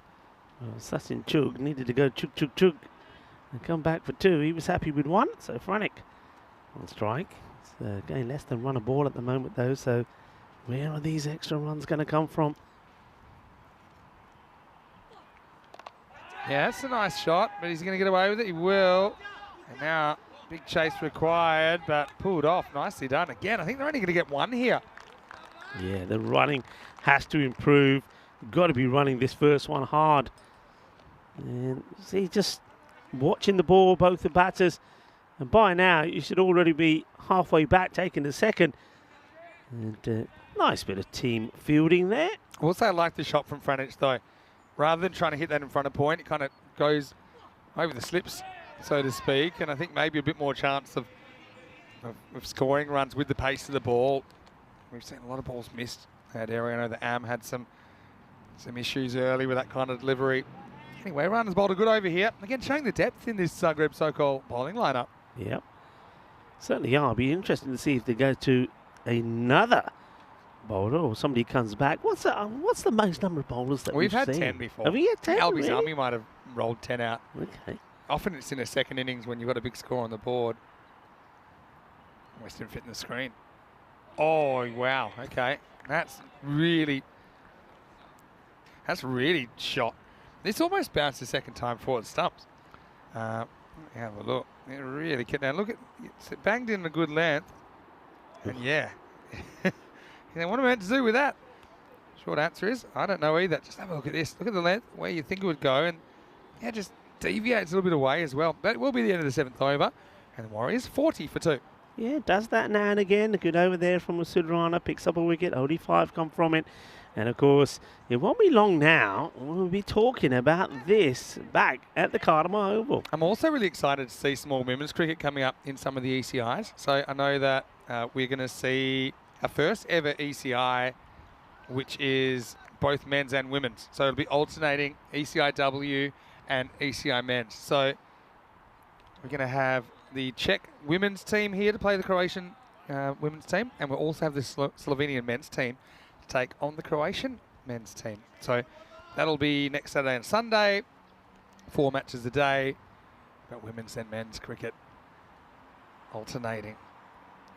Well, Sachin Chug needed to go chug, and come back for 2. He was happy with 1, so Franich on strike. It's going less than run a ball at the moment, though, so where are these extra runs going to come from? Yeah, that's a nice shot, but he's going to get away with it. He will. And now, big chase required, but pulled off. Nicely done. Again, I think they're only going to get 1 here. Yeah, the running has to improve. You've got to be running this first one hard. And see, just watching the ball, both the batters. And by now, you should already be halfway back, taking the second. And nice bit of team fielding there. Also, I like the shot from Franich, though. Rather than trying to hit that in front of point, it kind of goes over the slips, so to speak. And I think maybe a bit more chance of scoring runs with the pace of the ball. We've seen a lot of balls missed that area. I know the Am had some issues early with that kind of delivery. Anyway, runners bowled a good over here. Again, showing the depth in this Zagreb Sokol bowling lineup. Yep. Certainly are. It'll be interesting to see if they go to another bowler or somebody comes back. What's the most number of bowlers that we've had seen? 10 before. Have we had 10? Albie really? Sami might have rolled 10 out. Okay. Often it's in a second innings when you've got a big score on the board. Almost didn't fit in the screen. Oh, wow. Okay. That's really shot. This almost bounced the second time forward stumps. Have a look. It really kicked down. Look at it, banged in a good length. And yeah. What am I meant to do with that? Short answer is, I don't know either. Just have a look at this. Look at the length, where you think it would go, and yeah, just deviates a little bit away as well. But it will be the end of the 7th over, and the Warriors 40 for 2. Yeah, does that now and again. A good over there from Sudarana, picks up a wicket. Only 5 come from it. And of course, it won't be long now. We'll be talking about this back at the Cardamom Oval. I'm also really excited to see small women's cricket coming up in some of the ECIs. So I know that we're going to see our first ever ECI, which is both men's and women's. So it'll be alternating ECIW and ECI men's. So we're going to have the Czech women's team here to play the Croatian women's team, and we'll also have the Slovenian men's team to take on the Croatian men's team. So that'll be next Saturday and Sunday, 4 matches a day, but women's and men's cricket alternating.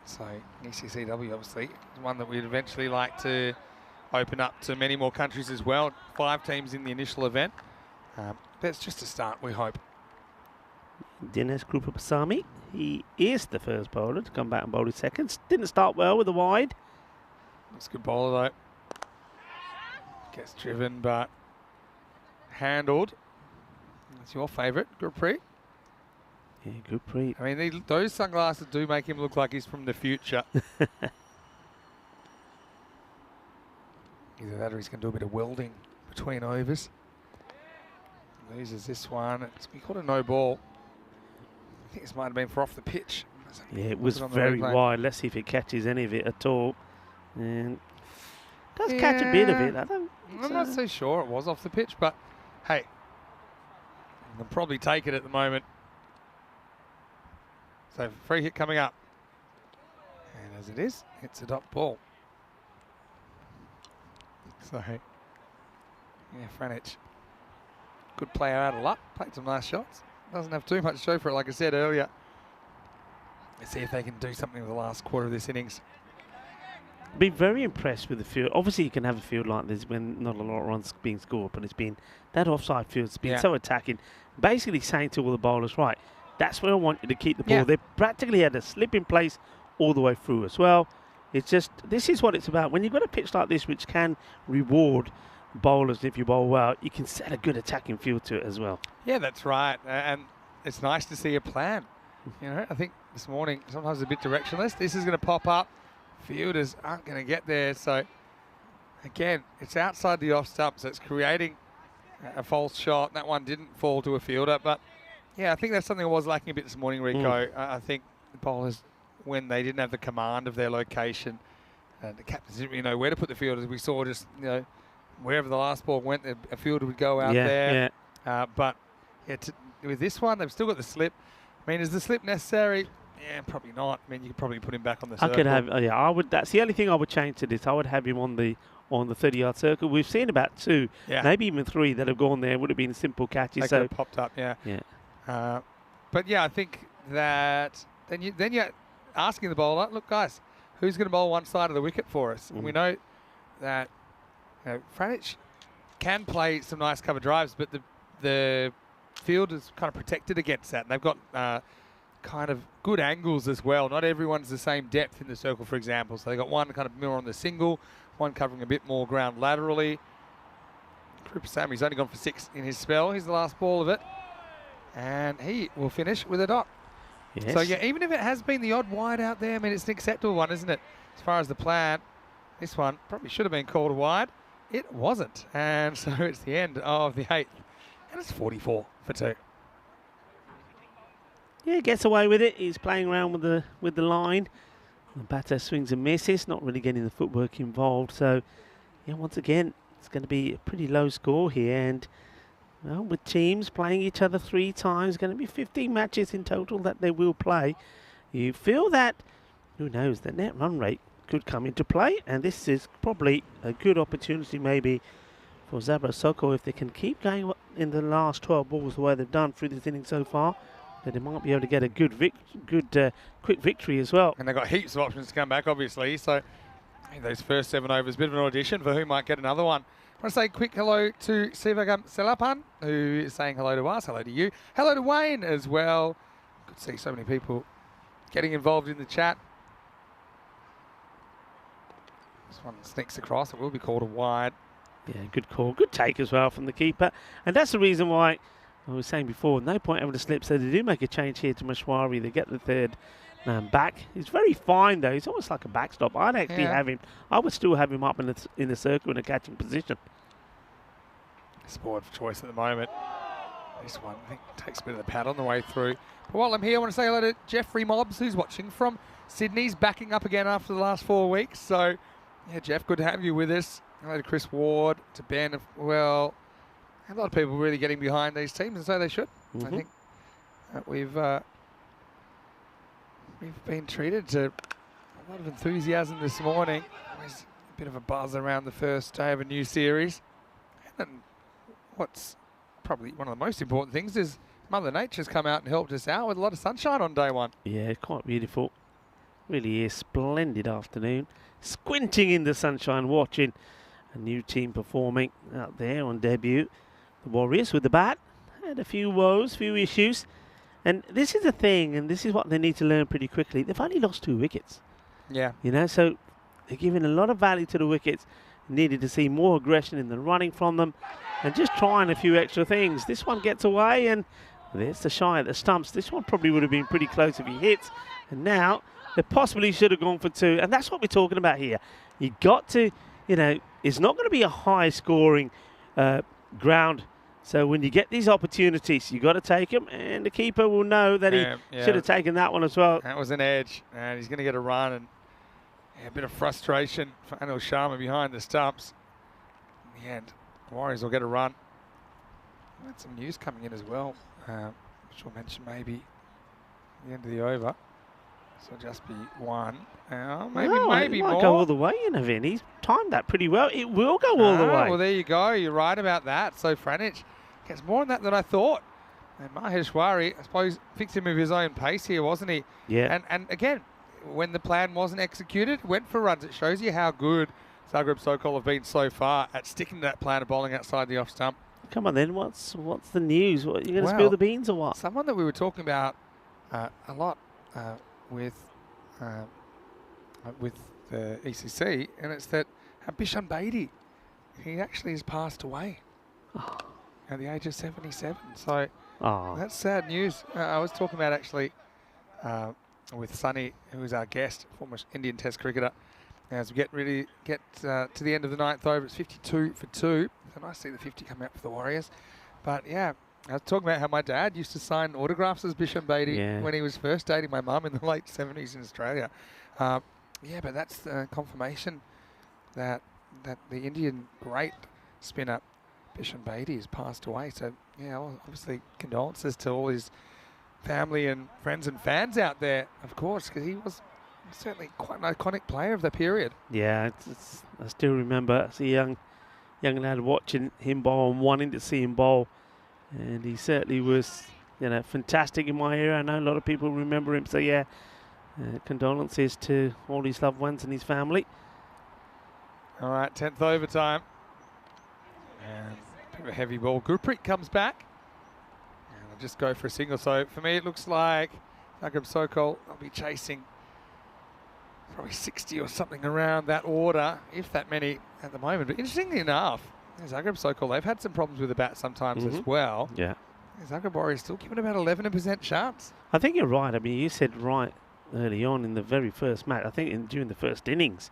So ECCW obviously is one that we'd eventually like to open up to many more countries as well. 5 teams in the initial event, but it's just a start, we hope. Dinesh Krupasamy, he is the first bowler to come back and bowl his seconds. Didn't start well with the wide. Looks a good bowler though. Gets driven but handled. That's your favourite, Gurpreet. Yeah, Gurpreet. I mean, those sunglasses do make him look like he's from the future. Either that or he's going to do a bit of welding between overs. Loses this one. We called a no ball. I think this might have been for off the pitch. Yeah, it was very wide. Let's see if it catches any of it at all. And does catch a bit of it. I'm not so sure it was off the pitch, but hey, they'll probably take it at the moment. So free hit coming up. And as it is, it's a dot ball. So, yeah, Franich. Good player out of luck. Played some nice shots. Doesn't have too much to show for it, like I said earlier. Let's see if they can do something with the last quarter of this innings. Be very impressed with the field. Obviously, you can have a field like this when not a lot of runs being scored, but it's been that offside field's been so attacking. Basically saying to all the bowlers, right, that's where I want you to keep the ball. They practically had a slip in place all the way through as well. It's just, this is what it's about. When you've got a pitch like this, which can reward bowlers if you bowl well, you can set a good attacking field to it as well. Yeah, that's right. And it's nice to see a plan. You know, I think this morning, sometimes a bit directionless. This is going to pop up. Fielders aren't going to get there. So, again, it's outside the off stump, so it's creating a false shot. That one didn't fall to a fielder. But, yeah, I think that's something I was lacking a bit this morning, Rico. I think the bowlers, when they didn't have the command of their location, the captains didn't really know where to put the fielders. We saw just, you know, wherever the last ball went, a fielder would go out there. But yeah, with this one, they've still got the slip. I mean, is the slip necessary? Yeah, probably not. I mean, you could probably put him back on the circle. I could have, I would. That's the only thing I would change to this. I would have him on the 30-yard circle. We've seen about 2, maybe even 3 that have gone there. Would have been simple catches. They could have popped up, but yeah, I think that then you're asking the bowler, look, guys, who's going to bowl one side of the wicket for us? And we know that Franich can play some nice cover drives, but the field is kind of protected against that. And they've got kind of good angles as well. Not everyone's the same depth in the circle, for example. So they've got one kind of more on the single, one covering a bit more ground laterally. Krupasamy's only gone for 6 in his spell. Here's the last ball of it. And he will finish with a dot. Yes. So, yeah, even if it has been the odd wide out there, I mean, it's an acceptable one, isn't it? As far as the plan, this one probably should have been called a wide. It wasn't. And so it's the end of the 8th. And it's 44 for 2. Yeah, gets away with it. He's playing around with the line. The batter swings and misses, not really getting the footwork involved. So, yeah, once again, it's going to be a pretty low score here. And, well, with teams playing each other 3 times, going to be 15 matches in total that they will play. You feel that, who knows, the net run rate could come into play. And this is probably a good opportunity maybe for Zabra Soko if they can keep going in the last 12 balls the way they've done through this inning so far. That they might be able to get a good quick victory as well. And they've got heaps of options to come back, obviously. So those first 7 overs, a bit of an audition for who might get another one. I want to say a quick hello to Sivagam Selapan, who is saying hello to us. Hello to you. Hello to Wayne as well. Good to see so many people getting involved in the chat. This one sneaks across. It will be called a wide. Yeah, good call. Good take as well from the keeper. And that's the reason why I was saying before, no point having to slip. So they do make a change here to Mashwari. They get the third man back. He's very fine, though. He's almost like a backstop. I'd actually have him. I would still have him up in the circle in a catching position. Sport of choice at the moment. This one, I think, takes a bit of the pad on the way through. But while I'm here, I want to say hello to Jeffrey Mobbs, who's watching from Sydney. He's backing up again after the last 4 weeks. So, yeah, Jeff, good to have you with us. Hello to Chris Ward, to Ben. Well, a lot of people really getting behind these teams, and so they should. I think we've been treated to a lot of enthusiasm this morning. Always a bit of a buzz around the first day of a new series. And what's probably one of the most important things is Mother Nature's come out and helped us out with a lot of sunshine on day one. Yeah, quite beautiful. Really is. Splendid afternoon. Squinting in the sunshine, watching a new team performing out there on debut. The Warriors with the bat. Had a few woes, few issues. And this is the thing, and this is what they need to learn pretty quickly. They've only lost 2 wickets. Yeah. You know, so they're giving a lot of value to the wickets. Needed to see more aggression in the running from them and just trying a few extra things. This one gets away, and there's the shy at the stumps. This one probably would have been pretty close if he hits. And now they possibly should have gone for 2. And that's what we're talking about here. You got to, you know, it's not going to be a high-scoring ground. So when you get these opportunities, you got to take them, and the keeper will know that he should have taken that one as well. That was an edge, and he's going to get a run, and a bit of frustration for Anil Sharma behind the stumps. In the end, the Warriors will get a run. We had some news coming in as well, which we'll mention maybe at the end of the over. So it'll just be 1. Maybe it might more. Go all the way, you know, Vin. He's timed that pretty well. It will go all the way. Well, there you go. You're right about that. So Franich gets more on that than I thought. And Maheshwari, I suppose, fixed him with his own pace here, wasn't he? Yeah. And again, when the plan wasn't executed, went for runs. It shows you how good Zagreb Sokol have been so far at sticking to that plan of bowling outside the off stump. Come on then, what's the news? What, you going to spill the beans or what? Someone that we were talking about a lot with the ECC, and it's that Bishan Beatty, he actually has passed away at the age of 77. So that's sad news. I was talking about actually with Sunny, who is our guest, former Indian Test cricketer. As we get to the end of the 9th over, it's 52 for 2. So nice to see the 50 come out for the Warriors. But yeah, I was talking about how my dad used to sign autographs as Bishan Beatty when he was first dating my mum in the late 70s in Australia. Yeah, but that's the confirmation that the Indian great spinner Bishan Beatty has passed away. So yeah, well, obviously condolences to all his family and friends and fans out there, of course, because he was certainly quite an iconic player of the period. Yeah, I still remember as a young lad watching him bowl and wanting to see him bowl, and he certainly was, you know, fantastic in my era. I know a lot of people remember him, so yeah, condolences to all his loved ones and his family. All right, 10th overtime, and a bit of a heavy ball. Gurpreet comes back, and they'll just go for a single. So for me, it looks like Zagreb Sokol will be chasing probably 60 or something around that order, if that many at the moment. But interestingly enough, Zagreb Sokol, they've had some problems with the bat sometimes as well. Yeah. Zagreb Warriors still giving about 11% chance. I think you're right. I mean, you said right early on in the very first match, I think during the first innings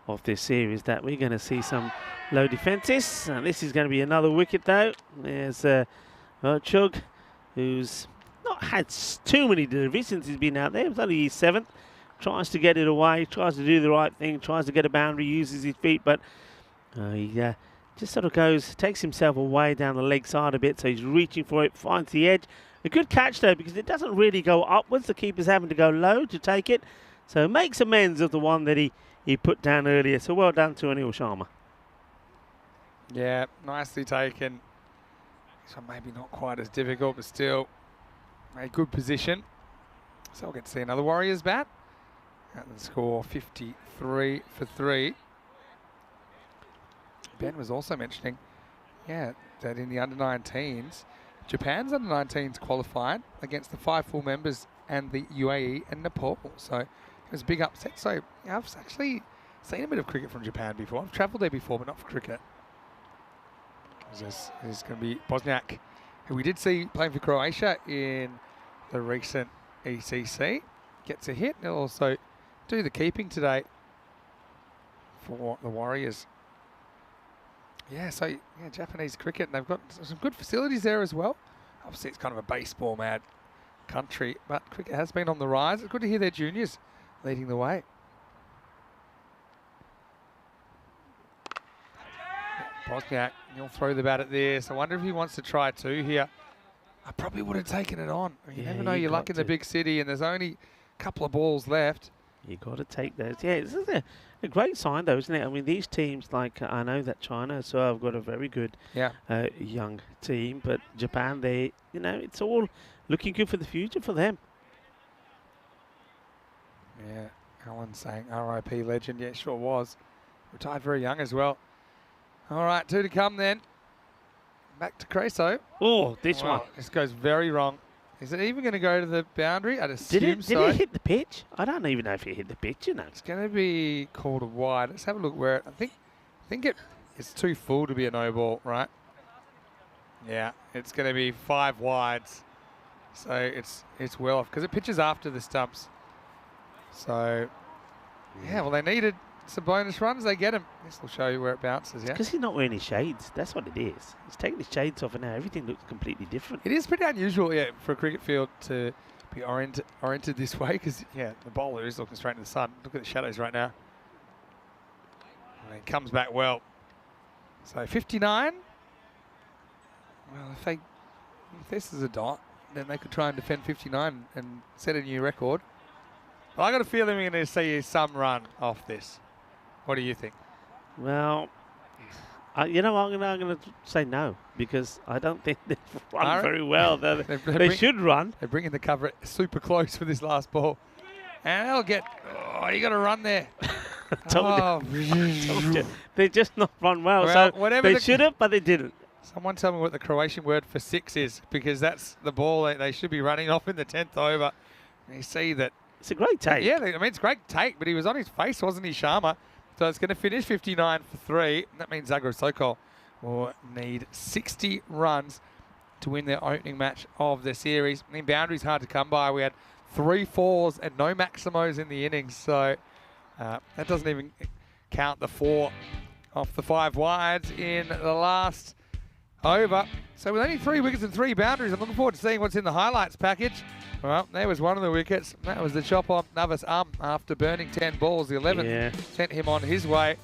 of this series, that we're going to see some low defences. And this is going to be another wicket, though. There's Chug, who's not had too many deliveries since he's been out there. It was only his 7th. Tries to get it away, tries to do the right thing, tries to get a boundary, uses his feet, but he just sort of takes himself away down the leg side a bit, so he's reaching for it, finds the edge. A good catch, though, because it doesn't really go upwards. The keeper's having to go low to take it, so makes amends of the one that he put down earlier. So well done to Anil Sharma. Yeah, nicely taken. This one maybe not quite as difficult, but still a good position. So we'll get to see another Warriors bat. At the score 53 for 3. Ben was also mentioning, that in the under-19s, Japan's under-19s qualified against the 5 full members and the UAE and Nepal. So it was a big upset. So I've actually seen a bit of cricket from Japan before. I've travelled there before, but not for cricket. This is going to be Bosniak, who we did see playing for Croatia in the recent ECC. Gets a hit, and he'll also do the keeping today for the Warriors. Yeah, so yeah, Japanese cricket, and they've got some good facilities there as well. Obviously, it's kind of a baseball mad country, but cricket has been on the rise. It's good to hear their juniors leading the way. Bosniak, he'll throw the bat at this. I wonder if he wants to try two here. I probably would have taken it on. You never know your luck in the big city, and there's only a couple of balls left. You got to take those. Yeah, this is a great sign, though, isn't it? I mean, these teams, like I know that China as well have got a very good young team, but Japan, it's all looking good for the future for them. Yeah, Alan saying RIP legend. Yeah, sure was. Retired very young as well. All right, 2 to come then. Back to Creso. Oh, this one. This goes very wrong. Is it even going to go to the boundary? I'd assume so. Did it hit the pitch? I don't even know if it hit the pitch, you know. It's going to be called a wide. Let's have a look where it... I think it's too full to be a no ball, right? Yeah, it's going to be 5 wides. So it's well off because it pitches after the stumps. So, yeah, well, they needed some bonus runs. They get them. This will show you where it bounces, yeah? Because he's not wearing his shades. That's what it is. He's taking his shades off and now everything looks completely different. It is pretty unusual, yeah, for a cricket field to be oriented this way because, yeah, the bowler is looking straight into the sun. Look at the shadows right now. And he comes back well. So 59. Well, if this is a dot, then they could try and defend 59 and set a new record. Well, I got a feeling we're going to see some run off this. What do you think? Well, you know, I'm going to say no because I don't think they've run very well. They should run. They're bringing the cover super close for this last ball. And they'll get... Oh, you got to run there. Told you. They just not run well. So they should have, but they didn't. Someone tell me what the Croatian word for 6 is because that's the ball they should be running off in the 10th over. And you see that... It's a great take. Yeah, I mean, it's a great take, but he was on his face, wasn't he, Sharma? So it's going to finish 59 for 3. That means Zagreb Sokol will need 60 runs to win their opening match of the series. I mean, boundaries hard to come by. We had 3 4s and no Maximos in the innings. So that doesn't even count the 4 off the 5 wides in the last over. So with only 3 wickets and 3 boundaries, I'm looking forward to seeing what's in the highlights package. Well, there was one of the wickets. That was the chop on Navas after burning 10 balls. The 11th sent him on his way.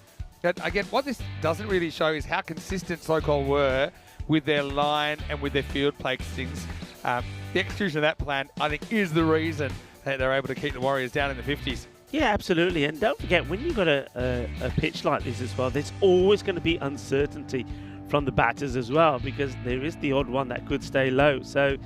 But again, what this doesn't really show is how consistent Sokol were with their line and with their field placings. The execution of that plan, I think, is the reason that they're able to keep the Warriors down in the 50s. Yeah, absolutely. And don't forget, when you've got a pitch like this as well, there's always going to be uncertainty from the batters as well because there is the odd one that could stay low. So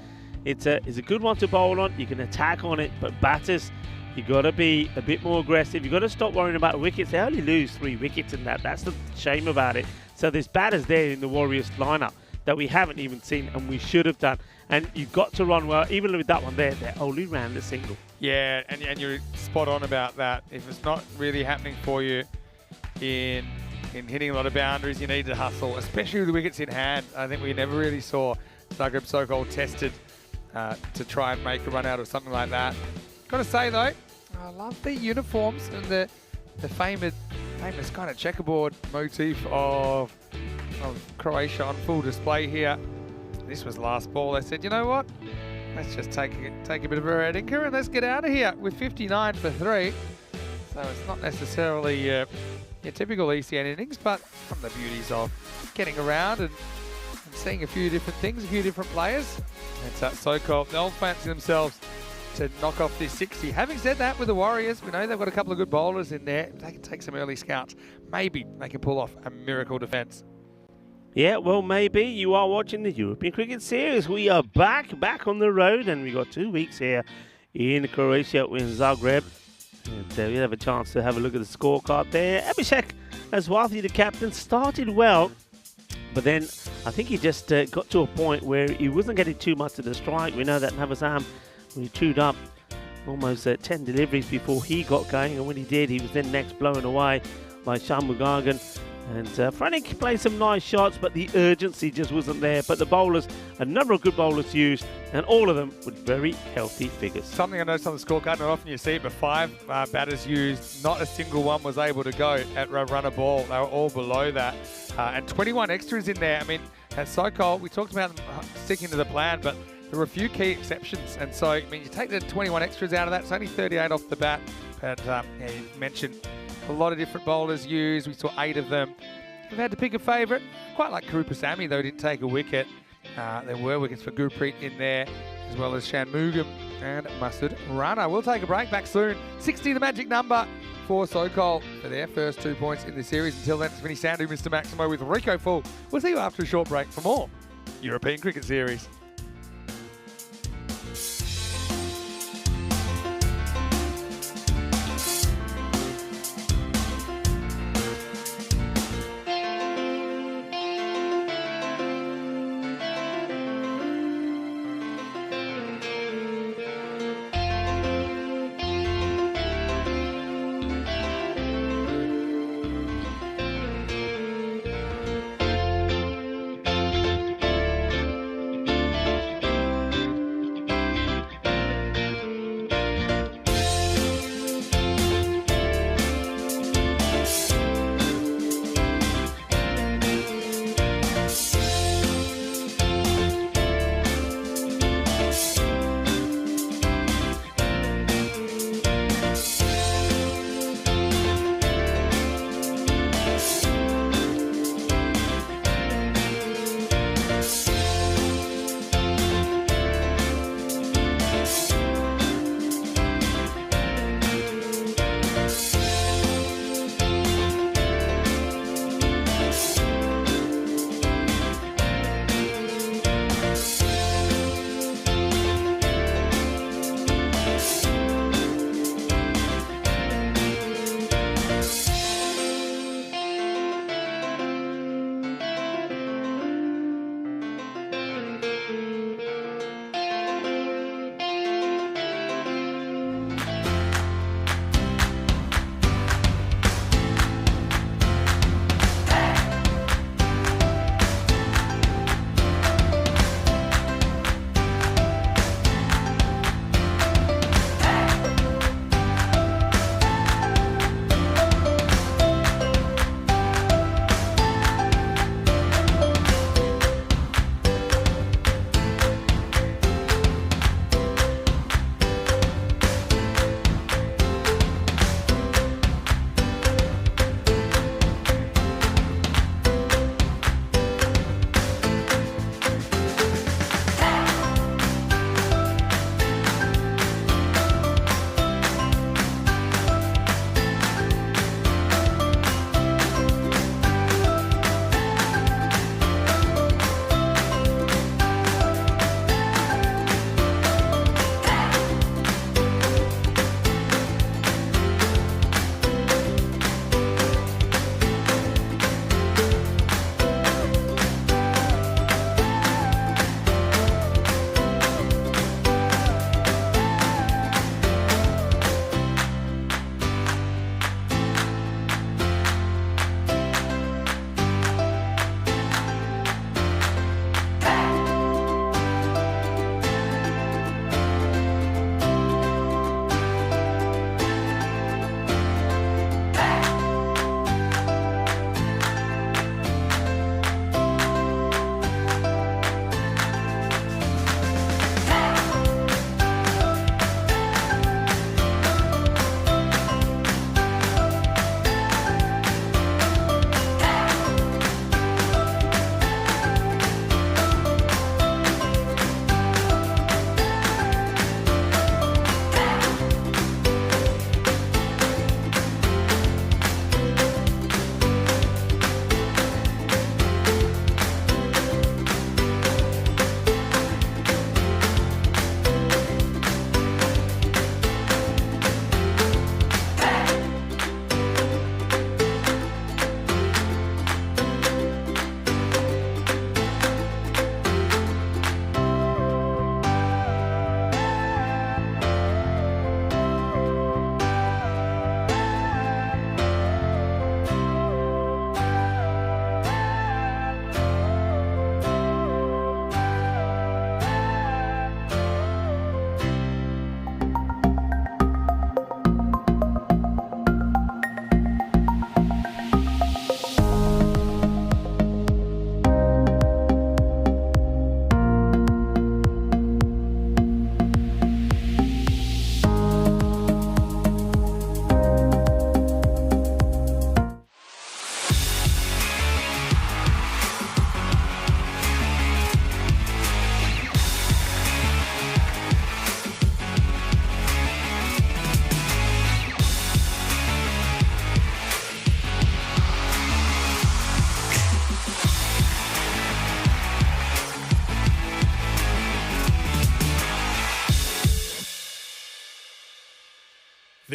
it's a good one to bowl on. You can attack on it, but batters, you got to be a bit more aggressive. You got to stop worrying about wickets. They only lose 3 wickets in that. That's the shame about it. So there's batters there in the Warriors lineup that we haven't even seen and we should have done. And you've got to run well. Even with that one there, they only ran the single. Yeah, and you're spot on about that. If it's not really happening for you in hitting a lot of boundaries, you need to hustle, especially with the wickets in hand. I think we never really saw Zagreb Sokol tested to try and make a run out of something like that. Got to say though, I love the uniforms and the famous kind of checkerboard motif of Croatia on full display here. This was the last ball. They said, you know what? Let's just take a bit of a red inker and let's get out of here with 59 for 3. So it's not necessarily your typical ECN innings, but from the beauties of getting around and seeing a few different things, a few different players. It's Sokol. They'll fancy themselves to knock off this 60. Having said that, with the Warriors, we know they've got a couple of good bowlers in there. They can take some early scouts. Maybe they can pull off a miracle defence. Yeah, well, maybe. You are watching the European Cricket Series. We are back on the road, and we got 2 weeks here in Croatia in Zagreb. And we have a chance to have a look at the scorecard there. Abhishek Aswathi, the captain, started well, but then I think he just got to a point where he wasn't getting too much of the strike. We know that Navasam, when he chewed up almost 10 deliveries before he got going, and when he did, he was then next blown away by Shanmugam. And Frank played some nice shots, but the urgency just wasn't there. But the bowlers, a number of good bowlers used, and all of them with very healthy figures. Something I noticed on the scorecard, not often you see it, but 5 batters used, not a single one was able to go at run a ball. They were all below that. And 21 extras in there. I mean, at Sokol, we talked about them sticking to the plan, but there were a few key exceptions. And so, I mean, you take the 21 extras out of that, it's only 38 off the bat. But yeah, you mentioned a lot of different bowlers used. We saw 8 of them. We've had to pick a favourite. Quite like Karupasamy, though, didn't take a wicket. There were wickets for Gurpreet in there, as well as Shanmugam and Masud Rana. We'll take a break. Back soon. 60, the magic number for Sokol for their first 2 points in the series. Until then, it's Vinny Sandhu, Mr. Maximo with Rico Full. We'll see you after a short break for more European Cricket Series.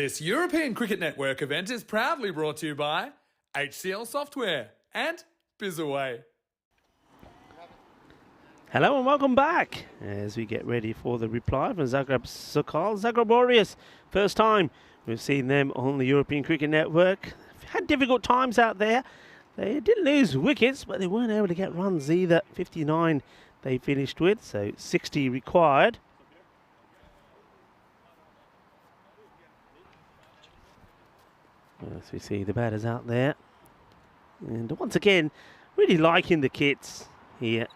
This European Cricket Network event is proudly brought to you by HCL Software and Bizaway. Hello and welcome back as we get ready for the reply from Zagreb Sokol. Zagreb Warriors, first time we've seen them on the European Cricket Network. Had difficult times out there. They didn't lose wickets, but they weren't able to get runs either. 59 they finished with, so 60 required. As we see the batters out there. And once again, really liking the kits here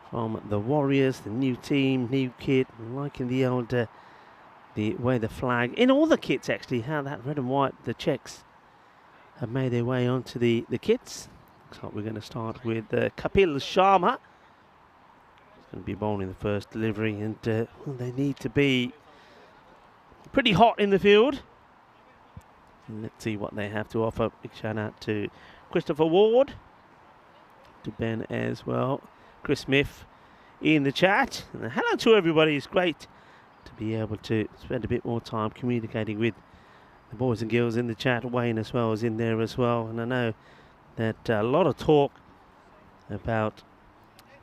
from the Warriors, the new team, new kit. Liking the old, the way the flag, in all the kits actually, how that red and white, the checks have made their way onto the kits. Looks like we're going to start with Kapil Sharma. He's going to be bowling the first delivery, and well, they need to be pretty hot in the field. And let's see what they have to offer. Big shout out to Christopher Ward, to Ben as well, Chris Smith in the chat. And hello to everybody. It's great to be able to spend a bit more time communicating with the boys and girls in the chat. Wayne as well is in there as well. And I know that a lot of talk about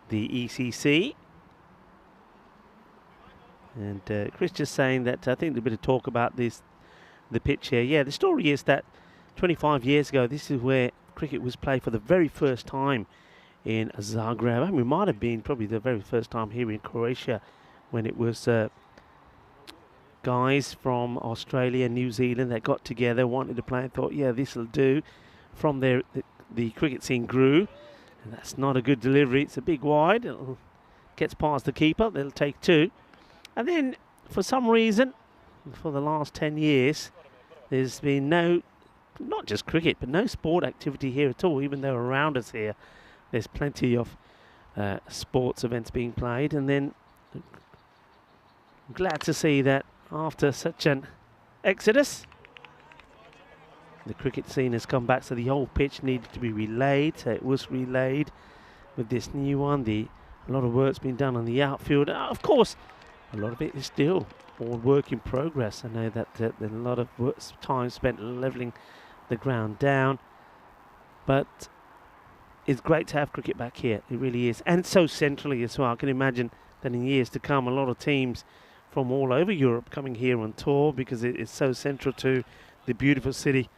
the ECC. And Chris just saying that I think there's a bit of talk about this, the pitch here. Yeah, the story is that 25 years ago, this is where cricket was played for the very first time in Zagreb. And we might have been probably the very first time here in Croatia when it was guys from Australia, New Zealand that got together, wanted to play and thought, yeah, this will do. From there, the cricket scene grew. And that's not a good delivery. It's a big wide. It gets past the keeper. They'll take two. And then, for some reason, for the last 10 years, there's been no, not just cricket, but no sport activity here at all, even though around us here there's plenty of sports events being played. And then I'm glad to see that after such an exodus, the cricket scene has come back. So the old pitch needed to be relayed, so it was relayed with this new one. A lot of work's been done on the outfield. Of course, a lot of it is still all work in progress. I know that there's a lot of time spent levelling the ground down, but it's great to have cricket back here. It really is, and so centrally as well. I can imagine that in years to come, a lot of teams from all over Europe coming here on tour because it is so central to the beautiful city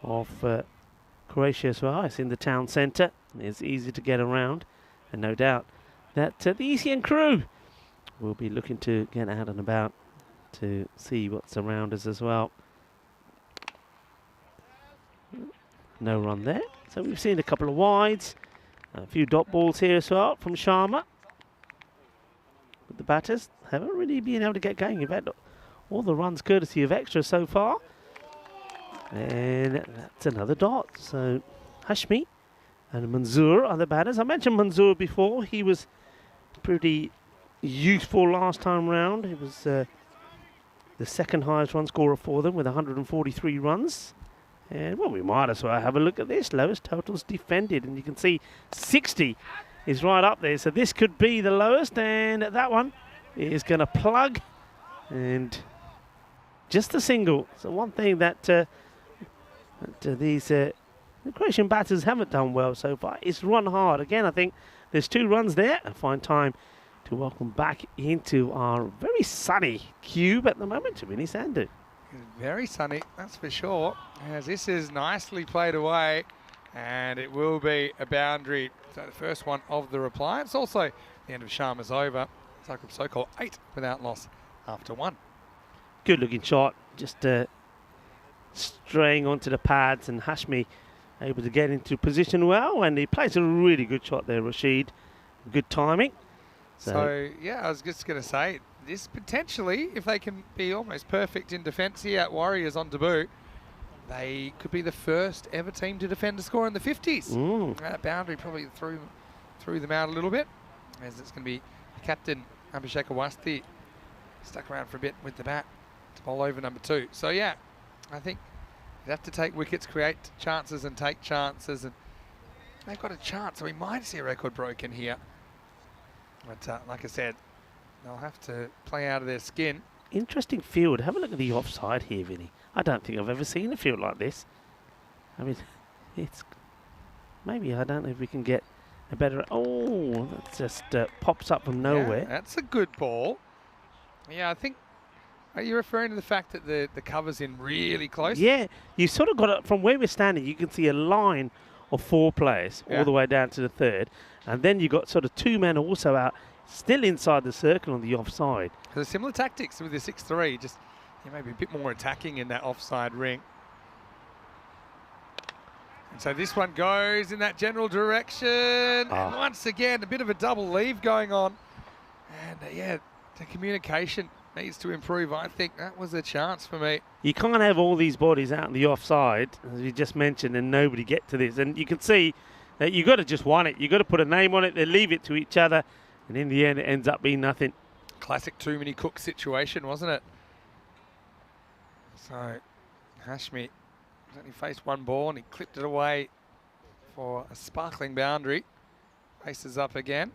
of Croatia as well. It's in the town centre. It's easy to get around, and no doubt that the ECN crew will be looking to get out and about to see what's around us as well. No run there. So we've seen a couple of wides, a few dot balls here as well from Sharma. But the batters haven't really been able to get going. In fact, all the runs courtesy of extra so far. And that's another dot. So Hashmi and Manzoor are the batters. I mentioned Manzoor before. He was pretty useful last time round. He was the second highest run scorer for them with 143 runs. And well, we might as well have a look at this. Lowest totals defended, and you can see 60 is right up there. So this could be the lowest, and that one is going to plug, and just a single. So one thing that these the Croatian batters haven't done well so far is run hard. Again, I think there's 2 runs there. A fine time to welcome back into our very sunny cube at the moment to Vinny Sandhu. Very sunny, that's for sure. As this is nicely played away, and it will be a boundary. So the first one of the reply. It's also the end of Sharma's over. Zagreb Sokol 8 without loss after 1. Good looking shot, just straying onto the pads, and Hashmi able to get into position well, and he plays a really good shot there, Rashid. Good timing. So yeah, I was just going to say, this potentially, if they can be almost perfect in defence here at Warriors on debut, they could be the first ever team to defend a score in the 50s. That boundary probably threw them out a little bit, as it's going to be the captain, Abhishek Awasthi, stuck around for a bit with the bat to bowl over number 2. So yeah, I think they have to take wickets, create chances and take chances, and they've got a chance, so we might see a record broken here. But like I said, they'll have to play out of their skin interesting field. Have a look at the offside here, Vinny. I don't think I've ever seen a field like this. I mean, it's maybe I don't know if we can get a better. Oh, that just pops up from nowhere. Yeah, that's a good ball. Yeah, I think. Are you referring to the fact that the cover's in really close? Yeah, you sort of got it from where we're standing. You can see a line of 4 players all the way down to the third, and then you got sort of 2 men also out, still inside the circle on the offside. There's similar tactics with the 6-3, just maybe a bit more attacking in that offside ring. And so this one goes in that general direction. And once again, a bit of a double leave going on. And yeah, the communication needs to improve. I think that was a chance for me. You can't have all these bodies out on the offside, as we just mentioned, and nobody get to this. And you can see that you've got to just want it. You've got to put a name on it. They leave it to each other. And in the end, it ends up being nothing. Classic too many cooks situation, wasn't it? So Hashmi only faced 1 ball and he clipped it away for a sparkling boundary. Faces up again.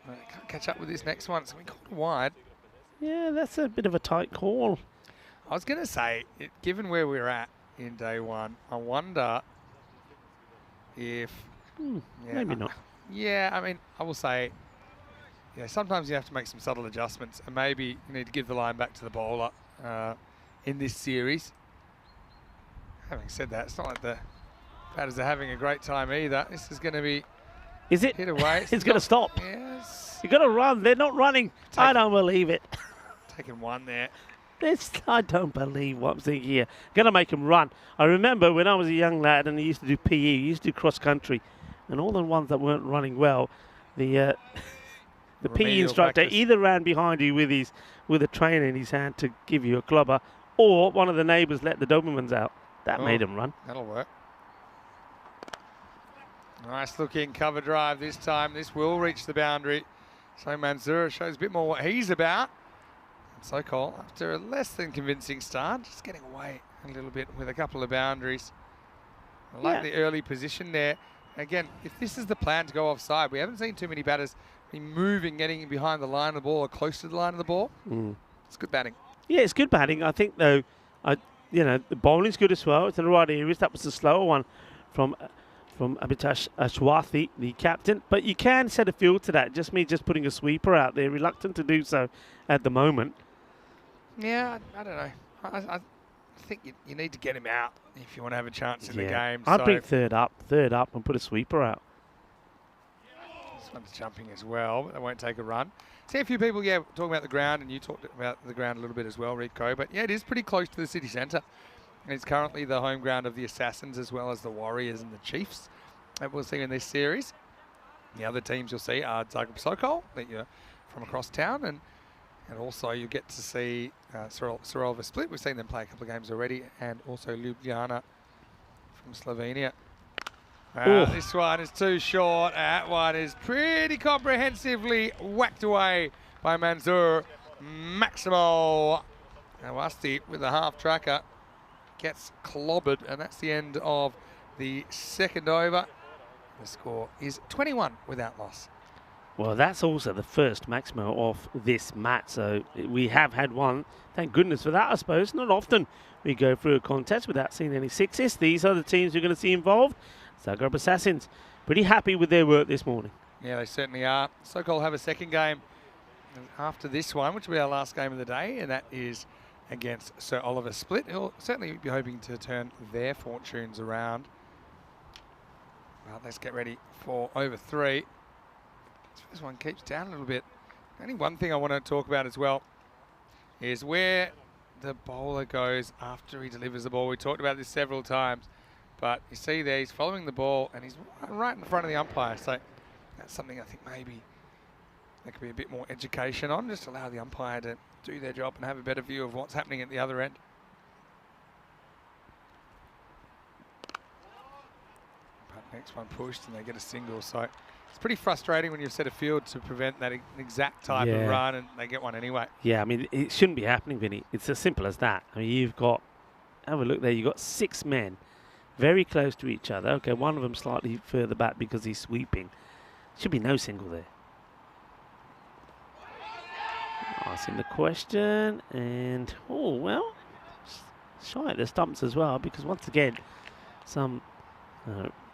Can't catch up with this next one, so we called it wide. Yeah, that's a bit of a tight call. I was going to say, given where we're at in day 1, I wonder if... maybe not. Yeah, I mean, I will say, sometimes you have to make some subtle adjustments, and maybe you need to give the line back to the bowler in this series. Having said that, it's not like the batters are having a great time either. This is going to be hit away. It's going to stop. Yes. You've got to run. They're not running. I don't believe it. Taking 1 there. I don't believe what I'm seeing here. Going to make them run. I remember when I was a young lad and I used to do PE, used to do cross country, and all the ones that weren't running well, the PE instructor either ran behind you with a trainer in his hand to give you a clubber, or one of the neighbours let the Dobermans out. That made them run. That'll work. Nice looking cover drive this time. This will reach the boundary. So Mansour shows a bit more what he's about. And Sokol, after a less than convincing start, just getting away a little bit with a couple of boundaries. I like the early position there. Again, if this is the plan to go offside, we haven't seen too many batters be moving, getting behind the line of the ball or close to the line of the ball. It's good batting. Yeah, it's good batting. I think, though, the bowling's good as well. It's in the right areas. That was the slower one from Abhitash Ashwathi, the captain. But you can set a field to that. Just putting a sweeper out there. Reluctant to do so at the moment. Yeah, I don't know. I think you need to get him out if you want to have a chance in the game. I'd bring third up and put a sweeper out. This one's jumping as well, but they won't take a run. See a few people, talking about the ground, and you talked about the ground a little bit as well, Rico. But yeah, it is pretty close to the city centre. And it's currently the home ground of the Assassins as well as the Warriors and the Chiefs that we'll see in this series. The other teams you'll see are Zagreb Sokol, that you're from across town, and also you get to see Sarajeva Split. We've seen them play a couple of games already, and also Ljubljana from Slovenia. This one is too short. That one is pretty comprehensively whacked away by Mansour. Maximo Awasti with a half tracker gets clobbered, and that's the end of the second over. The score is 21 without loss. Well, that's also the first Maximo of this match, so we have had one. Thank goodness for that, I suppose. Not often we go through a contest without seeing any sixes. These are the teams we're going to see involved. Zagreb Assassins, pretty happy with their work this morning. Yeah, they certainly are. Sokol have a second game after this one, which will be our last game of the day, and that is against Sir Oliver Split. He'll certainly be hoping to turn their fortunes around. Well, let's get ready for over 3. This one keeps down a little bit. Only one thing I want to talk about as well is where the bowler goes after he delivers the ball. We talked about this several times, but you see there he's following the ball and he's right in front of the umpire. So that's something I think maybe there could be a bit more education on, just allow the umpire to do their job and have a better view of what's happening at the other end. But next one pushed and they get a single. So it's pretty frustrating when you've set a field to prevent that exact type of run and they get one anyway. Yeah, I mean, it shouldn't be happening, Vinny. It's as simple as that. I mean, you've got, have a look there, you've got 6 men very close to each other. Okay, one of them slightly further back because he's sweeping. Should be no single there. Asking the question, and oh well, shy at the stumps as well, because once again, some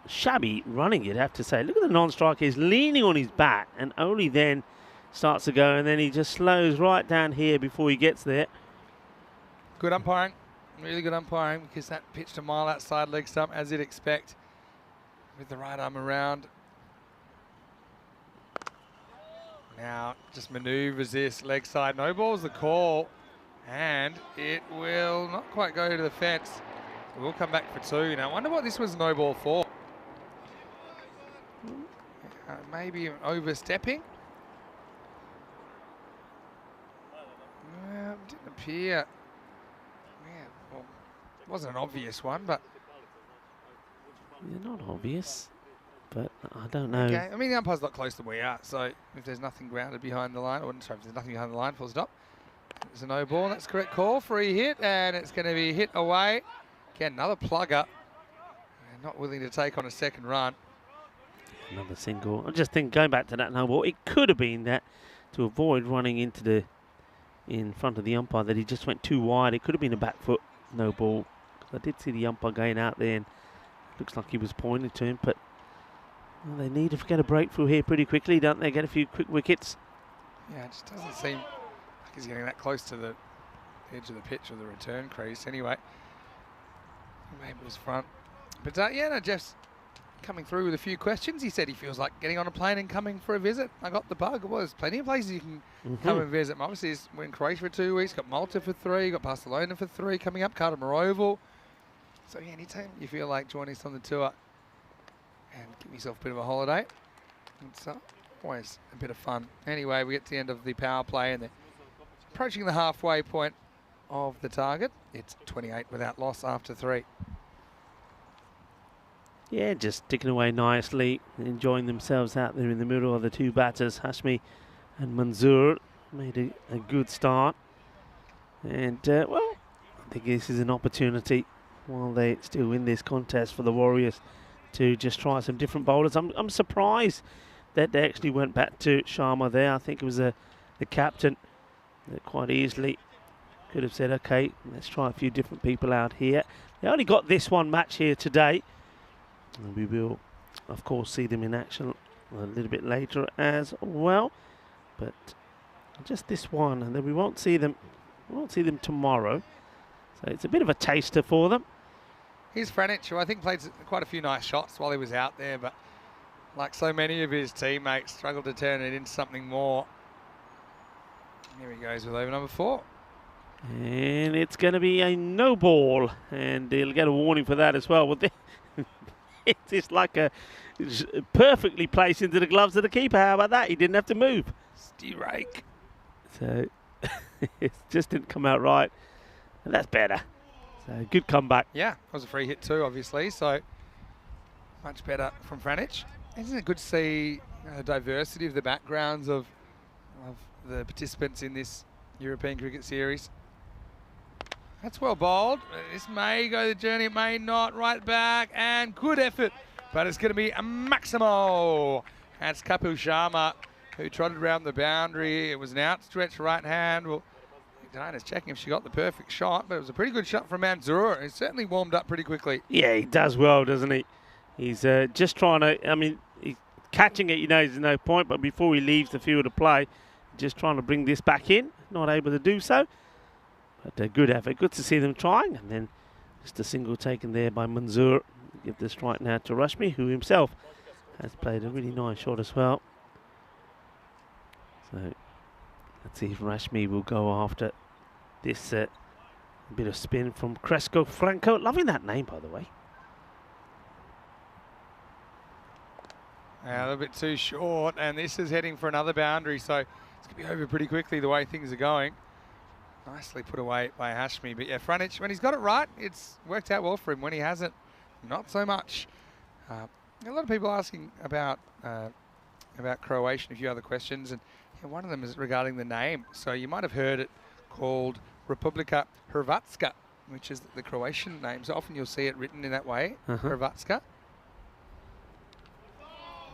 shabby running, you'd have to say. Look at the non-striker, he's leaning on his bat and only then starts to go, and then he just slows right down here before he gets there. Good umpiring, really good umpiring, because that pitched a mile outside leg stump, as you'd expect, with the right arm around. Now just manoeuvres this leg side. No ball's the call, and it will not quite go to the fence. It will come back for 2. Now I wonder what this was no ball for. Maybe overstepping. Didn't appear. Yeah, well, it wasn't an obvious one, but They're not obvious, but I don't know. okay. I mean, the umpire's a lot closer than we are, so if there's nothing grounded behind the line, sorry, if there's nothing behind the line, full stop. It's a no ball. That's correct call. Free hit, and it's going to be hit away. Again, another plugger. And not willing to take on a second run. Another single. I just think going back to that no ball, it could have been that to avoid running into in front of the umpire, that he just went too wide. It could have been a back foot no ball. I did see the umpire going out there, and looks like he was pointing to him, but well, they need to get a breakthrough here pretty quickly, don't they? Get a few quick wickets. Yeah, it just doesn't seem like he's getting that close to the edge of the pitch or the return crease. Anyway, maybe it was front. But yeah, no, Jeff's coming through with a few questions. He said he feels like getting on a plane and coming for a visit. I got the bug. Well, there's plenty of places you can come and visit. Obviously, we're in Croatia for 2 weeks. Got Malta for 3. Got Barcelona for 3 coming up. Carter Oval. So yeah, anytime you feel like joining us on the tour and give yourself a bit of a holiday, it's always a bit of fun. Anyway, we get to the end of the power play and they're approaching the halfway point of the target. It's 28 without loss after 3. Yeah, just ticking away nicely, enjoying themselves out there in the middle of the two batters. Hashmi and Manzoor made a good start. And, well, I think this is an opportunity while they still win this contest for the Warriors to just try some different bowlers. I'm surprised that they actually went back to Sharma there. I think it was the captain that quite easily could have said, okay, let's try a few different people out here. They only got this one match here today. And we will, of course, see them in action a little bit later as well. But just this one, and then we won't see them tomorrow. So it's a bit of a taster for them. Here's Franic, who I think played quite a few nice shots while he was out there, but like so many of his teammates, struggled to turn it into something more. Here he goes with over number 4. And it's going to be a no ball, and he'll get a warning for that as well. Well, it's like it's perfectly placed into the gloves of the keeper. How about that? He didn't have to move. Rake. So it just didn't come out right. And that's better. So good comeback. Yeah, it was a free hit too, obviously. So much better from Franic. Isn't it good to see the diversity of the backgrounds of the participants in this European cricket series? That's well bowled. This may go the journey, it may not. Right back, and good effort. But it's going to be a Maximo. That's Kapil Sharma, who trotted around the boundary. It was an outstretched right hand. Well, Diana's checking if she got the perfect shot, but it was a pretty good shot from Manzoor. He certainly warmed up pretty quickly. Yeah, he does well, doesn't he? He's just trying to, I mean, he's catching it, there's no point, but before he leaves the field of play, just trying to bring this back in. Not able to do so. But a good effort. Good to see them trying. And then just a single taken there by Manzoor. Give the strike now to Rashmi, who himself has played a really nice shot as well. So let's see if Rashmi will go after this bit of spin from Cresco Franco. Loving that name, by the way. A little bit too short, and this is heading for another boundary, so it's going to be over pretty quickly the way things are going. Nicely put away by Hashmi. But yeah, Franic, when he's got it right, it's worked out well for him. When he hasn't, not so much. A lot of people asking about Croatia and a few other questions, and one of them is regarding the name. So you might have heard it called Republika Hrvatska, which is the Croatian name. So often you'll see it written in that way, Hrvatska.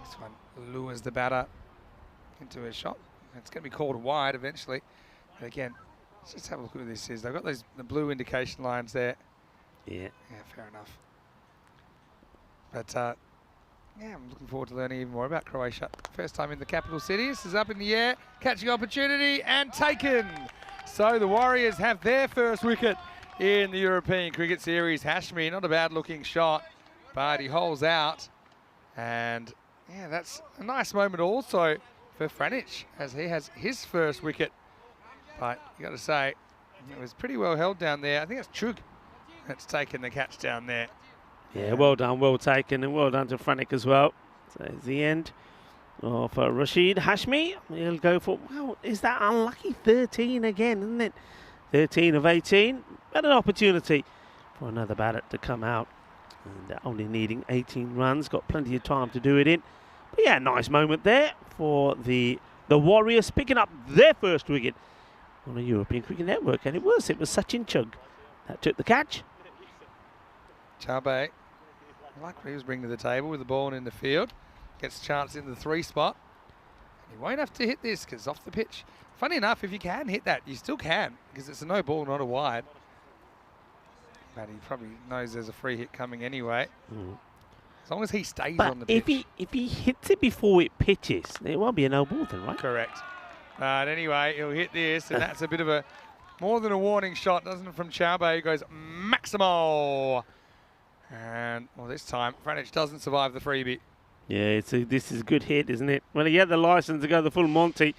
This one lures the batter into a shot. It's going to be called wide eventually. But again, let's just have a look at what this is. They've got the blue indication lines there. Yeah. Yeah, fair enough. But yeah, I'm looking forward to learning even more about Croatia. First time in the capital city. This is up in the air, catching opportunity and taken. So the Warriors have their first wicket in the European Cricket Series. Hashmi, not a bad looking shot, but he holes out. And yeah, that's a nice moment also for Franic as he has his first wicket. But you got to say, it was pretty well held down there. I think it's Chug that's taken the catch down there. Yeah, well done, well taken, and well done to Franic as well. So it's the end of Rashid Hashmi. He'll go for, well, is that unlucky 13 again, isn't it? 13 of 18. But an opportunity for another batter to come out. And only needing 18 runs, got plenty of time to do it in. But yeah, nice moment there for the Warriors picking up their first wicket on a European Cricket Network. And it was Sachin Chugg that took the catch. Chabe, I like what he was bringing to the table with the ball in the field. Gets a chance in the 3 spot. And he won't have to hit this because off the pitch. Funny enough, if you can hit that, you still can because it's a no ball, not a wide. But he probably knows there's a free hit coming anyway. As long as he stays on the pitch. If he hits it before it pitches, it won't be a no ball then, right? Correct. But anyway, he'll hit this, and that's a bit of a more than a warning shot, doesn't it, from Chaube, who goes Maximo. And well, this time Franic doesn't survive the freebie. Yeah, this is a good hit, isn't it? Well, he had the license to go the full Monty,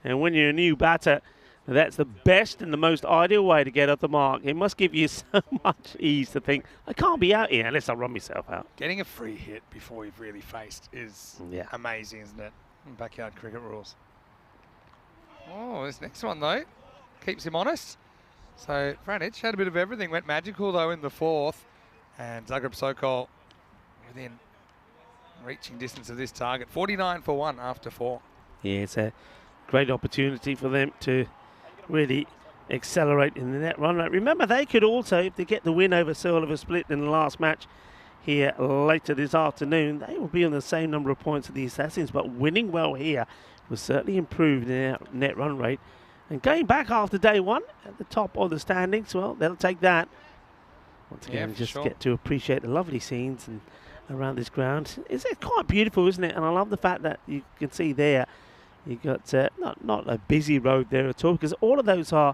and when you're a new batter, that's the best and the most ideal way to get up the mark. It must give you so much ease to think, I can't be out here unless I run myself out. Getting a free hit before you've really faced is amazing, isn't it? Backyard cricket rules. Oh, this next one, though, keeps him honest. So Franic had a bit of everything. Went magical, though, in the 4th. And Zagreb Sokol within reaching distance of this target. 49 for 1 after 4. Yeah, it's a great opportunity for them to really accelerate in the net run rate. Remember, they could also, if they get the win over Silver Split in the last match here later this afternoon, they will be on the same number of points as the Assassins, but winning well here will certainly improve their net run rate. And going back after day 1 at the top of the standings, well, they'll take that. Once again, get to appreciate the lovely scenes and around this ground. It's quite beautiful, isn't it? And I love the fact that you can see there, you've got not a busy road there at all, because all of those are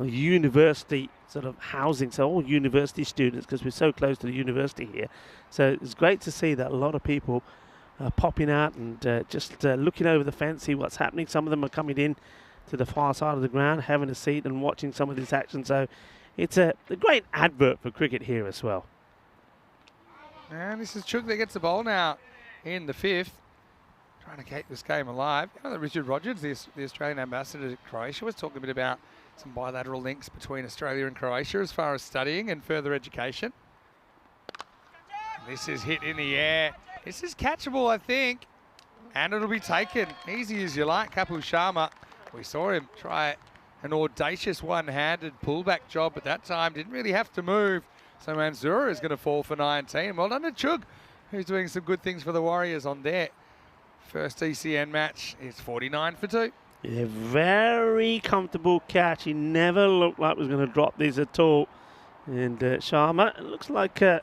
university sort of housing, so all university students, because we're so close to the university here. So it's great to see that a lot of people are popping out and just looking over the fence, see what's happening. Some of them are coming in to the far side of the ground, having a seat and watching some of this action. So it's a great advert for cricket here as well. And this is Chug that gets the ball now in the 5th. Trying to keep this game alive. You know that Richard Rogers, the Australian ambassador to Croatia, was talking a bit about some bilateral links between Australia and Croatia as far as studying and further education. This is hit in the air. This is catchable, I think. And it'll be taken. Easy as you like, Kapil Sharma. We saw him try an audacious one-handed pullback job at that time. Didn't really have to move. So Mansoura is going to fall for 19. Well done to Chug, who's doing some good things for the Warriors on their first ECN match. It's 49 for 2. Yeah, very comfortable catch. He never looked like he was going to drop these at all. And Sharma, it looks like a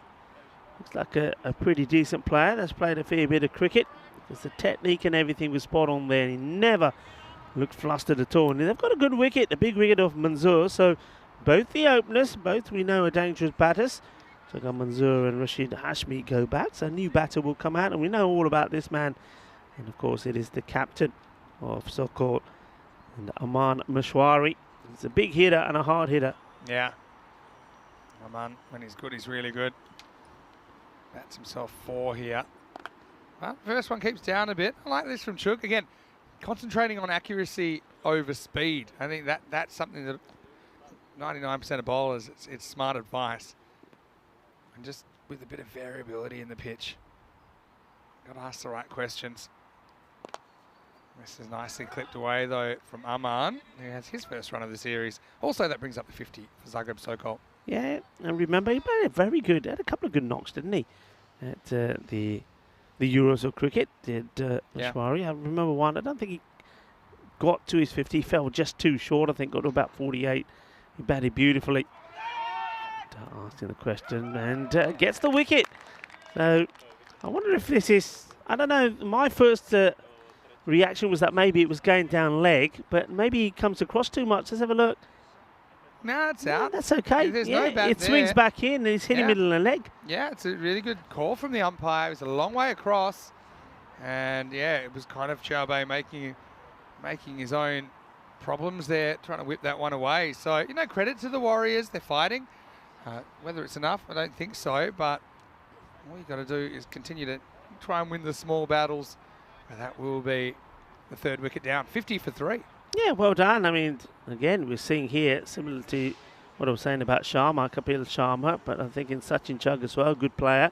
pretty decent player that's played a fair bit of cricket. Because the technique and everything was spot on there. He never looked flustered at all. And they've got a good wicket, the big wicket of Mansour. So both the openers, both we know are dangerous batters. So Mansour and Rashid Hashmi go back. So a new batter will come out, and we know all about this man. And of course it is the captain of Sokol, and Aman Mashwari. He's a big hitter and a hard hitter. Yeah. Aman, when he's good, he's really good. Bats himself 4 here. Well, first one keeps down a bit. I like this from Chuk. Again, concentrating on accuracy over speed. I think that's something that 99% of bowlers, it's smart advice. And just with a bit of variability in the pitch. Got to ask the right questions. This is nicely clipped away, though, from Aman, who has his first run of the series. Also, that brings up the 50 for Zagreb Sokol. Yeah, and remember, he played had a couple of good knocks, didn't he? At the Euros of cricket, did Mashwari. I remember one. I don't think he got to his 50, fell just too short. I think got to about 48. He batted beautifully. Asking the question and gets the wicket. So I wonder if this is, I don't know, my first reaction was that maybe it was going down leg, but maybe he comes across too much. Let's have a look. No, it's No, out. that's okay. There's yeah, no bat it swings there. back in and he's hitting middle of the leg. Yeah, it's a really good call from the umpire. It was a long way across. And yeah, it was kind of Chowbey making his own problems there, trying to whip that one away. So, you know, credit to the Warriors. They're fighting. Whether it's enough, I don't think so. But all you got to do is continue to try and win the small battles. And that will be the third wicket down. 50 for 3. Yeah, well done. I mean, again, we're seeing here, similar to what I was saying about Sharma, Kapil Sharma, but I think in Sachin Chugg as well, good player.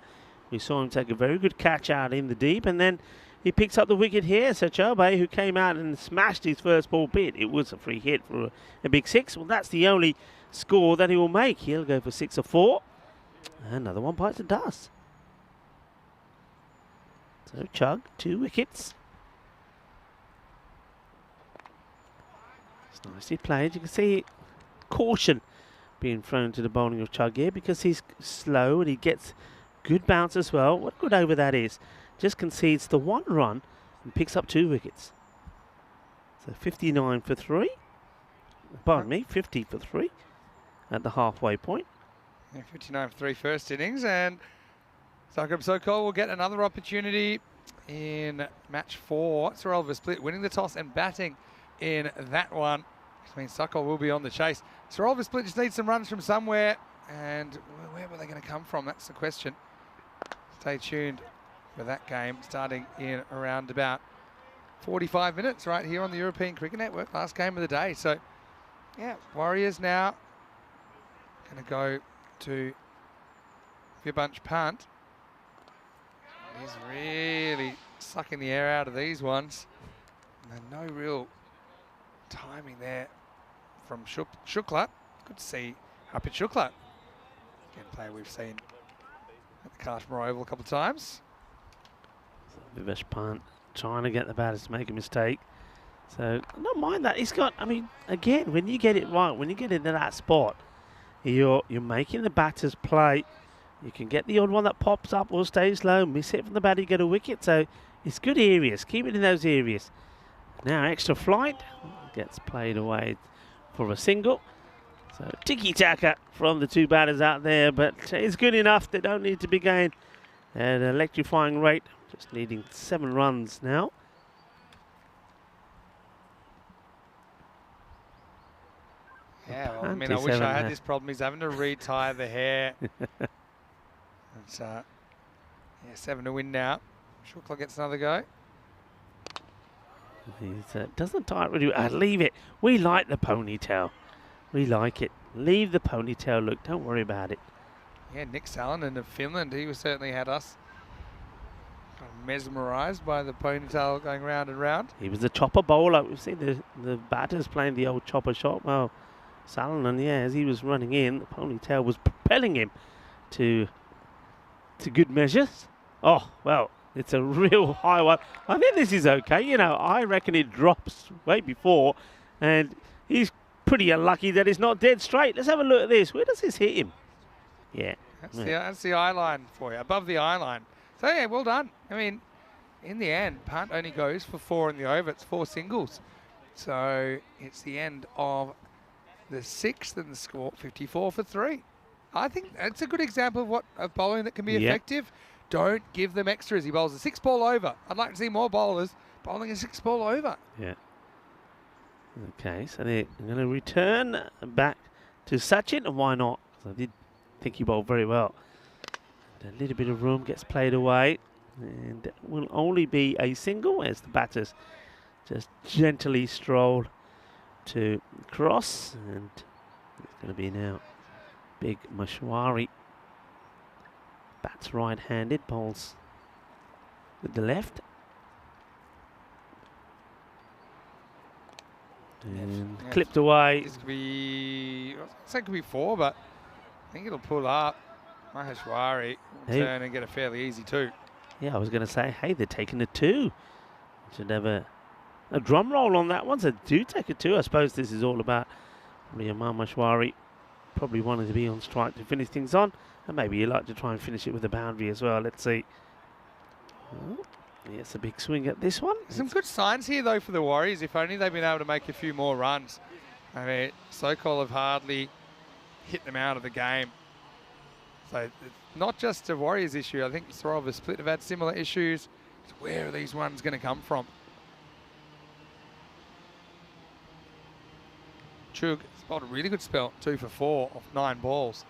We saw him take a very good catch out in the deep, and then he picks up the wicket here. So Chowbey, who came out and smashed his first ball bit, it was a free hit for a big 6. Well, that's the only score that he will make. He'll go for 6 or 4. Another one bites the dust. So Chugg, 2 wickets. It's nicely played. You can see caution being thrown to the bowling of Chugg here because he's slow and he gets good bounce as well. What a good over that is. Just concedes the 1 run and picks up 2 wickets. So 59 for 3. Pardon me, 50 for 3 at the halfway point. Yeah, 59 for 3 first innings, and Sakab Sokol will get another opportunity in match 4. Sir Oliver Split winning the toss and batting in that one, which means Sokol will be on the chase. Sir Oliver Split just needs some runs from somewhere, and where were they going to come from? That's the question. Stay tuned for that game, starting in around about 45 minutes right here on the European Cricket Network. Last game of the day. So, yeah, Warriors now going to go to Vibunch punt. He's really sucking the air out of these ones. And no real timing there from Shukla. Good to see Harpreet Shukla. Again, player we've seen at the Kashmir Oval a couple of times. Vivesh Pant trying to get the batters to make a mistake. So, I don't mind that. He's got, I mean, again, when you get it right, when you get into that spot, you're making the batters play. You can get the odd one that pops up or stays low, miss it from the batter, you get a wicket. So, it's good areas. Keep it in those areas. Now, extra flight gets played away for a single. So, tiki-taka from the 2 batters out there, but it's good enough. They don't need to be going at an electrifying rate. Just needing 7 runs now. Yeah, well, I mean, I wish I had this problem. He's having to retie the hair. It's, yeah, 7 to win now. Shukla gets another go. He doesn't tie it really well. Leave it. We like the ponytail. We like it. Leave the ponytail look. Don't worry about it. Yeah, Nick Salonen of Finland, he was certainly had us mesmerised by the ponytail going round and round. He was the chopper bowler. We've seen the batters playing the old chopper shot. Well, Salonen, yeah, as he was running in, the ponytail was propelling him to good measures. Oh, well, it's a real high one. I think this is okay. You know, I reckon it drops way before, and he's pretty unlucky that it's not dead straight. Let's have a look at this. Where does this hit him? Yeah. That's the eye line for you, above the eye line. So, yeah, well done. I mean, in the end, Punt only goes for 4 in the over. It's 4 singles. So, it's the end of the 6th and the score, 54 for 3. I think that's a good example of bowling that can be effective. Don't give them extras. He bowls a 6 ball over. I'd like to see more bowlers bowling a 6 ball over. Yeah. Okay, so they're going to return back to Sachin, and why not? Because I did think he bowled very well. And a little bit of room gets played away, and it will only be a single as the batters just gently stroll to cross, and it's going to be now Big Mashwari. Bats right-handed, bowls with the left. And clipped away. This could be, I say it could be 4, but I think it'll pull up. Maheshwari will turn and get a fairly easy 2. Yeah, I was going to say, hey, they're taking a 2. Should have a a drum roll on that one, so do take it too. I suppose this is all about Amar Mashwari probably wanted to be on strike to finish things on, and maybe you like to try and finish it with a boundary as well. Let's see. Oh, yes, a big swing at this one. Some good signs here, though, for the Warriors. If only they've been able to make a few more runs. I mean, Sokol have hardly hit them out of the game. So it's not just a Warriors issue. I think Sorova Split have had similar issues. So where are these ones going to come from? Chug spotted a really good spell, 2 for 4 off 9 balls.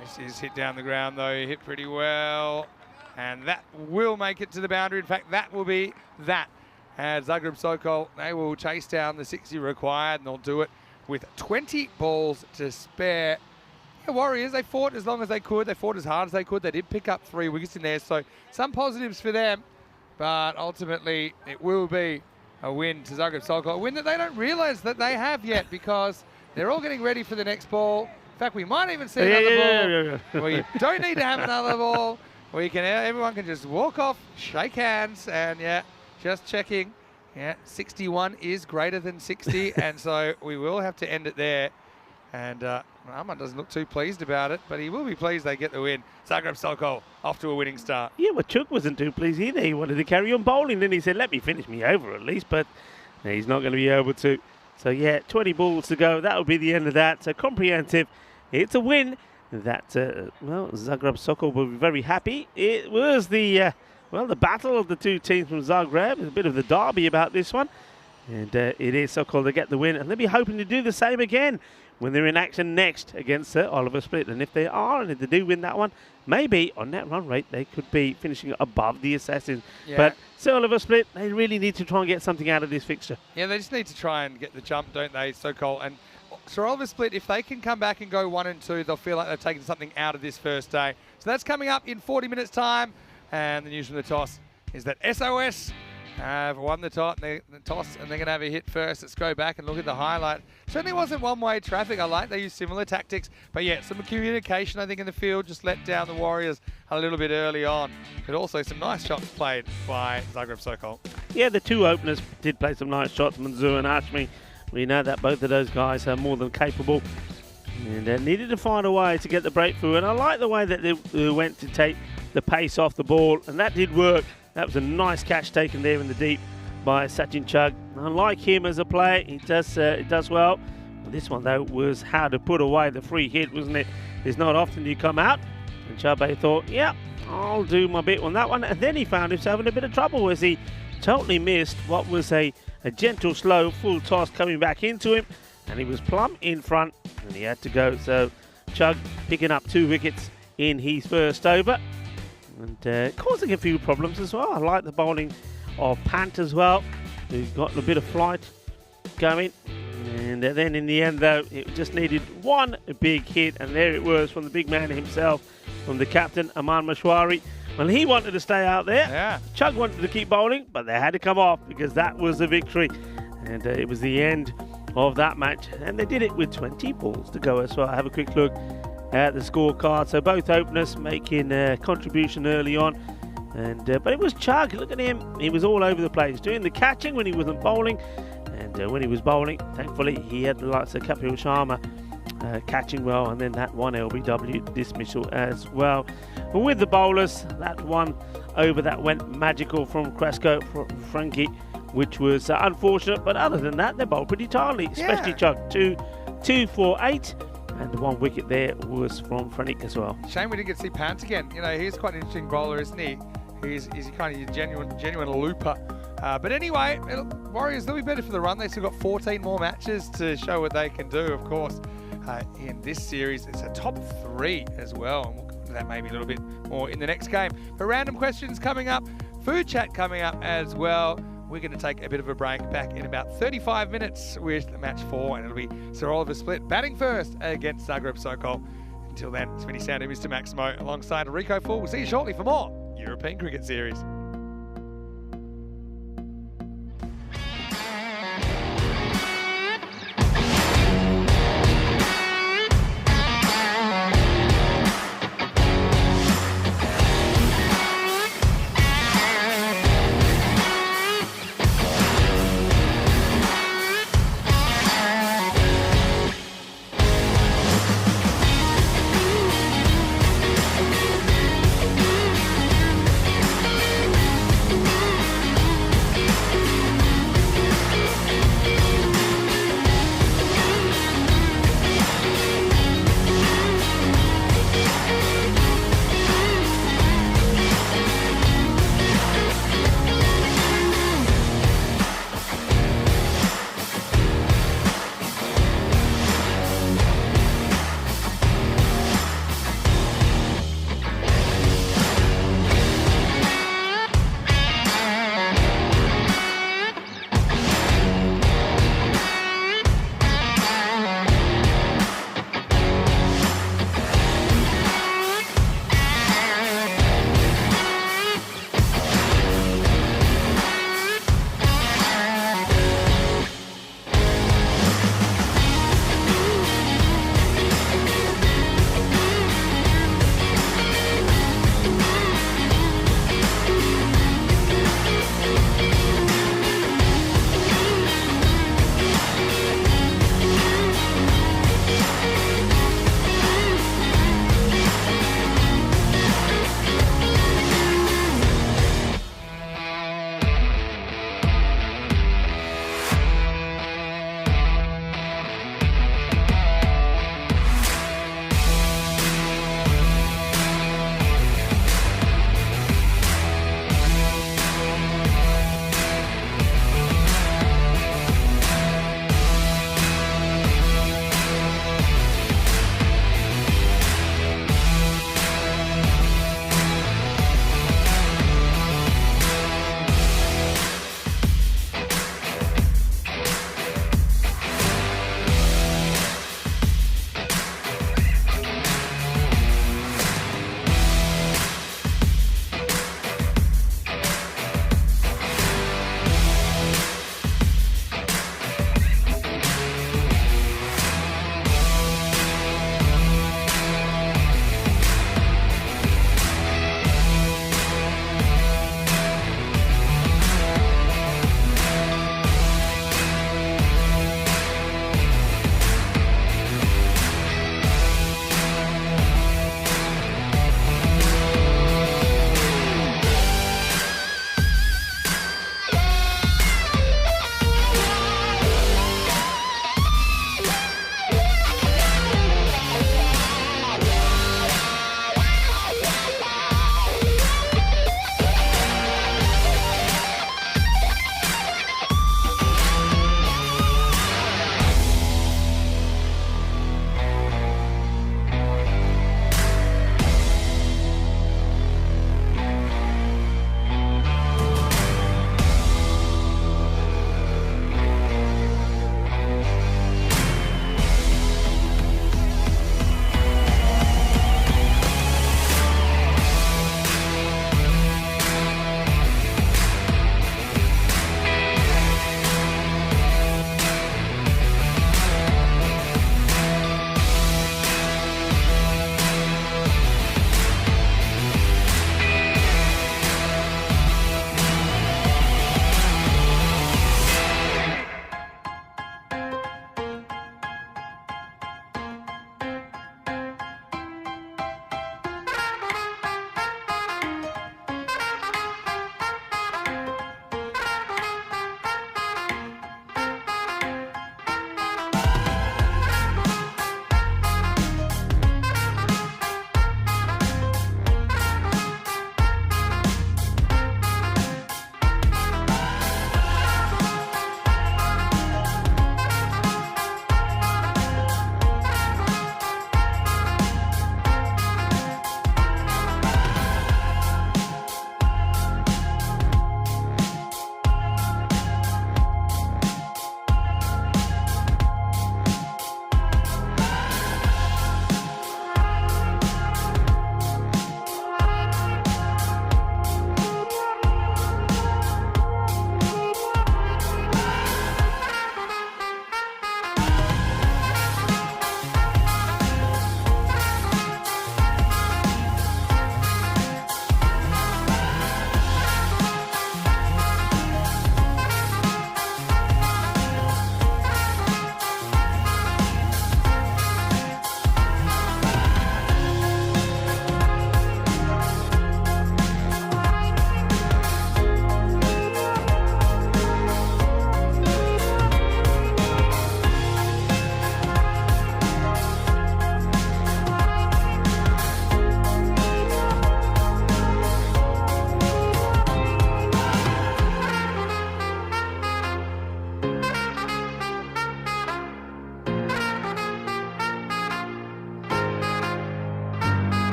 This is hit down the ground, though. He hit pretty well. And that will make it to the boundary. In fact, that will be that. And Zagreb Sokol, they will chase down the 60 required, and they'll do it with 20 balls to spare. Yeah, Warriors, they fought as long as they could. They fought as hard as they could. They did pick up 3 wickets in there, so some positives for them. But ultimately, it will be a win to Zagreb Sokol, a win that they don't realise that they have yet, because they're all getting ready for the next ball. In fact, we might even see another ball. We don't need to have another ball. Everyone can just walk off, shake hands, and yeah, just checking. Yeah, 61 is greater than 60, and so we will have to end it there. And Ahmad doesn't look too pleased about it, but he will be pleased they get the win. Zagreb Sokol off to a winning start. Yeah, well, Chuk wasn't too pleased either. He wanted to carry on bowling, then he said, let me finish me over at least, but he's not going to be able to. So yeah, 20 balls to go. That will be the end of that. So comprehensive. It's a win. That, well, Zagreb Sokol will be very happy. It was the, the battle of the two teams from Zagreb. A bit of the derby about this one. And it is Sokol to get the win. And they'll be hoping to do the same again when they're in action next against Oliver Split. And if they are, and if they do win that one, maybe on that run rate, they could be finishing above the Assassins. Yeah. But Sir Oliver Split, they really need to try and get something out of this fixture. Yeah, they just need to try and get the jump, don't they, Sokol? And Sir Oliver Split, if they can come back and go 1 and 2, they'll feel like they've taken something out of this first day. So that's coming up in 40 minutes' time. And the news from the toss is that SOS have won the toss, and they're going to have a hit first. Let's go back and look at the highlight. Certainly wasn't one-way traffic. I like they used similar tactics. But yeah, some communication, I think, in the field just let down the Warriors a little bit early on. But also some nice shots played by Zagreb Sokol. Yeah, the two openers did play some nice shots, Manzoor and Ashmi. We know that both of those guys are more than capable. And they needed to find a way to get the breakthrough. And I like the way that they went to take the pace off the ball. And that did work. That was a nice catch taken there in the deep by Sachin Chugg. I like him as a player. He does well. But this one, though, was how to put away the free hit, wasn't it? It's not often you come out. And Chabe thought, yeah, I'll do my bit on that one. And then he found himself in a bit of trouble as he totally missed what was a gentle, slow, full toss coming back into him. And he was plumb in front, and he had to go. So Chugg picking up 2 wickets in his first over. And causing a few problems as well. I like the bowling of Pant as well, who's got a bit of flight going. And then in the end, though, it just needed one big hit. And there it was from the big man himself, from the captain, Aman Mashwari. Well, he wanted to stay out there. Yeah. Chugg wanted to keep bowling, but they had to come off because that was the victory. And it was the end of that match. And they did it with 20 balls to go as well. Have a quick look at the scorecard. So both openers making a contribution early on. And but it was Chugg. Look at him. He was all over the place, doing the catching when he wasn't bowling. And when he was bowling, thankfully, he had the likes of Kapil Sharma catching well, and then that one LBW dismissal as well. But with the bowlers, that one over that went magical from Cresco, Frankie, which was unfortunate. But other than that, they bowled pretty tiredly, especially Chugg. 2 for 8, and 1 wicket there was from Franik as well. Shame we didn't get to see Pant again. You know, he's quite an interesting bowler, isn't he? He's kind of a genuine looper. But anyway, Warriors, they'll be better for the run. They've still got 14 more matches to show what they can do, of course. In this series, it's a top 3 as well. And we'll come to that maybe a little bit more in the next game. But random questions coming up, food chat coming up as well. We're going to take a bit of a break, back in about 35 minutes with match 4, and it'll be Sir Oliver Split batting first against Zagreb Sokol. Until then, it's Vinny Sandu, Mr. Maximo, alongside Rico Full. We'll see you shortly for more European Cricket Series.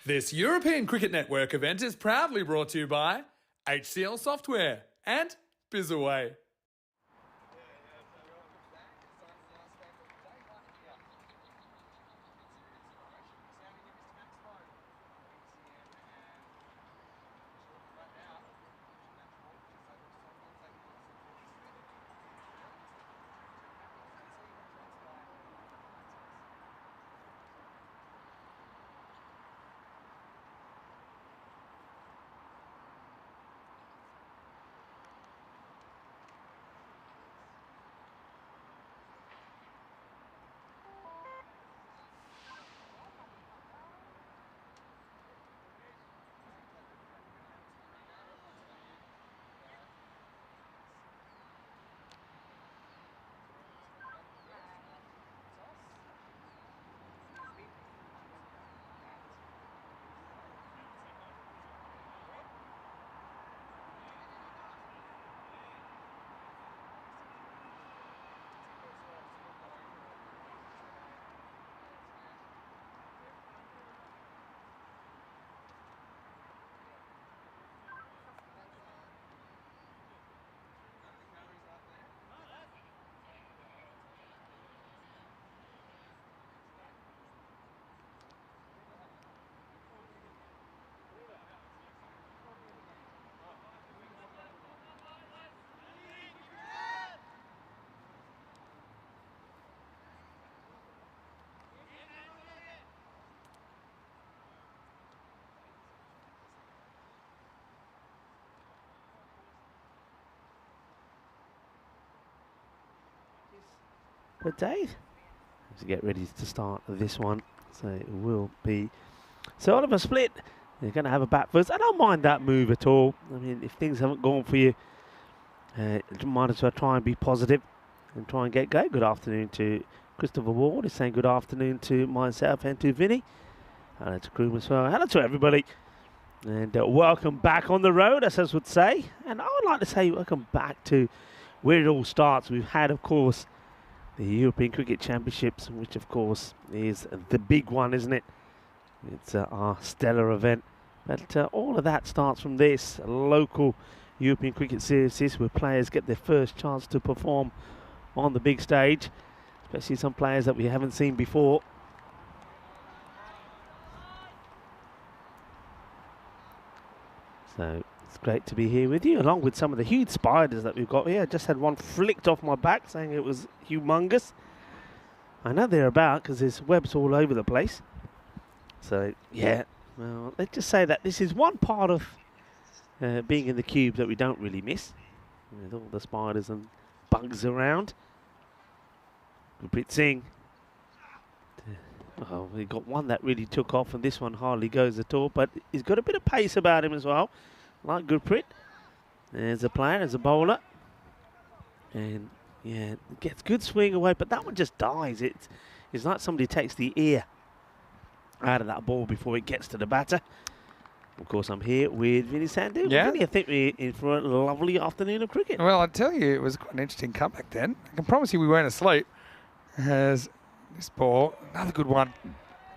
This European Cricket Network event is proudly brought to you by HCL Software and Bizaway. But Dave, to get ready to start this one, so it will be. So Oliver split. They're going to have a bat first. I don't mind that move at all. I mean, if things haven't gone for you, might as well try and be positive and try and get going. Good afternoon to Christopher Ward. He's saying good afternoon to myself and to Vinny. Hello to Groom as well. Hello to everybody. And welcome back on the road, as I would say. And I would like to say welcome back to where it all starts. We've had, of course, the European Cricket Championships, which of course is the big one, isn't it? It's our stellar event. But all of that starts from this local European Cricket Series, where players get their first chance to perform on the big stage, especially some players that we haven't seen before. So it's great to be here with you, along with some of the huge spiders that we've got here. I just had one flicked off my back, saying it was humongous. I know they're about because there's webs all over the place. So, yeah, well, let's just say that this is one part of being in the cube that we don't really miss, with all the spiders and bugs around. Gurpreet Singh. Oh, we got one that really took off, and this one hardly goes at all, but he's got a bit of pace about him as well, like Gurpreet. There's a player, there's a bowler, and yeah, gets good swing away, but that one just dies. It's like somebody takes the ear out of that ball before it gets to the batter. Of course, I'm here with Vinny Sandhu. Yeah. Vinny, I think we're in for a lovely afternoon of cricket. Well, I tell you, it was quite an interesting comeback then. I can promise you we weren't asleep. As this ball, another good one,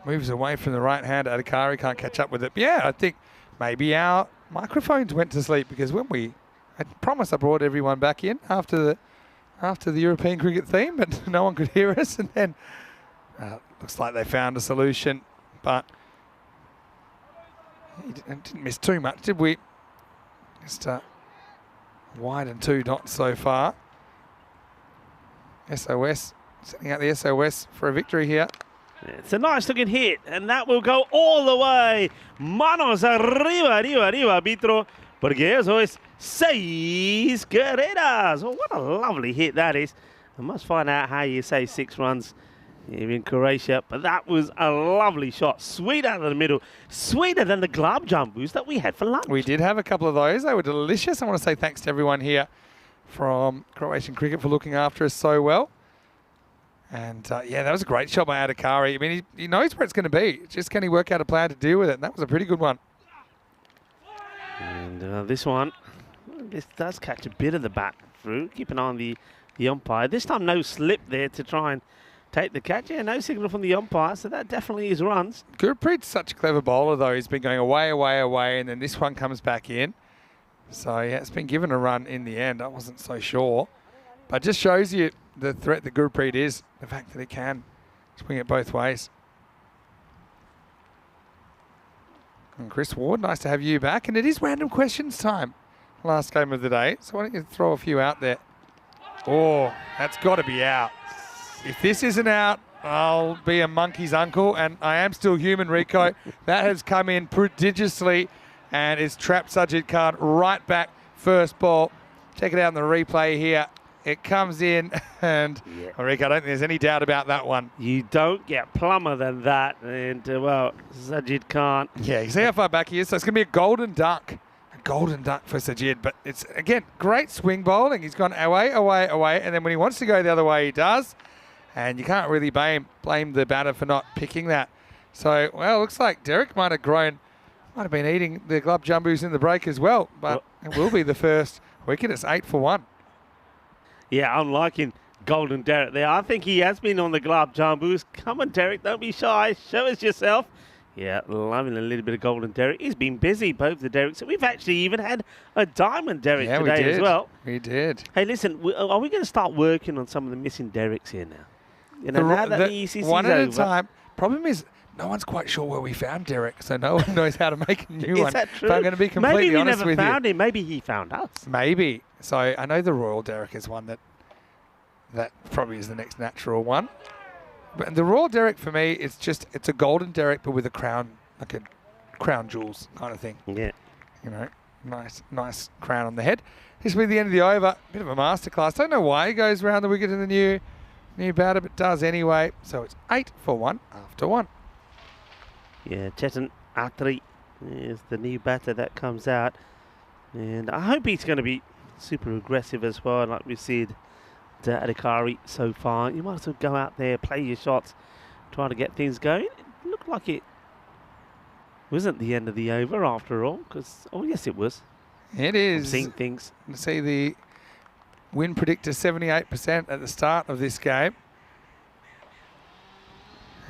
moves away from the right hand. Adhikari can't catch up with it. But yeah, I think maybe our microphones went to sleep, because when I promise I brought everyone back in after the European cricket theme, but no one could hear us. And then looks like they found a solution, but didn't miss too much, did we? Just wide and 2 dots so far. SOS, setting out the SOS for a victory here. It's a nice looking hit, and that will go all the way. Manos arriba, arriba, arriba, arbitro, porque eso es 6 carreras. Oh, what a lovely hit that is. I must find out how you say 6 runs here in Croatia, but that was a lovely shot. Sweet out of the middle. Sweeter than the glove jumbos that we had for lunch. We did have a couple of those. They were delicious. I want to say thanks to everyone here from Croatian Cricket for looking after us so well. And yeah, that was a great shot by Adhikari. I mean, he knows where it's going to be. Just can he work out a plan to deal with it? And that was a pretty good one. And this one, this does catch a bit of the bat through. Keep an eye on the umpire. This time no slip there to try and take the catch. Yeah, no signal from the umpire, so that definitely is runs. Gurpreet's such a clever bowler, though. He's been going away, away, away, and then this one comes back in. So, yeah, it's been given a run in the end. I wasn't so sure. But it just shows you the threat that Gurpreet is, the fact that he can swing it both ways. And Chris Ward, nice to have you back. And it is random questions time, last game of the day. So why don't you throw a few out there? Oh, that's got to be out. If this isn't out, I'll be a monkey's uncle. And I am still human, Rico. That has come in prodigiously and it's trapped Sajid Khan right back first ball. Check it out in the replay here. It comes in and, Rico, I don't think there's any doubt about that one. You don't get plumber than that. And, well, Sajid Khan. Yeah, you see how far back he is? So it's going to be a golden duck. A golden duck for Sajid. But it's, again, great swing bowling. He's gone away, away, away. And then when he wants to go the other way, he does. And you can't really blame the batter for not picking that. So, well, looks like Derek might have been eating the glove jumbos in the break as well. But it will be the first wicket. It's 8 for 1. Yeah, I'm liking Golden Derek there. I think he has been on the glove jumbos. Come on, Derek, don't be shy. Show us yourself. Yeah, loving a little bit of Golden Derek. He's been busy, both the Dereks. We've actually even had a Diamond Derek today as well. We did. Hey, listen, are we going to start working on some of the missing Dereks here now? You know, now that the ECC is one at over. a time. Problem is, no one's quite sure where we found Derek, so no one knows how to make a new one. Is that true? If I'm going to be completely honest with you. Maybe we never found him. Maybe he found us. Maybe. So I know the Royal Derek is one that probably is the next natural one. But the Royal Derek for me, it's a golden Derek, but with a crown, like a crown jewels kind of thing. Yeah. You know, nice crown on the head. This will be the end of the over. Bit of a masterclass. Don't know why he goes around the wicket in the new batter, but does anyway. So it's 8 for 1 after 1. Yeah, Chetan Atri is the new batter that comes out. And I hope he's going to be super aggressive as well, like we've seen Adhikari so far. You might as well go out there, play your shots, try to get things going. It looked like it wasn't the end of the over after all, because, oh yes it was. It is. I'm seeing things. Let's see the win predictor 78% at the start of this game.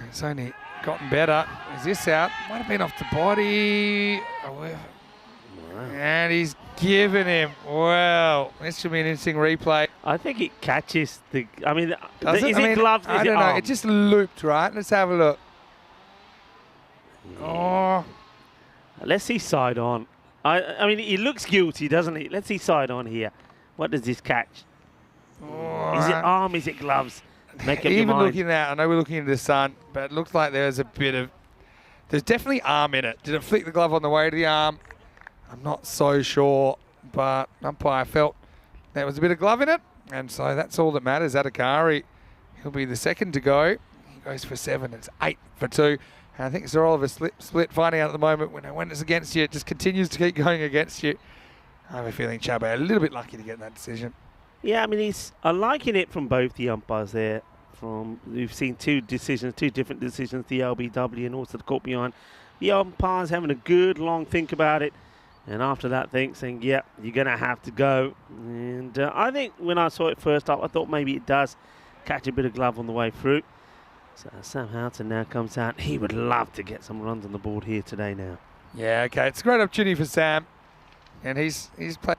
It's only gotten better. Is this out? Might have been off the body. And he's given him. Well, this should be an interesting replay. I think it catches the. I mean, Does is it gloves? I don't know. It just looped, right? Let's have a look. Oh. Let's see side on. I mean, he looks guilty, doesn't he? Let's see side on here. What does this catch? Oh. Is it arm? Is it gloves? Make up your Even mind. looking at, I know we're looking into the sun, but it looks like there's there's definitely arm in it. Did it flick the glove on the way to the arm? I'm not so sure, but umpire felt there was a bit of glove in it, and so that's all that matters. Adhikari, he'll be the second to go. He goes for 7. It's 8 for 2. And I think it's all of a split finding out at the moment when it's against you, it just continues to keep going against you. I have a feeling Chabot a little bit lucky to get that decision. Yeah, I mean, I'm liking it from both the umpires there. We've seen two different decisions, the LBW and also the court behind. The umpires having a good long think about it, and after that saying, yeah, you're going to have to go. And I think when I saw it first up, I thought maybe it does catch a bit of glove on the way through. So Sam Houghton now comes out. He would love to get some runs on the board here today now. Yeah, okay. It's a great opportunity for Sam, and he's played.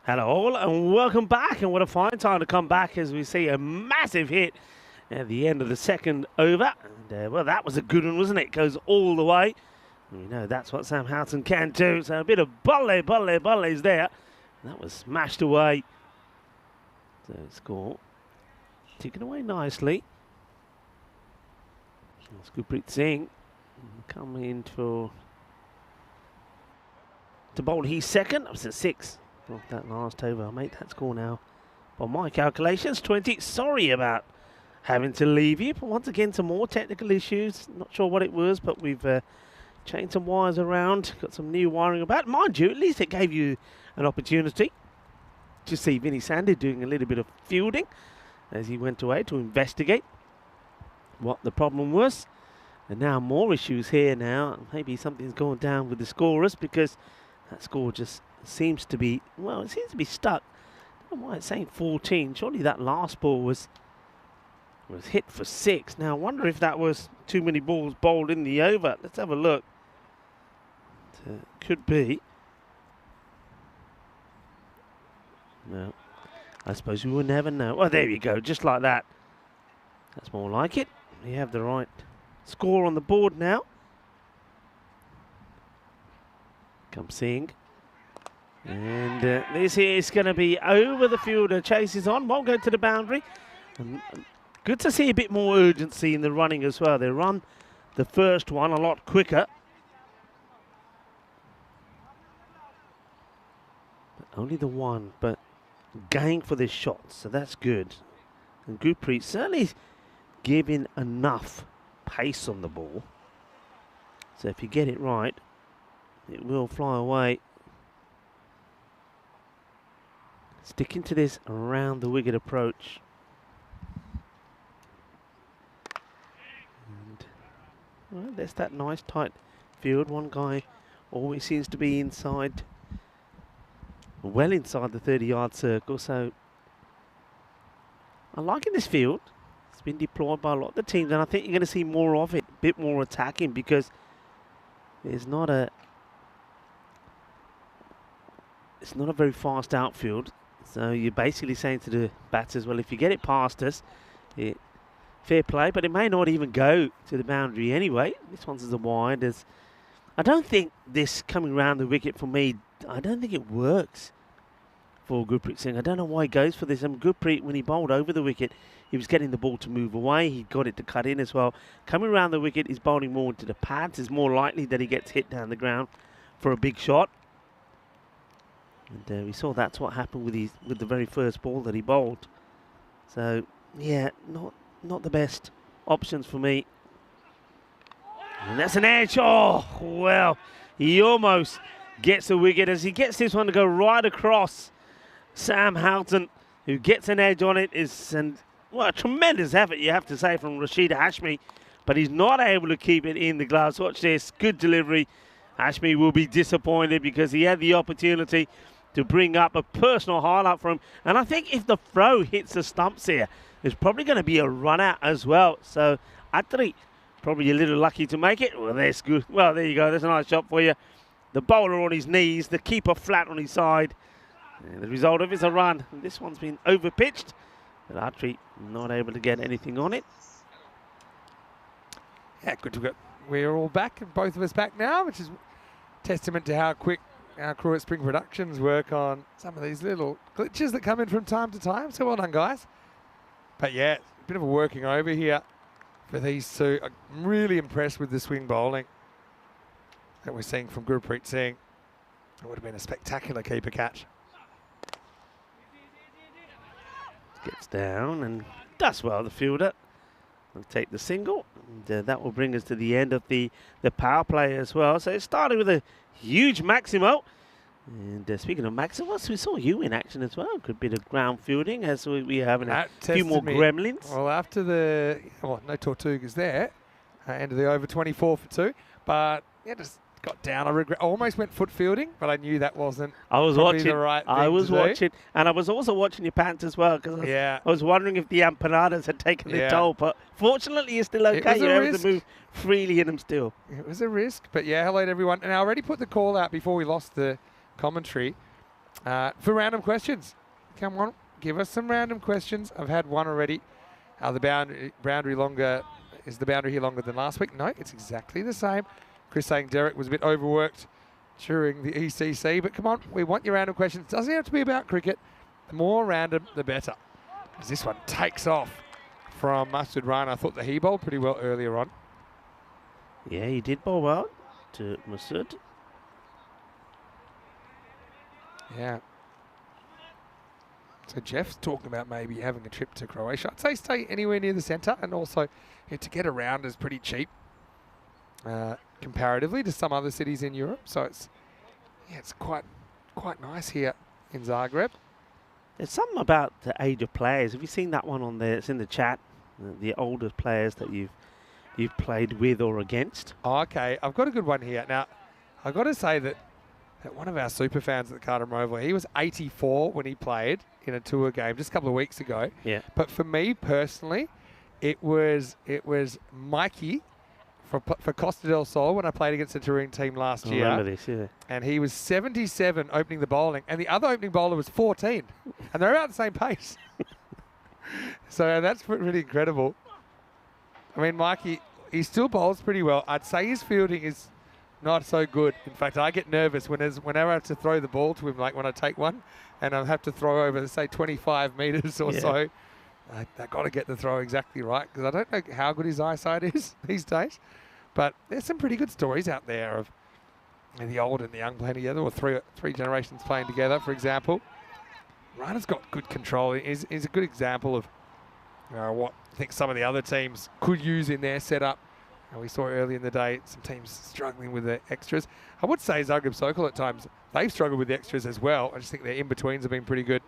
Hello all and welcome back, and what a fine time to come back as we see a massive hit at the end of the second over. And well, that was a good one, wasn't it? Goes all the way. And we know that's what Sam Houghton can do. So a bit of bullies there. That was smashed away. So score ticking away nicely. That's Gurpreet Singh coming in to bowl. He's second. I was at 6. Off that last over. I'll make that score now. By my calculations, 20. Sorry about having to leave you. But once again, some more technical issues. Not sure what it was, but we've changed some wires around. Got some new wiring about. Mind you, at least it gave you an opportunity to see Vinny Sandy doing a little bit of fielding as he went away to investigate what the problem was. And now more issues here now. Maybe something's going down with the scorers because that score just seems to be, well, it seems to be stuck. I don't know why it's saying 14. Surely that last ball was hit for 6. Now I wonder if that was too many balls bowled in the over. Let's have a look. Could be. No, I suppose we will never know. Oh, there you go, just like that. That's more like it. We have the right score on the board now. Come Singh. And this is going to be over the fielder. Chases on, won't go to the boundary. And good to see a bit more urgency in the running as well. They run the first one a lot quicker. But only the one, but going for this shot, so that's good. And Gurpreet certainly giving enough pace on the ball. So if you get it right, it will fly away. Sticking to this around the wicket approach. And well, there's that nice tight field. One guy always seems to be inside, well inside the 30-yard circle. So I'm liking this field. It's been deployed by a lot of the teams, and I think you're going to see more of it, a bit more attacking, because it's not a very fast outfield. So you're basically saying to the batters, well, if you get it past us, fair play, but it may not even go to the boundary anyway. This one's as a wide as. I don't think this coming round the wicket for me, I don't think it works for Gurpreet Singh. I don't know why he goes for this. Gurpreet, when he bowled over the wicket, he was getting the ball to move away. He got it to cut in as well. Coming around the wicket, he's bowling more into the pads. It's more likely that he gets hit down the ground for a big shot. And we saw that's what happened with the very first ball that he bowled. So yeah, not the best options for me. And that's an edge. Oh well, he almost gets a wicket as he gets this one to go right across Sam Houghton, who gets an edge on it. Well, a tremendous effort, you have to say, from Rashid Hashmi, but he's not able to keep it in the gloves. Watch this, good delivery. Hashmi will be disappointed because he had the opportunity to bring up a personal highlight for him. And I think if the throw hits the stumps here, there's probably going to be a run out as well. So Atri, probably a little lucky to make it. Well, that's good. Well, there you go. There's a nice shot for you. The bowler on his knees, the keeper flat on his side. And the result of it is a run. And this one's been overpitched, but Atri not able to get anything on it. Yeah, good to go. We're all back, and both of us back now, which is testament to how quick our crew at Spring Productions work on some of these little glitches that come in from time to time. So well done, guys. But yeah, a bit of a working over here for these two. I'm really impressed with the swing bowling that we're seeing from Gurpreet Singh. It would have been a spectacular keeper catch. Gets down and does well, the fielder. We'll take the single, and that will bring us to the end of the power play as well. So it started with a huge Maximo. And speaking of Maximos, we saw you in action as well. Good bit of ground fielding as we having a few more gremlins. Well, after the, no Tortugas there. End of the over, 24 for 2. But yeah, just got down. I almost went foot fielding, but I knew that wasn't the right thing I was to do. watching, and I was also watching your pants as well, because I was wondering if the empanadas had taken the toll. But fortunately, you're still okay. You're able to move freely in them still. It was a risk, but yeah, hello to everyone. And I already put the call out before we lost the commentary. For random questions. Come on, give us some random questions. I've had one already. The boundary longer, is the boundary here longer than last week? No, it's exactly the same. Chris saying Derek was a bit overworked during the ECC, but come on, we want your random questions. Doesn't have to be about cricket. The more random, the better. As this one takes off from Mustard Rana. I thought that he bowled pretty well earlier on. Yeah, he did bowl well to Mustard. Yeah. So Jeff's talking about maybe having a trip to Croatia. I'd say stay anywhere near the centre, and also to get around is pretty cheap comparatively to some other cities in Europe. So it's quite nice here in Zagreb. There's something about the age of players. Have you seen that one on there? It's in the chat. The older players that you've played with or against. Oh, okay, I've got a good one here. Now, I've got to say that one of our super fans at the Carlton Roval, he was 84 when he played in a tour game just a couple of weeks ago. Yeah. But for me personally, it was Mikey for Costa del Sol when I played against the touring team last year. I remember this, yeah. And he was 77 opening the bowling, and the other opening bowler was 14, and they're about the same pace. So that's pretty incredible. I mean, Mikey, he still bowls pretty well. I'd say his fielding is not so good. In fact, I get nervous whenever I have to throw the ball to him, like when I take one and I have to throw over, say, 25 metres or so. I've got to get the throw exactly right because I don't know how good his eyesight is these days. But there's some pretty good stories out there of the old and the young playing together, or three generations playing together, for example. Rana's got good control. He's a good example of what I think some of the other teams could use in their setup. And we saw early in the day some teams struggling with the extras. I would say Zagreb Sokol at times, they've struggled with the extras as well. I just think their in-betweens have been pretty good.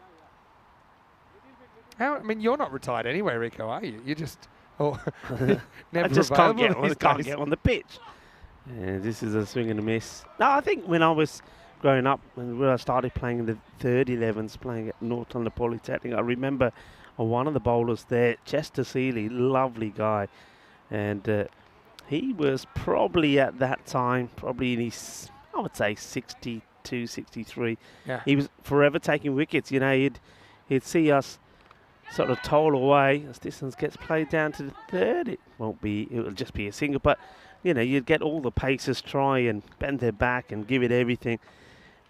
I mean, you're not retired anyway, Rico, are you? You're just never I just can't available get on the pitch. Yeah, this is a swing and a miss. No, I think when I was growing up, when I started playing in the third 11s, playing at Norton Polytechnic, I remember one of the bowlers there, Chester Seeley, lovely guy. And he was probably at that time, probably in his, I would say, 62, 63. Yeah. He was forever taking wickets. You know, he'd see us sort of toll away as distance gets played down to the third. It'll just be a single. But, you know, you'd get all the pacers try and bend their back and give it everything.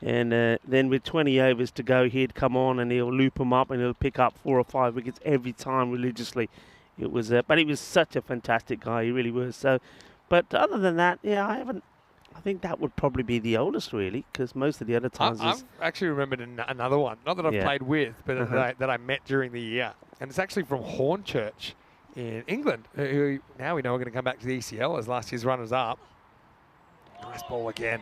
And then with 20 overs to go, he'd come on and he'll loop them up and he'll pick up 4 or 5 wickets every time religiously. It was, but he was such a fantastic guy. He really was. So, but other than that, yeah, I think that would probably be the oldest, really, because most of the other times. I've actually remembered another one, not that I've played with, but that I met during the year, and it's actually from Hornchurch in England, who now we know are going to come back to the ECL as last year's runners-up. Nice ball again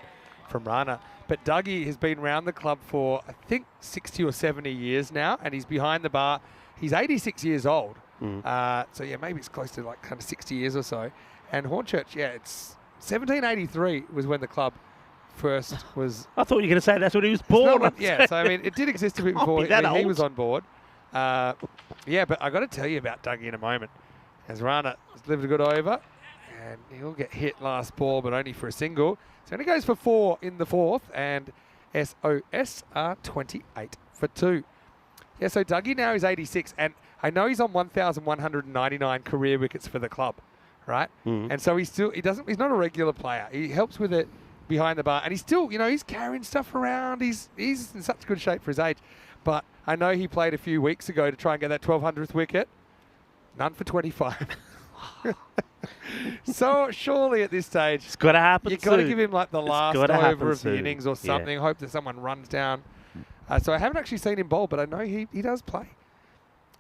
from Rana. But Dougie has been around the club for, I think, 60 or 70 years now, and he's behind the bar. He's 86 years old. So, yeah, maybe it's close to like kind of 60 years or so. And Hornchurch, yeah, it's 1783 was when the club first was. I thought you were going to say that's when he was born. Yeah, so I mean, it did exist a bit before he was on board. Yeah, but I got to tell you about Dougie in a moment. As Rana has lived a good over, and he'll get hit last ball, but only for a single. So he goes for 4 in the fourth, and SOS are 28 for 2. Yeah, so Dougie now is 86, and I know he's on 1,199 career wickets for the club, right? And so he's not a regular player. He helps with it behind the bar, and he's still, he's carrying stuff around. He's in such good shape for his age. But I know he played a few weeks ago to try and get that 1,200th wicket. None for 25. So surely at this stage, it's got to happen. You've got to give him like the last over of the innings or something. Yeah. Hope that someone runs down. So I haven't actually seen him bowl, but I know he does play.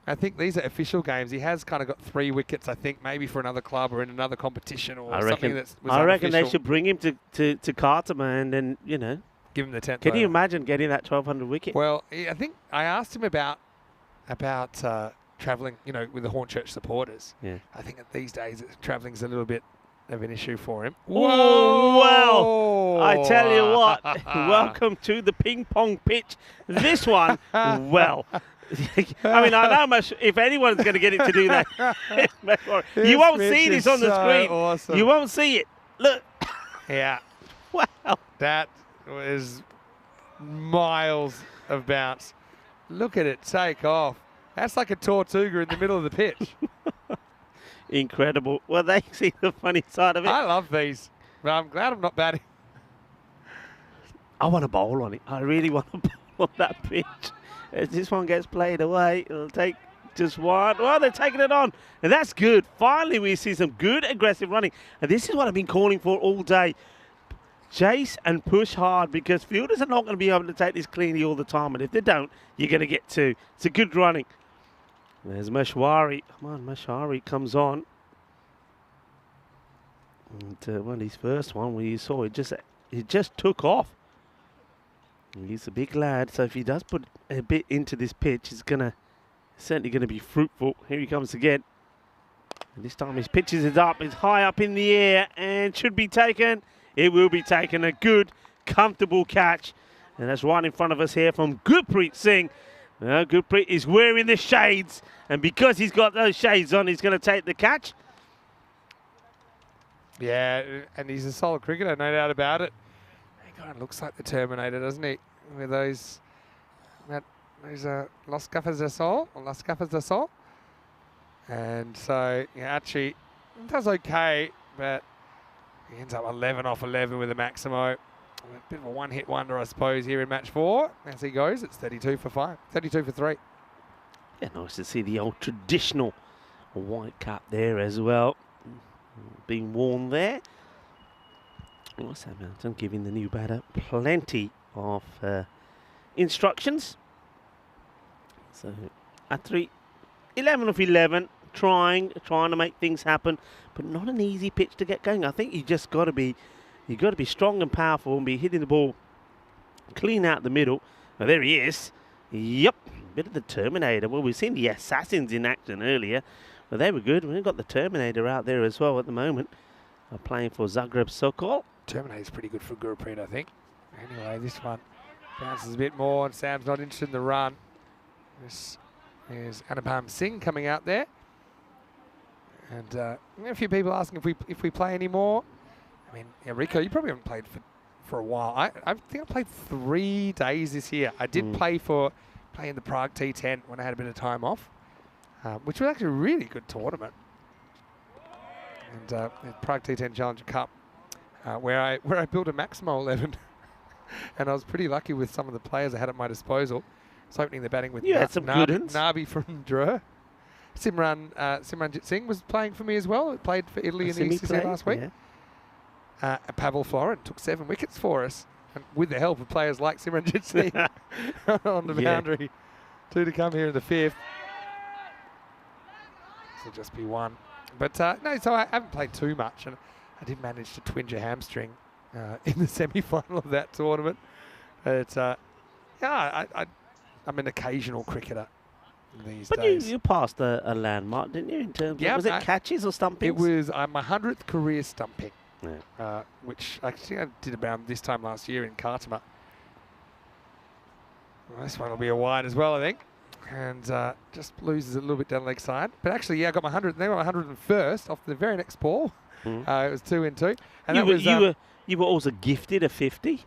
I think these are official games. He has kind of got 3 wickets, I think, maybe for another club or in another competition or something that's was I reckon they unofficial. should bring him to Carter, and then, Give him the 10th. Can you imagine getting that 1,200 wicket? Well, I think I asked him about travelling, with the Hornchurch supporters. Yeah. I think that these days travelling's a little bit of an issue for him. Whoa! Well, I tell you what, welcome to the ping pong pitch. This one, well, I mean, I know much. If anyone's going to get it to do that, you won't see this on the screen. Awesome. You won't see it. Look. Yeah. Wow. That was miles of bounce. Look at it take off. That's like a Tortuga in the middle of the pitch. Incredible. Well, they see the funny side of it. I love these. But I'm glad I'm not batting. I want a bowl on it. I really want a bowl on that pitch. As this one gets played away, it'll take just one. Well, they're taking it on. And that's good. Finally, we see some good aggressive running. And this is what I've been calling for all day. Chase and push hard, because fielders are not going to be able to take this cleanly all the time. And if they don't, you're going to get two. It's a good running. There's Mashwari. Come on, Mashwari comes on. And well, his first one, where you saw it just took off. And he's a big lad, so if he does put a bit into this pitch, it's certainly going to be fruitful. Here he comes again. And this time his pitches it up. It's high up in the air and should be taken. It will be taken. A good, comfortable catch. And that's right in front of us here from Gurpreet Singh. Gurpreet is wearing the shades, and because he's got those shades on, he's going to take the catch. Yeah, and he's a solid cricketer, no doubt about it. He kind of looks like the Terminator, doesn't he? With those Las Gafas de Sol, or Las Gafas de Sol. And so, yeah, actually, it does okay, but he ends up 11 off 11 with a Maximo. A bit of a one-hit wonder, I suppose, here in match 4. As he goes, it's 32 for 5, 32 for 3. Yeah, nice to see the old traditional white cap there as well, being worn there. Southampton giving the new batter plenty of instructions. So at 3, 11 of 11, trying to make things happen, but not an easy pitch to get going. I think you just got to be. You've got to be strong and powerful and be hitting the ball clean out the middle. Oh, there he is. Yep, bit of the Terminator. Well, we've seen the Assassins in action earlier. Well, they were good. We've got the Terminator out there as well at the moment. Playing for Zagreb Sokol. Terminator's pretty good for Gurpreet, I think. Anyway, this one bounces a bit more, and Sam's not interested in the run. This is Anupam Singh coming out there. And a few people asking if we play any more. I mean, yeah, Rico, you probably haven't played for a while. I think I played 3 days this year. I did play in the Prague T10 when I had a bit of time off, which was actually a really good tournament. And the Prague T10 Challenger Cup, where I built a Maximo 11, and I was pretty lucky with some of the players I had at my disposal. I was opening the batting with some good ones. Nabi from Drur. Simranjit Singh was playing for me as well. He played for Italy in the ECS last week. Yeah. Pavel Florin took 7 wickets for us, and with the help of players like Simranjit Singh on the boundary. 2 to come here in the 5th. This will just be 1. But no, so I haven't played too much, and I did manage to twinge a hamstring in the semi-final of that tournament. But yeah, I'm an occasional cricketer these days. But you passed a landmark, didn't you? In terms of, was it catches or stumpings? It was my 100th career stumping. Yeah. Which actually I did around this time last year in Khartoum. Well, this one will be a wide as well, I think. And just loses a little bit down the leg side. But actually, yeah, I got my 100. Then I got my 101st off the very next ball. It was 2 and 2. And you were also gifted a 50.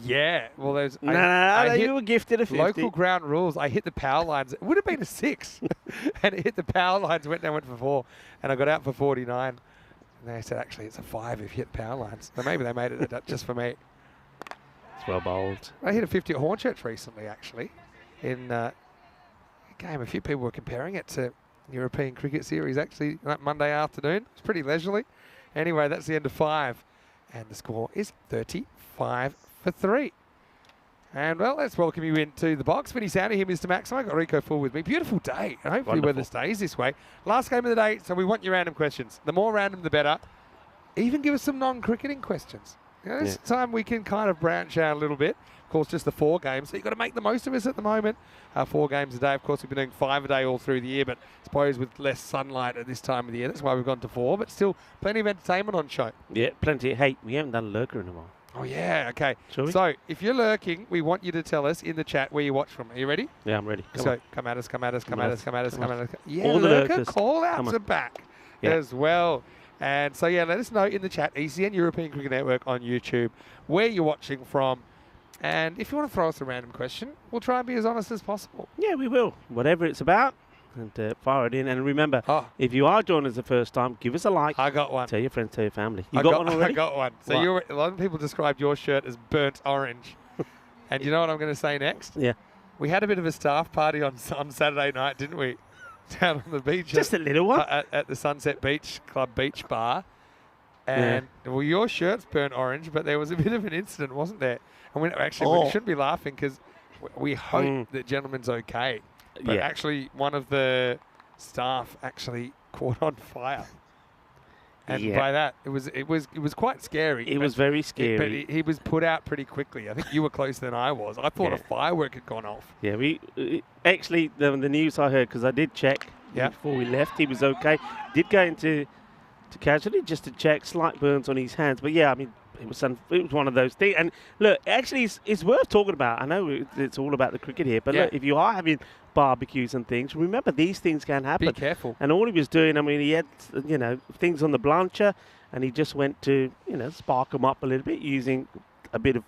Yeah, well, there's you were gifted a 50. Local ground rules. I hit the power lines. It would have been a 6, and it hit the power lines. Went for 4, and I got out for 49. And they said, actually, it's a 5 if you hit the power lines. So maybe they made it just for me. It's well bowled. I hit a 50 at Hornchurch recently, actually. In a game, a few people were comparing it to European Cricket Series, actually, that Monday afternoon. It's pretty leisurely. Anyway, that's the end of 5. And the score is 35 for 3. And, well, let's welcome you into the box. Vinny Soundy here, Mr. Maximo. I got Rico Full with me. Beautiful day. And hopefully weather stays this way. Last game of the day, so we want your random questions. The more random, the better. Even give us some non-cricketing questions. This time we can kind of branch out a little bit. Of course, just the 4 games. So you've got to make the most of us at the moment. 4 games a day. Of course, we've been doing 5 a day all through the year, but I suppose with less sunlight at this time of the year, that's why we've gone to 4. But still, plenty of entertainment on show. Yeah, plenty. Hey, we haven't done a lurker in a while. Oh, yeah, okay. Shall we? So, if you're lurking, we want you to tell us in the chat where you watch from. Are you ready? Yeah, I'm ready. Come at us. Yeah, All the lurker lurkers. call-outs are back as well. And so, yeah, let us know in the chat, ECN European Cricket Network on YouTube, where you're watching from. And if you want to throw us a random question, we'll try and be as honest as possible. Yeah, we will. Whatever it's about, and fire it in. And remember, if you are joining us the first time, give us a like. I got one. Tell your friends, tell your family. You got one already? I got one. So a lot of people described your shirt as burnt orange. And you know what I'm going to say next? Yeah. We had a bit of a staff party on Saturday night, didn't we? Down on the beach. Just a little one. At the Sunset Beach Club Beach Bar. And, well, your shirt's burnt orange, but there was a bit of an incident, wasn't there? And we shouldn't be laughing because we hope that gentleman's okay. But actually, one of the staff actually caught on fire. And by that, it was quite scary. It was very scary. But he was put out pretty quickly. I think you were closer than I was. I thought a firework had gone off. Yeah, actually, the news I heard, because I did check before we left, he was okay. Did go into casualty just to check, slight burns on his hands. But yeah, I mean, it was one of those things. And look, actually, it's worth talking about. I know it's all about the cricket here, but look, if you are having barbecues and things, remember these things can happen. Be careful. And all he was doing, I mean, he had, things on the blancher, and he just went to, spark them up a little bit using a bit of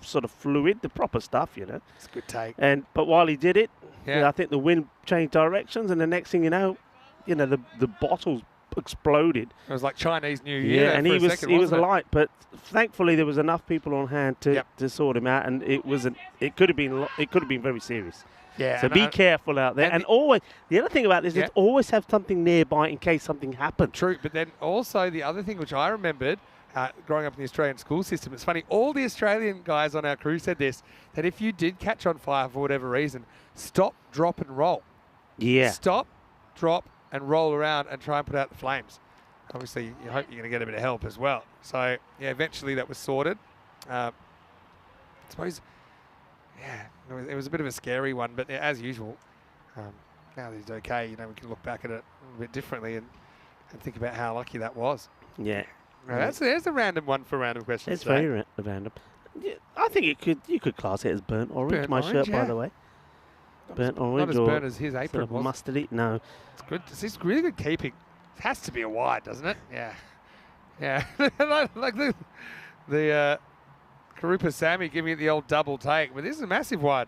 sort of fluid, the proper stuff, It's a good take. But while he did it, I think the wind changed directions, and the next thing you know, the bottles exploded. It was like Chinese New Year. And he was alight, but thankfully there was enough people on hand to sort him out, and it could have been very serious. Yeah. So be careful out there, and always the other thing about this is always have something nearby in case something happens. True, but then also the other thing which I remembered growing up in the Australian school system, it's funny, all the Australian guys on our crew said this, that if you did catch on fire for whatever reason, stop, drop and roll. Yeah. Stop, drop and roll around and try and put out the flames. Obviously, you hope you're going to get a bit of help as well. So, eventually that was sorted. I suppose, it was a bit of a scary one, but as usual, now that he's okay, we can look back at it a little bit differently and think about how lucky that was. Yeah. Now, there's a random one for random questions. It's very random. Yeah, I think you could class it as burnt orange. My shirt, by the way. Burnt orange. Not as burnt as his apron was. Mustardy. No. It's good. It's really good keeping. It has to be a wide, doesn't it? Yeah. Yeah. like the Karupa Sammy giving it the old double take. But this is a massive wide.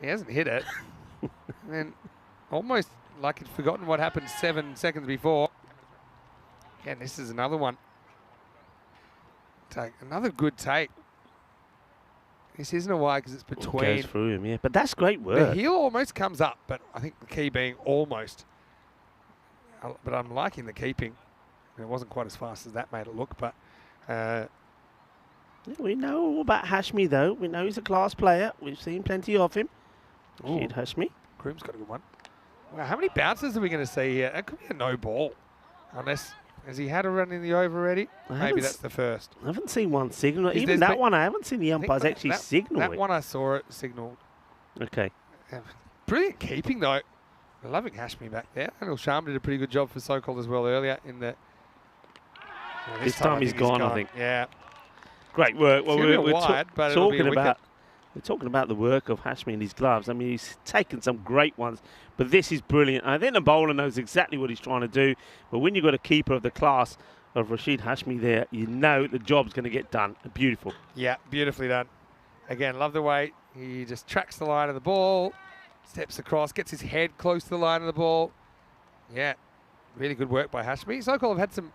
He hasn't hit it. And almost like he'd forgotten what happened 7 seconds before. Again, this is another one. Another good take. This isn't a wide because it's between. It goes through him, but that's great work. The heel almost comes up, but I think the key being almost. But I'm liking the keeping. It wasn't quite as fast as that made it look, but. We know all about Hashmi, though. We know he's a class player. We've seen plenty of him. Rashid Hashmi. Groom's got a good one. Wow, how many bounces are we going to see here? That could be a no ball. Unless, has he had a run in the over already? Maybe that's the first. I haven't seen one signal. Even that one, I haven't seen the umpires actually signal that it. one I saw it signalled. Okay. Brilliant keeping, though. Loving Hashmi back there. Anil Sharma did a pretty good job for so-called as well earlier in the... This time he's gone, I think. Yeah. Great work. Well, we're talking about the work of Hashmi and his gloves. I mean, he's taken some great ones, but this is brilliant. I think the bowler knows exactly what he's trying to do, but when you've got a keeper of the class of Rashid Hashmi there, you know the job's going to get done. Beautiful. Yeah, beautifully done. Again, love the way he just tracks the line of the ball, steps across, gets his head close to the line of the ball. Yeah, really good work by Hashmi. So-called have had some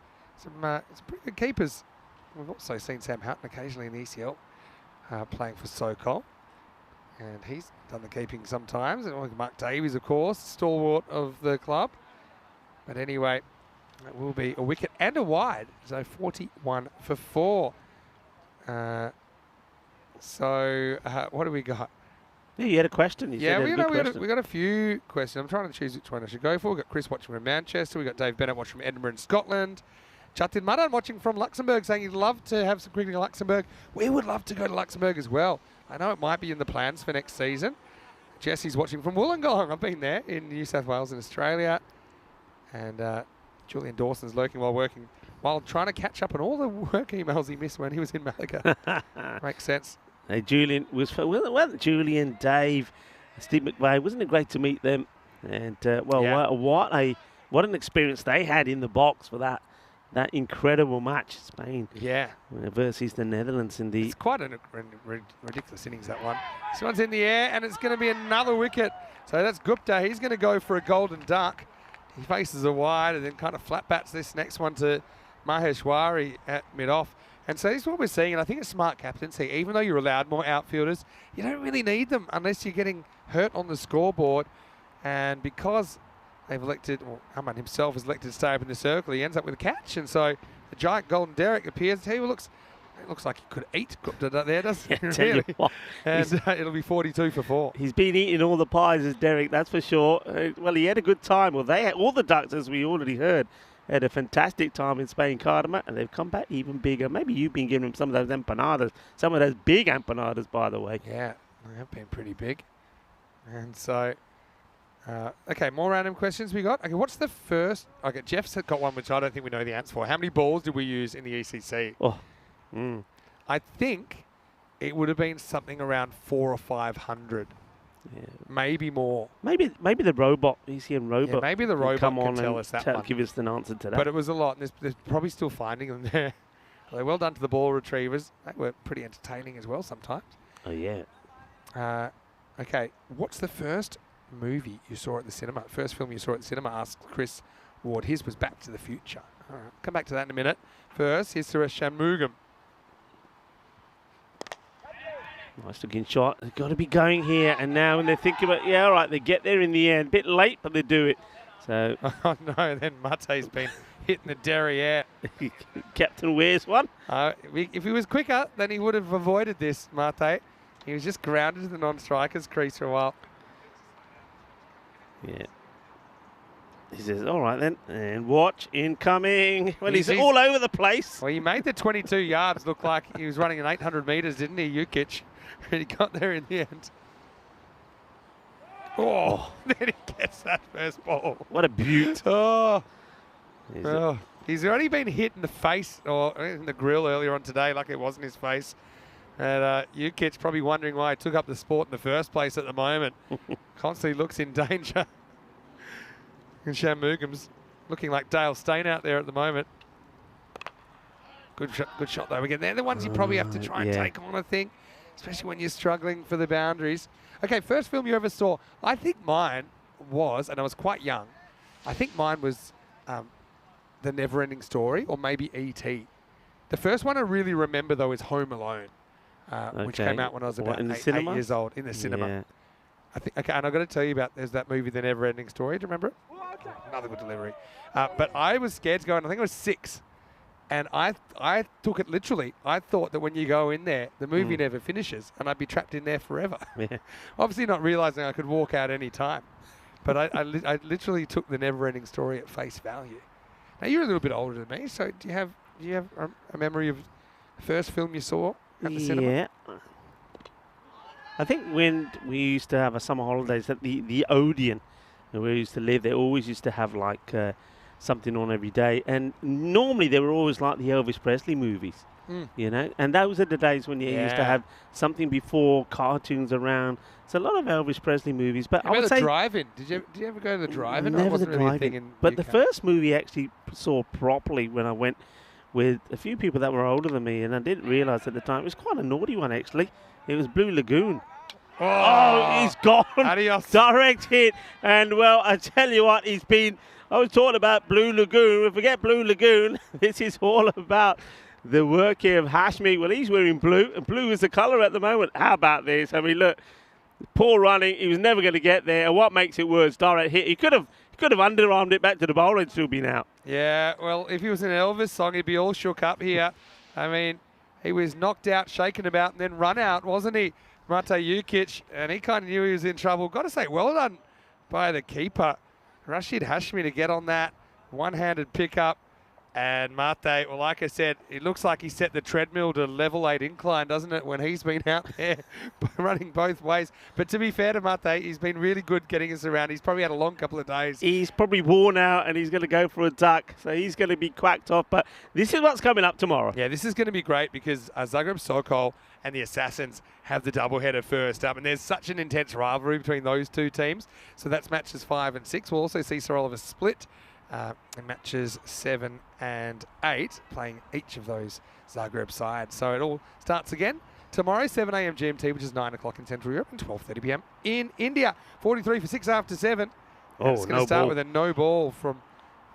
pretty good keepers. We've also seen Sam Houghton occasionally in the ECL playing for Sokol. And he's done the keeping sometimes. And Mark Davies, of course, stalwart of the club. But anyway, it will be a wicket and a wide. So 41 for 4. What do we got? Yeah, you had a question. We got a few questions. I'm trying to choose which one I should go for. We've got Chris watching from Manchester. We've got Dave Bennett watching from Edinburgh in Scotland. Jatin Madan watching from Luxembourg saying he'd love to have some cricket in Luxembourg. We would love to go to Luxembourg as well. I know it might be in the plans for next season. Jesse's watching from Wollongong. I've been there in New South Wales in Australia. And Julian Dawson's lurking while trying to catch up on all the work emails he missed when he was in Malaga. Makes sense. Hey, Julian Julian, Dave, Steve McVeigh, wasn't it great to meet them? And what an experience they had in the box for that that incredible match, Spain Yeah. versus the Netherlands in the... It's quite a ridiculous innings, that one. This one's in the air, and it's going to be another wicket. So that's Gupta. He's going to go for a golden duck. He faces a wide and then kind of flat bats this next one to Maheshwari at mid-off. And so this is what we're seeing, and I think it's smart captaincy. Even though you're allowed more outfielders, you don't really need them unless you're getting hurt on the scoreboard. And because they've elected, or Haman himself has elected to stay up in the circle, he ends up with a catch. And so the giant golden derrick appears. He looks like he could eat Gupta there, doesn't Yeah, he? tell you what, And it'll be 42 for 4. he's been eating all the pies as Derek, that's for sure. Well, he had a good time. Well, they had, all the Ducks, as we already heard, had a fantastic time in Spain, Cardamom, and they've come back even bigger. Maybe you've been giving them some of those empanadas, some of those big empanadas, by the way. Yeah, they have been pretty big. And so, okay, more random questions we got. Okay, what's the first? Okay, Jeff's got one which I don't think we know the answer for. How many balls did we use in the ECC? Oh, I think it would have been something around 400 or 500, yeah. maybe more. Maybe the robot, ECM robot. Yeah, maybe the will robot come can on tell and us that tell, one. give us an answer to that. But it was a lot, and there's probably still finding them there. Well done to the ball retrievers. They were pretty entertaining as well sometimes. Oh, yeah. Okay, what's the first movie you saw at the cinema? First film you saw at the cinema, asked Chris Ward. His was Back to the Future. All right, come back to that in a minute. First, here's Suresh Shanmugam. Nice looking shot. They've got to be going here. And now when they think about, yeah, all right, they get there in the end. Bit late, but they do it. So Oh no, then Mate's been hitting the derriere. Captain wears one. If he was quicker, then he would have avoided this, Mate. He was just grounded to the non-strikers crease for a while. Yeah. He says, all right then, and watch, incoming. Well, He's he's all over the place. Well, he made the 22 yards look like he was running an 800 metres, didn't he, Jukic? And he got there in the end. Oh, then he gets that first ball. What a beaut. Oh, Is it? oh. He's already been hit in the face or in the grill earlier on today, like it wasn't his face. And Jukic's probably wondering why he took up the sport in the first place at the moment. Constantly looks in danger. And Shanmugam's looking like Dale Steyn out there at the moment. Good shot though. Again, they're the ones you probably have to try and take on, I think, especially when you're struggling for the boundaries. Okay, first film you ever saw. I think mine was, and I was quite young, I think mine was The Never-Ending Story or maybe E.T. The first one I really remember though is Home Alone, which came out when I was about 8 years old in the cinema. Yeah. I think, okay, and I've got to tell you about, there's that movie, The Never-Ending Story. Do you remember it? Another good delivery. But I was scared to go in. I think I was 6. And I took it literally. I thought that when you go in there, the movie never finishes and I'd be trapped in there forever. Yeah. Obviously not realizing I could walk out any time. But I literally took The Never-Ending Story at face value. Now, you're a little bit older than me, so do you have a memory of the first film you saw at the cinema? Yeah. I think when we used to have a summer holidays at the Odeon, where we used to live, they always used to have like something on every day. And normally they were always like the Elvis Presley movies, you know. And those are the days when you used to have something before cartoons around. So a lot of Elvis Presley movies. But I would say drive-in. Did you ever go to the drive-in? Never the really a thing drive-in. in But the UK. first movie I actually saw properly when I went with a few people that were older than me, and I didn't realise at the time, it was quite a naughty one actually. It was Blue Lagoon. Oh, he's gone. Adios. Direct hit. And, well, I tell you what, I was talking about Blue Lagoon. We forget Blue Lagoon. This is all about the work here of Hashmi. Well, he's wearing blue, and blue is the colour at the moment. How about this? I mean, look, poor running. He was never going to get there. And what makes it worse, direct hit. He could have underarmed it back to the bowler and still been out. Yeah, well, if he was in an Elvis song, he'd be all shook up here. I mean, he was knocked out, shaken about, and then run out, wasn't he? Mate Jukic, and he kind of knew he was in trouble. Got to say, well done by the keeper, Rashid Hashmi, to get on that one-handed pickup. And Mate, well, like I said, it looks like he set the treadmill to level 8 incline, doesn't it, when he's been out there running both ways. But to be fair to Mate, he's been really good getting us around. He's probably had a long couple of days. He's probably worn out, and he's going to go for a duck. So he's going to be quacked off. But this is what's coming up tomorrow. Yeah, this is going to be great because Zagreb Sokol and the Assassins have the doubleheader first up. And there's such an intense rivalry between those two teams. So that's matches 5 and 6. We'll also see Sir Oliver split in matches 7 and 8, playing each of those Zagreb sides. So it all starts again tomorrow, 7 a.m. GMT, which is 9 o'clock in Central Europe, and 12:30 p.m. in India. 43 for 6 after 7. Oh, it's going to start with a no ball from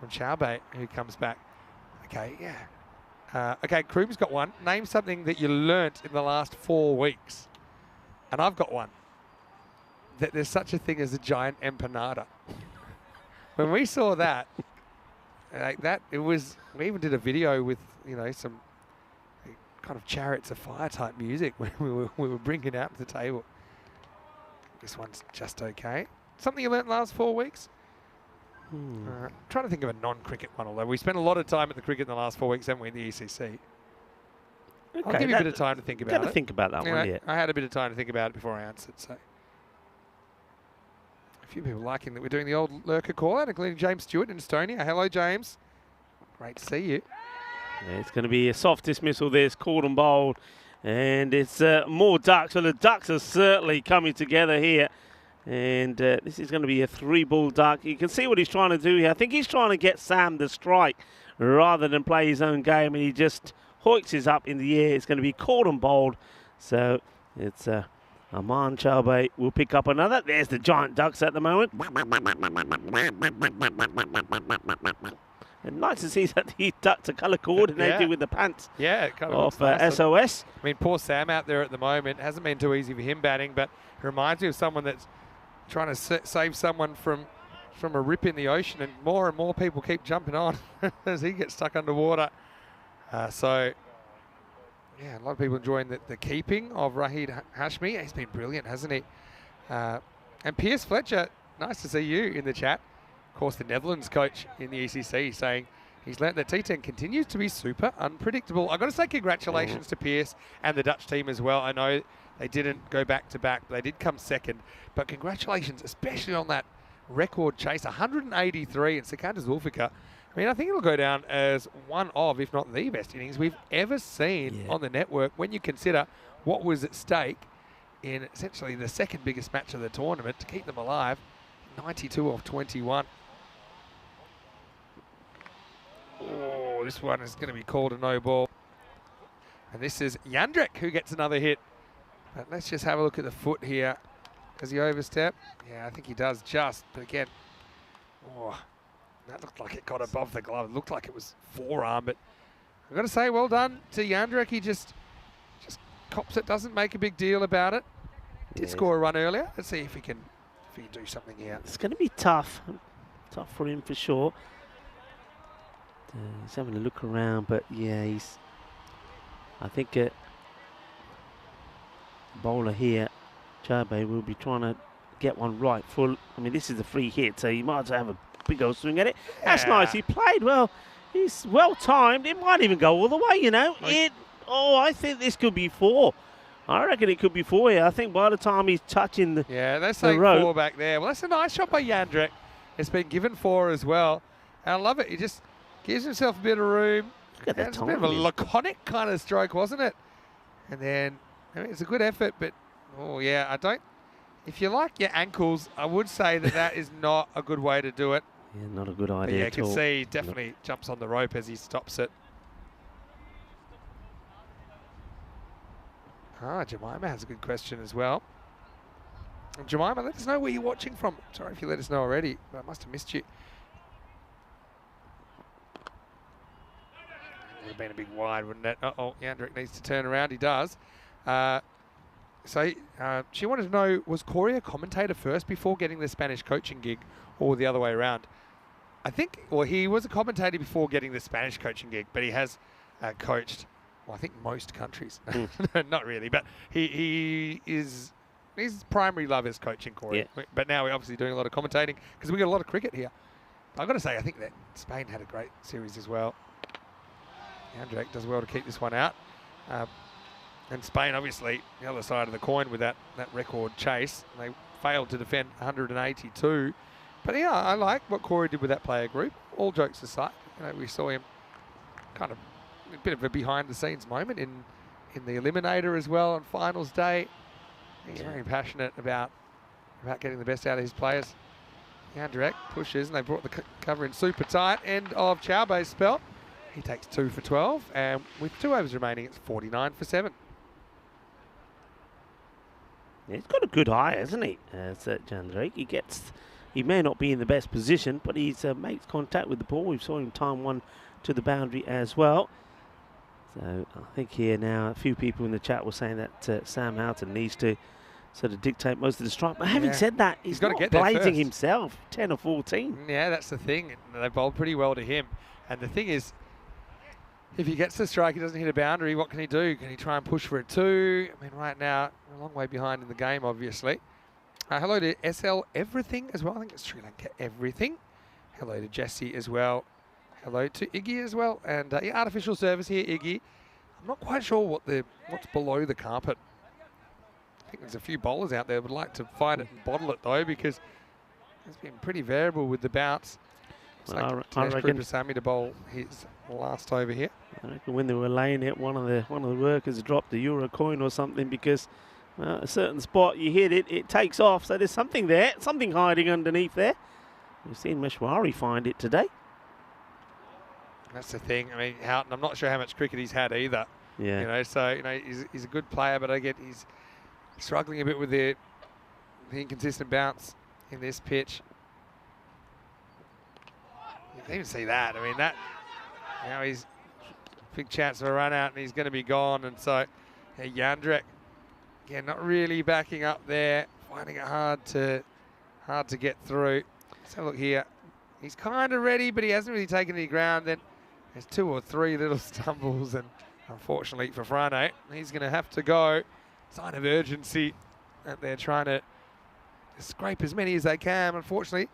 Chaubey, who comes back. Okay, yeah. Okay, Kroom's got one. Name something that you learnt in the last 4 weeks. And I've got one. That there's such a thing as a giant empanada. When we saw that, like that, it was. We even did a video with some kind of Chariots of Fire type music when we were bringing it out to the table. This one's just okay. Something you learnt in the last 4 weeks? Trying to think of a non-cricket one, although we spent a lot of time at the cricket in the last 4 weeks, haven't we, in the ECC? Okay, I'll give you a bit of time to think about it. Gotta think about that one, yeah. I had a bit of time to think about it before I answered, so. A few people liking that we're doing the old lurker call-out, including James Stewart in Estonia. Hello, James. Great to see you. Yeah, it's going to be a soft dismissal. There's called and bowled, and it's more ducks. So the ducks are certainly coming together here. And this is going to be a 3-ball duck. You can see what he's trying to do here. I think he's trying to get Sam the strike rather than play his own game, and he just hoiks his up in the air. It's going to be caught and bowled. So it's Aman Chaubey will pick up another. There's the giant ducks at the moment. And nice to see that the ducks are colour coordinated with the pants of SOS. I mean, poor Sam out there at the moment. Hasn't been too easy for him batting, but it reminds me of someone that's trying to save someone from a rip in the ocean, and more people keep jumping on as he gets stuck underwater. So, yeah, a lot of people enjoying the keeping of Rahid Hashmi. He's been brilliant, hasn't he? And Piers Fletcher, nice to see you in the chat. Of course, the Netherlands coach in the ECC saying he's learnt that T10 continues to be super unpredictable. I've got to say congratulations to Piers and the Dutch team as well. I know they didn't go back-to-back. They did come second. But congratulations, especially on that record chase, 183 in Sikander Zulfikar. I mean, I think it'll go down as one of, if not the best innings we've ever seen on the network when you consider what was at stake in essentially the second biggest match of the tournament to keep them alive, 92 off 21. Oh, this one is going to be called a no ball. And this is Jandrek who gets another hit. But let's just have a look at the foot here. Does he overstep? Yeah, I think he does just. But again, that looked like it got above the glove. It looked like it was forearm. But I've got to say, well done to Jandrek. He just cops it, doesn't make a big deal about it. Did score a run earlier. Let's see if he can do something here. It's going to be tough for him for sure. He's having a look around, but yeah, I think bowler here, Chaubey, will be trying to get one right full. I mean, this is a free hit, so you might as well have a big old swing at it. That's nice. He played well. He's well timed. It might even go all the way, you know. I think this could be 4. I reckon it could be 4 here. I think by the time he's touching the they're saying 4 back there. Well, that's a nice shot by Jandrek. It's been given 4 as well. And I love it. He just gives himself a bit of room. Look at that It's a bit of a laconic kind of stroke, wasn't it? And then, I mean, it's a good effort, but, if you like your ankles, I would say that is not a good way to do it. Yeah, not a good idea you can see he definitely jumps on the rope as he stops it. Jemima has a good question as well. Jemima, let us know where you're watching from. Sorry if you let us know already, but I must have missed you. It would have been a big wide, wouldn't it? Jandrek needs to turn around. He does. She wanted to know, was Corey a commentator first before getting the Spanish coaching gig, or the other way around? I think, he was a commentator before getting the Spanish coaching gig, but he has coached, I think most countries. Not really, but his primary love is coaching, Corey. Yeah. But now we're obviously doing a lot of commentating because we got a lot of cricket here. I've got to say, I think that Spain had a great series as well. Jandrek does well to keep this one out. And Spain, obviously, the other side of the coin with that record chase. They failed to defend 182. But yeah, I like what Corey did with that player group. All jokes aside, we saw him kind of a bit of a behind-the-scenes moment in the Eliminator as well on finals day. He's very passionate about getting the best out of his players. Yandrek pushes, and they brought the cover in super tight. End of Chowbei's spell. He takes 2 for 12, and with 2 overs remaining, it's 49 for 7. Yeah, he's got a good eye, hasn't he, Yandrek? He may not be in the best position, but he makes contact with the ball. We saw him time one to the boundary as well. So I think here now a few people in the chat were saying that Sam Houghton needs to sort of dictate most of the strike. But having said that, he's got to not get there blading first. himself. 10 or 14. Yeah, that's the thing. They bowled pretty well to him. And the thing is, if he gets the strike, he doesn't hit a boundary, what can he do? Can he try and push for it too? I mean, right now, we're a long way behind in the game, obviously. Hello to SL Everything as well. I think it's Sri Lanka Everything. Hello to Jesse as well. Hello to Iggy as well. And yeah, artificial service here, Iggy. I'm not quite sure what's below the carpet. I think there's a few bowlers out there who would like to find it and bottle it though, because it's been pretty variable with the bounce. Well, I I reckon Sammy to bowl his last over here. I reckon when they were laying it, one of the workers dropped a euro coin or something, because a certain spot you hit it, it takes off. So there's something there, something hiding underneath there. We've seen Meshwari find it today. That's the thing. I mean, Houghton, I'm not sure how much cricket he's had either. Yeah. You know, so he's a good player, but he's struggling a bit with the inconsistent bounce in this pitch. You can even see that. I mean, that now he's big chance of a run out, and he's going to be gone. And so, yeah, Yandrek, again, not really backing up there, finding it hard to get through. Let's have a look here. He's kind of ready, but he hasn't really taken any ground. Then there's 2 or 3 little stumbles, and unfortunately for Frane, he's going to have to go. Sign of urgency that they're trying to scrape as many as they can. Unfortunately,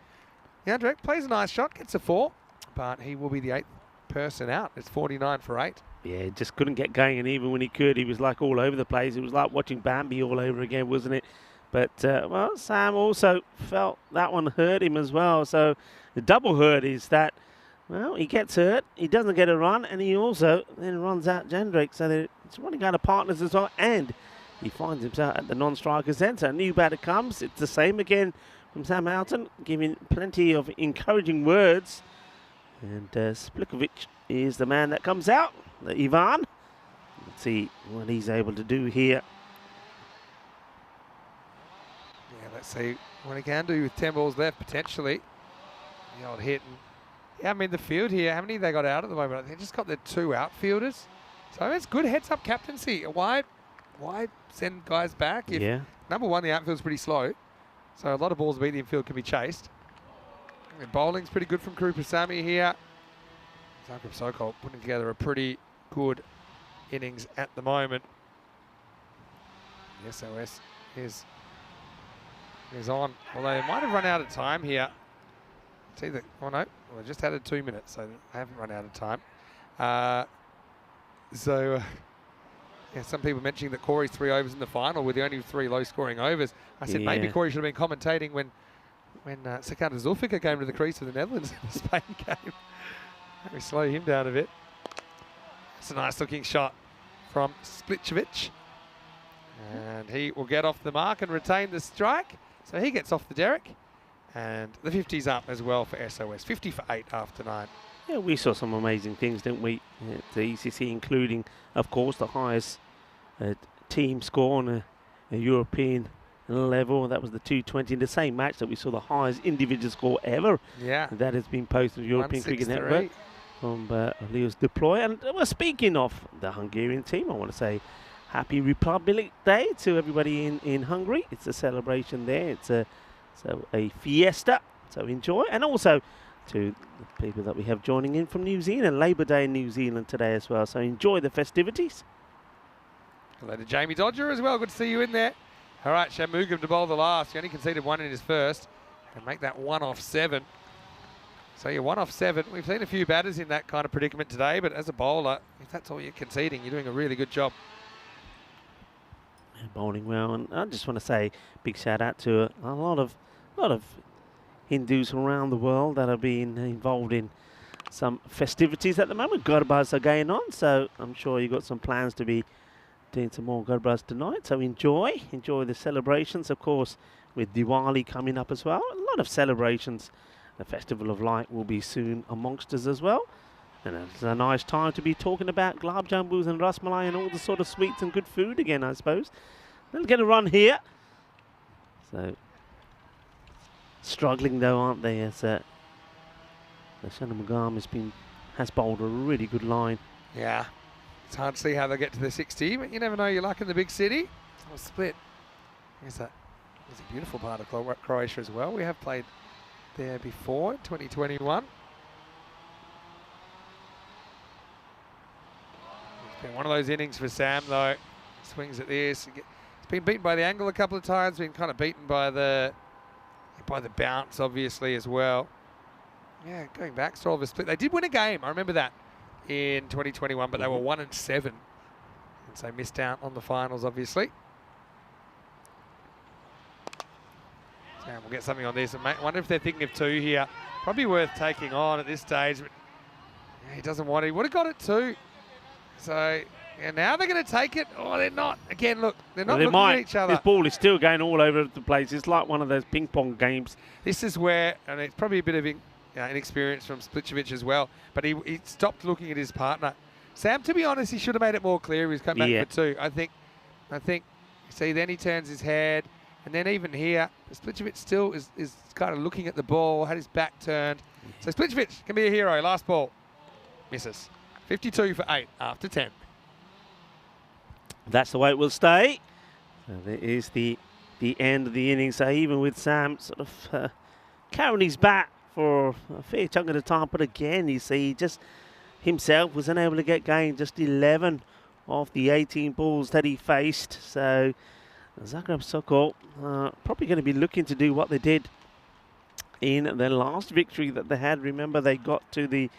Yandrek plays a nice shot, gets a 4, but he will be the 8th person out. It's 49 for 8. Yeah, just couldn't get going, and even when he could, he was like all over the place. It was like watching Bambi all over again, wasn't it? But, well, Sam also felt that one hurt him as well. So the double hurt is that, well, he gets hurt, he doesn't get a run, and he also then runs out Yandrek. So it's running out of partners as well, and he finds himself at the non-striker's end. So a new batter comes. It's the same again from Sam Houghton, giving plenty of encouraging words. And Splikovic is the man that comes out, the Ivan. Let's see what he's able to do here. Yeah, let's see what he can do with 10 balls left, potentially. The old hit. And, yeah, I mean, the field here, how many they got out at the moment? They just got their 2 outfielders. So it's good heads-up captaincy. Why send guys back if, number one, the outfield's pretty slow. So a lot of balls medium field can be chased. And bowling's pretty good from Krupasamy here. Zagreb Sokol putting together a pretty good innings at the moment. The SOS is on. Although they might have run out of time here. It's either, oh no, well, just added 2 minutes, so they haven't run out of time. Yeah, some people mentioning that Corey's 3 overs in the final were the only 3 low-scoring overs. I said maybe Corey should have been commentating when Sekanda Zulfikar came to the crease for the Netherlands in the Spain game. Let me slow him down a bit. It's a nice-looking shot from Splikovic. And he will get off the mark and retain the strike. So he gets off the derrick. And the 50's up as well for SOS. 50 for 8 after 9. Yeah, we saw some amazing things, didn't we? At the ECC, including, of course, the highest team score on a European level. That was the 220 in the same match that we saw the highest individual score ever. Yeah. That has been posted on European Cricket Network from Leo's Deploy. And well, speaking of the Hungarian team, I want to say Happy Republic Day to everybody in Hungary. It's a celebration there. It's a fiesta. So enjoy. And also to the people that we have joining in from New Zealand, Labour Day in New Zealand today as well. So enjoy the festivities. Hello to Jamie Dodger as well. Good to see you in there. All right, Shanmugam to bowl the last. He only conceded 1 in his first. And make that 1 off 7. So you're 1 off 7. We've seen a few batters in that kind of predicament today, but as a bowler, if that's all you're conceding, you're doing a really good job. Bowling well, and I just want to say big shout out to a lot of Hindus around the world that are being involved in some festivities at the moment. Garbas are going on, so I'm sure you've got some plans to be doing some more Garbas tonight. So enjoy the celebrations. Of course, with Diwali coming up as well. A lot of celebrations. The Festival of Light will be soon amongst us as well. And it's a nice time to be talking about gulab jambus and rasmalai and all the sort of sweets and good food again, I suppose. They'll get a run here. So, struggling though, aren't they? As Shannon McGarm has bowled a really good line. Yeah, it's hard to see how they get to the 60, but you never know your luck in the big city. It's a split. It's a beautiful part of Croatia as well. We have played there before, 2021. It's been one of those innings for Sam, though. Swings at this. It's been beaten by the angle a couple of times. Been kind of beaten by the bounce, obviously, as well. Yeah, going back, sort of a split. They did win a game. I remember that in 2021, but they were 1-7, and so missed out on the finals, obviously. So we'll get something on this. I wonder if they're thinking of 2 here. Probably worth taking on at this stage, but yeah, he doesn't want it. He would have got it 2. So, yeah, now they're going to take it. Oh, they're not. Again, look, they're not looking at each other. This ball is still going all over the place. It's like one of those ping pong games. This is where, and it's probably a bit of inexperience from Splicevic as well, but he stopped looking at his partner. Sam, to be honest, he should have made it more clear. He's come back for 2. I think, see, then he turns his head, and then even here, Splicevic still is kind of looking at the ball, had his back turned. So Splicevic can be a hero. Last ball, misses. 52 for 8 after 10. That's the way it will stay. So there is the end of the innings. So even with Sam sort of carrying his bat for a fair chunk of the time, but again, you see, just himself was unable to get going. Just 11 of the 18 balls that he faced. So Zagreb Sokol probably going to be looking to do what they did in their last victory that they had. Remember, they got to the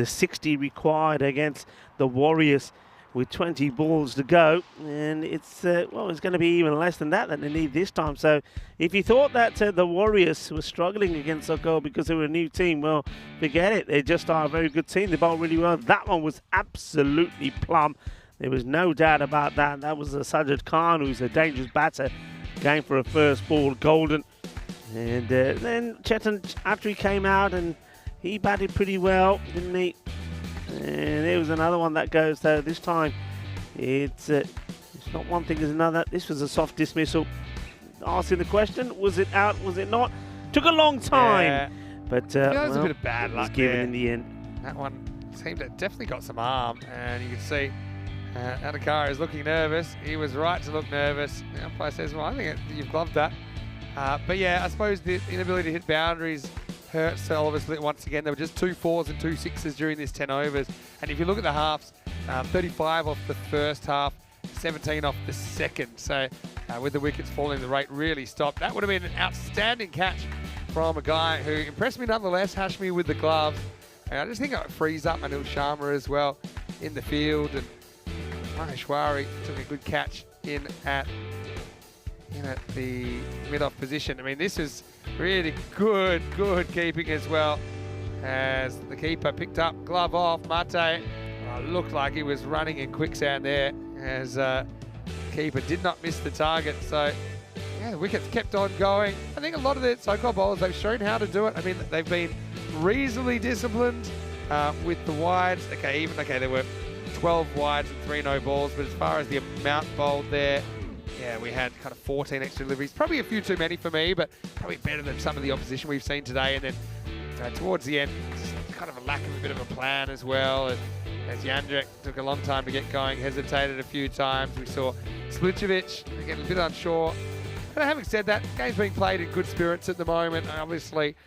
60 required against the Warriors with 20 balls to go, and it's it's going to be even less than that they need this time. So if you thought that the Warriors were struggling against Sokol because they were a new team, well, forget it. They just are a very good team. They bowled really well. That one was absolutely plumb. There was no doubt about that. That was Sajid Khan, who's a dangerous batter, going for a first ball golden. And then Chetan Atri came out and he batted pretty well, didn't he? And there was another one that goes, though. This time, it's not one thing, it's another. This was a soft dismissal. Asking the question, was it out, was it not? Took a long time. Yeah. But that was a bit of bad luck given there. In the end. That one seemed to definitely got some arm, and you can see Adhikar is looking nervous. He was right to look nervous. The umpire says, well, I think you've gloved that. But yeah, I suppose the inability to hit boundaries hurts Oliver Split once again. There were just 2 4s and 2 6s during this 10 overs. And if you look at the halves, 35 off the first half, 17 off the second. So with the wickets falling, the rate really stopped. That would have been an outstanding catch from a guy who impressed me nonetheless, Hashmi with the gloves. And I just think it frees up Anil Sharma as well in the field. And Maheshwari took a good catch in at the mid-off position. I mean, this is really good keeping as well, as the keeper picked up, glove off. Mate looked like he was running in quicksand there, as the keeper did not miss the target. So yeah, the wickets kept on going. I think a lot of the Sokol bowlers, they've shown how to do it. I mean, they've been reasonably disciplined with the wides. Okay, there were 12 wides and 3 no balls, but as far as the amount bowled there, yeah, we had kind of 14 extra deliveries. Probably a few too many for me, but probably better than some of the opposition we've seen today. And then towards the end, just kind of a lack of a bit of a plan as well. As Jandrek took a long time to get going, hesitated a few times. We saw Splicevic getting a bit unsure. But having said that, the game's being played in good spirits at the moment. Obviously,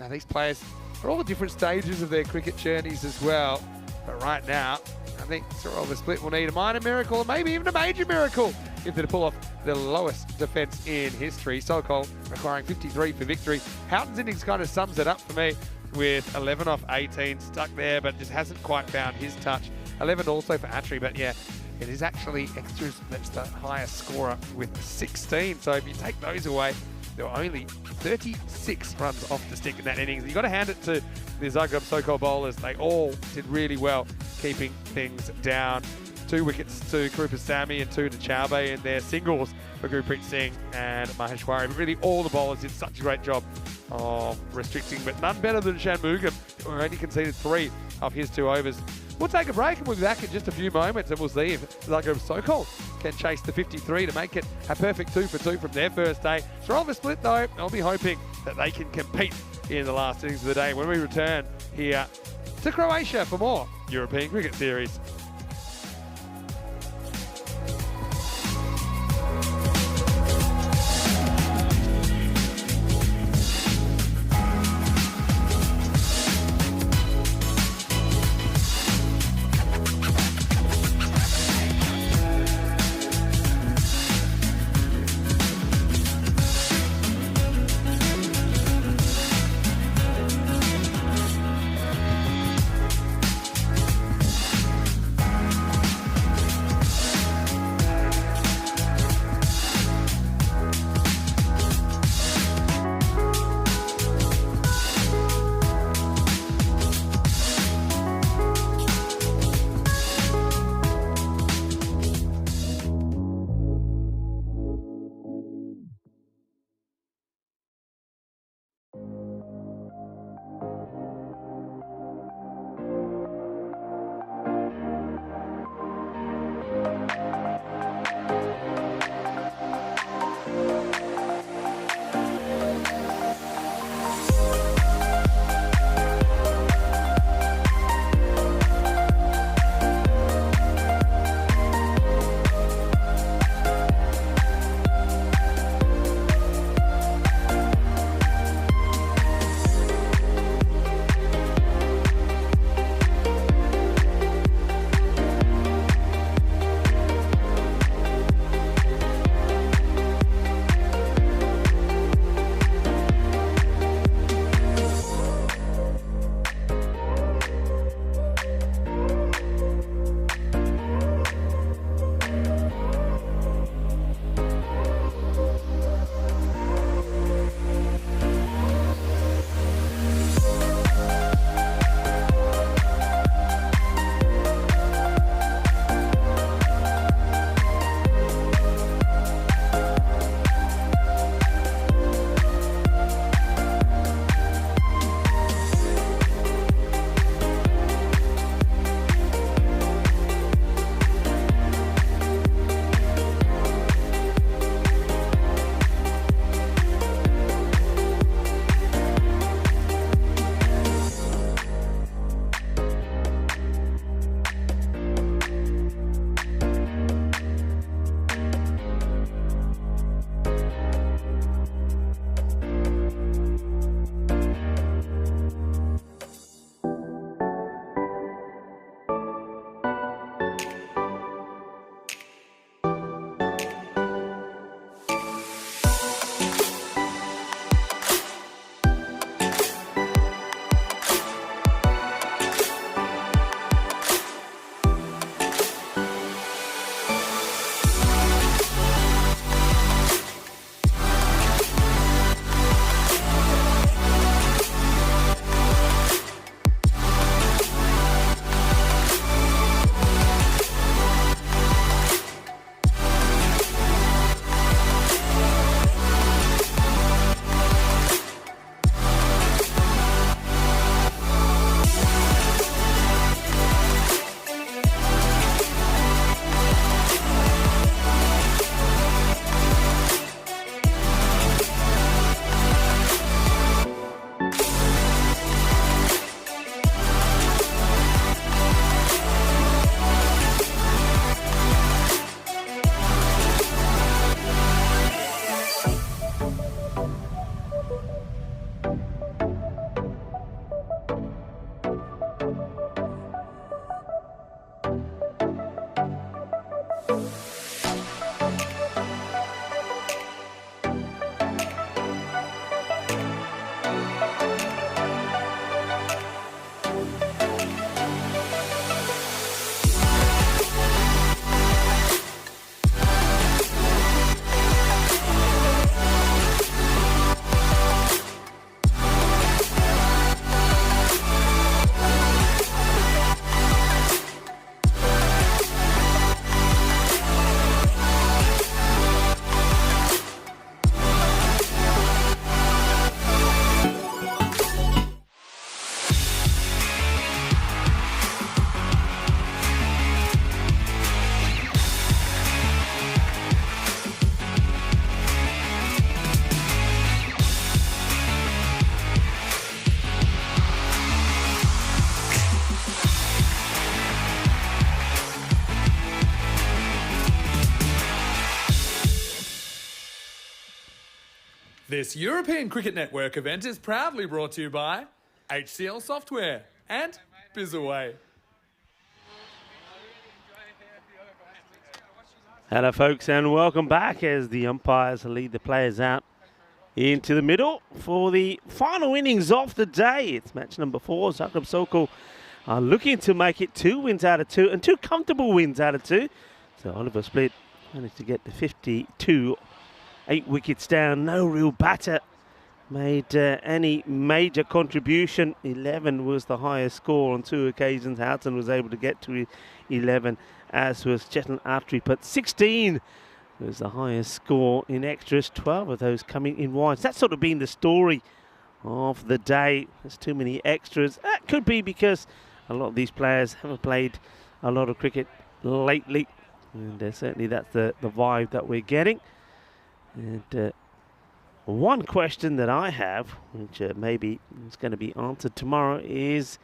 these players are all at different stages of their cricket journeys as well. But right now, I think Sir Oliver Split will need a minor miracle, or maybe even a major miracle, if they're to pull off the lowest defence in history. Sokol requiring 53 for victory. Houghton's innings kind of sums it up for me, with 11 off 18 stuck there, but just hasn't quite found his touch. 11 also for Atri, but yeah, it is actually extras that's the highest scorer with 16. So if you take those away, there were only 36 runs off the stick in that innings. You've got to hand it to the Zagreb Sokol bowlers. They all did really well keeping things down 2 wickets to Krupa Sami and 2 to Chaube in their singles for Gurpreet Singh and Maheshwari. But really, all the bowlers did such a great job of restricting, but none better than Shanmugam, who only conceded 3 of his 2 overs. We'll take a break and we'll be back in just a few moments, and we'll see if Zagreb Sokol can chase the 53 to make it a perfect 2 for 2 from their first day. Stronger split though, I'll be hoping that they can compete in the last innings of the day when we return here to Croatia for more European Cricket Series. This European Cricket Network event is proudly brought to you by HCL Software and Bizaway. Hello folks and welcome back as the umpires lead the players out into the middle for the final innings of the day. It's match number 4. Zagreb Sokol are looking to make it 2 wins out of 2 and 2 comfortable wins out of 2. So Oliver Split managed to get to 52, 8 wickets down, no real batter made any major contribution. 11 was the highest score on 2 occasions. Houghton was able to get to 11, as was Chetan Atri, but 16 was the highest score in extras, 12 of those coming in wides. That's sort of been the story of the day. There's too many extras. That could be because a lot of these players haven't played a lot of cricket lately, and certainly that's the vibe that we're getting. And one question that I have, which maybe is going to be answered tomorrow, is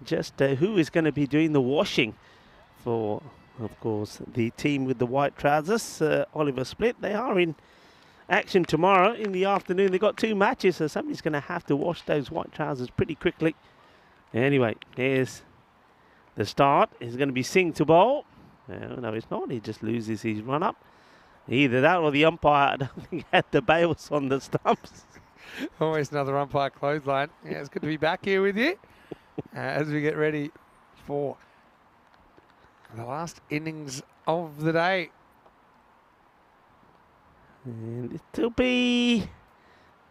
just who is going to be doing the washing for, of course, the team with the white trousers. Oliver Split, they are in action tomorrow in the afternoon. They've got 2 matches, so somebody's going to have to wash those white trousers pretty quickly. Anyway, here's the start. It's going to be Singh to bowl. No, it's not. He just loses his run-up. Either that or the umpire, I don't think, had the bails on the stumps. Always another umpire clothesline. Yeah, it's good to be back here with you as we get ready for the last innings of the day. And it'll be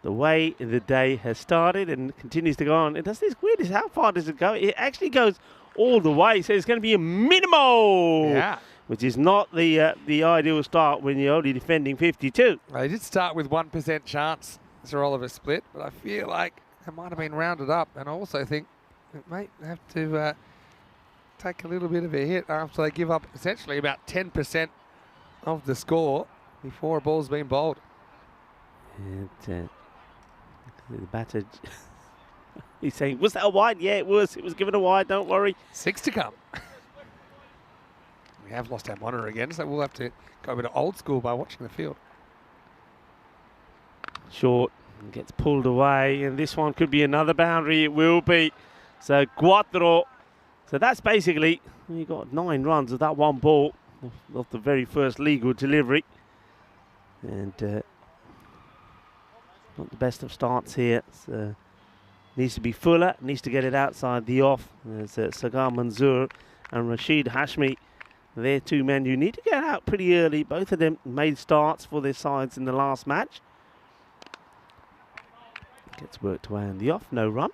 the way the day has started and continues to go on. It does this weird. How far does it go? It actually goes all the way, so it's going to be a minimal. Yeah. Which is not the ideal start when you're only defending 52. They did start with 1% chance, Sir Oliver Split, but I feel like it might have been rounded up, and I also think it may have to take a little bit of a hit after they give up essentially about 10% of the score before a ball's been bowled. And the batter, he's saying, was that a wide? Yeah, it was. It was given a wide, don't worry. 6 to come. We have lost our monitor again, so we'll have to go a bit of old school by watching the field. Short, gets pulled away, and this one could be another boundary. It will be. So Cuatro. So that's basically, you got 9 runs of that one ball of the very first legal delivery. And not the best of starts here. So needs to be fuller, needs to get it outside the off. There's Sagar Manzoor and Rashid Hashmi. They're 2 men who need to get out pretty early. Both of them made starts for their sides in the last match. Gets worked away on the off, no run.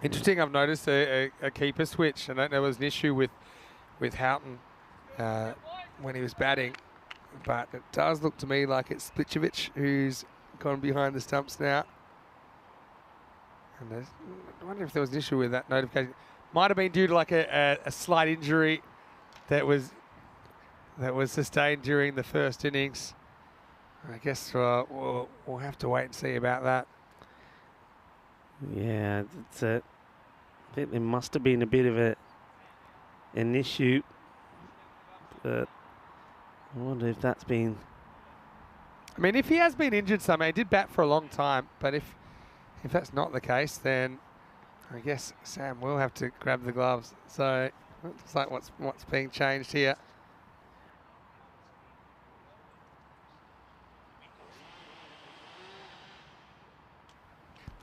Interesting, I've noticed a keeper switch. I don't know there was an issue with Houghton when he was batting, but it does look to me like it's Splicevic who's gone behind the stumps now. And I wonder if there was an issue with that notification. Might have been due to like a slight injury that was sustained during the first innings. I guess we'll have to wait and see about that. Yeah, I think there must have been a bit of an issue. But I wonder if that's been... I mean, if he has been injured somehow, he did bat for a long time, but if that's not the case, then I guess Sam will have to grab the gloves. So it looks like what's being changed here.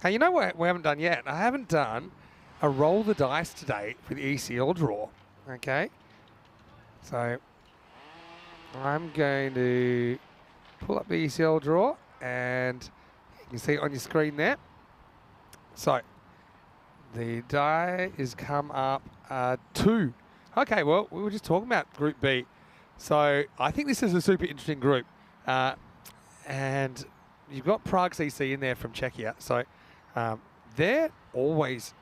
Now, you know what we haven't done yet? I haven't done a roll the dice today for the ECL draw, okay? So I'm going to pull up the ECL draw, and you can see it on your screen there. So the die is come up 2. Okay, well, we were just talking about Group B. So I think this is a super interesting group. And you've got Prague CC in there from Czechia. So they're always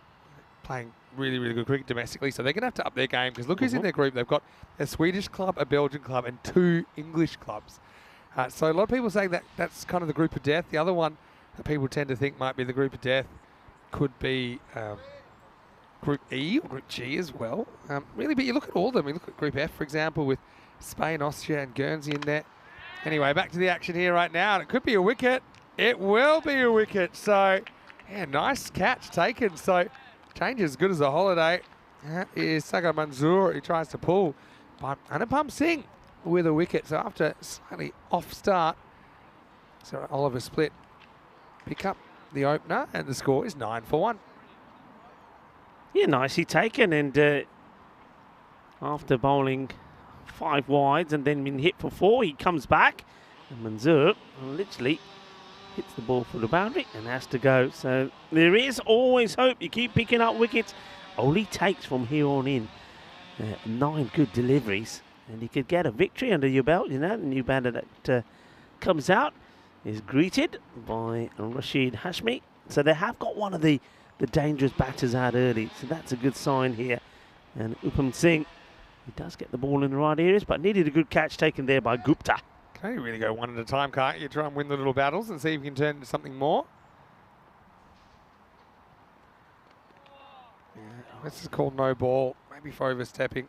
playing really, really good cricket domestically. So they're going to have to up their game because look who's in their group. They've got a Swedish club, a Belgian club, and 2 English clubs. So a lot of people saying that that's kind of the group of death. The other one that people tend to think might be the group of death could be Group E or Group G as well. Really, but you look at all of them. You look at Group F, for example, with Spain, Austria, and Guernsey in there. Anyway, back to the action here right now. And it could be a wicket. It will be a wicket. So, yeah, nice catch taken. So, change as good as a holiday. That is Sagar Manzoor. He tries to pull. But Anupam Singh with a wicket. So, after a slightly off start, so Oliver Split pick up the opener, and the score is 9 for 1. Yeah, nicely taken. And after bowling 5 wides and then been hit for 4, he comes back. And Manzoor literally hits the ball for the boundary and has to go. So there is always hope. You keep picking up wickets. All he takes from here on in 9 good deliveries, and you could get a victory under your belt. You know, the new batter that comes out is greeted by Rashid Hashmi. So they have got one of the dangerous batters out early. So that's a good sign here. And Upam Singh, he does get the ball in the right areas, but needed a good catch taken there by Gupta. Can you really go one at a time, can't you? Try and win the little battles and see if you can turn into something more. Yeah, this is called no ball, maybe for overstepping.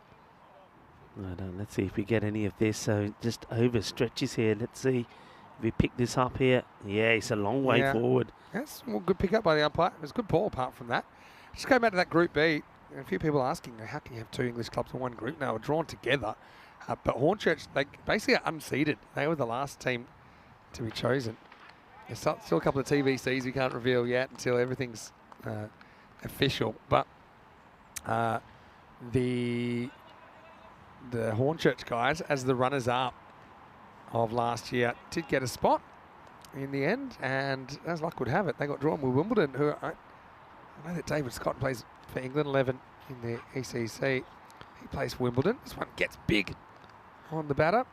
Let's see if we get any of this. So just overstretches here. Let's see if we pick this up here. Yeah, it's a long way forward. That's a good pick up by the umpire. It was a good ball apart from that. Just going back to that Group B, a few people asking, how can you have 2 English clubs in one group now? We're drawn together. But Hornchurch, they basically are unseeded. They were the last team to be chosen. There's still a couple of TBCs we can't reveal yet until everything's official. But the Hornchurch guys, as the runners-up of last year, did get a spot in the end. And as luck would have it, they got drawn with Wimbledon, who I know that David Scott plays for England 11 in the ECC. He plays for Wimbledon. This one gets big on the batter.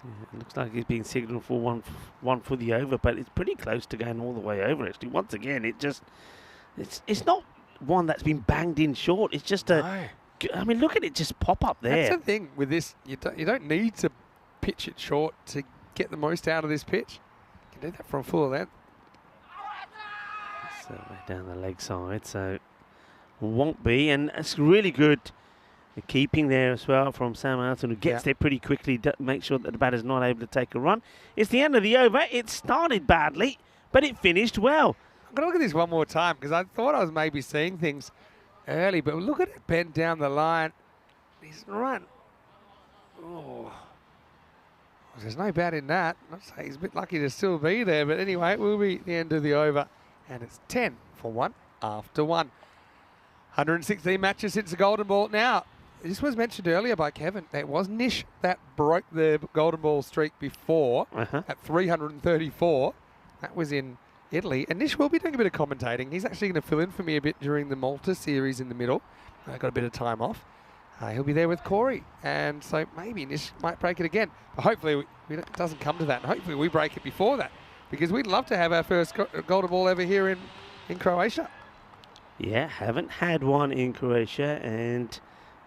Yeah, it looks like he's being signalled for one for the over, but it's pretty close to going all the way over. Actually, once again, it's not one that's been banged in short. It's just I mean, look at it just pop up there. That's the thing with this. You don't need to pitch it short to get the most out of this pitch. You can do that from full length. So down the leg side, so won't be, and it's really good. The keeping there as well from Sam Alton, who gets there pretty quickly, make sure that the batter's not able to take a run. It's the end of the over. It started badly, but it finished well. I'm going to look at this one more time because I thought I was maybe seeing things early, but look at it bend down the line. He's run. Oh, there's no bat in that. I'd say he's a bit lucky to still be there, but anyway, it will be the end of the over, and it's 10 for 1 after 1. 116 matches since the golden ball. Now, this was mentioned earlier by Kevin. It was Nish that broke the golden ball streak before at 334. That was in Italy. And Nish will be doing a bit of commentating. He's actually going to fill in for me a bit during the Malta series in the middle. I got a bit of time off. He'll be there with Corey. And so maybe Nish might break it again. But hopefully it doesn't come to that. And hopefully we break it before that. Because we'd love to have our first golden ball ever here in Croatia. Yeah, haven't had one in Croatia, and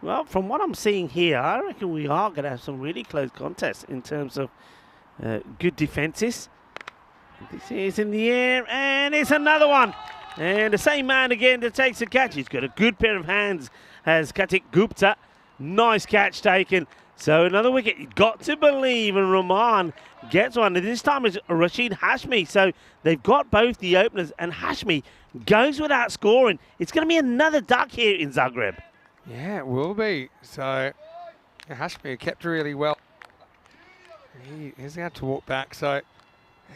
well, from what I'm seeing here, I reckon we are going to have some really close contests in terms of good defences. This is in the air, and it's another one. And the same man again that takes the catch. He's got a good pair of hands, has Kartik Gupta. Nice catch taken. So another wicket. You've got to believe, and Rahman gets one. And this time it's Rashid Hashmi. So they've got both the openers, and Hashmi goes without scoring. It's going to be another duck here in Zagreb. Yeah, it will be. So Hashmi kept really well. He's going to walk back. So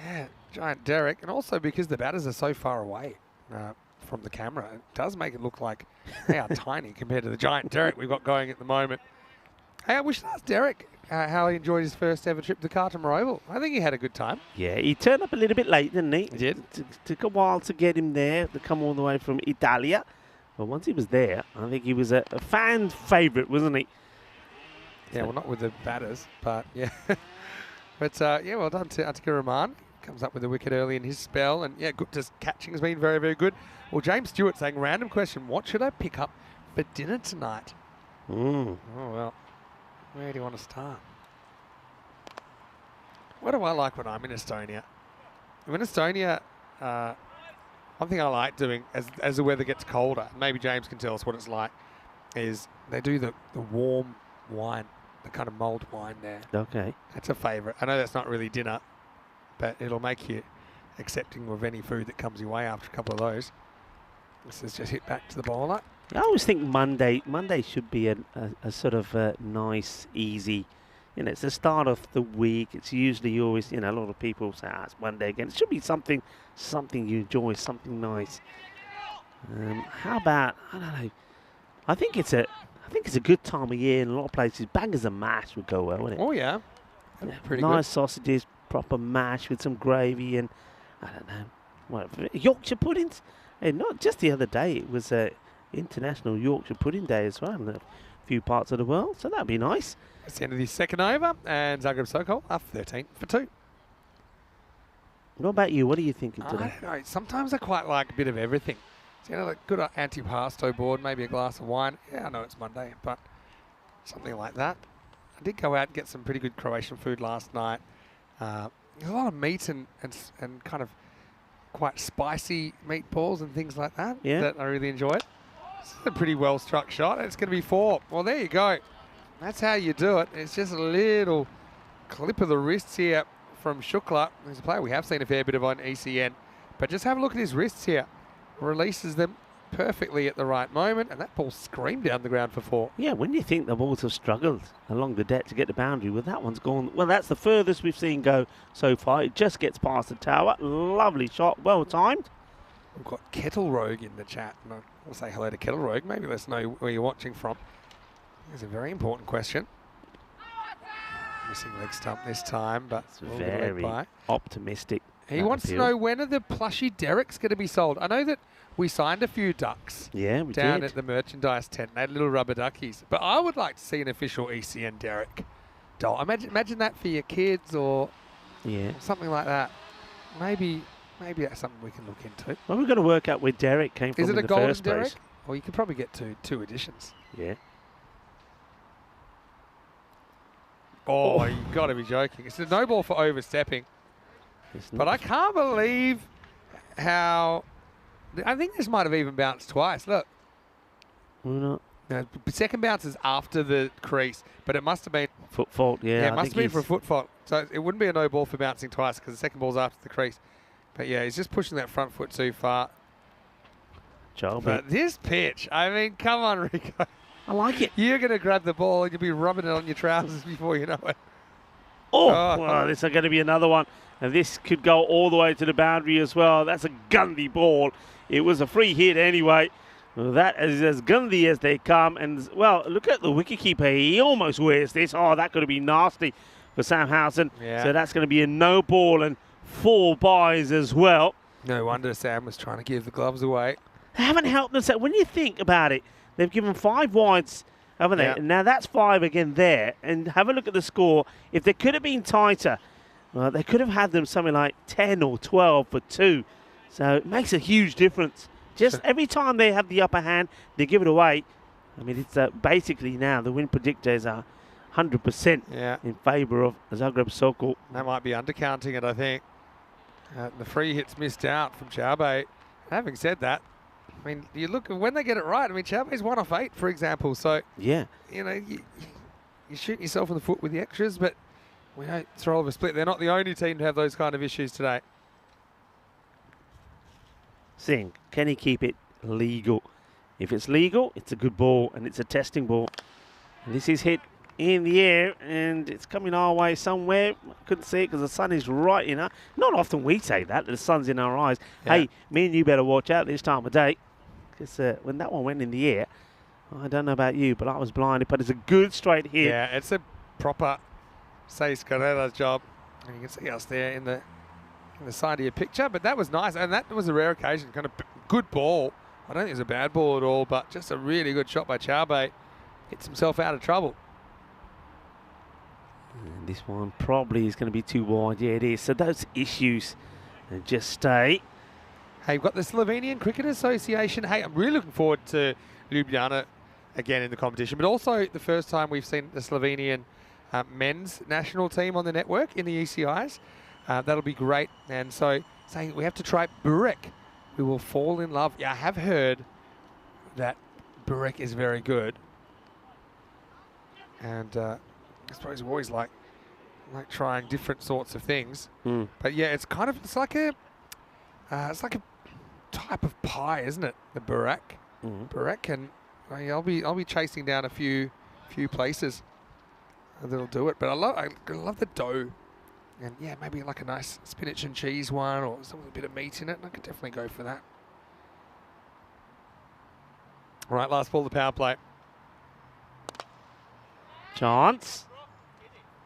yeah, giant Derek. And also because the batters are so far away from the camera, it does make it look like they are tiny compared to the giant Derek we've got going at the moment. Hey, we should ask Derek how he enjoyed his first ever trip to Cartermore Oval. I think he had a good time. Yeah, he turned up a little bit late, didn't he? He did. It took a while to get him there, to come all the way from Italia. But once he was there, I think he was a fan favourite, wasn't he? Yeah, well, not with the batters, but yeah. But yeah, well done to Atika Rahman. Comes up with a wicket early in his spell. And yeah, Gupta's catching has been very, very good. Well, James Stewart saying, random question, what should I pick up for dinner tonight? Oh, well. Where do you want to start? What do I like when I'm in Estonia? In Estonia, one thing I like doing as the weather gets colder, maybe James can tell us what it's like, is they do the warm wine, the kind of mulled wine there. Okay. That's a favourite. I know that's not really dinner, but it'll make you accepting of any food that comes your way after a couple of those. This is just hit back to the bowler. I always think Monday should be a sort of nice, easy. It's the start of the week. It's usually always, a lot of people say, it's Monday again. It should be something you enjoy, something nice. How about, I don't know. I think it's a good time of year in a lot of places. Bangers and mash would go well, wouldn't it? Oh yeah, pretty nice good. sausages, proper mash with some gravy and I don't know, what, Yorkshire puddings. And not just the other day, it was International Yorkshire Pudding Day as well in a few parts of the world. So that'd be nice. It's the end of the second over, and Zagreb Sokol up 13 for 2. What about you? What are you thinking today? I don't know. Sometimes I quite like a bit of everything. So, like good antipasto board, maybe a glass of wine. Yeah, I know it's Monday, but something like that. I did go out and get some pretty good Croatian food last night. There's a lot of meat and kind of quite spicy meatballs and things like that that I really enjoyed. This is a pretty well struck shot. It's going to be 4. Well, there you go. That's how you do it. It's just a little clip of the wrists here from Shukla. He's a player we have seen a fair bit of on ECN. But just have a look at his wrists here. Releases them perfectly at the right moment, and that ball screamed down the ground for 4. Yeah, when you think the balls have struggled along the deck to get the boundary, well, that one's gone. Well, that's the furthest we've seen go so far. It just gets past the tower. Lovely shot, well timed. We've got Kettle Rogue in the chat. And I'll say hello to Kettle Rogue. Maybe let us know where you're watching from. It's a very important question. Missing leg stump this time, but it's very optimistic. He wants to know, when are the plushy derricks going to be sold? I know that we signed a few ducks down at the merchandise tent. They had little rubber duckies. But I would like to see an official ECN derrick doll. Imagine that for your kids or something like that. Maybe that's something we can look into. Well, we've got to work out where Derek came from. Is it in a the golden first place. derrick? Well, you could probably get two editions. Yeah. Oh, you've got to be joking. It's a no ball for overstepping. But I can't believe how... I think this might have even bounced twice. Look. Why not? No, the second bounce is after the crease, but it must have been... Foot fault, yeah. Yeah, it must have been for a foot fault. So it wouldn't be a no ball for bouncing twice because the second ball's after the crease. But yeah, he's just pushing that front foot too far. But this pitch, I mean, come on, Rico. I like it. You're going to grab the ball and you'll be rubbing it on your trousers before you know it. Oh, well, this is going to be another one. And this could go all the way to the boundary as well. That's a gundy ball. It was a free hit anyway. Well, that is as gundy as they come. And, well, look at the wicketkeeper. He almost wears this. Oh, that could have been nasty for Sam Howson. Yeah. So that's going to be a no ball and 4 byes as well. No wonder Sam was trying to give the gloves away. They haven't helped themselves. When you think about it, they've given 5 wides, haven't they? Yeah. Now that's 5 again there. And have a look at the score. If they could have been tighter, they could have had them something like 10 or 12 for 2. So it makes a huge difference. Just every time they have the upper hand, they give it away. I mean, it's basically now the win predictors are 100% in favour of Zagreb Sokol. That might be undercounting it, I think. The free hit's missed out from Chaubey. Having said that, I mean, you look when they get it right. I mean, Chaubey's 1 off 8, for example. So, yeah, you know, you're shooting yourself in the foot with the extras, but we don't throw over a split. They're not the only team to have those kind of issues today. Singh, can he keep it legal? If it's legal, it's a good ball, and it's a testing ball. And this is hit in the air, and it's coming our way somewhere. I couldn't see it because the sun is right in our... Not often we say that the sun's in our eyes. Yeah. Hey, me and you better watch out this time of day. Because when that one went in the air, I don't know about you, but I was blinded. But it's a good straight hit. Yeah, it's a proper Seis Carrera's job. And you can see us there in the side of your picture. But that was nice, and that was a rare occasion. Kind of good ball. I don't think it was a bad ball at all, but just a really good shot by Chaubey. Hits himself out of trouble. And this one probably is going to be too wide. Yeah, it is. So those issues just stay. Hey, we've got the Slovenian Cricket Association. Hey, I'm really looking forward to Ljubljana again in the competition, but also the first time we've seen the Slovenian men's national team on the network in the ECIs. That'll be great. And so saying we have to try Burek. We will fall in love. Yeah, I have heard that Burek is very good. And I suppose we always like trying different sorts of things. But yeah, it's like a It's like a type of pie, isn't it? The burek. Burek, and I'll be chasing down a few places that'll do it. But I love the dough, and yeah, maybe like a nice spinach and cheese one or something with a bit of meat in it. And I could definitely go for that. All right, last ball of the power play. Chance.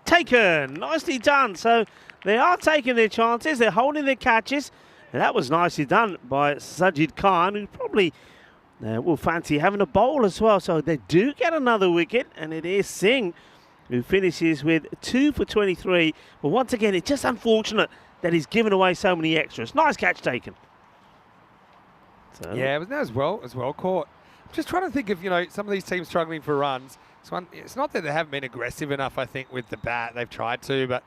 Taken. Nicely done. So they are taking their chances. They're holding their catches. And that was nicely done by Sajid Khan, who probably will fancy having a bowl as well. So they do get another wicket. And it is Singh who finishes with 2 for 23. But once again, it's just unfortunate that he's given away so many extras. Nice catch taken. So Yeah, but that was well caught. Just trying to think of, some of these teams struggling for runs. It's not that they haven't been aggressive enough, I think, with the bat. They've tried to, but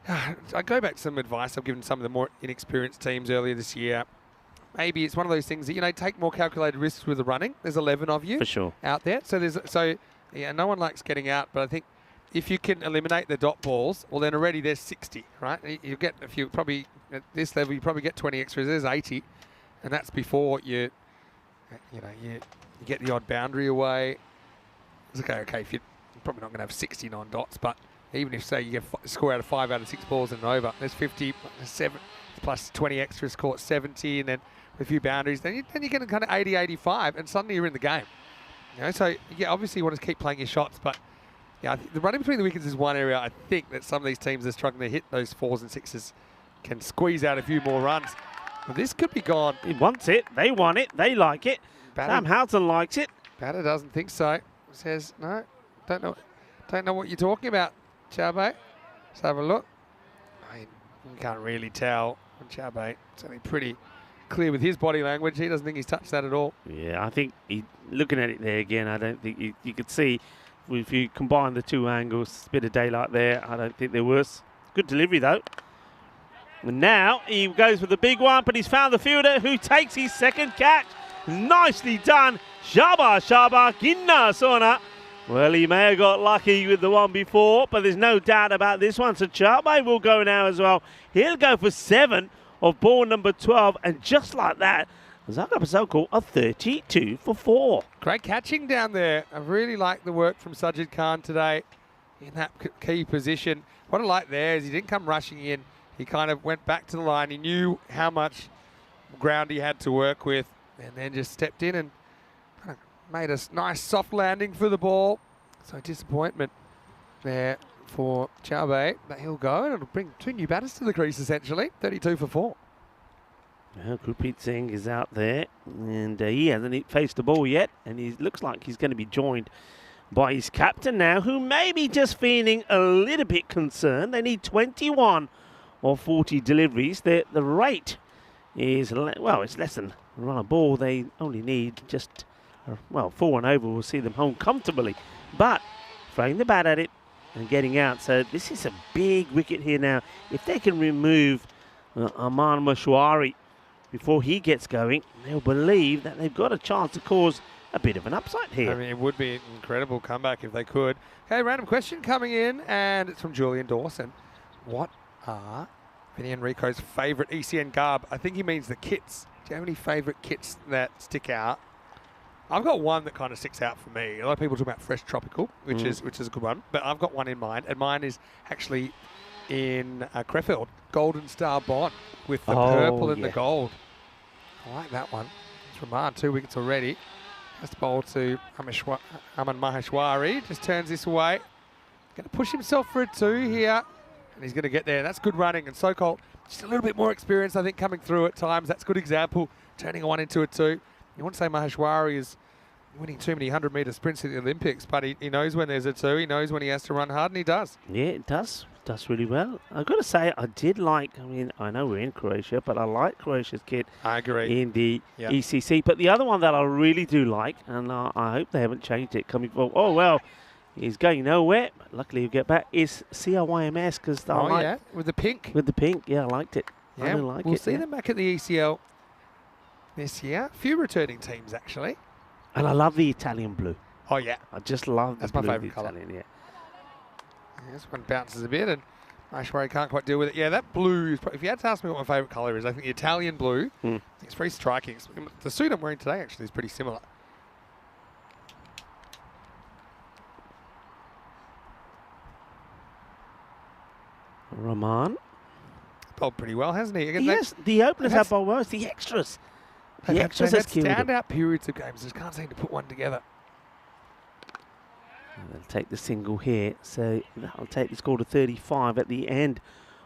I go back to some advice I've given some of the more inexperienced teams earlier this year. Maybe it's one of those things that, take more calculated risks with the running. There's 11 of you for sure out there. So no one likes getting out, but I think if you can eliminate the dot balls, well, then already there's 60, right? You get a few, probably at this level, you probably get 20 extras. There's 80, and that's before you get the odd boundary away. It's okay, if you're probably not going to have 60 non-dots, but even if, say, you get score out of 5 out of 6 balls and over, there's 50, 7 plus 20 extras, caught 70, and then with a few boundaries, then you're getting kind of 80, 85, and suddenly you're in the game. So, yeah, obviously you want to keep playing your shots, but yeah, the running between the wickets is one area I think that some of these teams are struggling to hit those 4s and 6s, can squeeze out a few more runs. Well, this could be gone. He wants it. They want it. They like it. Sam Houghton likes it. Batter doesn't think so. Says, no, don't know what you're talking about, Chaube. Let's have a look. You can't really tell on Chaube. It's only pretty clear with his body language. He doesn't think he's touched that at all. Yeah, I think looking at it there again, I don't think you could see, if you combine the two angles, a bit of daylight there, I don't think there was. Good delivery, though. And now he goes for the big one, but he's found the fielder who takes his second catch. Nicely done. Shaba, Ginna Sona. Well, he may have got lucky with the one before, but there's no doubt about this one. So Chaube will go now as well. He'll go for 7 of ball number 12. And just like that, Zaka Pasoko are 32 for 4. Great catching down there. I really like the work from Sajid Khan today in that key position. What I like there is he didn't come rushing in. He kind of went back to the line. He knew how much ground he had to work with, and then just stepped in and kind of made a nice soft landing for the ball. So disappointment there for Chaube, but he'll go and it'll bring 2 new batters to the crease essentially. 32 for 4. Gurpreet Singh is out there, and he hasn't faced the ball yet, and he looks like he's going to be joined by his captain now, who may be just feeling a little bit concerned. They need 21 or 40 deliveries. The rate is, well, it's less than run a ball. They only need just, 4 and over will see them home comfortably. But throwing the bat at it and getting out. So this is a big wicket here now. If they can remove Aman Mashwari before he gets going, they'll believe that they've got a chance to cause a bit of an upside here. I mean, it would be an incredible comeback if they could. Okay, random question coming in, and it's from Julian Dawson. What are Vinny Enrico's favourite ECN garb? I think he means the kits. Do you have any favourite kits that stick out? I've got one that kind of sticks out for me. A lot of people talk about Fresh Tropical, which is a good one, but I've got one in mind, and mine is actually in Crefeld, Golden Star Bond with the purple and the gold. I like that one. It's Rahman, 2 wickets already. Has to bowl to Aman Maheshwari. Just turns this away. Going to push himself for a 2 here. And he's going to get there. That's good running. And Sokol, just a little bit more experience, I think, coming through at times. That's a good example. Turning a 1 into a 2. You want to say Maheshwari is winning too many 100-metre sprints at the Olympics, but he knows when there's a 2. He knows when he has to run hard, and he does. Yeah, it does. Does really well. I've got to say, I did like, I know we're in Croatia, but I like Croatia's kit. I agree. In the ECC. But the other one that I really do like, and I hope they haven't changed it coming forward. He's going nowhere. But luckily he'll get back. Is CRYMS, because with the pink. With the pink, I liked it. Yeah, I really like we'll it. see them back at the ECL this year. A few returning teams, actually. And I love the Italian blue. Oh, yeah. I just love That's the blue. my favourite colour. Italian, This one bounces a bit, and Maheshwari can't quite deal with it. Yeah, that blue, is if you had to ask me what my favourite colour is, I think the Italian blue, it's very striking. The suit I'm wearing today actually is pretty similar. Rahman. Bowled pretty well, hasn't he? Again, Yes, the openers have bowled well. It's the extras. The extras they've has had killed them. standout periods of games. Just can't seem to put one together. They'll take the single here, so that'll take the score to 35 at the end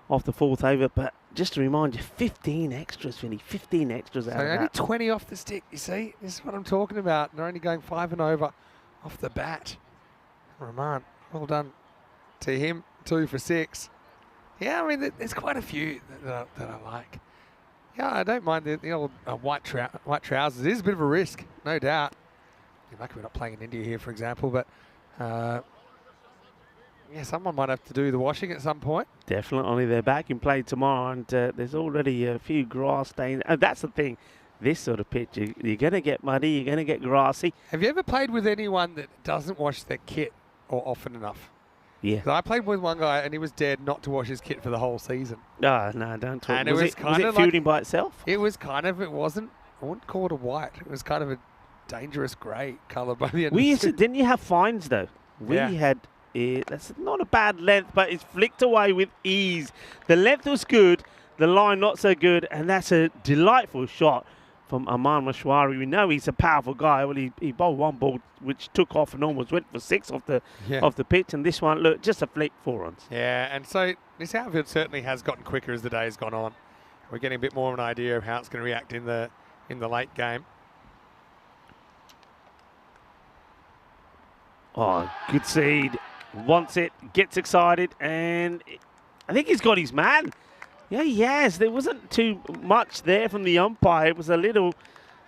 of the 4th over. But just to remind you, 15 extras, Vinny, 15 extras out So of only that. 20 off the stick, you see? This is what I'm talking about. They're only going 5 and over off the bat. Rahman, well done to him. 2 for 6. Yeah, I mean, there's quite a few that I like. Yeah, I don't mind the old white trousers. It is a bit of a risk, no doubt. You're lucky we're not playing in India here, for example, but yeah, someone might have to do the washing at some point. Definitely, they're back in play tomorrow, and there's already a few grass stains. And that's the thing, this sort of pitch, you're going to get muddy, you're going to get grassy. Have you ever played with anyone that doesn't wash their kit or often enough? Yeah. 'Cause I played with one guy and he was dead not to wash his kit for the whole season. Oh, no, don't talk. And was it was it kind of fielding by itself? It was kind of, it wasn't, I wouldn't call it a white. It was kind of a dangerous grey colour by the end We of used the to, didn't you have fines, though? We Yeah. had, that's not a bad length, but it's flicked away with ease. The length was good, the line not so good, and that's a delightful shot from Aman Maheshwari. We know he's a powerful guy. Well, he bowled one ball which took off and almost went for 6 off the pitch, and this one, look, just a flick, 4 runs. Yeah, and so this outfield certainly has gotten quicker as the day has gone on. We're getting a bit more of an idea of how it's going to react in the late game. Oh, good seed. Wants it, gets excited, and I think he's got his man. Yeah, he has. There wasn't too much there from the umpire. It was a little,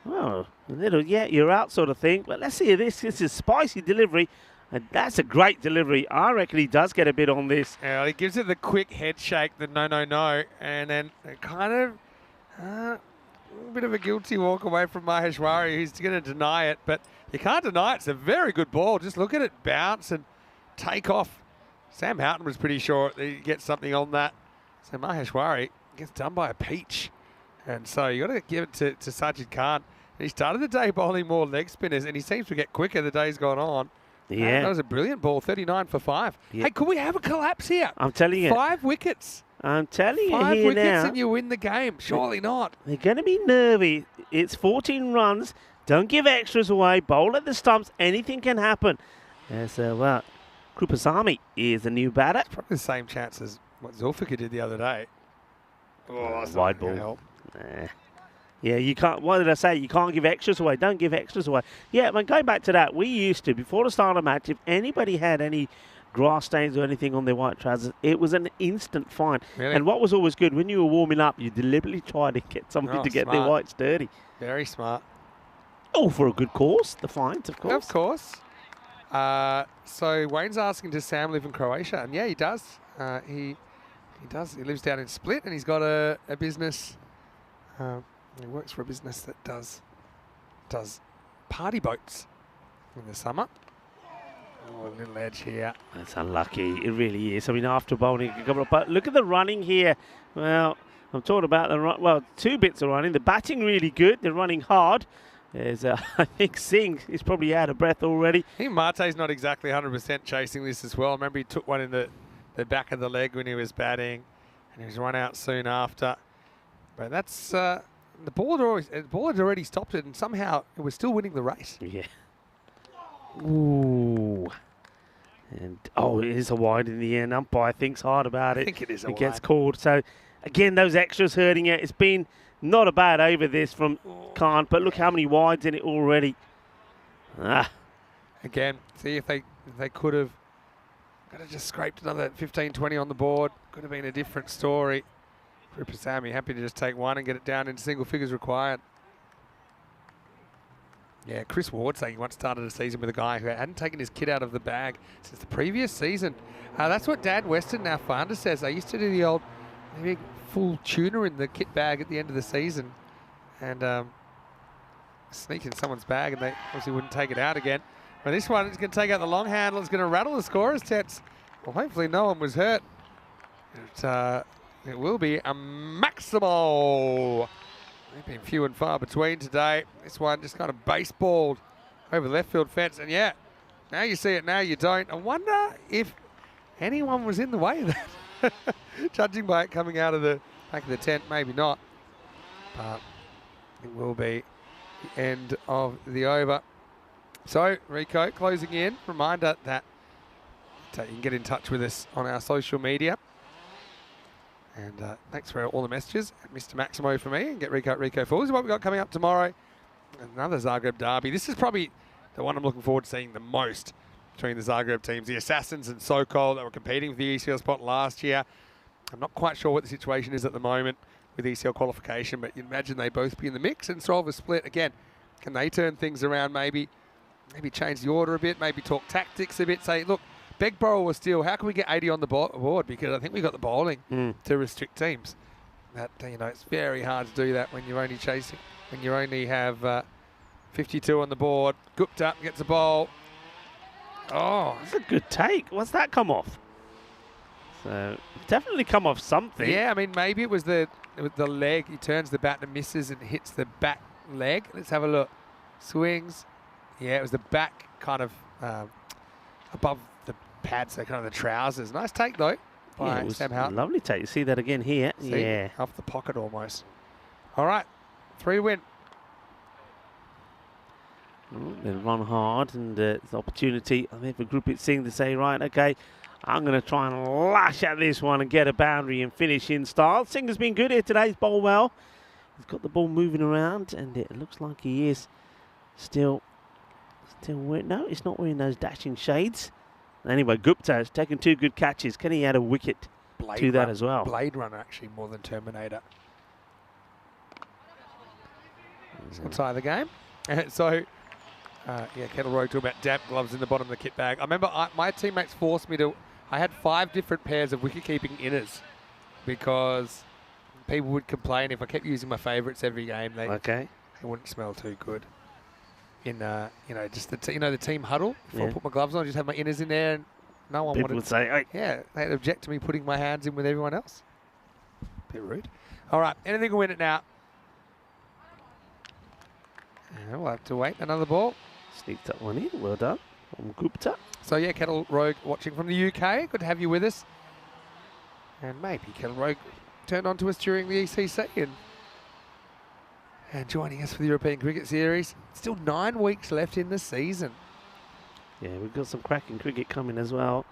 yeah, you're out sort of thing. But let's see this. This is spicy delivery, and that's a great delivery. I reckon he does get a bit on this. Yeah, he gives it the quick head shake, the no, and then kind of a bit of a guilty walk away from Maheshwari. He's going to deny it, but you can't deny it. It's a very good ball. Just look at it bounce and take off. Sam Houghton was pretty sure he'd get something on that. So Maheshwari gets done by a peach. And so you got to give it to Sajid Khan. And he started the day bowling more leg spinners, and he seems to get quicker the day's gone on. Yeah. That was a brilliant ball, 39 for 5. Yeah. Hey, could we have a collapse here? I'm telling you. 5 wickets. I'm telling you 5 here wickets now. and you win the game. Surely not. They're going to be nervy. It's 14 runs. Don't give extras away. Bowl at the stumps. Anything can happen. So, Krupasamy is the new batter. Probably the same chance as what Zulfikar did the other day. Oh, that's wide not gonna ball. help. Yeah, you can't. What did I say? You can't give extras away. Don't give extras away. Yeah, but going back to that, we used to, before the start of the match, if anybody had any grass stains or anything on their white trousers, it was an instant fine. Really? And what was always good, when you were warming up, you deliberately tried to get somebody to get their smart. whites dirty. Very smart. Oh, for a good cause, the fines, of course. Of course. So Wayne's asking, does Sam live in Croatia? And yeah, he does. He does. He lives down in Split, and he's got a business. He works for a business that does party boats in the summer. Oh, a little edge here. That's unlucky. It really is. I mean, after bowling a couple of, but look at the running here. Well, I'm talking about the run. Well, 2 bits of running. The batting really good. They're running hard. There's, I think Singh is probably out of breath already. I think Marte's not exactly 100% chasing this as well. I remember he took one in the back of the leg when he was batting, and he was run out soon after. But that's the ball had already stopped it, and somehow it was still winning the race. Yeah. Ooh. And it is a wide in the end. Umpire thinks hard about it. I think it is a It gets wide. called. So again, those extras hurting it. It's been not a bad over this from Khan, but look how many wides in it already. Again, see if they could have just scraped another 15, 20 on the board. Could have been a different story. Krupasamy happy to just take one and get it down into single figures required. Yeah, Chris Ward saying he once started a season with a guy who hadn't taken his kit out of the bag since the previous season. That's what Dan Weston, now founder, says. I used to do the old maybe full tuner in the kit bag at the end of the season and sneak in someone's bag, and they obviously wouldn't take it out again. But this one is going to take out the long handle. It's going to rattle the scorer's tents. Well, hopefully no one was hurt. It will be a Maximo. They've been few and far between today. This one just kind of baseballed over the left field fence. And yeah, now you see it, now you don't. I wonder if anyone was in the way of that. Judging by it coming out of the back of the tent, maybe not. But it will be the end of the over. So, Rico, closing in. Reminder that you can get in touch with us on our social media. And thanks for all the messages. Mr. Maximo for me, and get Rico at Rico Falls. What we've got coming up tomorrow, another Zagreb derby. This is probably the one I'm looking forward to seeing the most between the Zagreb teams. The Assassins and Sokol that were competing for the ECL spot last year. I'm not quite sure what the situation is at the moment with ECL qualification, but you imagine they both be in the mix and solve a split. Again, can they turn things around, maybe change the order a bit, maybe talk tactics a bit, say, look, Begborough was still, how can we get 80 on the board? Because I think we got the bowling to restrict teams. That, it's very hard to do that when you're only chasing, when you only have 52 on the board. Gupta gets a bowl. Oh, that's a good take. What's that come off? So definitely come off something. Yeah, I mean, maybe it was the leg. He turns the bat and misses and hits the back leg. Let's have a look. Swings. Yeah, it was the back kind of above the pads, so kind of the trousers. Nice take, though, by Sam Houghton. Lovely take. You see that again here? See, yeah. Off the pocket almost. All right, 3 win. They run hard, and it's an opportunity, I think, for Group It Singh to say, right, okay, I'm going to try and lash at this one and get a boundary and finish in style. Singh has been good here today. He's bowled well. He's got the ball moving around, and it looks like he is still wearing... No, he's not wearing those dashing shades. Anyway, Gupta has taken 2 good catches. Can he add a wicket to that as well? Blade Runner, actually, more than Terminator. We'll tie the game. So... yeah, Kettle Rogue talking about damp gloves in the bottom of the kit bag. I remember my teammates forced me to... I had 5 different pairs of wicket-keeping inners because people would complain if I kept using my favourites every game. They wouldn't smell too good. In, just the team huddle. Before I put my gloves on, I just have my inners in there, and no one People would say, hey. Yeah, they'd object to me putting my hands in with everyone else. Bit rude. All right, anything will win it now. And we'll have to wait another ball. Sneaked that one in. Well done from Gupta. So, yeah, Kettle Rogue watching from the UK. Good to have you with us. And maybe Kettle Rogue turned on to us during the ECC and joining us for the European Cricket Series. Still 9 weeks left in the season. Yeah, we've got some cracking cricket coming as well.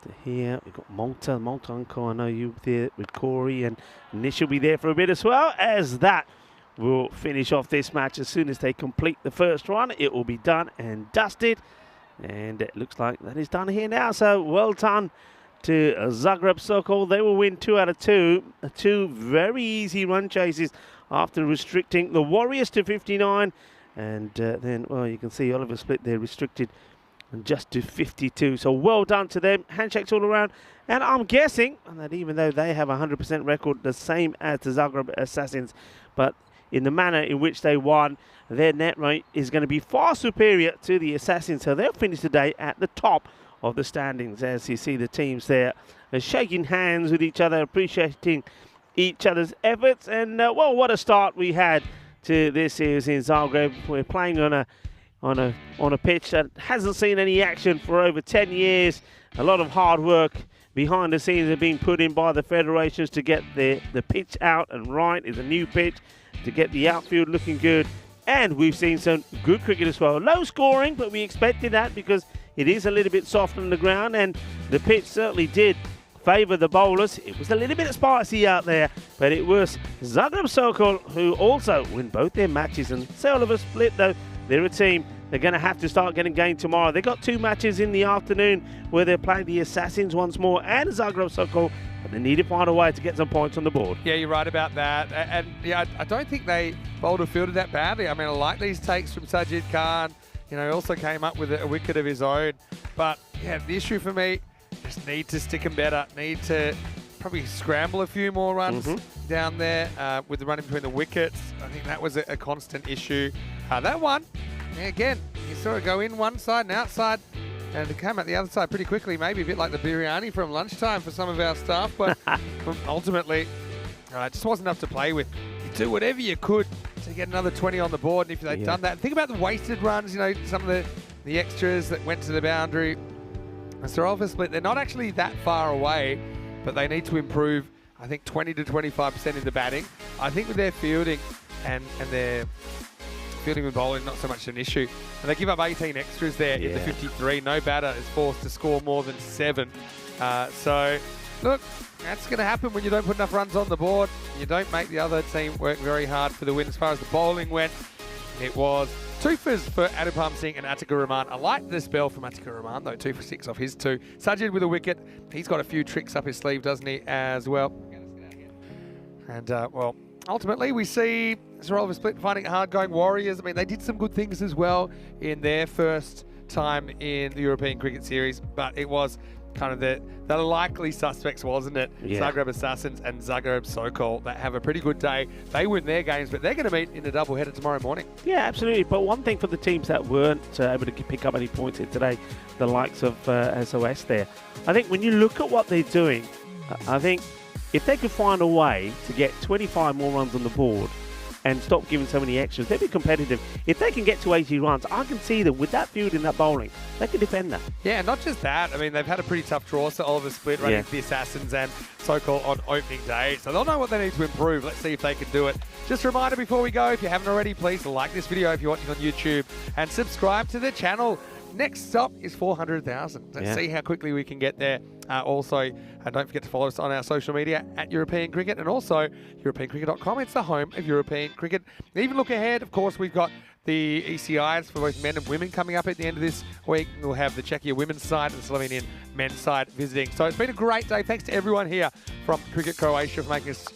To here, we've got Malta Uncle. I know you there with Corey, and Nish will be there for a bit as well. As that will finish off this match as soon as they complete the first run. It will be done and dusted. And it looks like that is done here now. So well done to Zagreb Sokol. They will win 2 out of 2. 2 very easy run chases after restricting the Warriors to 59. And then, well, you can see Oliver Split there restricted and just to 52. So well done to them. Handshakes all around. And I'm guessing that even though they have a 100% record, the same as the Zagreb Assassins, but in the manner in which they won, their net rate is going to be far superior to the Assassins. So they'll finish today at the top of the standings. As you see the teams there shaking hands with each other, appreciating each other's efforts. And, well, what a start we had to this series in Zagreb. We're playing on a pitch that hasn't seen any action for over 10 years. A lot of hard work behind the scenes have been put in by the federations to get the pitch out and right. It's a new pitch to get the outfield looking good. And we've seen some good cricket as well. Low scoring, but we expected that because it is a little bit soft on the ground, and the pitch certainly did favour the bowlers. It was a little bit spicy out there, but it was Zagreb Sokol who also win both their matches. And say Oliver Split, though, they're a team. They're going to have to start getting game tomorrow. They've got 2 matches in the afternoon where they're playing the Assassins once more and Zagreb Sokol, but they need to find a way to get some points on the board. Yeah, you're right about that. And yeah, I don't think they bowled or fielded that badly. I mean, I like these takes from Sajid Khan. He also came up with a wicket of his own. But yeah, the issue for me, just need to stick them better. Need to probably scramble a few more runs down there with the running between the wickets. I think that was a constant issue. That one, yeah, again, you sort of go in one side and outside. and it came out the other side pretty quickly, maybe a bit like the biryani from lunchtime for some of our staff, but ultimately, it just wasn't enough to play with. You do whatever you could to get another 20 on the board, and if they'd done that, think about the wasted runs, you know, some of the extras that went to the boundary. The Sarova split, they're not actually that far away, but they need to improve, I think, 20 to 25% in the batting. I think with their fielding and their fielding and bowling, not so much an issue. And they give up 18 extras there in the 53. No batter is forced to score more than 7. So, look, that's going to happen when you don't put enough runs on the board. You don't make the other team work very hard for the win. As far as the bowling went, it was 2 for Adipam Singh and Atikur Rahman. I like the spell from Atikur Rahman, though, 2 for 6 off his 2. Sajid with a wicket. He's got a few tricks up his sleeve, doesn't he, as well? And, well, ultimately, we see Sarova Split finding it hard going. Warriors, I mean, they did some good things as well in their first time in the European Cricket Series, but it was kind of the likely suspects, wasn't it? Yeah. Zagreb Assassins and Zagreb Sokol that have a pretty good day. They win their games, but they're going to meet in a doubleheader tomorrow morning. Yeah, absolutely. But one thing for the teams that weren't able to pick up any points here today, the likes of SOS there, I think when you look at what they're doing, I think if they could find a way to get 25 more runs on the board and stop giving so many extras, they'd be competitive. If they can get to 80 runs, I can see that with that field and that bowling, they can defend that. Yeah, not just that. I mean, they've had a pretty tough draw, so Oliver Split running the Assassins and Sokol on opening day. So they'll know what they need to improve. Let's see if they can do it. Just a reminder before we go, if you haven't already, please like this video if you're watching on YouTube and subscribe to the channel. Next stop is 400,000. Let's see how quickly we can get there. Also, don't forget to follow us on our social media at European Cricket and also EuropeanCricket.com. It's the home of European Cricket. Even look ahead, of course, we've got the ECIs for both men and women coming up at the end of this week. We'll have the Czechia women's side and the Slovenian men's side visiting. So it's been a great day. Thanks to everyone here from Cricket Croatia for making us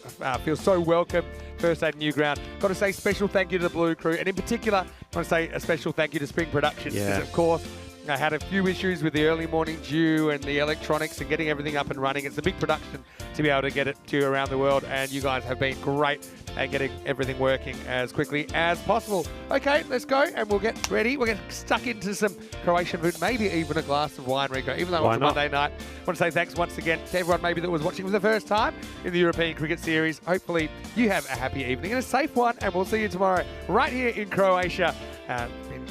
feel so welcome. First day at New Ground. Got to say special thank you to the Blue Crew, and in particular, I want to say a special thank you to Spring Productions, because of course, I had a few issues with the early morning dew and the electronics and getting everything up and running. It's a big production to be able to get it to you around the world, and you guys have been great at getting everything working as quickly as possible. Okay, let's go, and we'll get ready. We'll get stuck into some Croatian food, maybe even a glass of wine, Rico, even though it's a Monday night. I want to say thanks once again to everyone maybe that was watching for the first time in the European Cricket Series. Hopefully you have a happy evening and a safe one, and we'll see you tomorrow right here in Croatia.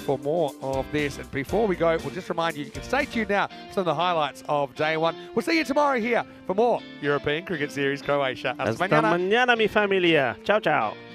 For more of this. And before we go, we'll just remind you, you can stay tuned now for some of the highlights of day 1. We'll see you tomorrow here for more European Cricket Series Croatia. Hasta mañana, mi familia. Ciao, ciao.